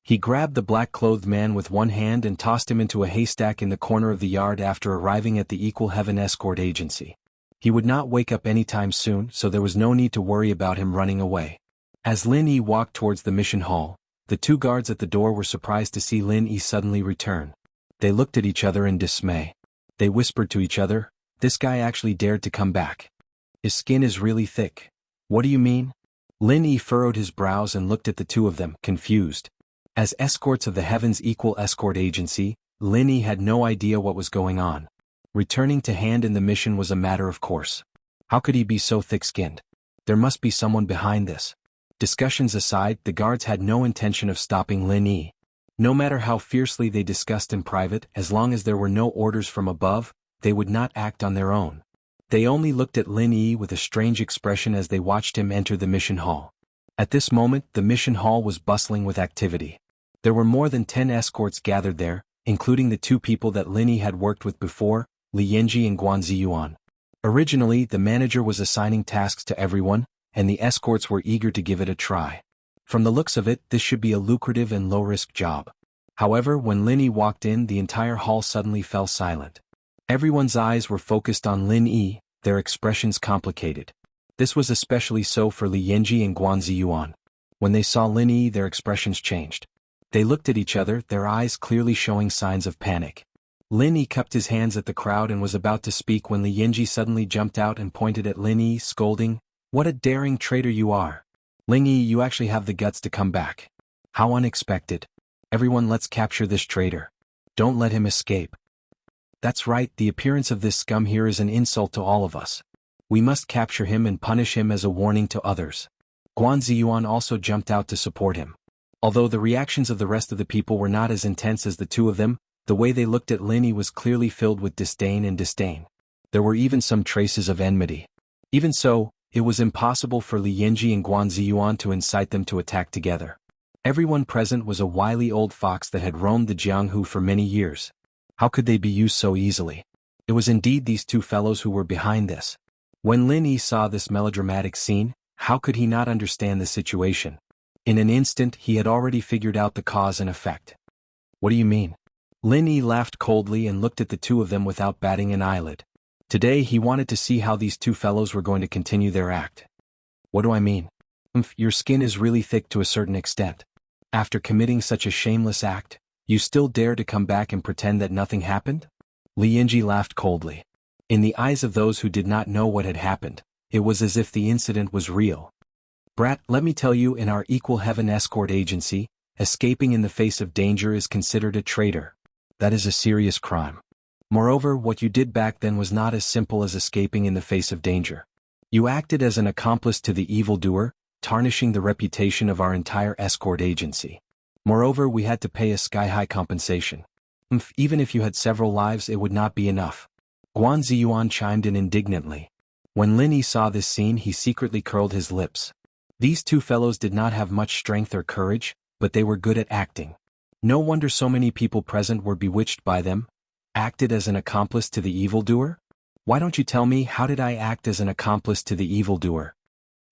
He grabbed the black-clothed man with one hand and tossed him into a haystack in the corner of the yard after arriving at the Equal Heaven Escort Agency. He would not wake up anytime soon, so there was no need to worry about him running away. As Lin Yi walked towards the mission hall, the two guards at the door were surprised to see Lin Yi suddenly return. They looked at each other in dismay. They whispered to each other, "This guy actually dared to come back. His skin is really thick." "What do you mean?" Lin Yi furrowed his brows and looked at the two of them, confused. As escorts of the Heaven's Equal Escort Agency, Lin Yi had no idea what was going on. Returning to hand in the mission was a matter of course. How could he be so thick-skinned? There must be someone behind this. Discussions aside, the guards had no intention of stopping Lin Yi. No matter how fiercely they discussed in private, as long as there were no orders from above, they would not act on their own. They only looked at Lin Yi with a strange expression as they watched him enter the mission hall. At this moment, the mission hall was bustling with activity. There were more than 10 escorts gathered there, including the two people that Lin Yi had worked with before, Li Yanji and Guan Ziyuan. Originally, the manager was assigning tasks to everyone, and the escorts were eager to give it a try. From the looks of it, this should be a lucrative and low-risk job. However, when Lin Yi walked in, the entire hall suddenly fell silent. Everyone's eyes were focused on Lin Yi, their expressions complicated. This was especially so for Li Yanji and Guan Ziyuan. When they saw Lin Yi, their expressions changed. They looked at each other, their eyes clearly showing signs of panic. Lin Yi cupped his hands at the crowd and was about to speak when Li Yanji suddenly jumped out and pointed at Lin Yi, scolding, "What a daring traitor you are! Lin Yi, you actually have the guts to come back. How unexpected. Everyone, let's capture this traitor. Don't let him escape." "That's right, the appearance of this scum here is an insult to all of us. We must capture him and punish him as a warning to others." Guan Ziyuan also jumped out to support him. Although the reactions of the rest of the people were not as intense as the two of them, the way they looked at Lin Yi was clearly filled with disdain. There were even some traces of enmity. Even so, it was impossible for Li Yanji and Guan Ziyuan to incite them to attack together. Everyone present was a wily old fox that had roamed the Jianghu for many years. How could they be used so easily? It was indeed these two fellows who were behind this. When Lin Yi saw this melodramatic scene, how could he not understand the situation? In an instant, he had already figured out the cause and effect. "What do you mean?" Lin Yi laughed coldly and looked at the two of them without batting an eyelid. Today he wanted to see how these two fellows were going to continue their act. "What do I mean?" Your skin is really thick to a certain extent. After committing such a shameless act, you still dare to come back and pretend that nothing happened?" Li Yanji laughed coldly. In the eyes of those who did not know what had happened, it was as if the incident was real. "Brat, let me tell you, in our Equal Heaven escort agency, escaping in the face of danger is considered a traitor. That is a serious crime. Moreover, what you did back then was not as simple as escaping in the face of danger. You acted as an accomplice to the evildoer, tarnishing the reputation of our entire escort agency. Moreover, we had to pay a sky-high compensation. Even if you had several lives, it would not be enough." Guan Ziyuan chimed in indignantly. When Lin Yi saw this scene, he secretly curled his lips. These two fellows did not have much strength or courage, but they were good at acting. No wonder so many people present were bewitched by them. Acted as an accomplice to the evildoer? Why don't you tell me, how did I act as an accomplice to the evildoer?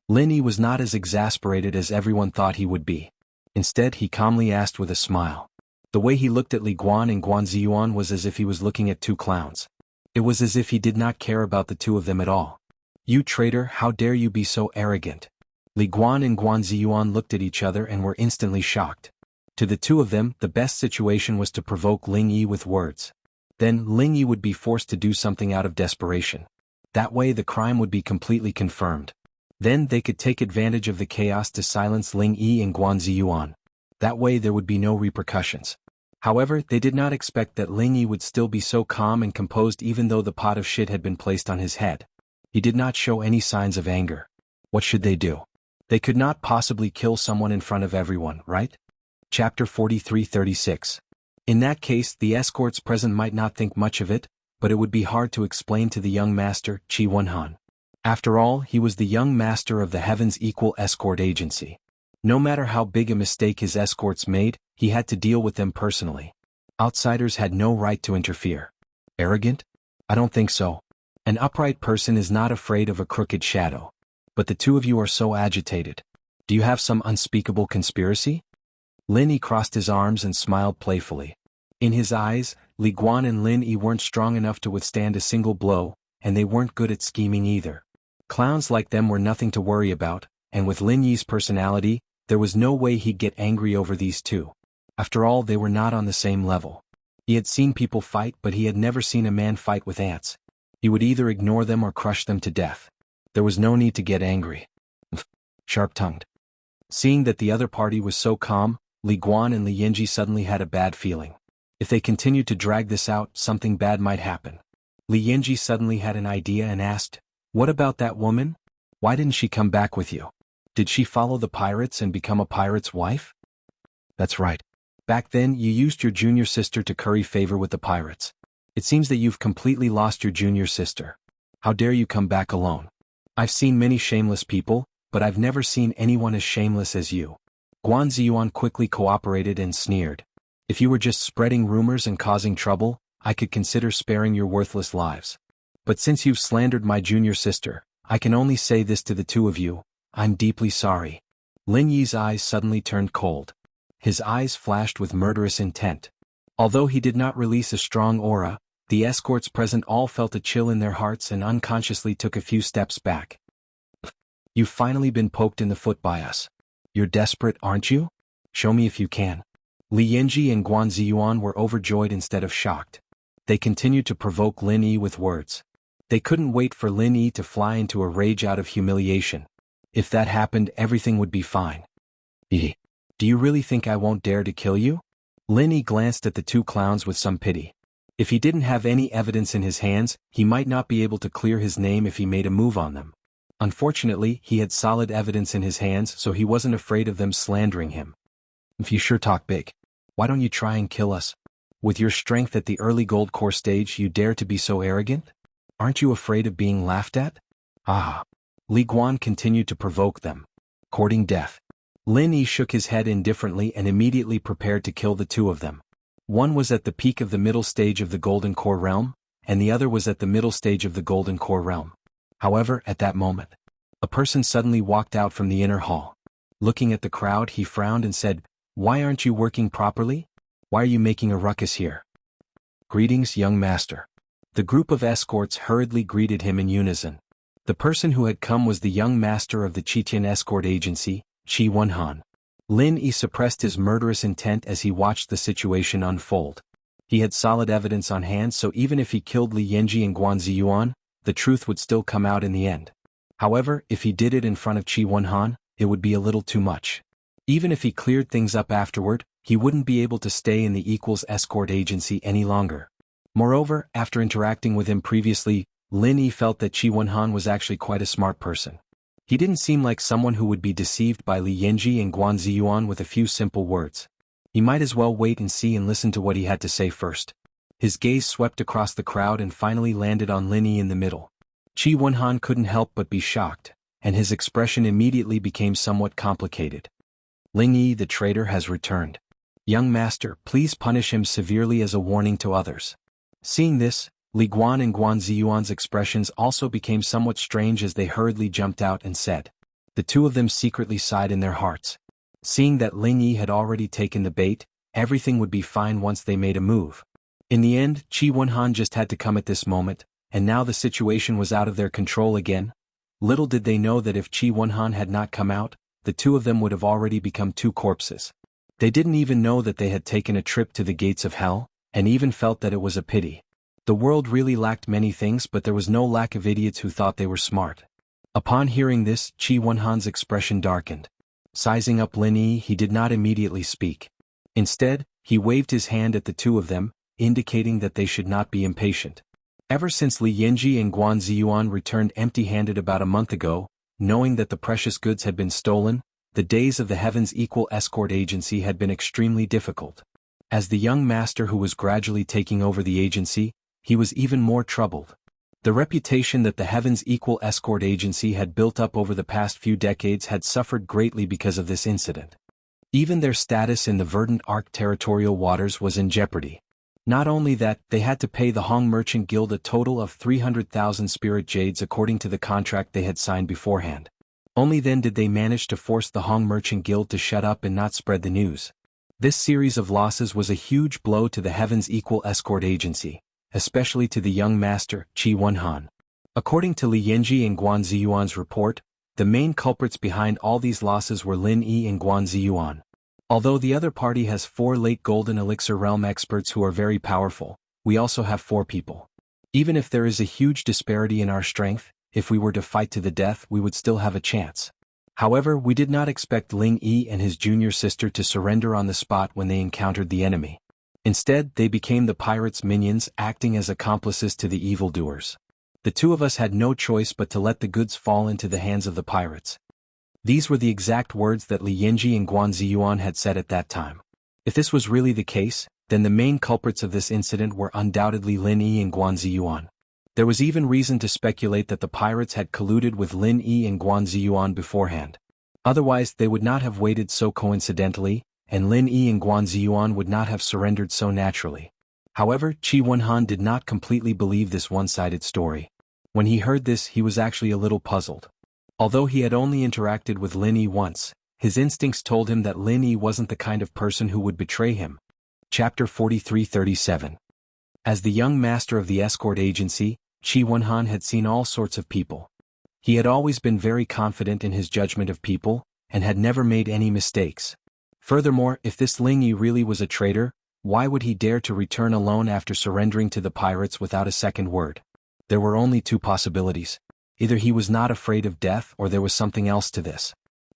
Lin Yi was not as exasperated as everyone thought he would be. Instead, he calmly asked with a smile. The way he looked at Li Guan and Guan Ziyuan was as if he was looking at two clowns. It was as if he did not care about the two of them at all. "You traitor, how dare you be so arrogant?" Li Guan and Guan Ziyuan looked at each other and were instantly shocked. To the two of them, the best situation was to provoke Lin Yi with words. Then, Lin Yi would be forced to do something out of desperation. That way the crime would be completely confirmed. Then they could take advantage of the chaos to silence Lin Yi and Guan Ziyuan. That way there would be no repercussions. However, they did not expect that Lin Yi would still be so calm and composed even though the pot of shit had been placed on his head. He did not show any signs of anger. What should they do? They could not possibly kill someone in front of everyone, right? Chapter 43-36. In that case, the escorts present might not think much of it, but it would be hard to explain to the young master, Qi Wenhan. After all, he was the young master of the Heaven's Equal Escort Agency. No matter how big a mistake his escorts made, he had to deal with them personally. Outsiders had no right to interfere. Arrogant? I don't think so. An upright person is not afraid of a crooked shadow. But the two of you are so agitated. Do you have some unspeakable conspiracy? Lin Yi crossed his arms and smiled playfully. In his eyes, Li Guan and Lin Yi weren't strong enough to withstand a single blow, and they weren't good at scheming either. Clowns like them were nothing to worry about, and with Lin Yi's personality, there was no way he'd get angry over these two. After all, they were not on the same level. He had seen people fight, but he had never seen a man fight with ants. He would either ignore them or crush them to death. There was no need to get angry. Sharp-tongued. Seeing that the other party was so calm, Li Guan and Li Yanji suddenly had a bad feeling. If they continued to drag this out, something bad might happen. Li Yanji suddenly had an idea and asked, "What about that woman? Why didn't she come back with you? Did she follow the pirates and become a pirate's wife?" "That's right. Back then, you used your junior sister to curry favor with the pirates. It seems that you've completely lost your junior sister. How dare you come back alone? I've seen many shameless people, but I've never seen anyone as shameless as you." Guan Ziyuan quickly cooperated and sneered. "If you were just spreading rumors and causing trouble, I could consider sparing your worthless lives. But since you've slandered my junior sister, I can only say this to the two of you, I'm deeply sorry. Lin Yi's eyes suddenly turned cold. His eyes flashed with murderous intent. Although he did not release a strong aura, the escorts present all felt a chill in their hearts and unconsciously took a few steps back. You've finally been poked in the foot by us. You're desperate, aren't you? Show me if you can. Li Yinji and Guan Ziyuan were overjoyed instead of shocked. They continued to provoke Lin Yi with words. They couldn't wait for Lin Yi to fly into a rage out of humiliation. If that happened, everything would be fine. Do you really think I won't dare to kill you? Lin Yi glanced at the two clowns with some pity. If he didn't have any evidence in his hands, he might not be able to clear his name if he made a move on them. Unfortunately, he had solid evidence in his hands, so he wasn't afraid of them slandering him. If you sure talk big, why don't you try and kill us? With your strength at the early gold core stage, you dare to be so arrogant? Aren't you afraid of being laughed at? Ah. Li Guan continued to provoke them. Courting death. Lin Yi shook his head indifferently and immediately prepared to kill the two of them. One was at the peak of the middle stage of the Golden Core realm, and the other was at the middle stage of the Golden Core realm. However, at that moment, a person suddenly walked out from the inner hall. Looking at the crowd, he frowned and said, "Why aren't you working properly? Why are you making a ruckus here?" "Greetings, young master." The group of escorts hurriedly greeted him in unison. The person who had come was the young master of the Qitian escort agency, Qi Wenhan. Lin Yi suppressed his murderous intent as he watched the situation unfold. He had solid evidence on hand, so even if he killed Li Yinji and Guan Ziyuan, the truth would still come out in the end. However, if he did it in front of Qi Wenhan, it would be a little too much. Even if he cleared things up afterward, he wouldn't be able to stay in the Equals escort agency any longer. Moreover, after interacting with him previously, Lin Yi felt that Qi Wenhan was actually quite a smart person. He didn't seem like someone who would be deceived by Li Yinji and Guan Ziyuan with a few simple words. He might as well wait and see and listen to what he had to say first. His gaze swept across the crowd and finally landed on Lin Yi in the middle. Qi Wenhan couldn't help but be shocked, and his expression immediately became somewhat complicated. "Lin Yi, the traitor, has returned. Young master, please punish him severely as a warning to others." Seeing this, Li Guan and Guan Ziyuan's expressions also became somewhat strange as they hurriedly jumped out and said. The two of them secretly sighed in their hearts. Seeing that Lin Yi had already taken the bait, everything would be fine once they made a move. In the end, Qi Wenhan just had to come at this moment, and now the situation was out of their control again. Little did they know that if Qi Wenhan had not come out, the two of them would have already become two corpses. They didn't even know that they had taken a trip to the gates of hell, and even felt that it was a pity. The world really lacked many things, but there was no lack of idiots who thought they were smart. Upon hearing this, Qi Wenhan's expression darkened. Sizing up Lin Yi, he did not immediately speak. Instead, he waved his hand at the two of them, indicating that they should not be impatient. Ever since Li Yinji and Guan Ziyuan returned empty-handed about a month ago, knowing that the precious goods had been stolen, the days of the Heavens Equal Escort Agency had been extremely difficult. As the young master who was gradually taking over the agency, he was even more troubled. The reputation that the Heavens Equal Escort Agency had built up over the past few decades had suffered greatly because of this incident. Even their status in the Verdant Arc territorial waters was in jeopardy. Not only that, they had to pay the Hong Merchant Guild a total of 300,000 spirit jades according to the contract they had signed beforehand. Only then did they manage to force the Hong Merchant Guild to shut up and not spread the news. This series of losses was a huge blow to the Heavens Equal Escort Agency, especially to the young master, Qi Wenhan. According to Li Yinji and Guan Ziyuan's report, the main culprits behind all these losses were Lin Yi and Guan Ziyuan. Although the other party has 4 late Golden Elixir Realm experts who are very powerful, we also have 4 people. Even if there is a huge disparity in our strength, if we were to fight to the death, we would still have a chance. However, we did not expect Ling Yi and his junior sister to surrender on the spot when they encountered the enemy. Instead, they became the pirates' minions, acting as accomplices to the evildoers. The two of us had no choice but to let the goods fall into the hands of the pirates. These were the exact words that Li Yinji and Guan Ziyuan had said at that time. If this was really the case, then the main culprits of this incident were undoubtedly Lin Yi and Guan Ziyuan. There was even reason to speculate that the pirates had colluded with Lin Yi and Guan Ziyuan beforehand. Otherwise, they would not have waited so coincidentally, and Lin Yi and Guan Ziyuan would not have surrendered so naturally. However, Qi Wenhan did not completely believe this one-sided story. When he heard this, he was actually a little puzzled. Although he had only interacted with Lin Yi once, His instincts told him that Lin Yi wasn't the kind of person who would betray him. Chapter 43-37. As the young master of the escort agency, Qi Wenhan had seen all sorts of people. He had always been very confident in his judgment of people, and had never made any mistakes. Furthermore, if this Ling Yi really was a traitor, why would he dare to return alone after surrendering to the pirates without a second word? There were only two possibilities. Either he was not afraid of death or there was something else to this.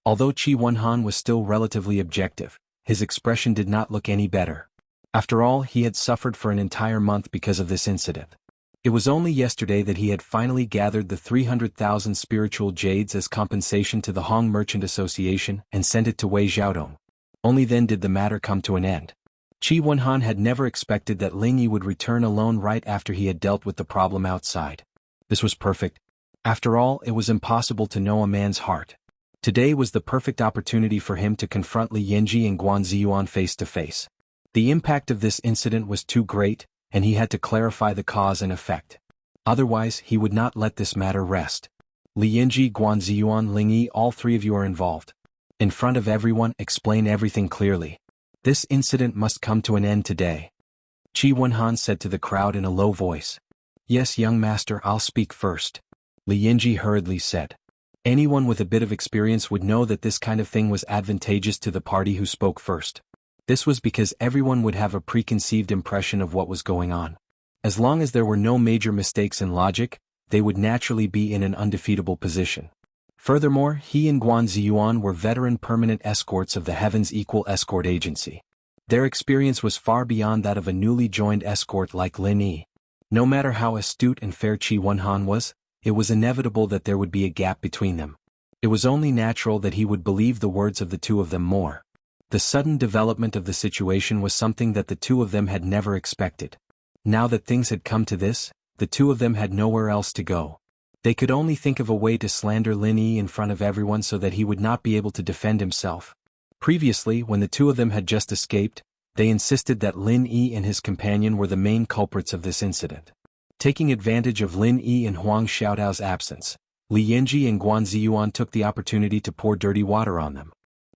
Although Qi Wenhan was still relatively objective, his expression did not look any better. After all, he had suffered for an entire month because of this incident. It was only yesterday that he had finally gathered the 300,000 spiritual jades as compensation to the Hong Merchant Association and sent it to Wei Xiaodong. Only then did the matter come to an end. Qi Wenhan had never expected that Ling Yi would return alone right after he had dealt with the problem outside. This was perfect. After all, it was impossible to know a man's heart. Today was the perfect opportunity for him to confront Li Yanji and Guan Ziyuan face to face. The impact of this incident was too great, and he had to clarify the cause and effect. Otherwise, he would not let this matter rest. Li Yanji, Guan Ziyuan, Ling Yi, all three of you are involved. In front of everyone, explain everything clearly. This incident must come to an end today. Qi Wenhan said to the crowd in a low voice. Yes, young master, I'll speak first. Li Yanji hurriedly said. Anyone with a bit of experience would know that this kind of thing was advantageous to the party who spoke first. This was because everyone would have a preconceived impression of what was going on. As long as there were no major mistakes in logic, they would naturally be in an undefeatable position. Furthermore, he and Guan Ziyuan were veteran permanent escorts of the Heaven's Equal Escort Agency. Their experience was far beyond that of a newly joined escort like Lin Yi. No matter how astute and fair Qi Wenhan was, it was inevitable that there would be a gap between them. It was only natural that he would believe the words of the two of them more. The sudden development of the situation was something that the two of them had never expected. Now that things had come to this, the two of them had nowhere else to go. They could only think of a way to slander Lin Yi in front of everyone so that he would not be able to defend himself. Previously, when the two of them had just escaped, they insisted that Lin Yi and his companion were the main culprits of this incident. Taking advantage of Lin Yi and Huang Xiaodao's absence, Li Yanji and Guan Ziyuan took the opportunity to pour dirty water on them.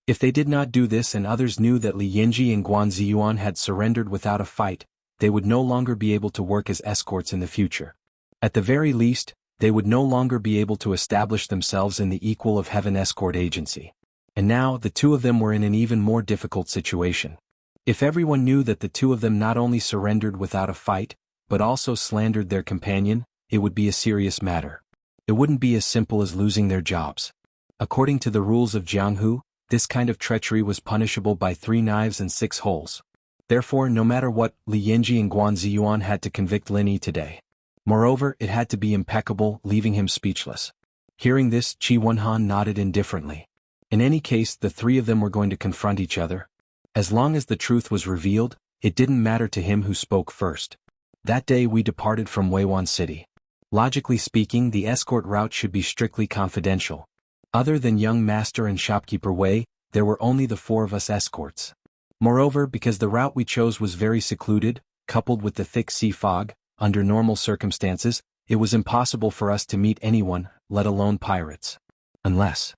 If they did not do this and others knew that Li Yanji and Guan Ziyuan had surrendered without a fight, they would no longer be able to work as escorts in the future. At the very least, they would no longer be able to establish themselves in the Equal of Heaven Escort Agency. And now, the two of them were in an even more difficult situation. If everyone knew that the two of them not only surrendered without a fight, but also slandered their companion, it would be a serious matter. It wouldn't be as simple as losing their jobs. According to the rules of Jianghu, this kind of treachery was punishable by 3 knives and 6 holes. Therefore, no matter what, Li Yanji and Guan Ziyuan had to convict Lin Yi today. Moreover, it had to be impeccable, leaving him speechless. Hearing this, Qi Wenhan nodded indifferently. In any case, the three of them were going to confront each other. As long as the truth was revealed, it didn't matter to him who spoke first. That day we departed from Weiwan City. Logically speaking, the escort route should be strictly confidential. Other than young master and shopkeeper Wei, there were only the 4 of us escorts. Moreover, because the route we chose was very secluded, coupled with the thick sea fog, under normal circumstances, it was impossible for us to meet anyone, let alone pirates. Unless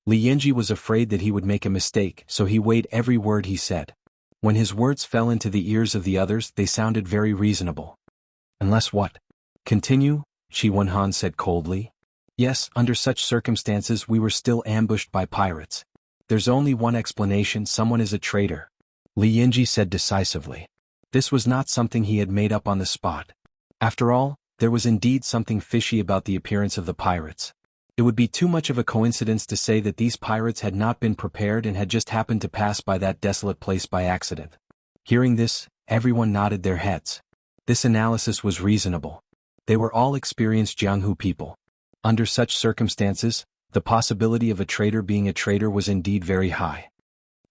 Li Yanji was afraid that he would make a mistake, so he weighed every word he said. When his words fell into the ears of the others, they sounded very reasonable. Unless what? Continue, Qi Wenhan said coldly. Yes, under such circumstances we were still ambushed by pirates. There's only one explanation: someone is a traitor. Li Yanji said decisively. This was not something he had made up on the spot. After all, there was indeed something fishy about the appearance of the pirates. It would be too much of a coincidence to say that these pirates had not been prepared and had just happened to pass by that desolate place by accident. Hearing this, everyone nodded their heads. This analysis was reasonable. They were all experienced Jianghu people. Under such circumstances, the possibility of a traitor being a traitor was indeed very high.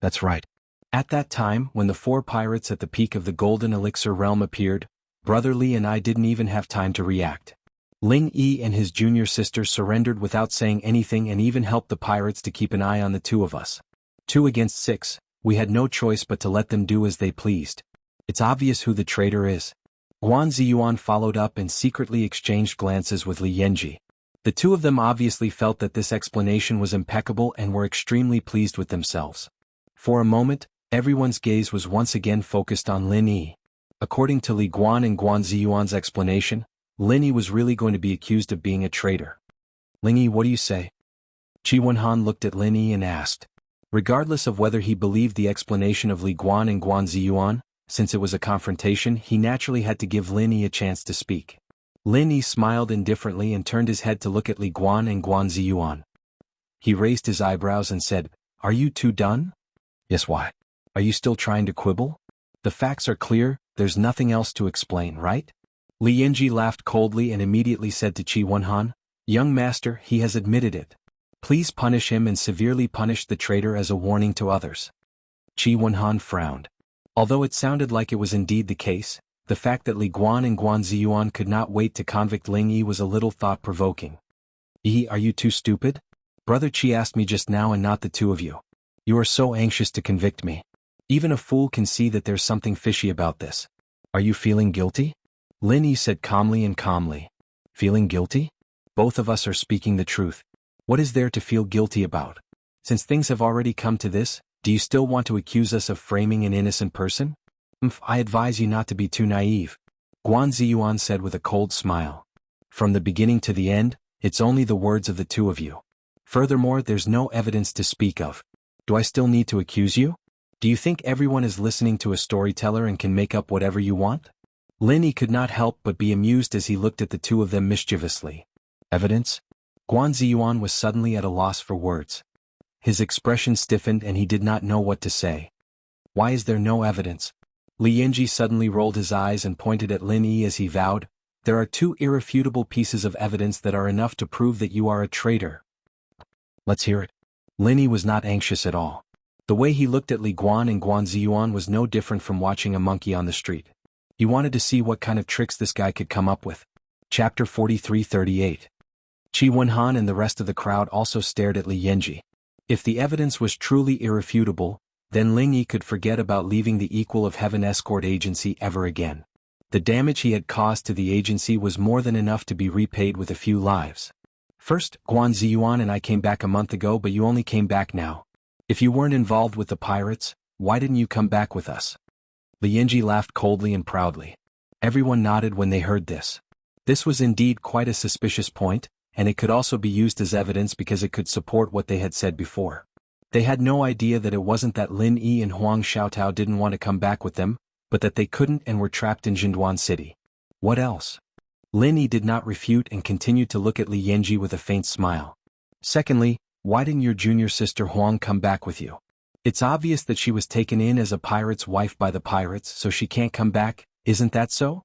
That's right. At that time, when the 4 pirates at the peak of the Golden Elixir realm appeared, Brother Li and I didn't even have time to react. Ling Yi and his junior sister surrendered without saying anything and even helped the pirates to keep an eye on the 2 of us. 2 against 6, we had no choice but to let them do as they pleased. It's obvious who the traitor is. Guan Ziyuan followed up and secretly exchanged glances with Li Yanji. The two of them obviously felt that this explanation was impeccable and were extremely pleased with themselves. For a moment, everyone's gaze was once again focused on Lin Yi. According to Li Guan and Guan Ziyuan's explanation, Lin Yi was really going to be accused of being a traitor. Ling Yi, what do you say? Qi Wenhan looked at Lin Yi and asked. Regardless of whether he believed the explanation of Li Guan and Guan Ziyuan, since it was a confrontation, he naturally had to give Lin Yi a chance to speak. Lin Yi smiled indifferently and turned his head to look at Li Guan and Guan Ziyuan. He raised his eyebrows and said, "Are you two done?" "Yes, why? Are you still trying to quibble? The facts are clear, there's nothing else to explain, right?" Li Yinji laughed coldly and immediately said to Qi Wenhan, "Young master, he has admitted it. Please punish him and severely punish the traitor as a warning to others." Qi Wenhan frowned. Although it sounded like it was indeed the case, the fact that Li Guan and Guan Ziyuan could not wait to convict Ling Yi was a little thought-provoking. "Yi, are you too stupid? Brother Qi asked me just now and not the two of you. You are so anxious to convict me. Even a fool can see that there's something fishy about this. Are you feeling guilty?" Lin Yi said calmly. "Feeling guilty? Both of us are speaking the truth. What is there to feel guilty about? Since things have already come to this, do you still want to accuse us of framing an innocent person? I advise you not to be too naive," Guan Ziyuan said with a cold smile. "From the beginning to the end, it's only the words of the two of you. Furthermore, there's no evidence to speak of. Do I still need to accuse you? Do you think everyone is listening to a storyteller and can make up whatever you want?" Lin Yi could not help but be amused as he looked at the two of them mischievously. "Evidence?" Guan Ziyuan was suddenly at a loss for words. His expression stiffened and he did not know what to say. "Why is there no evidence?" Li Yinji suddenly rolled his eyes and pointed at Lin Yi as he vowed, "There are two irrefutable pieces of evidence that are enough to prove that you are a traitor." "Let's hear it." Lin Yi was not anxious at all. The way he looked at Li Guan and Guan Ziyuan was no different from watching a monkey on the street. He wanted to see what kind of tricks this guy could come up with. Chapter 43-38. Qi Wenhan and the rest of the crowd also stared at Li Yinji. If the evidence was truly irrefutable, then Ling Yi could forget about leaving the Equal of Heaven escort agency ever again. The damage he had caused to the agency was more than enough to be repaid with a few lives. "First, Guan Ziyuan and I came back a month ago, but you only came back now. If you weren't involved with the pirates, why didn't you come back with us?" Li Yinji laughed coldly and proudly. Everyone nodded when they heard this. This was indeed quite a suspicious point, and it could also be used as evidence because it could support what they had said before. They had no idea that it wasn't that Lin Yi and Huang Xiaotao didn't want to come back with them, but that they couldn't and were trapped in Jinduan City. What else? Lin Yi did not refute and continued to look at Li Yinji with a faint smile. "Secondly, why didn't your junior sister Huang come back with you? It's obvious that she was taken in as a pirate's wife by the pirates, so she can't come back, isn't that so?"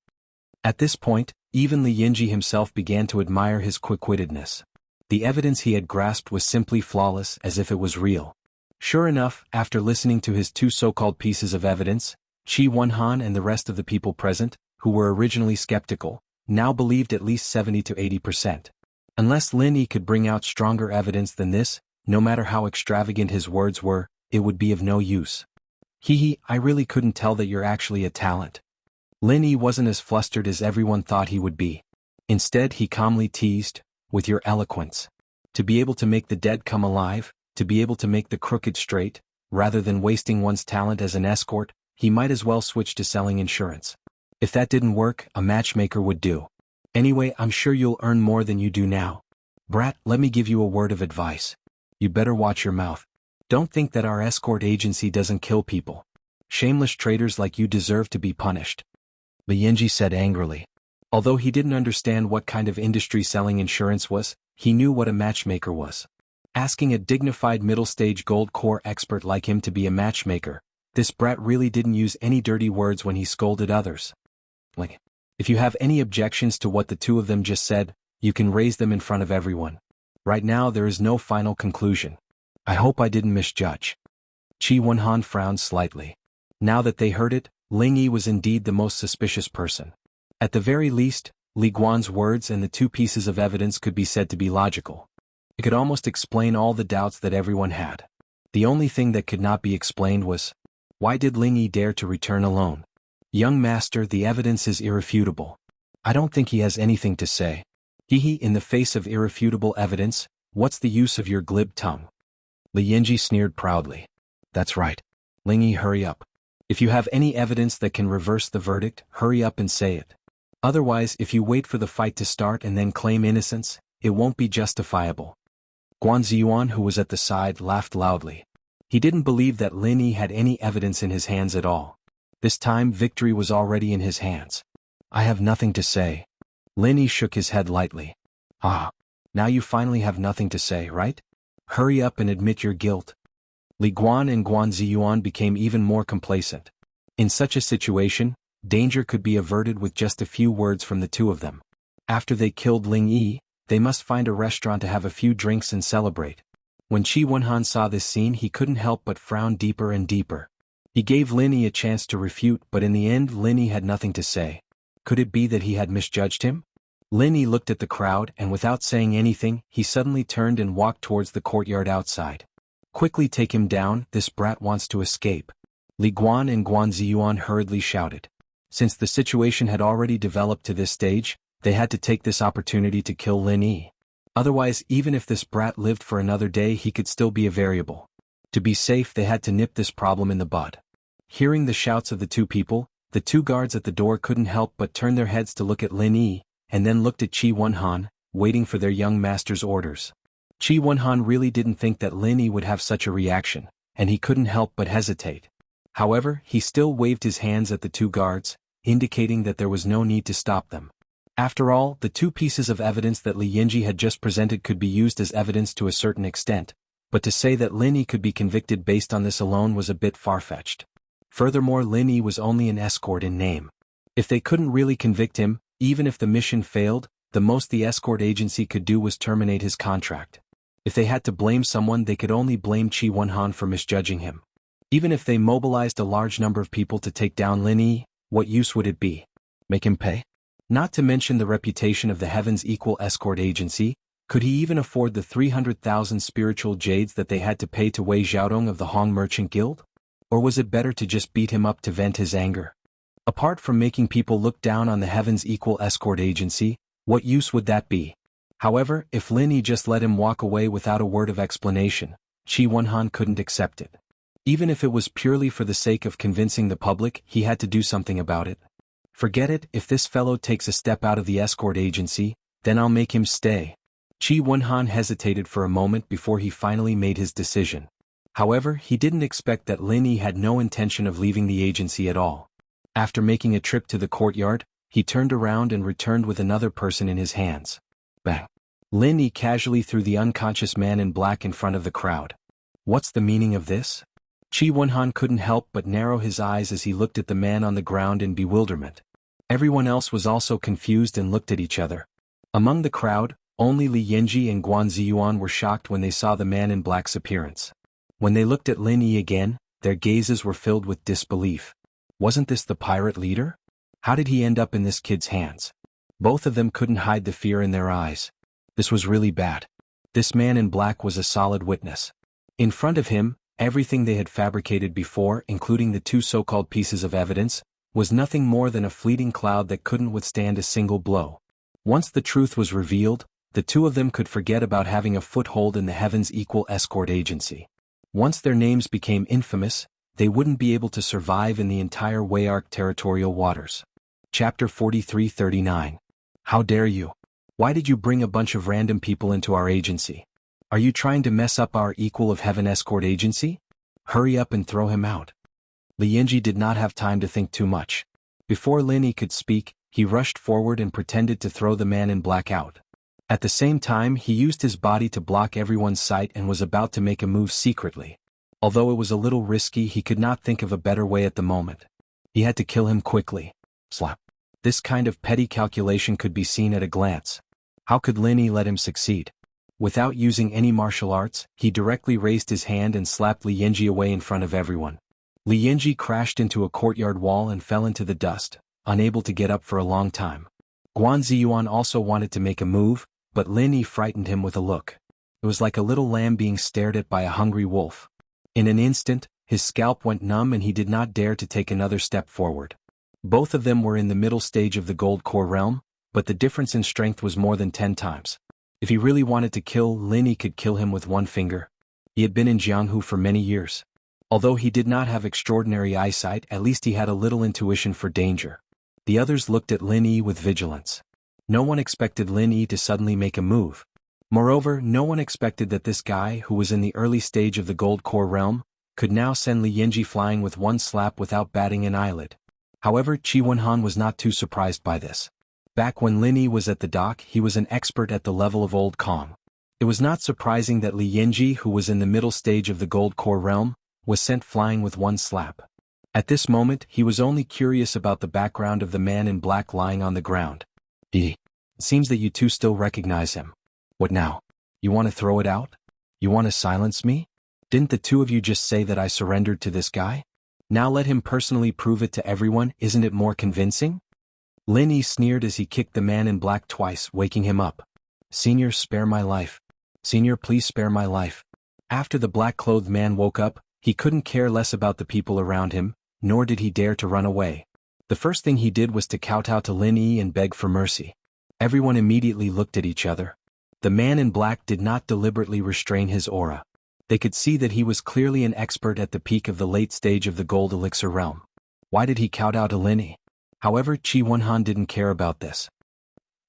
At this point, even Li Yinji himself began to admire his quick-wittedness. The evidence he had grasped was simply flawless, as if it was real. Sure enough, after listening to his two so-called pieces of evidence, Qi Wenhan and the rest of the people present, who were originally skeptical, now believed at least 70 to 80%. Unless Lin Yi could bring out stronger evidence than this, no matter how extravagant his words were, it would be of no use. I really couldn't tell that you're actually a talent." Lin Yi wasn't as flustered as everyone thought he would be. Instead, he calmly teased, "With your eloquence. To be able to make the dead come alive, to be able to make the crooked straight, rather than wasting one's talent as an escort, he might as well switch to selling insurance. If that didn't work, a matchmaker would do. Anyway, I'm sure you'll earn more than you do now. Brat, let me give you a word of advice. You better watch your mouth. Don't think that our escort agency doesn't kill people. Shameless traitors like you deserve to be punished." Li Yinji said angrily. Although he didn't understand what kind of industry selling insurance was, he knew what a matchmaker was. Asking a dignified middle-stage gold core expert like him to be a matchmaker, this brat really didn't use any dirty words when he scolded others. If you have any objections to what the two of them just said, you can raise them in front of everyone. Right now there is no final conclusion. I hope I didn't misjudge." Qi Wenhan frowned slightly. Now that they heard it, Ling Yi was indeed the most suspicious person. At the very least, Li Guan's words and the two pieces of evidence could be said to be logical. It could almost explain all the doubts that everyone had. The only thing that could not be explained was, why did Ling Yi dare to return alone? "Young master, the evidence is irrefutable. I don't think he has anything to say. Hehe, in the face of irrefutable evidence, what's the use of your glib tongue? Li Yinji sneered proudly. That's right. Lingyi, hurry up. If you have any evidence that can reverse the verdict, hurry up and say it. Otherwise, if you wait for the fight to start and then claim innocence, it won't be justifiable. Guan Ziyuan, who was at the side, laughed loudly. He didn't believe that Lin Yi had any evidence in his hands at all. This time victory was already in his hands. I have nothing to say. Lin Yi shook his head lightly. Ah. Now you finally have nothing to say, right? Hurry up and admit your guilt. Li Guan and Guan Ziyuan became even more complacent. In such a situation, danger could be averted with just a few words from the two of them. After they killed Ling Yi, they must find a restaurant to have a few drinks and celebrate. When Qi Wenhan saw this scene, he couldn't help but frown deeper and deeper. He gave Lin Yi a chance to refute, but in the end Lin Yi had nothing to say. Could it be that he had misjudged him? Lin Yi looked at the crowd and without saying anything, he suddenly turned and walked towards the courtyard outside. Quickly take him down, this brat wants to escape. Li Guan and Guan Ziyuan hurriedly shouted. Since the situation had already developed to this stage, they had to take this opportunity to kill Lin Yi. Otherwise, even if this brat lived for another day, he could still be a variable. To be safe, they had to nip this problem in the bud. Hearing the shouts of the two people, the two guards at the door couldn't help but turn their heads to look at Lin Yi, and then looked at Qi Wenhan, waiting for their young master's orders. Qi Wenhan really didn't think that Lin Yi would have such a reaction, and he couldn't help but hesitate. However, he still waved his hands at the two guards, indicating that there was no need to stop them. After all, the two pieces of evidence that Li Yinji had just presented could be used as evidence to a certain extent, but to say that Lin Yi could be convicted based on this alone was a bit far-fetched. Furthermore, Lin Yi was only an escort in name. If they couldn't really convict him, even if the mission failed, the most the escort agency could do was terminate his contract. If they had to blame someone, they could only blame Qi Wenhan for misjudging him. Even if they mobilized a large number of people to take down Lin Yi, what use would it be? Make him pay? Not to mention the reputation of the Heaven's Equal Escort Agency, could he even afford the 300,000 spiritual jades that they had to pay to Wei Xiaodong of the Hong Merchant Guild? Or was it better to just beat him up to vent his anger? Apart from making people look down on the Heaven's Equal Escort Agency, what use would that be? However, if Lin Yi just let him walk away without a word of explanation, Qi Wenhan couldn't accept it. Even if it was purely for the sake of convincing the public, he had to do something about it. Forget it, if this fellow takes a step out of the escort agency, then I'll make him stay. Qi Wenhan hesitated for a moment before he finally made his decision. However, he didn't expect that Lin Yi had no intention of leaving the agency at all. After making a trip to the courtyard, he turned around and returned with another person in his hands. Bang! Lin Yi casually threw the unconscious man in black in front of the crowd. What's the meaning of this? Qi Wenhan couldn't help but narrow his eyes as he looked at the man on the ground in bewilderment. Everyone else was also confused and looked at each other. Among the crowd, only Li Yinji and Guan Ziyuan were shocked when they saw the man in black's appearance. When they looked at Lin Yi again, their gazes were filled with disbelief. Wasn't this the pirate leader? How did he end up in this kid's hands? Both of them couldn't hide the fear in their eyes. This was really bad. This man in black was a solid witness. In front of him, everything they had fabricated before, including the two so-called pieces of evidence, was nothing more than a fleeting cloud that couldn't withstand a single blow. Once the truth was revealed, the two of them could forget about having a foothold in the Heaven's Equal Escort Agency. Once their names became infamous, they wouldn't be able to survive in the entire Weyark territorial waters. Chapter 43-39. How dare you? Why did you bring a bunch of random people into our agency? Are you trying to mess up our Equal of Heaven Escort Agency? Hurry up and throw him out. Li Yinji did not have time to think too much. Before Lin Yi could speak, he rushed forward and pretended to throw the man in black out. At the same time, he used his body to block everyone's sight and was about to make a move secretly. Although it was a little risky, he could not think of a better way at the moment. He had to kill him quickly. Slap. This kind of petty calculation could be seen at a glance. How could Lin Yi let him succeed? Without using any martial arts, he directly raised his hand and slapped Li Yinji away in front of everyone. Li Yinji crashed into a courtyard wall and fell into the dust, unable to get up for a long time. Guan Ziyuan also wanted to make a move, but Lin Yi frightened him with a look. It was like a little lamb being stared at by a hungry wolf. In an instant, his scalp went numb and he did not dare to take another step forward. Both of them were in the middle stage of the Gold Core realm, but the difference in strength was more than 10 times. If he really wanted to kill Lin, he could kill him with one finger. He had been in Jianghu for many years. Although he did not have extraordinary eyesight, at least he had a little intuition for danger. The others looked at Lin Yi with vigilance. No one expected Lin Yi to suddenly make a move. Moreover, no one expected that this guy, who was in the early stage of the Gold Core realm, could now send Li Yanji flying with one slap without batting an eyelid. However, Qi Wenhan was not too surprised by this. Back when Lin Yi was at the dock, he was an expert at the level of Old Kong. It was not surprising that Li Yanji, who was in the middle stage of the Gold Core realm, was sent flying with one slap. At this moment, he was only curious about the background of the man in black lying on the ground. It seems that you two still recognize him. What now? You want to throw it out? You want to silence me? Didn't the two of you just say that I surrendered to this guy? Now let him personally prove it to everyone, isn't it more convincing? Lin Yi sneered as he kicked the man in black twice, waking him up. Senior, spare my life. Senior, please spare my life. After the black-clothed man woke up, he couldn't care less about the people around him, nor did he dare to run away. The first thing he did was to kowtow to Lin Yi and beg for mercy. Everyone immediately looked at each other. The man in black did not deliberately restrain his aura. They could see that he was clearly an expert at the peak of the late stage of the Gold Elixir realm. Why did he kowtow to Lin Yi? However, Qi Wenhan didn't care about this.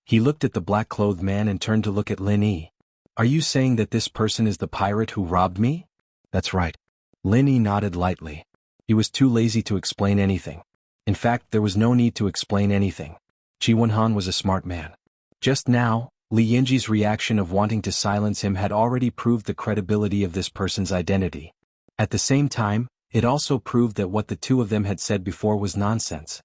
He looked at the black-clothed man and turned to look at Lin Yi. Are you saying that this person is the pirate who robbed me? That's right. Lin Yi nodded lightly. He was too lazy to explain anything. In fact, there was no need to explain anything. Qi Wenhan was a smart man. Just now, Li Yanji's reaction of wanting to silence him had already proved the credibility of this person's identity. At the same time, it also proved that what the two of them had said before was nonsense.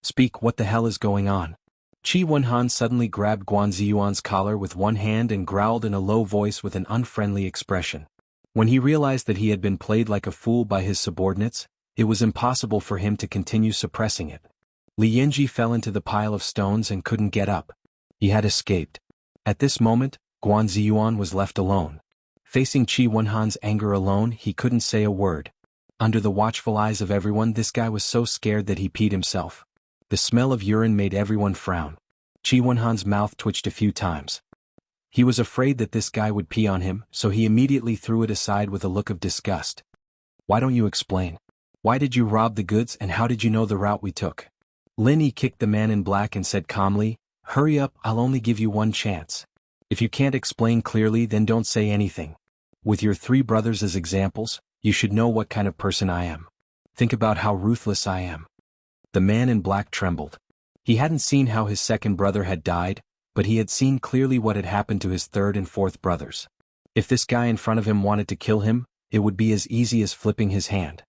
Speak, what the hell is going on? Qi Wenhan suddenly grabbed Guan Ziyuan's collar with one hand and growled in a low voice with an unfriendly expression. When he realized that he had been played like a fool by his subordinates, it was impossible for him to continue suppressing it. Li Yanji fell into the pile of stones and couldn't get up. He had escaped. At this moment, Guan Ziyuan was left alone. Facing Qi Wenhan's anger alone, he couldn't say a word. Under the watchful eyes of everyone, this guy was so scared that he peed himself. The smell of urine made everyone frown. Qi Wenhan's mouth twitched a few times. He was afraid that this guy would pee on him, so he immediately threw it aside with a look of disgust. Why don't you explain? Why did you rob the goods and how did you know the route we took? Lin Yi kicked the man in black and said calmly, hurry up, I'll only give you one chance. If you can't explain clearly, then don't say anything. With your three brothers as examples, you should know what kind of person I am. Think about how ruthless I am. The man in black trembled. He hadn't seen how his second brother had died, but he had seen clearly what had happened to his third and fourth brothers. If this guy in front of him wanted to kill him, it would be as easy as flipping his hand.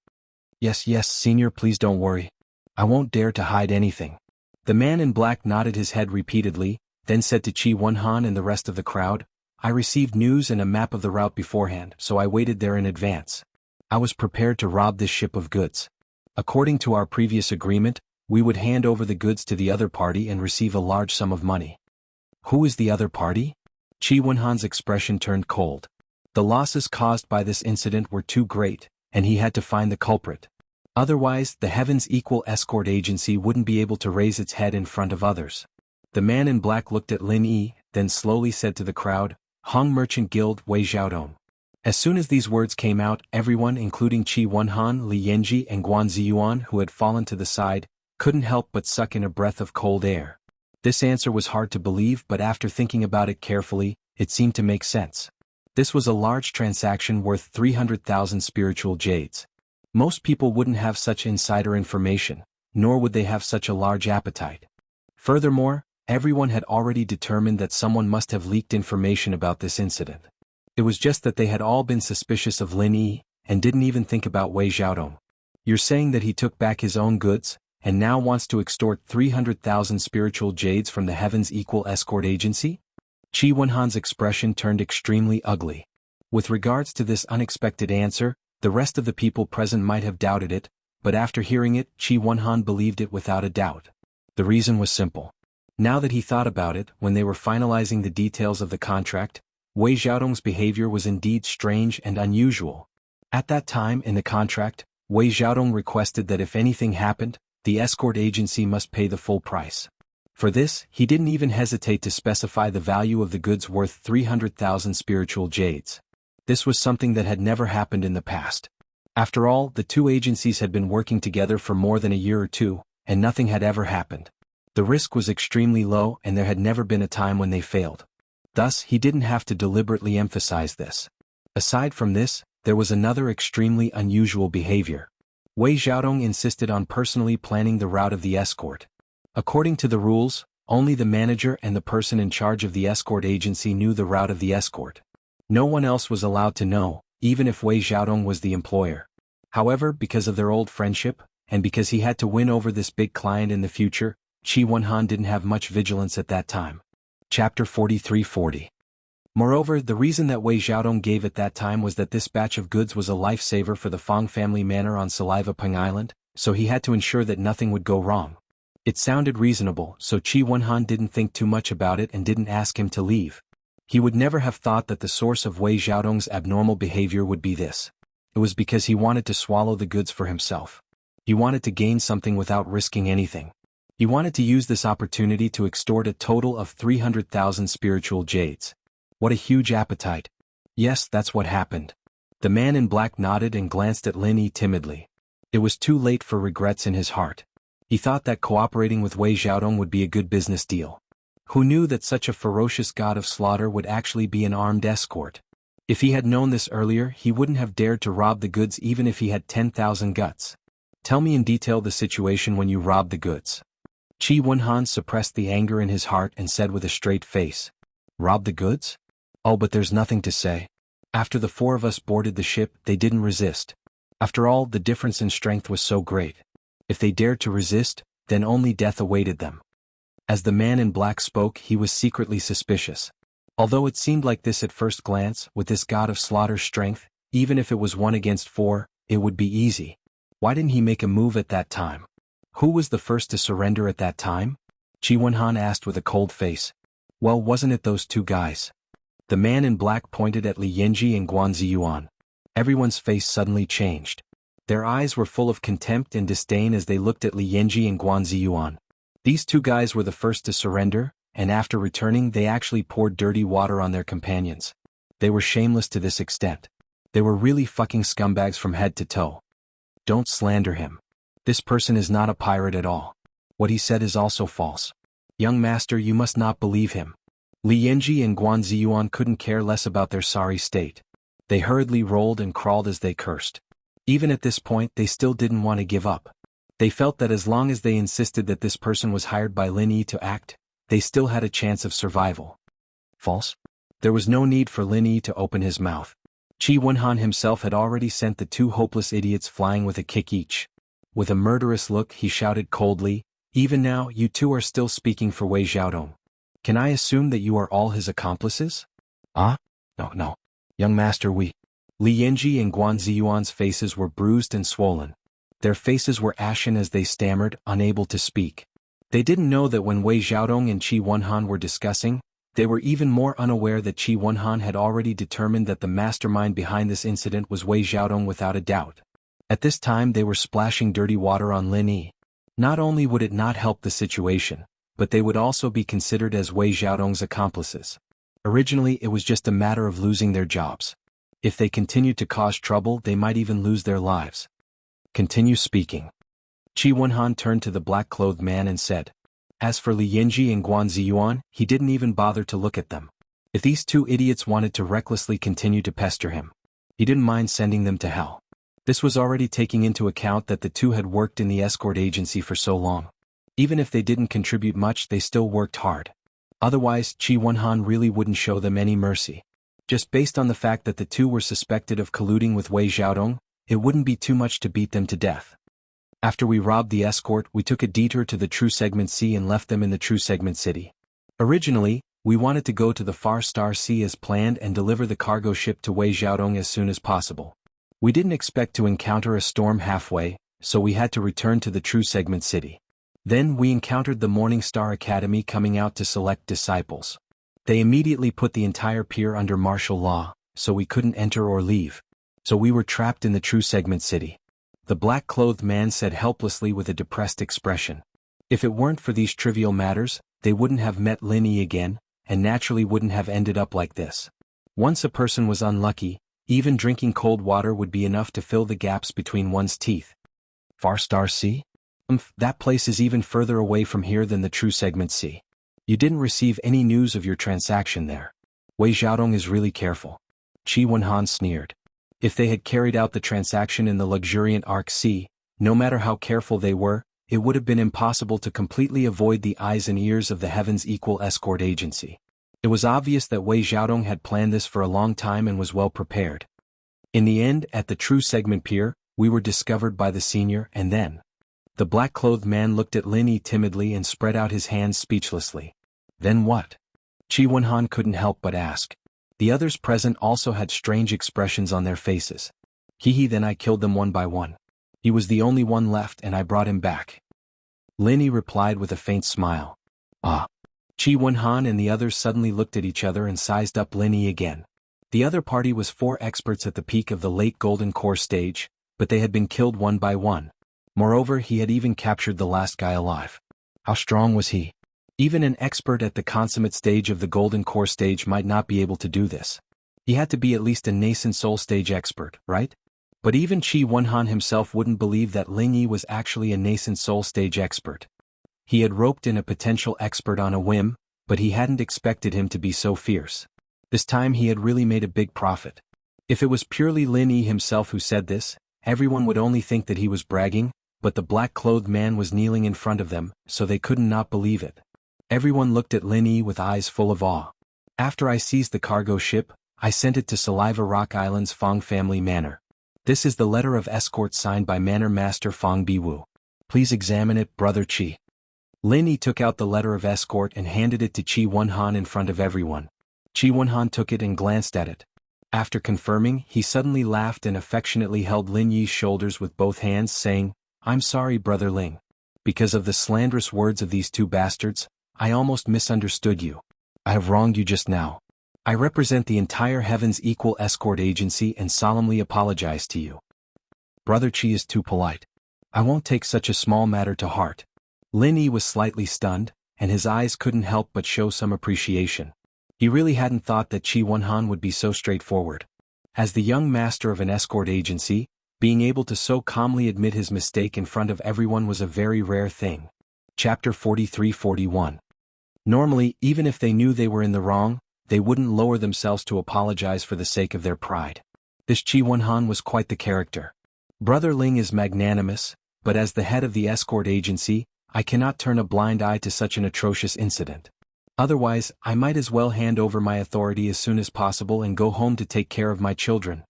Yes, yes, Senior, please don't worry. I won't dare to hide anything. The man in black nodded his head repeatedly, then said to Qi Wenhan and the rest of the crowd, I received news and a map of the route beforehand, so I waited there in advance. I was prepared to rob this ship of goods. According to our previous agreement, we would hand over the goods to the other party and receive a large sum of money. Who is the other party? Qi Wenhan's expression turned cold. The losses caused by this incident were too great, and he had to find the culprit. Otherwise, the Heaven's Equal Escort Agency wouldn't be able to raise its head in front of others. The man in black looked at Lin Yi, then slowly said to the crowd, Hong Merchant Guild Wei Xiaodong. As soon as these words came out, everyone including Qi Wenhan, Li Yanji and Guan Ziyuan who had fallen to the side, couldn't help but suck in a breath of cold air. This answer was hard to believe, but after thinking about it carefully, it seemed to make sense. This was a large transaction worth 300,000 spiritual jades. Most people wouldn't have such insider information, nor would they have such a large appetite. Furthermore, everyone had already determined that someone must have leaked information about this incident. It was just that they had all been suspicious of Lin Yi, and didn't even think about Wei Xiaodong. You're saying that he took back his own goods, and now wants to extort 300,000 spiritual jades from the Heaven's Equal Escort Agency? Qi Wenhan's expression turned extremely ugly. With regards to this unexpected answer, the rest of the people present might have doubted it, but after hearing it, Qi Wenhan believed it without a doubt. The reason was simple. Now that he thought about it, when they were finalizing the details of the contract, Wei Xiaodong's behavior was indeed strange and unusual. At that time in the contract, Wei Xiaodong requested that if anything happened, the escort agency must pay the full price. For this, he didn't even hesitate to specify the value of the goods worth 300,000 spiritual jades. This was something that had never happened in the past. After all, the two agencies had been working together for more than a year or two, and nothing had ever happened. The risk was extremely low and there had never been a time when they failed. Thus, he didn't have to deliberately emphasize this. Aside from this, there was another extremely unusual behavior. Wei Xiaodong insisted on personally planning the route of the escort. According to the rules, only the manager and the person in charge of the escort agency knew the route of the escort. No one else was allowed to know, even if Wei Xiaodong was the employer. However, because of their old friendship, and because he had to win over this big client in the future, Qi Wenhan didn't have much vigilance at that time. Chapter 4340. Moreover, the reason that Wei Xiaodong gave at that time was that this batch of goods was a lifesaver for the Fang family manor on Saliva Peng Island, so he had to ensure that nothing would go wrong. It sounded reasonable, so Qi Wenhan didn't think too much about it and didn't ask him to leave. He would never have thought that the source of Wei Xiaodong's abnormal behavior would be this. It was because he wanted to swallow the goods for himself. He wanted to gain something without risking anything. He wanted to use this opportunity to extort a total of 300,000 spiritual jades. What a huge appetite. Yes, that's what happened. The man in black nodded and glanced at Lin Yi timidly. It was too late for regrets in his heart. He thought that cooperating with Wei Xiaodong would be a good business deal. Who knew that such a ferocious god of slaughter would actually be an armed escort? If he had known this earlier, he wouldn't have dared to rob the goods even if he had 10,000 guts. Tell me in detail the situation when you robbed the goods. Qi Wenhan suppressed the anger in his heart and said with a straight face. Rob the goods? Oh, but there's nothing to say. After the four of us boarded the ship, they didn't resist. After all, the difference in strength was so great. If they dared to resist, then only death awaited them. As the man in black spoke, he was secretly suspicious. Although it seemed like this at first glance, with this god of slaughter's strength, even if it was 1 against 4, it would be easy. Why didn't he make a move at that time? Who was the first to surrender at that time? Qi Wenhan asked with a cold face. Well, wasn't it those two guys? The man in black pointed at Li Yanji and Guan Ziyuan. Everyone's face suddenly changed. Their eyes were full of contempt and disdain as they looked at Li Yanji and Guan Ziyuan. These two guys were the first to surrender, and after returning they actually poured dirty water on their companions. They were shameless to this extent. They were really fucking scumbags from head to toe. Don't slander him. This person is not a pirate at all. What he said is also false. Young master, you must not believe him. Li Yanji and Guan Ziyuan couldn't care less about their sorry state. They hurriedly rolled and crawled as they cursed. Even at this point they still didn't want to give up. They felt that as long as they insisted that this person was hired by Lin Yi to act, they still had a chance of survival. False? There was no need for Lin Yi to open his mouth. Qi Wenhan himself had already sent the two hopeless idiots flying with a kick each. With a murderous look he shouted coldly, even now you two are still speaking for Wei Xiaodong. Can I assume that you are all his accomplices? Ah? No. Young master, we... Li Yanji and Guan Ziyuan's faces were bruised and swollen. Their faces were ashen as they stammered, unable to speak. They didn't know that when Wei Xiaodong and Qi Wenhan were discussing, they were even more unaware that Qi Wenhan had already determined that the mastermind behind this incident was Wei Xiaodong without a doubt. At this time they were splashing dirty water on Lin Yi. Not only would it not help the situation, but they would also be considered as Wei Xiaodong's accomplices. Originally it was just a matter of losing their jobs. If they continued to cause trouble, they might even lose their lives. Continue speaking. Qi Wenhan turned to the black-clothed man and said. As for Li Yanji and Guan Ziyuan, he didn't even bother to look at them. If these two idiots wanted to recklessly continue to pester him, he didn't mind sending them to hell. This was already taking into account that the two had worked in the escort agency for so long. Even if they didn't contribute much, they still worked hard. Otherwise, Qi Wenhan really wouldn't show them any mercy. Just based on the fact that the two were suspected of colluding with Wei Xiaodong, it wouldn't be too much to beat them to death. After we robbed the escort, we took a detour to the True Segment Sea and left them in the True Segment City. Originally, we wanted to go to the Far Star Sea as planned and deliver the cargo ship to Wei Xiaodong as soon as possible. We didn't expect to encounter a storm halfway, so we had to return to the True Segment City. Then we encountered the Morning Star Academy coming out to select disciples. They immediately put the entire pier under martial law, so we couldn't enter or leave. So we were trapped in the True Segment City. The black-clothed man said helplessly with a depressed expression. If it weren't for these trivial matters, they wouldn't have met Lin Yi again, and naturally wouldn't have ended up like this. Once a person was unlucky, even drinking cold water would be enough to fill the gaps between one's teeth. Far Star Sea? That place is even further away from here than the True Segment Sea. You didn't receive any news of your transaction there. Wei Xiaodong is really careful. Qi Wenhan sneered. If they had carried out the transaction in the luxuriant Arc Sea, no matter how careful they were, it would have been impossible to completely avoid the eyes and ears of the Heaven's Equal Escort Agency. It was obvious that Wei Xiaodong had planned this for a long time and was well prepared. In the end, at the True Segment Pier, we were discovered by the senior, and then. The black-clothed man looked at Lin Yi timidly and spread out his hands speechlessly. Then what? Qi Wenhan couldn't help but ask. The others present also had strange expressions on their faces. Then I killed them one by one. He was the only one left and I brought him back. Lin Yi replied with a faint smile. Ah. Qi Wenhan and the others suddenly looked at each other and sized up Lin Yi again. The other party was 4 experts at the peak of the late Golden Core stage, but they had been killed one by one. Moreover, he had even captured the last guy alive. How strong was he? Even an expert at the consummate stage of the Golden Core stage might not be able to do this. He had to be at least a nascent soul stage expert, right? But even Qi Wenhan himself wouldn't believe that Lin Yi was actually a nascent soul stage expert. He had roped in a potential expert on a whim, but he hadn't expected him to be so fierce. This time he had really made a big profit. If it was purely Lin Yi himself who said this, everyone would only think that he was bragging, but the black-clothed man was kneeling in front of them, so they couldn't not believe it. Everyone looked at Lin Yi with eyes full of awe. After I seized the cargo ship, I sent it to Saliva Rock Island's Fong family manor. This is the letter of escort signed by Manor Master Fong Biwu. Please examine it, Brother Qi. Lin Yi took out the letter of escort and handed it to Qi Wenhan in front of everyone. Qi Wenhan took it and glanced at it. After confirming, he suddenly laughed and affectionately held Lin Yi's shoulders with both hands, saying, I'm sorry, Brother Ling. Because of the slanderous words of these 2 bastards, I almost misunderstood you. I have wronged you just now. I represent the entire Heaven's Equal Escort Agency and solemnly apologize to you. Brother Qi is too polite. I won't take such a small matter to heart. Lin Yi was slightly stunned, and his eyes couldn't help but show some appreciation. He really hadn't thought that Qi Wenhan would be so straightforward. As the young master of an escort agency, being able to so calmly admit his mistake in front of everyone was a very rare thing. Chapter 43-41. Normally, even if they knew they were in the wrong, they wouldn't lower themselves to apologize for the sake of their pride. This Qi Wenhan was quite the character. Brother Ling is magnanimous, but as the head of the escort agency, I cannot turn a blind eye to such an atrocious incident. Otherwise, I might as well hand over my authority as soon as possible and go home to take care of my children.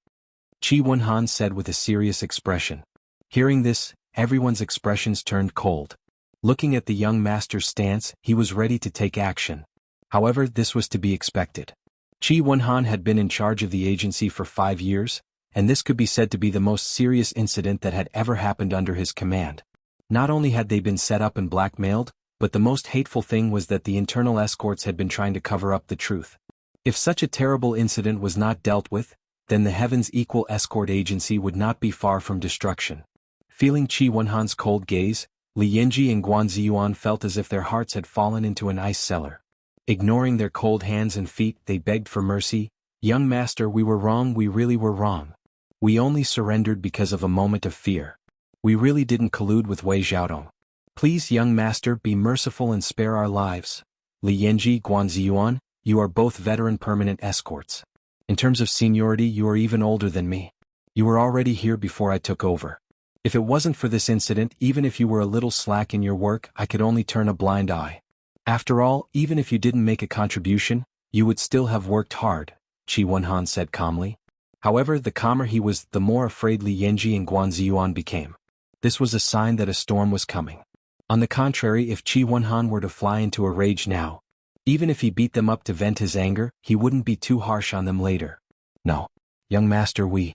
Qi Wenhan said with a serious expression. Hearing this, everyone's expressions turned cold. Looking at the young master's stance, he was ready to take action. However, this was to be expected. Qi Wenhan had been in charge of the agency for 5 years, and this could be said to be the most serious incident that had ever happened under his command. Not only had they been set up and blackmailed, but the most hateful thing was that the internal escorts had been trying to cover up the truth. If such a terrible incident was not dealt with, then the Heaven's Equal Escort Agency would not be far from destruction. Feeling Qi Wenhan's cold gaze, Li Yanji and Guan Ziyuan felt as if their hearts had fallen into an ice cellar. Ignoring their cold hands and feet, they begged for mercy. Young master, we were wrong, we really were wrong. We only surrendered because of a moment of fear. We really didn't collude with Wei Xiaodong. Please, young master, be merciful and spare our lives. Li Yanji, Guan Ziyuan, you are both veteran permanent escorts. In terms of seniority, you are even older than me. You were already here before I took over. If it wasn't for this incident, even if you were a little slack in your work, I could only turn a blind eye. After all, even if you didn't make a contribution, you would still have worked hard, Qi Wenhan said calmly. However, the calmer he was, the more afraid Li Yanji and Guan Ziyuan became. This was a sign that a storm was coming. On the contrary, if Qi Wenhan were to fly into a rage now, even if he beat them up to vent his anger, he wouldn't be too harsh on them later. No. Young master, we.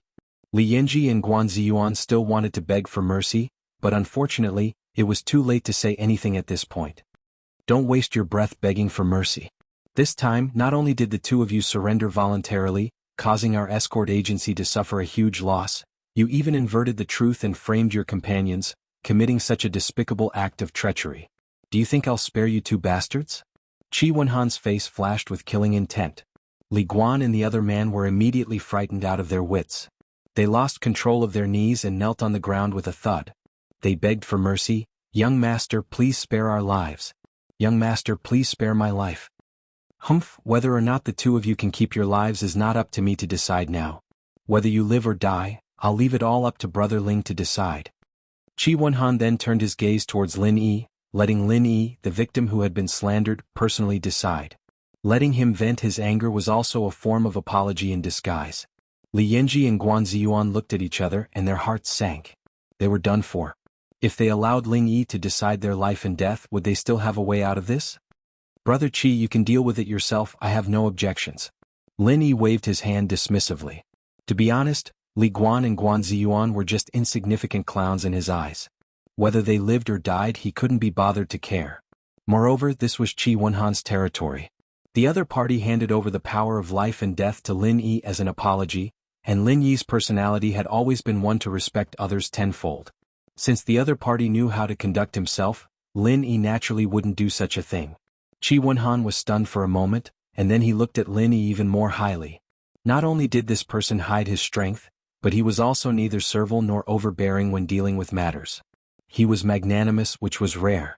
Li Yanji and Guan Ziyuan still wanted to beg for mercy, but unfortunately, it was too late to say anything at this point. Don't waste your breath begging for mercy. This time, not only did the 2 of you surrender voluntarily, causing our escort agency to suffer a huge loss, you even inverted the truth and framed your companions, committing such a despicable act of treachery. Do you think I'll spare you two bastards? Qi Wenhan's face flashed with killing intent. Li Guan and the other man were immediately frightened out of their wits. They lost control of their knees and knelt on the ground with a thud. They begged for mercy. Young master, please spare our lives. Young master, please spare my life. Humph, whether or not the two of you can keep your lives is not up to me to decide now. Whether you live or die, I'll leave it all up to Brother Ling to decide. Qi Wenhan then turned his gaze towards Lin Yi, letting Lin Yi, the victim who had been slandered, personally decide. Letting him vent his anger was also a form of apology in disguise. Li Yanji and Guan Ziyuan looked at each other and their hearts sank. They were done for. If they allowed Ling Yi to decide their life and death, would they still have a way out of this? Brother Qi, you can deal with it yourself, I have no objections. Lin Yi waved his hand dismissively. To be honest, Li Guan and Guan Ziyuan were just insignificant clowns in his eyes. Whether they lived or died, he couldn't be bothered to care. Moreover, this was Qi Wenhan's territory. The other party handed over the power of life and death to Lin Yi as an apology, and Lin Yi's personality had always been one to respect others tenfold. Since the other party knew how to conduct himself, Lin Yi naturally wouldn't do such a thing. Qi Wenhan was stunned for a moment, and then he looked at Lin Yi even more highly. Not only did this person hide his strength, but he was also neither servile nor overbearing when dealing with matters. He was magnanimous, which was rare.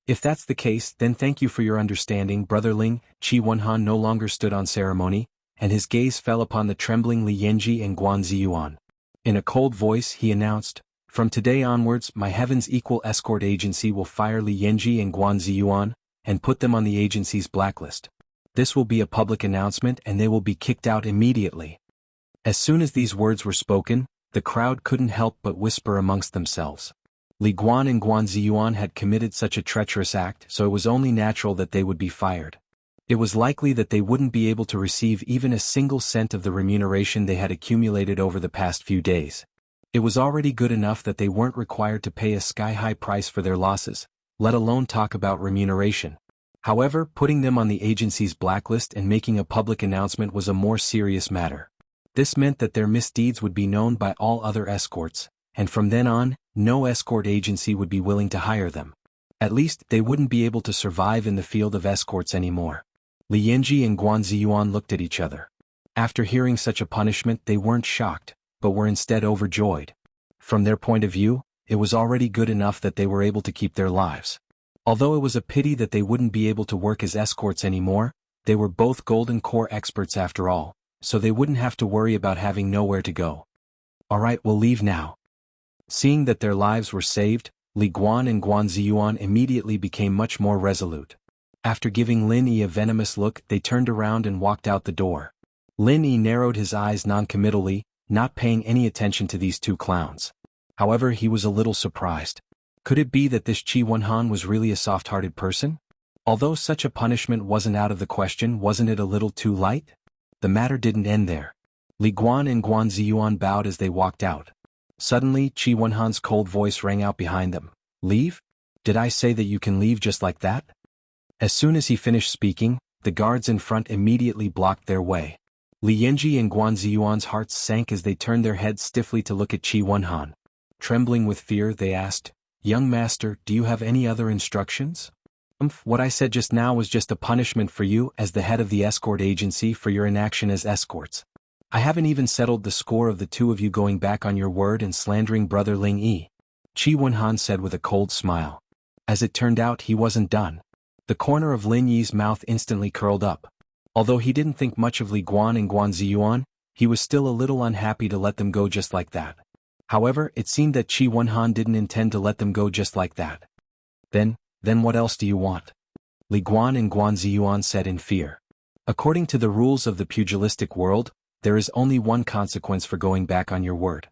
If that's the case, then thank you for your understanding, Brother Ling. Qi Wenhan no longer stood on ceremony, and his gaze fell upon the trembling Li Yanji and Guan Ziyuan. In a cold voice he announced, "From today onwards, my Heaven's Equal Escort Agency will fire Li Yanji and Guan Ziyuan, and put them on the agency's blacklist. This will be a public announcement and they will be kicked out immediately." As soon as these words were spoken, the crowd couldn't help but whisper amongst themselves. Li Guan and Guan Ziyuan had committed such a treacherous act, so it was only natural that they would be fired. It was likely that they wouldn't be able to receive even a single cent of the remuneration they had accumulated over the past few days. It was already good enough that they weren't required to pay a sky-high price for their losses, let alone talk about remuneration. However, putting them on the agency's blacklist and making a public announcement was a more serious matter. This meant that their misdeeds would be known by all other escorts, and from then on, no escort agency would be willing to hire them. At least, they wouldn't be able to survive in the field of escorts anymore. Li Yanji and Guan Ziyuan looked at each other. After hearing such a punishment, they weren't shocked, but were instead overjoyed. From their point of view, it was already good enough that they were able to keep their lives. Although it was a pity that they wouldn't be able to work as escorts anymore, they were both Golden Core experts after all, so they wouldn't have to worry about having nowhere to go. Alright, we'll leave now. Seeing that their lives were saved, Li Guan and Guan Ziyuan immediately became much more resolute. After giving Lin Yi a venomous look, they turned around and walked out the door. Lin Yi narrowed his eyes noncommittally, not paying any attention to these two clowns. However, he was a little surprised. Could it be that this Qi Wenhan was really a soft-hearted person? Although such a punishment wasn't out of the question, wasn't it a little too light? The matter didn't end there. Li Guan and Guan Ziyuan bowed as they walked out. Suddenly, Qi Wenhan's cold voice rang out behind them. "Leave? Did I say that you can leave just like that?" As soon as he finished speaking, the guards in front immediately blocked their way. Li Yanji and Guan Ziyuan's hearts sank as they turned their heads stiffly to look at Qi Wenhan. Trembling with fear, they asked, "Young master, do you have any other instructions?" What I said just now was just a punishment for you as the head of the escort agency for your inaction as escorts. I haven't even settled the score of the two of you going back on your word and slandering Brother Ling Yi," Qi Wenhan said with a cold smile. As it turned out, he wasn't done. The corner of Lin Yi's mouth instantly curled up. Although he didn't think much of Li Guan and Guan Ziyuan, he was still a little unhappy to let them go just like that. However, it seemed that Qi Wenhan didn't intend to let them go just like that. Then what else do you want?" Li Guan and Guan Ziyuan said in fear. According to the rules of the pugilistic world, there is only one consequence for going back on your word.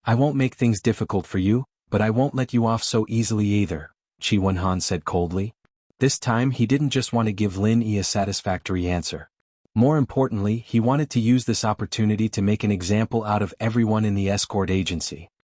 I won't make things difficult for you, but I won't let you off so easily either, Qi Wenhan said coldly. This time he didn't just want to give Lin Yi a satisfactory answer. More importantly, he wanted to use this opportunity to make an example out of everyone in the escort agency.